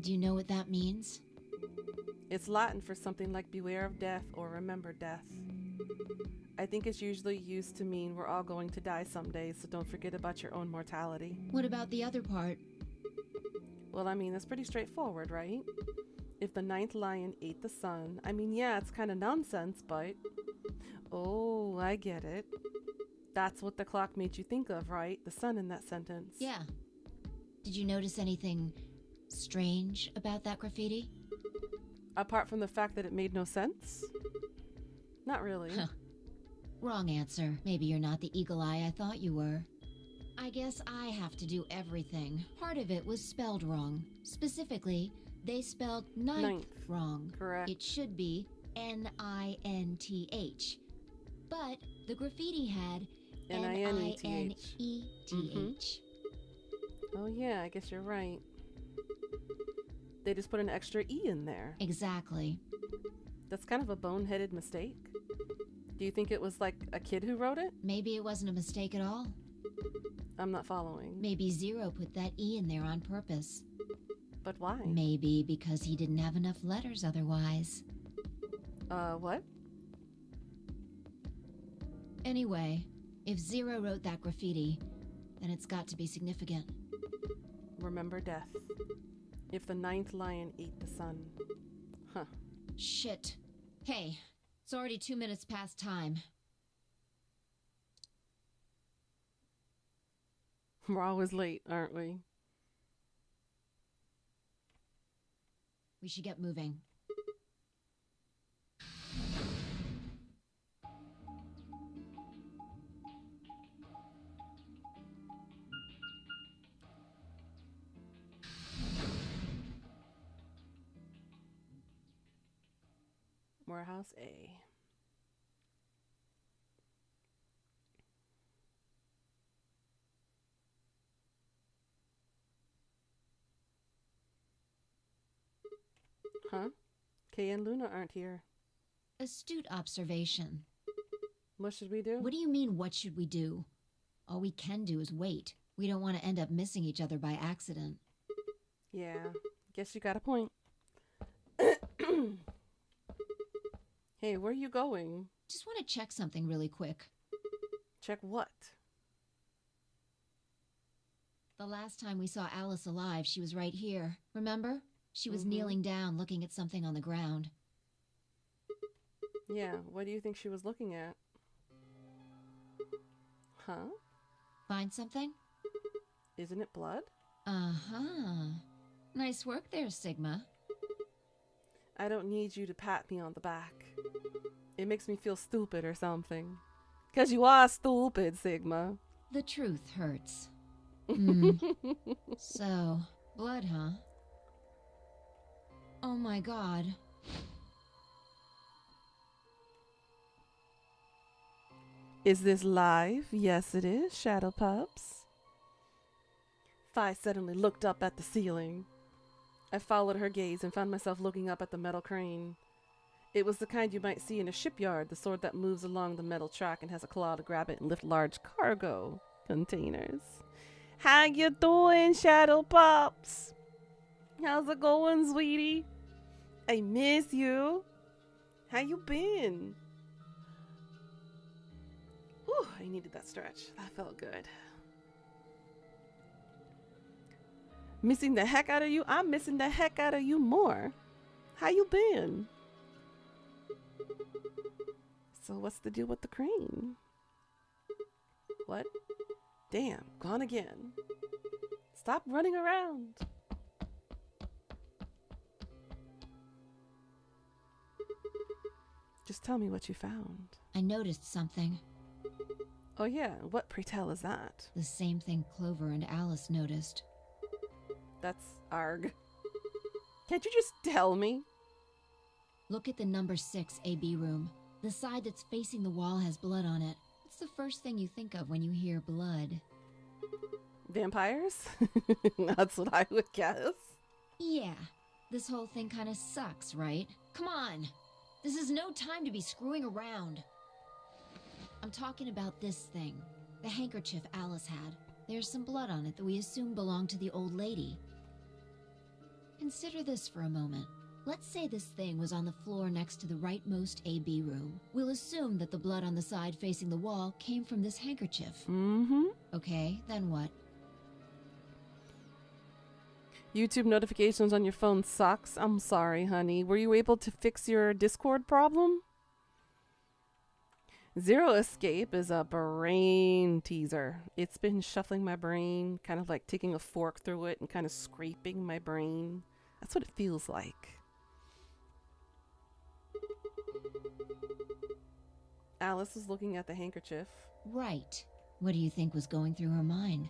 Do you know what that means? It's Latin for something like beware of death or remember death. I think it's usually used to mean we're all going to die someday, so don't forget about your own mortality. What about the other part? Well, I mean, that's pretty straightforward, right? If the 9th lion ate the sun, I mean, yeah, it's kind of nonsense, but... Oh, I get it. That's what the clock made you think of, right? The sun in that sentence. Yeah. Did you notice anything strange about that graffiti? Apart from the fact that it made no sense? Not really. Huh. Wrong answer. Maybe you're not the eagle eye I thought you were. I guess I have to do everything. Part of it was spelled wrong. Specifically, they spelled ninth wrong. Correct. It should be Ninth. But the graffiti had Nineth. Oh yeah, I guess you're right. They just put an extra E in there. Exactly. That's kind of a boneheaded mistake. Do you think it was like a kid who wrote it? Maybe it wasn't a mistake at all. I'm not following. Maybe Zero put that E in there on purpose. But why? Maybe because he didn't have enough letters otherwise. What? Anyway, if Zero wrote that graffiti, then it's got to be significant. Remember death. If the 9th lion ate the sun. Huh. Shit. Hey, it's already 2 minutes past time. We're always late, aren't we? We should get moving. Warehouse A. Huh? Kay and Luna aren't here. Astute observation. What should we do? What do you mean, what should we do? All we can do is wait. We don't want to end up missing each other by accident. Yeah, guess you got a point. Hey, where are you going? Just want to check something really quick. Check what? The last time we saw Alice alive, she was right here. Remember? She was kneeling down, looking at something on the ground. Yeah, what do you think she was looking at? Huh? Find something? Isn't it blood? Uh-huh. Nice work there, Sigma. I don't need you to pat me on the back. It makes me feel stupid or something. 'Cause you are stupid, Sigma. The truth hurts. So, blood, huh? Oh my god. Is this live? Yes, it is, Shadow Pups. Fi suddenly looked up at the ceiling. I followed her gaze and found myself looking up at the metal crane. It was the kind you might see in a shipyard, the sort that moves along the metal track and has a claw to grab it and lift large cargo containers. How you doing, Shadow Pups? How's it going, sweetie? I miss you. How you been? Whew, I needed that stretch. That felt good. Missing the heck out of you? I'm missing the heck out of you more. How you been? So what's the deal with the crane? What? Damn, gone again. Stop running around. Just tell me what you found. I noticed something. Oh yeah, what, pray tell, is that? The same thing Clover and Alice noticed. That's arg. Can't you just tell me? Look at the number 6 AB room. The side that's facing the wall has blood on it. What's the first thing you think of when you hear blood? Vampires? That's what I would guess. Yeah. This whole thing kind of sucks, right? Come on! This is no time to be screwing around. I'm talking about this thing. The handkerchief Alice had. There's some blood on it that we assume belonged to the old lady. Consider this for a moment. Let's say this thing was on the floor next to the rightmost AB room. We'll assume that the blood on the side facing the wall came from this handkerchief. Mm-hmm. Okay, then what? YouTube notifications on your phone sucks. I'm sorry, honey. Were you able to fix your Discord problem? Zero Escape is a brain teaser. It's been shuffling my brain, kind of like taking a fork through it and kind of scraping my brain. That's what it feels like. Alice is looking at the handkerchief. Right. What do you think was going through her mind?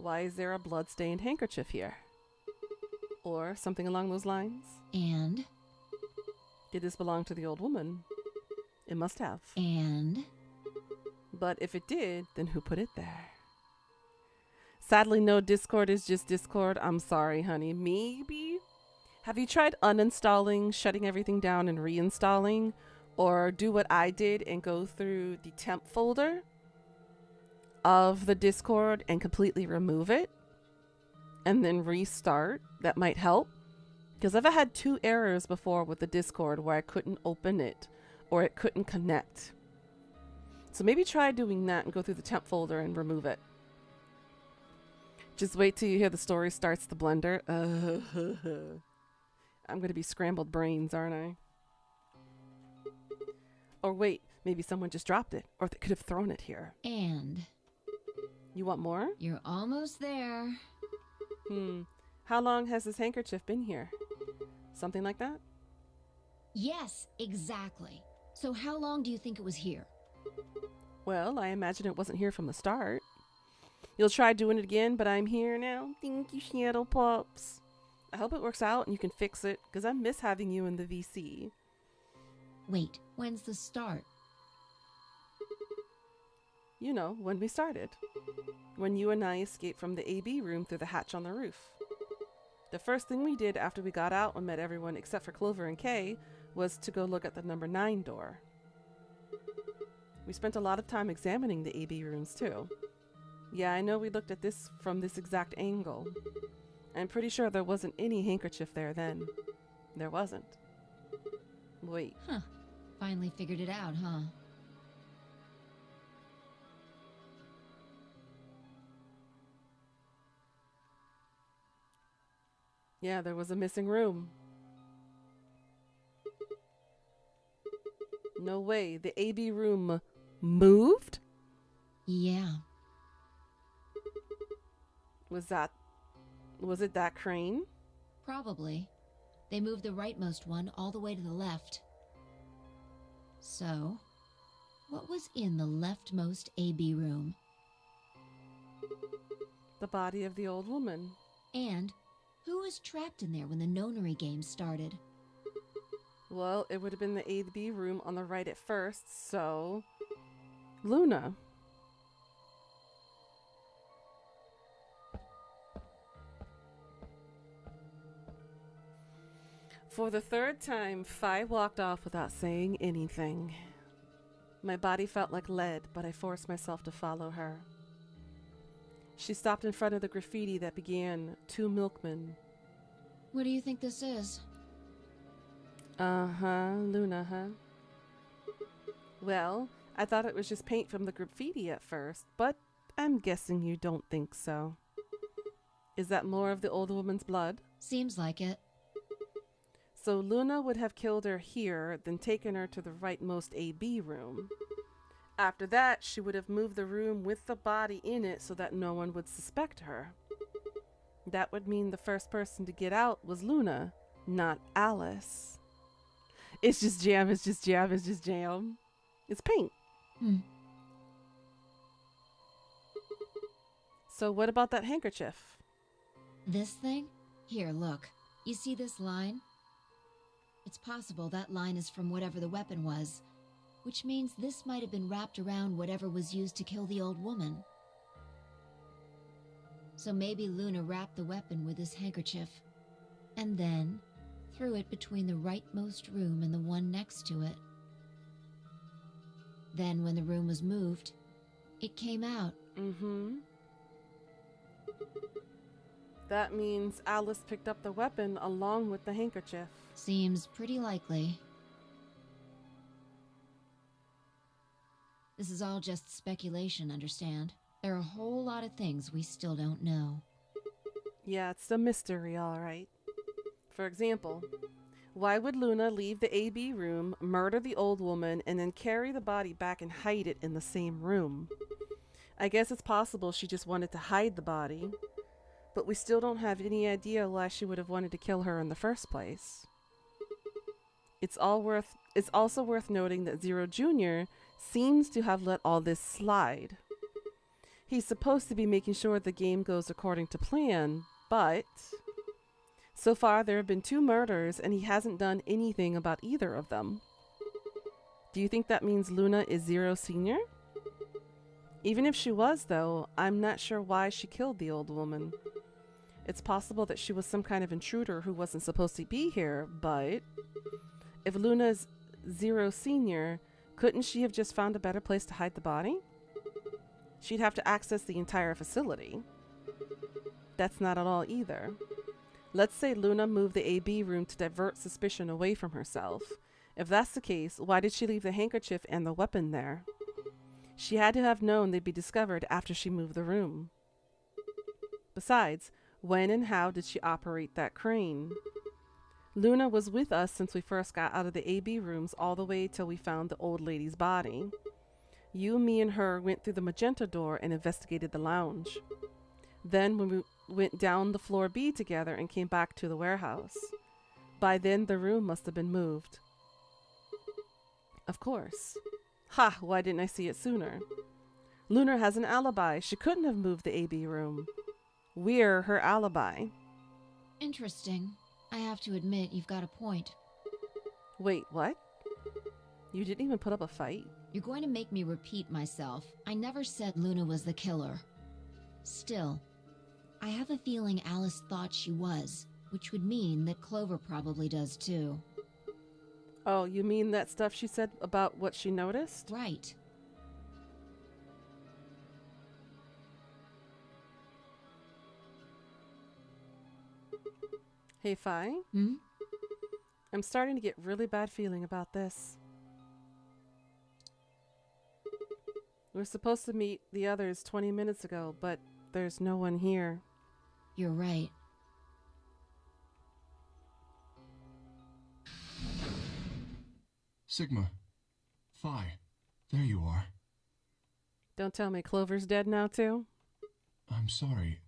Why is there a blood-stained handkerchief here? Or something along those lines? And? Did this belong to the old woman? It must have. And? But if it did, then who put it there? Sadly, no, Discord is just Discord. I'm sorry, honey. Maybe? Have you tried uninstalling, shutting everything down, and reinstalling? Or do what I did and go through the temp folder of the Discord and completely remove it? And then restart? That might help. Because I've had 2 errors before with the Discord where I couldn't open it or it couldn't connect. So maybe try doing that and go through the temp folder and remove it. Just wait till you hear the story starts the blender. I'm going to be scrambled brains, aren't I? Or wait, maybe someone just dropped it. Or they could have thrown it here. And? You want more? You're almost there. How long has this handkerchief been here? Something like that? Yes, exactly. So how long do you think it was here? Well, I imagine it wasn't here from the start. You'll try doing it again, but I'm here now. Thank you, Shadow Pups. I hope it works out and you can fix it, because I miss having you in the VC. Wait, when's the start? You know, when we started. When you and I escaped from the AB room through the hatch on the roof. The first thing we did after we got out and met everyone except for Clover and Kay was to go look at the number 9 door. We spent a lot of time examining the AB rooms too. Yeah, I know we looked at this from this exact angle. I'm pretty sure there wasn't any handkerchief there then. There wasn't. Wait. Huh. Finally figured it out, huh? Yeah, there was a missing room. No way. The AB room moved? Yeah. Was it that crane? Probably. They moved the rightmost one all the way to the left. So, what was in the leftmost AB room? The body of the old woman. And who was trapped in there when the nonary game started? Well, it would have been the AB room on the right at first, so Luna. For the 3rd time, Fi walked off without saying anything. My body felt like lead, but I forced myself to follow her. She stopped in front of the graffiti that began, "To Milkmen." What do you think this is? Luna, huh? Well, I thought it was just paint from the graffiti at first, but I'm guessing you don't think so. Is that more of the old woman's blood? Seems like it. So Luna would have killed her here, then taken her to the rightmost AB room. After that, she would have moved the room with the body in it so that no one would suspect her. That would mean the first person to get out was Luna, not Alice. It's just jam. It's just jam. It's just jam. It's paint. So what about that handkerchief? This thing? Here, look. You see this line? It's possible that line is from whatever the weapon was, which means this might have been wrapped around whatever was used to kill the old woman. So maybe Luna wrapped the weapon with this handkerchief, and then threw it between the rightmost room and the one next to it. Then when the room was moved, it came out. That means Alice picked up the weapon along with the handkerchief. Seems pretty likely. This is all just speculation, understand? There are a whole lot of things we still don't know. Yeah, it's a mystery, all right. For example, why would Luna leave the AB room, murder the old woman, and then carry the body back and hide it in the same room? I guess it's possible she just wanted to hide the body, but we still don't have any idea why she would have wanted to kill her in the first place. It's also worth noting that Zero Jr. seems to have let all this slide. He's supposed to be making sure the game goes according to plan, but so far there have been 2 murders and he hasn't done anything about either of them. Do you think that means Luna is Zero Sr.? Even if she was, though, I'm not sure why she killed the old woman. It's possible that she was some kind of intruder who wasn't supposed to be here, but if Luna's Zero Sr., couldn't she have just found a better place to hide the body? She'd have to access the entire facility. That's not at all either. Let's say Luna moved the AB room to divert suspicion away from herself. If that's the case, why did she leave the handkerchief and the weapon there? She had to have known they'd be discovered after she moved the room. Besides, when and how did she operate that crane? Luna was with us since we first got out of the AB rooms all the way till we found the old lady's body. You, me, and her went through the magenta door and investigated the lounge. Then when we went down the floor B together and came back to the warehouse. By then the room must have been moved. Of course. Ha! Why didn't I see it sooner? Luna has an alibi. She couldn't have moved the AB room. We're her alibi. Interesting. I have to admit, you've got a point. Wait, what? You didn't even put up a fight? You're going to make me repeat myself. I never said Luna was the killer. Still, I have a feeling Alice thought she was, which would mean that Clover probably does too. Oh, you mean that stuff she said about what she noticed? Right. Hey, Fi? I'm starting to get really bad feeling about this. We're supposed to meet the others 20 minutes ago, but there's no one here. You're right. Sigma. Phi. There you are. Don't tell me Clover's dead now, too? I'm sorry.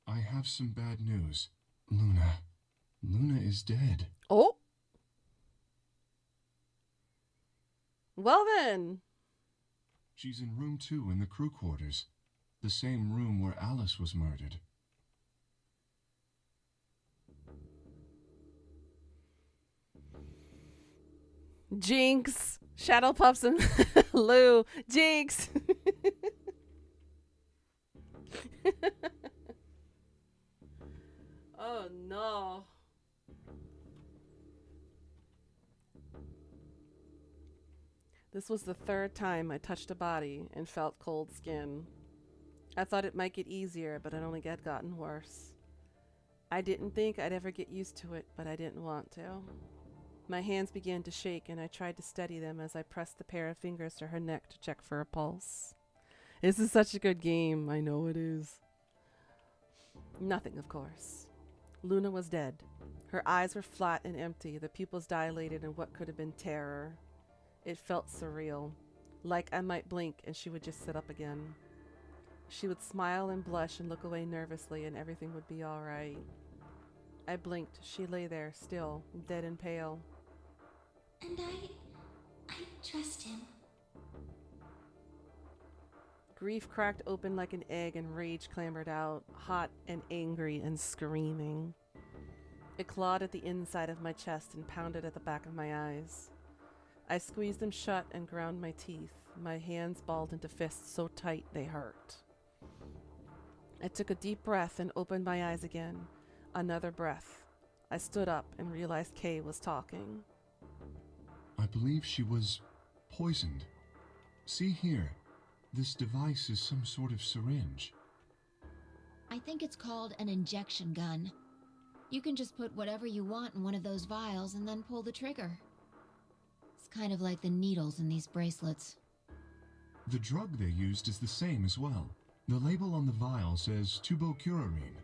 I have some bad news. Luna is dead. Oh! Well then! She's in room 2 in the crew quarters. The same room where Alice was murdered. Jinx! Shadow Puffs and Lou! Jinx! Oh no. This was the 3rd time I touched a body and felt cold skin. I thought it might get easier, but it only had gotten worse. I didn't think I'd ever get used to it, but I didn't want to. My hands began to shake and I tried to steady them as I pressed the pair of fingers to her neck to check for a pulse. This is such a good game. I know it is. Nothing, of course. Luna was dead. Her eyes were flat and empty, the pupils dilated in what could have been terror. It felt surreal, like I might blink and she would just sit up again. She would smile and blush and look away nervously and everything would be all right. I blinked. She lay there, still, dead and pale. And I trust him. Grief cracked open like an egg and rage clambered out, hot and angry and screaming. It clawed at the inside of my chest and pounded at the back of my eyes. I squeezed them shut and ground my teeth. My hands balled into fists so tight they hurt. I took a deep breath and opened my eyes again. Another breath. I stood up and realized Kay was talking. I believe she was poisoned. See here. This device is some sort of syringe. I think it's called an injection gun. You can just put whatever you want in one of those vials and then pull the trigger. It's kind of like the needles in these bracelets. The drug they used is the same as well. The label on the vial says tubocurarine.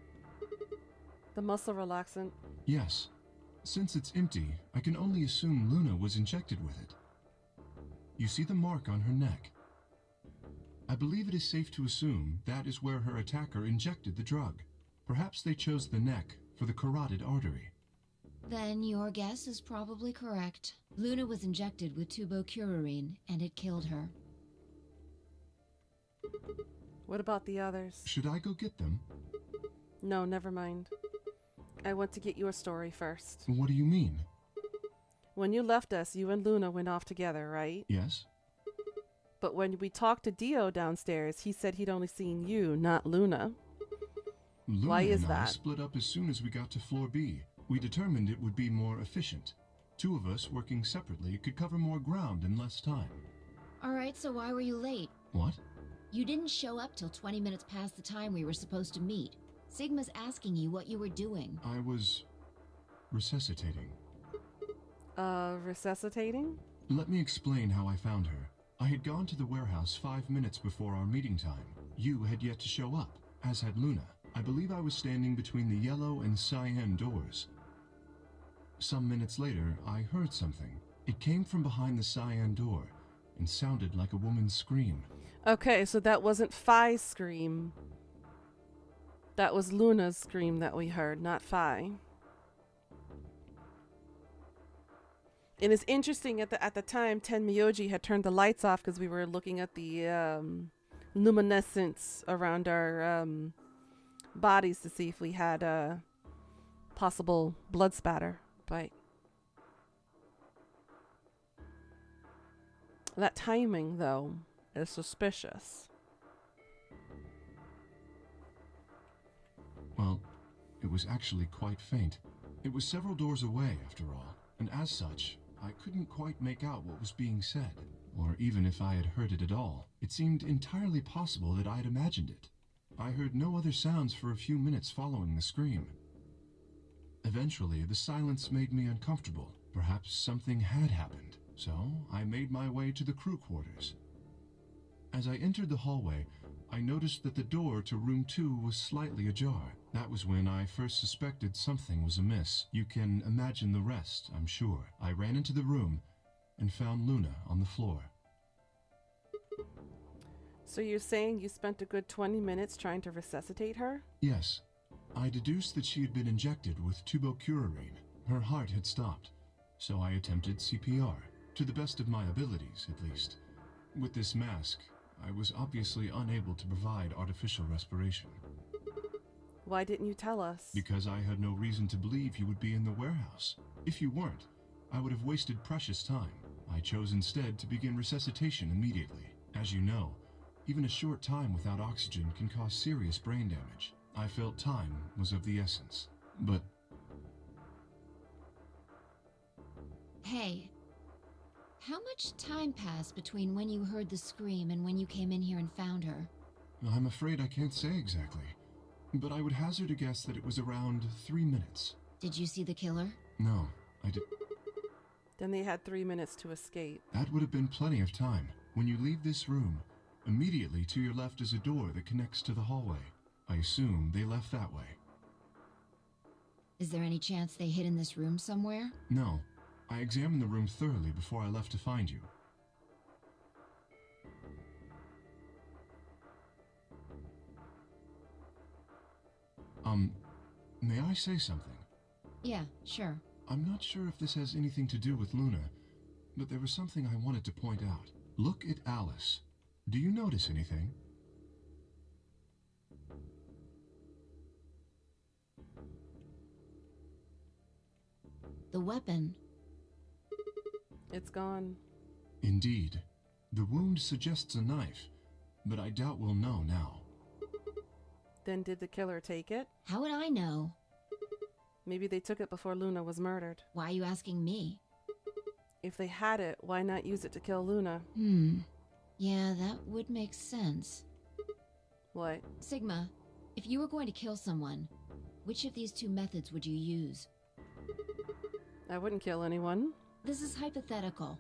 The muscle relaxant? Yes. Since it's empty, I can only assume Luna was injected with it. You see the mark on her neck? I believe it is safe to assume that is where her attacker injected the drug. Perhaps they chose the neck for the carotid artery. Then your guess is probably correct. Luna was injected with tubocurarine, and it killed her. What about the others? Should I go get them? No, never mind. I want to get your story first. What do you mean? When you left us, you and Luna went off together, right? Yes. But when we talked to Dio downstairs, he said he'd only seen you, not Luna. Luna Why is and I that? split up as soon as we got to floor B. We determined it would be more efficient. Two of us working separately could cover more ground in less time. Alright, so why were you late? What? You didn't show up till 20 minutes past the time we were supposed to meet. Sigma's asking you what you were doing. I was resuscitating. Resuscitating? Let me explain how I found her. I had gone to the warehouse 5 minutes before our meeting time. You had yet to show up, as had Luna. I believe I was standing between the yellow and cyan doors. Some minutes later, I heard something. It came from behind the cyan door and sounded like a woman's scream. Okay, so that wasn't Phi's scream. That was Luna's scream that we heard, not Phi. And it's interesting, at the time, Tenmyoji had turned the lights off because we were looking at the luminescence around our bodies to see if we had a possible blood spatter. But that timing, though, is suspicious. Well, it was actually quite faint. It was several doors away, after all, and as such, I couldn't quite make out what was being said, or even if I had heard it at all. It seemed entirely possible that I had imagined it. I heard no other sounds for a few minutes following the scream. Eventually, the silence made me uncomfortable. Perhaps something had happened, so I made my way to the crew quarters. As I entered the hallway, I noticed that the door to room 2 was slightly ajar. That was when I first suspected something was amiss. You can imagine the rest, I'm sure. I ran into the room and found Luna on the floor. So you're saying you spent a good 20 minutes trying to resuscitate her? Yes. I deduced that she had been injected with tubocurarine. Her heart had stopped, so I attempted CPR, to the best of my abilities, at least. With this mask, I was obviously unable to provide artificial respiration. Why didn't you tell us? Because I had no reason to believe you would be in the warehouse. If you weren't, I would have wasted precious time. I chose instead to begin resuscitation immediately. As you know, even a short time without oxygen can cause serious brain damage. I felt time was of the essence. But... Hey, how much time passed between when you heard the scream and when you came in here and found her? I'm afraid I can't say exactly, but I would hazard a guess that it was around 3 minutes. Did you see the killer? No, I did. Then they had 3 minutes to escape. That would have been plenty of time. When you leave this room, immediately to your left is a door that connects to the hallway. I assume they left that way. Is there any chance they hid in this room somewhere? No. I examined the room thoroughly before I left to find you. May I say something? Yeah, sure. I'm not sure if this has anything to do with Luna, but there was something I wanted to point out. Look at Alice. Do you notice anything? The weapon. It's gone. Indeed. The wound suggests a knife, but I doubt we'll know now. Then did the killer take it? How would I know? Maybe they took it before Luna was murdered. Why are you asking me? If they had it, why not use it to kill Luna? Yeah, that would make sense. What? Sigma, if you were going to kill someone, which of these two methods would you use? I wouldn't kill anyone. This is hypothetical.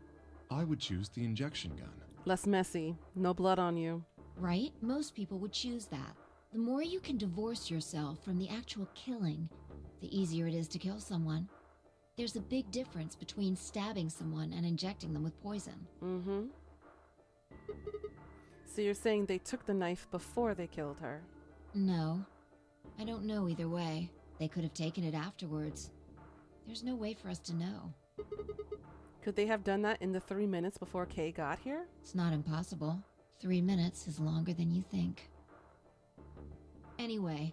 I would choose the injection gun. Less messy. No blood on you. Right? Most people would choose that. The more you can divorce yourself from the actual killing, the easier it is to kill someone. There's a big difference between stabbing someone and injecting them with poison. Mm-hmm. So you're saying they took the knife before they killed her? No. I don't know either way. They could have taken it afterwards. There's no way for us to know. Could they have done that in the 3 minutes before Kay got here? It's not impossible. 3 minutes is longer than you think. Anyway,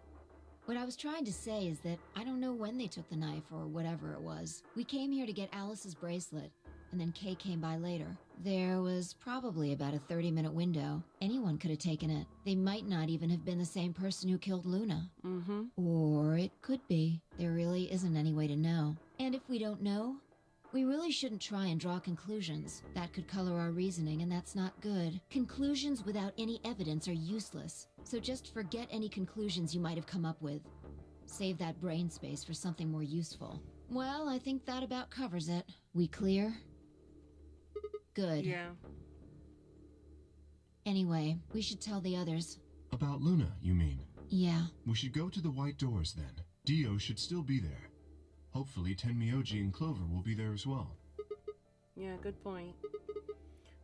what I was trying to say is that I don't know when they took the knife or whatever it was. We came here to get Alice's bracelet, and then Kay came by later. There was probably about a 30-minute window. Anyone could have taken it. They might not even have been the same person who killed Luna. Mm-hmm. Or it could be. There really isn't any way to know. And if we don't know, we really shouldn't try and draw conclusions. That could color our reasoning, and that's not good. Conclusions without any evidence are useless. So just forget any conclusions you might have come up with. Save that brain space for something more useful. Well, I think that about covers it. We clear? Good. Yeah. Anyway, we should tell the others. About Luna, you mean? Yeah. We should go to the White Doors then. Dio should still be there. Hopefully Tenmyoji and Clover will be there as well. Yeah, good point.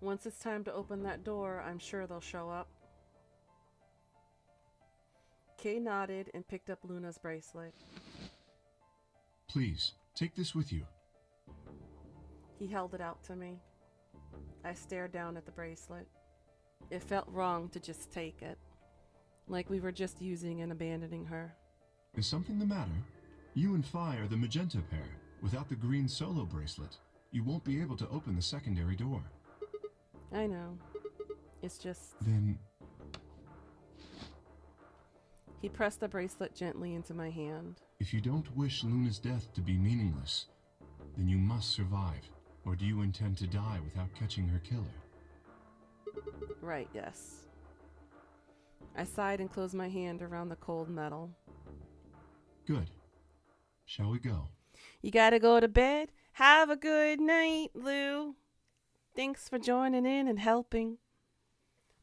Once it's time to open that door, I'm sure they'll show up. Kay nodded and picked up Luna's bracelet. Please, take this with you. He held it out to me. I stared down at the bracelet. It felt wrong to just take it. Like we were just using and abandoning her. Is something the matter? You and Phi are the magenta pair. Without the green solo bracelet, you won't be able to open the secondary door. I know. It's just... Then... He pressed the bracelet gently into my hand. If you don't wish Luna's death to be meaningless, then you must survive. Or do you intend to die without catching her killer? Right, yes. I sighed and closed my hand around the cold metal. Good. Shall we go? You gotta go to bed? Have a good night, Lou. Thanks for joining in and helping.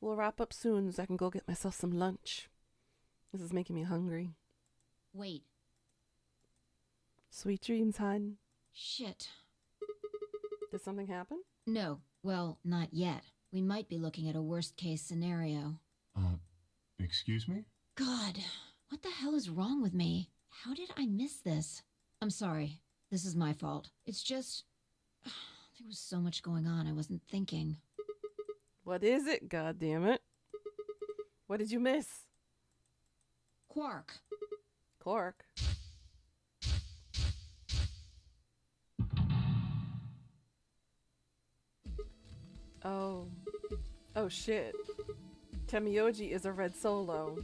We'll wrap up soon so I can go get myself some lunch. This is making me hungry. Wait. Sweet dreams, hon. Shit. Did something happen? No. Well, not yet. We might be looking at a worst-case scenario. Excuse me? God, what the hell is wrong with me? How did I miss this? I'm sorry. This is my fault. It's just... there was so much going on I wasn't thinking. What is it, goddammit? What did you miss? Quark. Quark? Oh. Oh shit. Tenmyoji is a red solo.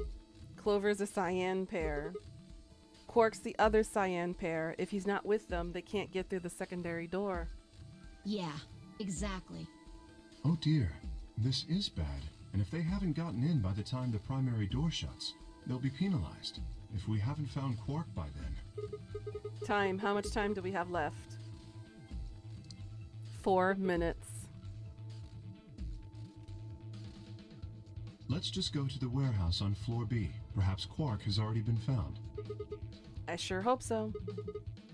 Clover's a cyan pair. Quark's the other cyan pair. If he's not with them, they can't get through the secondary door. Yeah, exactly. Oh dear, this is bad. And if they haven't gotten in by the time the primary door shuts, they'll be penalized. If we haven't found Quark by then. Time. How much time do we have left? 4 minutes. Let's just go to the warehouse on floor B. Perhaps Quark has already been found. I sure hope so.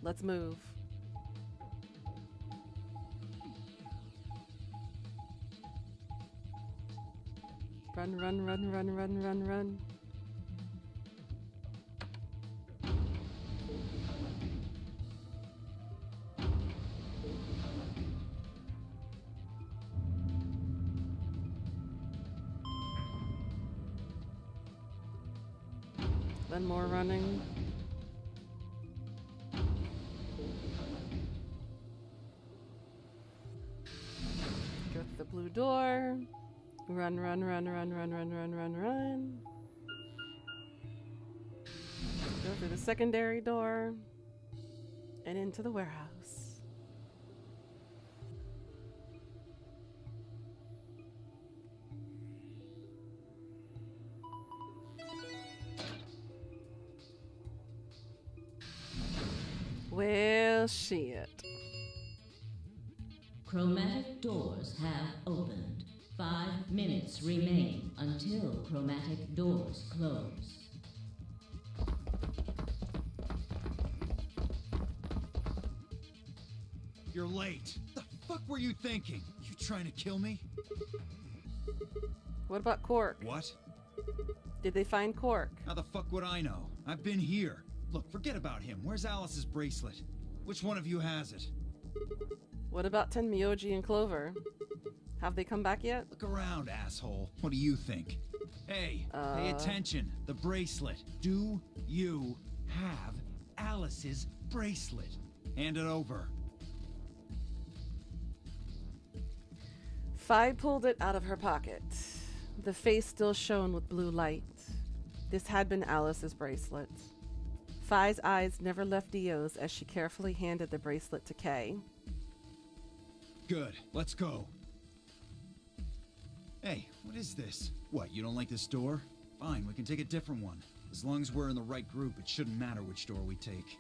Let's move. Run, run, run, run, run, run, run. 7 more running. Go through the blue door. Run, run, run, run, run, run, run, run, run. Go through the secondary door. And into the warehouse. Well, shit. Chromatic doors have opened. 5 minutes remain until chromatic doors close. You're late. The fuck were you thinking? You trying to kill me? What about Cork? What? Did they find Cork? How the fuck would I know? I've been here. Look, forget about him. Where's Alice's bracelet? Which one of you has it? What about Tenmyoji and Clover? Have they come back yet? Look around, asshole. What do you think? Hey, pay attention. The bracelet. Do you have Alice's bracelet? Hand it over. Fi pulled it out of her pocket. The face still shone with blue light. This had been Alice's bracelet. Fi's eyes never left Dio's as she carefully handed the bracelet to Kay. Good. Let's go. Hey, what is this? What, you don't like this door? Fine, we can take a different one. As long as we're in the right group, it shouldn't matter which door we take.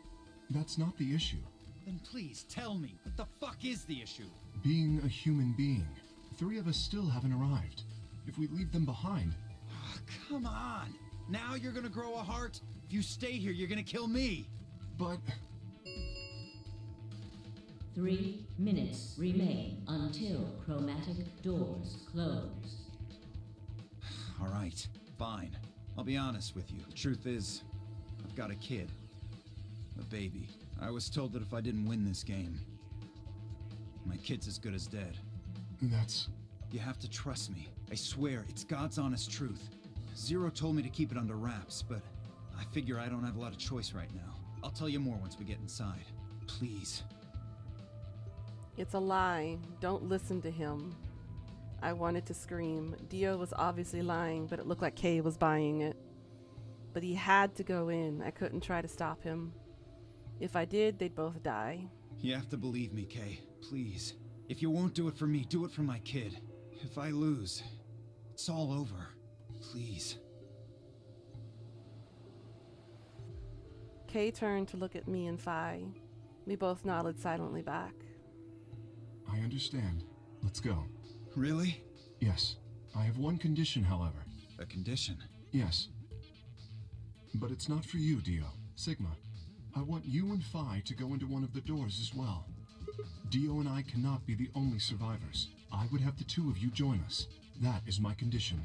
That's not the issue. Then please tell me, what the fuck is the issue? Being a human being. 3 of us still haven't arrived. If we leave them behind... Oh, come on! Now you're gonna grow a heart? If you stay here, you're gonna kill me! But... 3 minutes remain until chromatic doors close. Alright, fine. I'll be honest with you. The truth is, I've got a kid. A baby. I was told that if I didn't win this game, my kid's as good as dead. That's... You have to trust me. I swear, it's God's honest truth. Zero told me to keep it under wraps, but I figure I don't have a lot of choice right now. I'll tell you more once we get inside. Please. It's a lie. Don't listen to him. I wanted to scream. Dio was obviously lying, but it looked like Kay was buying it. But he had to go in. I couldn't try to stop him. If I did, they'd both die. You have to believe me, Kay. Please. If you won't do it for me, do it for my kid. If I lose, it's all over. Please. Kay turned to look at me and Fi. We both nodded silently back. I understand. Let's go. Really? Yes. I have one condition, however. A condition? Yes. But it's not for you, Dio. Sigma. I want you and Fi to go into one of the doors as well. Dio and I cannot be the only survivors. I would have the 2 of you join us. That is my condition.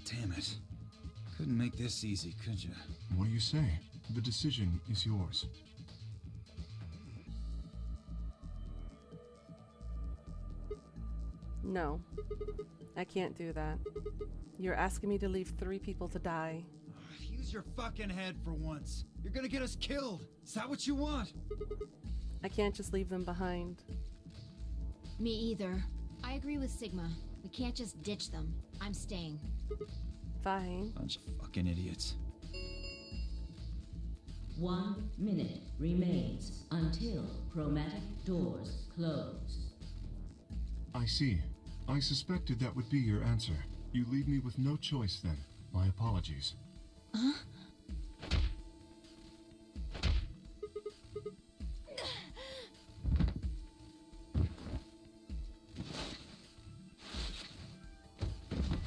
Damn it. Couldn't make this easy, could you? What do you say? The decision is yours. No. I can't do that. You're asking me to leave 3 people to die. Use your fucking head for once. You're gonna get us killed. Is that what you want? I can't just leave them behind. Me either. I agree with Sigma. We can't just ditch them. I'm staying. Fine. Bunch of fucking idiots. 1 minute remains until chromatic doors close. I see. I suspected that would be your answer. You leave me with no choice then. My apologies. Huh?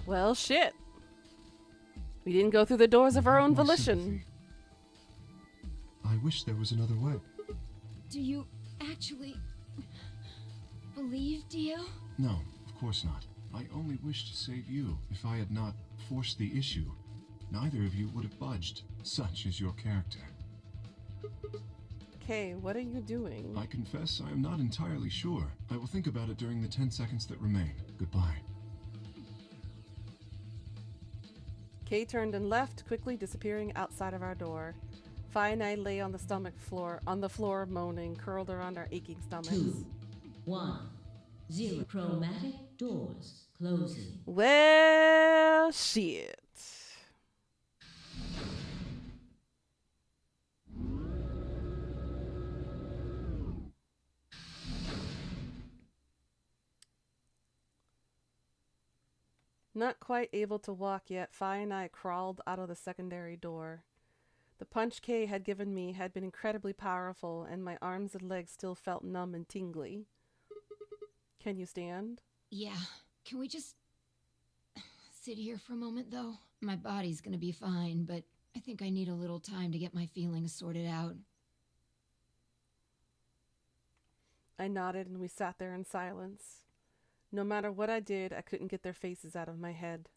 Well, shit. We didn't go through the doors of our own My volition. sympathy. I wish there was another way. Do you actually believe Dio? No, of course not. I only wished to save you. If I had not forced the issue, neither of you would have budged. Such is your character. Kay, what are you doing? I confess I am not entirely sure. I will think about it during the 10 seconds that remain. Goodbye. Kay turned and left, quickly disappearing outside of our door. Fi and I lay on the floor, moaning, curled around our aching stomachs. 2, 1, 0. Chromatic doors closing. Well, shit. Not quite able to walk yet, Fi and I crawled out of the secondary door. The punch Kay had given me had been incredibly powerful, and my arms and legs still felt numb and tingly. Can you stand? Yeah. Can we just sit here for a moment, though? My body's gonna be fine, but I think I need a little time to get my feelings sorted out. I nodded, and we sat there in silence. No matter what I did, I couldn't get their faces out of my head.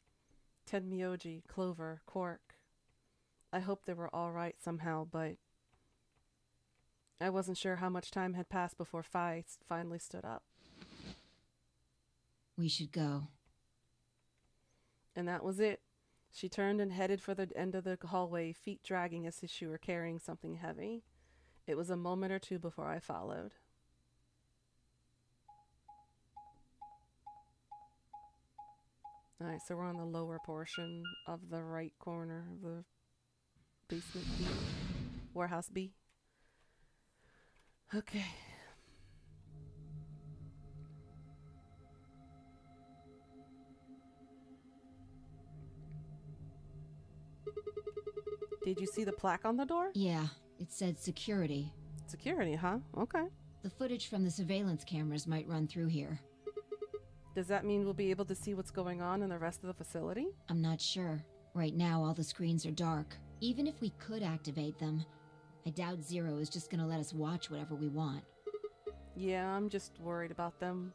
Tenmyoji, Clover, Quark. I hoped they were all right somehow, but I wasn't sure how much time had passed before Fi finally stood up. We should go. And that was it. She turned and headed for the end of the hallway, feet dragging as if she were carrying something heavy. It was a moment or two before I followed. Alright, so we're on the lower portion of the right corner of the basement B. Warehouse B. Okay. Did you see the plaque on the door? Yeah, it said security. Security, huh? Okay. The footage from the surveillance cameras might run through here. Does that mean we'll be able to see what's going on in the rest of the facility? I'm not sure. Right now, all the screens are dark. Even if we could activate them, I doubt Zero is just gonna let us watch whatever we want. Yeah, I'm just worried about them.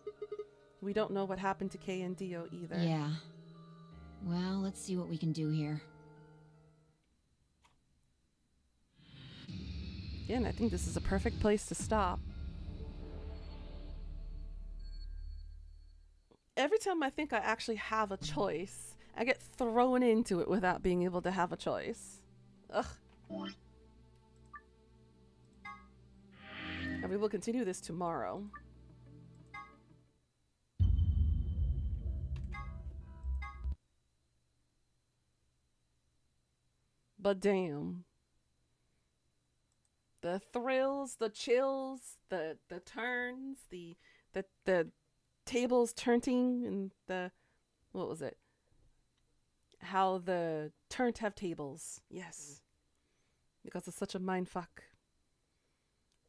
We don't know what happened to Kay and Dio either. Yeah. Well, let's see what we can do here. Again, I think this is a perfect place to stop. Every time I think I actually have a choice, I get thrown into it without being able to have a choice. Ugh. And we will continue this tomorrow. But damn. The thrills, the chills, the turns, the tables turning, and what was it? How the turned have tables. Yes. Because it's such a mindfuck.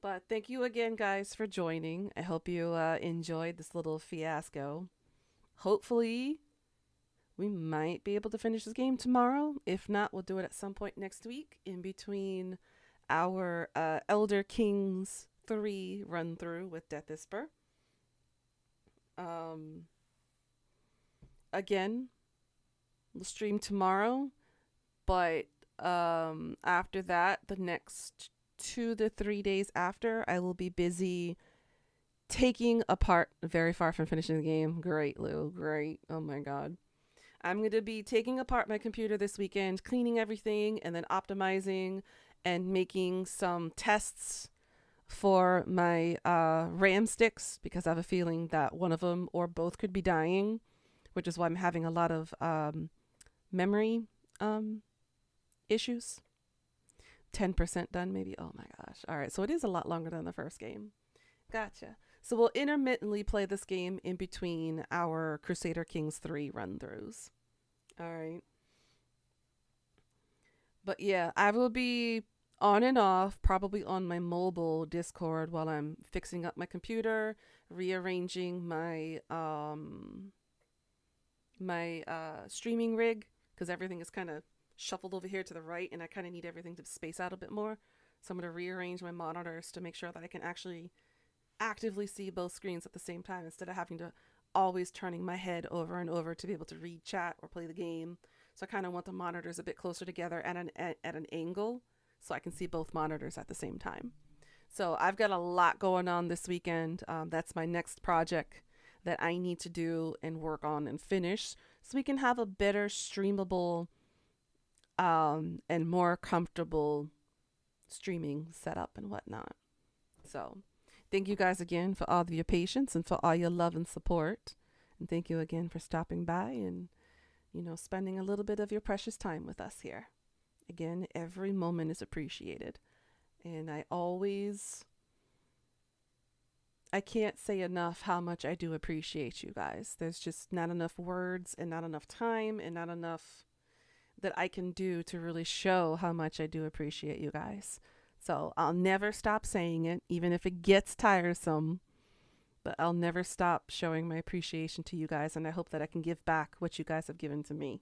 But thank you again, guys, for joining. I hope you enjoyed this little fiasco. Hopefully, we might be able to finish this game tomorrow. If not, we'll do it at some point next week in between our Elder Kings 3 run through with Death Isper. Again, we'll stream tomorrow, but after that, the next 2 to 3 days after, I will be busy taking apart, very far from finishing the game. Great, Lou, great. Oh my god. I'm going to be taking apart my computer this weekend, cleaning everything, and then optimizing and making some tests for my RAM sticks, because I have a feeling that one of them or both could be dying, which is why I'm having a lot of memory issues. 10% done maybe. Oh my gosh. All right, so it is a lot longer than the first game. Gotcha. So we'll intermittently play this game in between our Crusader Kings 3 run-throughs. All right. But yeah, I will be on and off, probably on my mobile Discord while I'm fixing up my computer, rearranging my streaming rig, because everything is kind of shuffled over here to the right, and I kind of need everything to space out a bit more. So I'm going to rearrange my monitors to make sure that I can actually actively see both screens at the same time, instead of having to always turning my head over and over to be able to read chat or play the game. So I kind of want the monitors a bit closer together at an angle, so I can see both monitors at the same time. So I've got a lot going on this weekend. That's my next project that I need to do and work on and finish, so we can have a better streamable and more comfortable streaming setup and whatnot. So thank you guys again for all of your patience and for all your love and support. And thank you again for stopping by and, spending a little bit of your precious time with us here. Again, every moment is appreciated. And I can't say enough how much I do appreciate you guys. There's just not enough words and not enough time and not enough that I can do to really show how much I do appreciate you guys. So I'll never stop saying it, even if it gets tiresome, but I'll never stop showing my appreciation to you guys. And I hope that I can give back what you guys have given to me.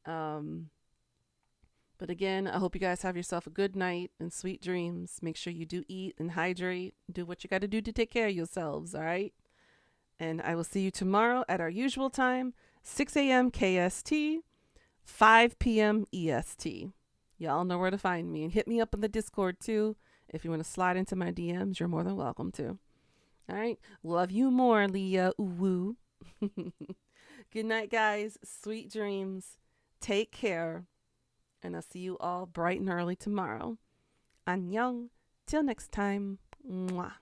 But again, I hope you guys have yourself a good night and sweet dreams. Make sure you do eat and hydrate. Do what you got to do to take care of yourselves, all right? And I will see you tomorrow at our usual time, 6 a.m. KST, 5 p.m. EST. Y'all know where to find me. And hit me up on the Discord, too. If you want to slide into my DMs, you're more than welcome to. All right? Love you more, Leah. Ooh. Good night, guys. Sweet dreams. Take care. And I'll see you all bright and early tomorrow. Annyeong. Till next time. Mwah.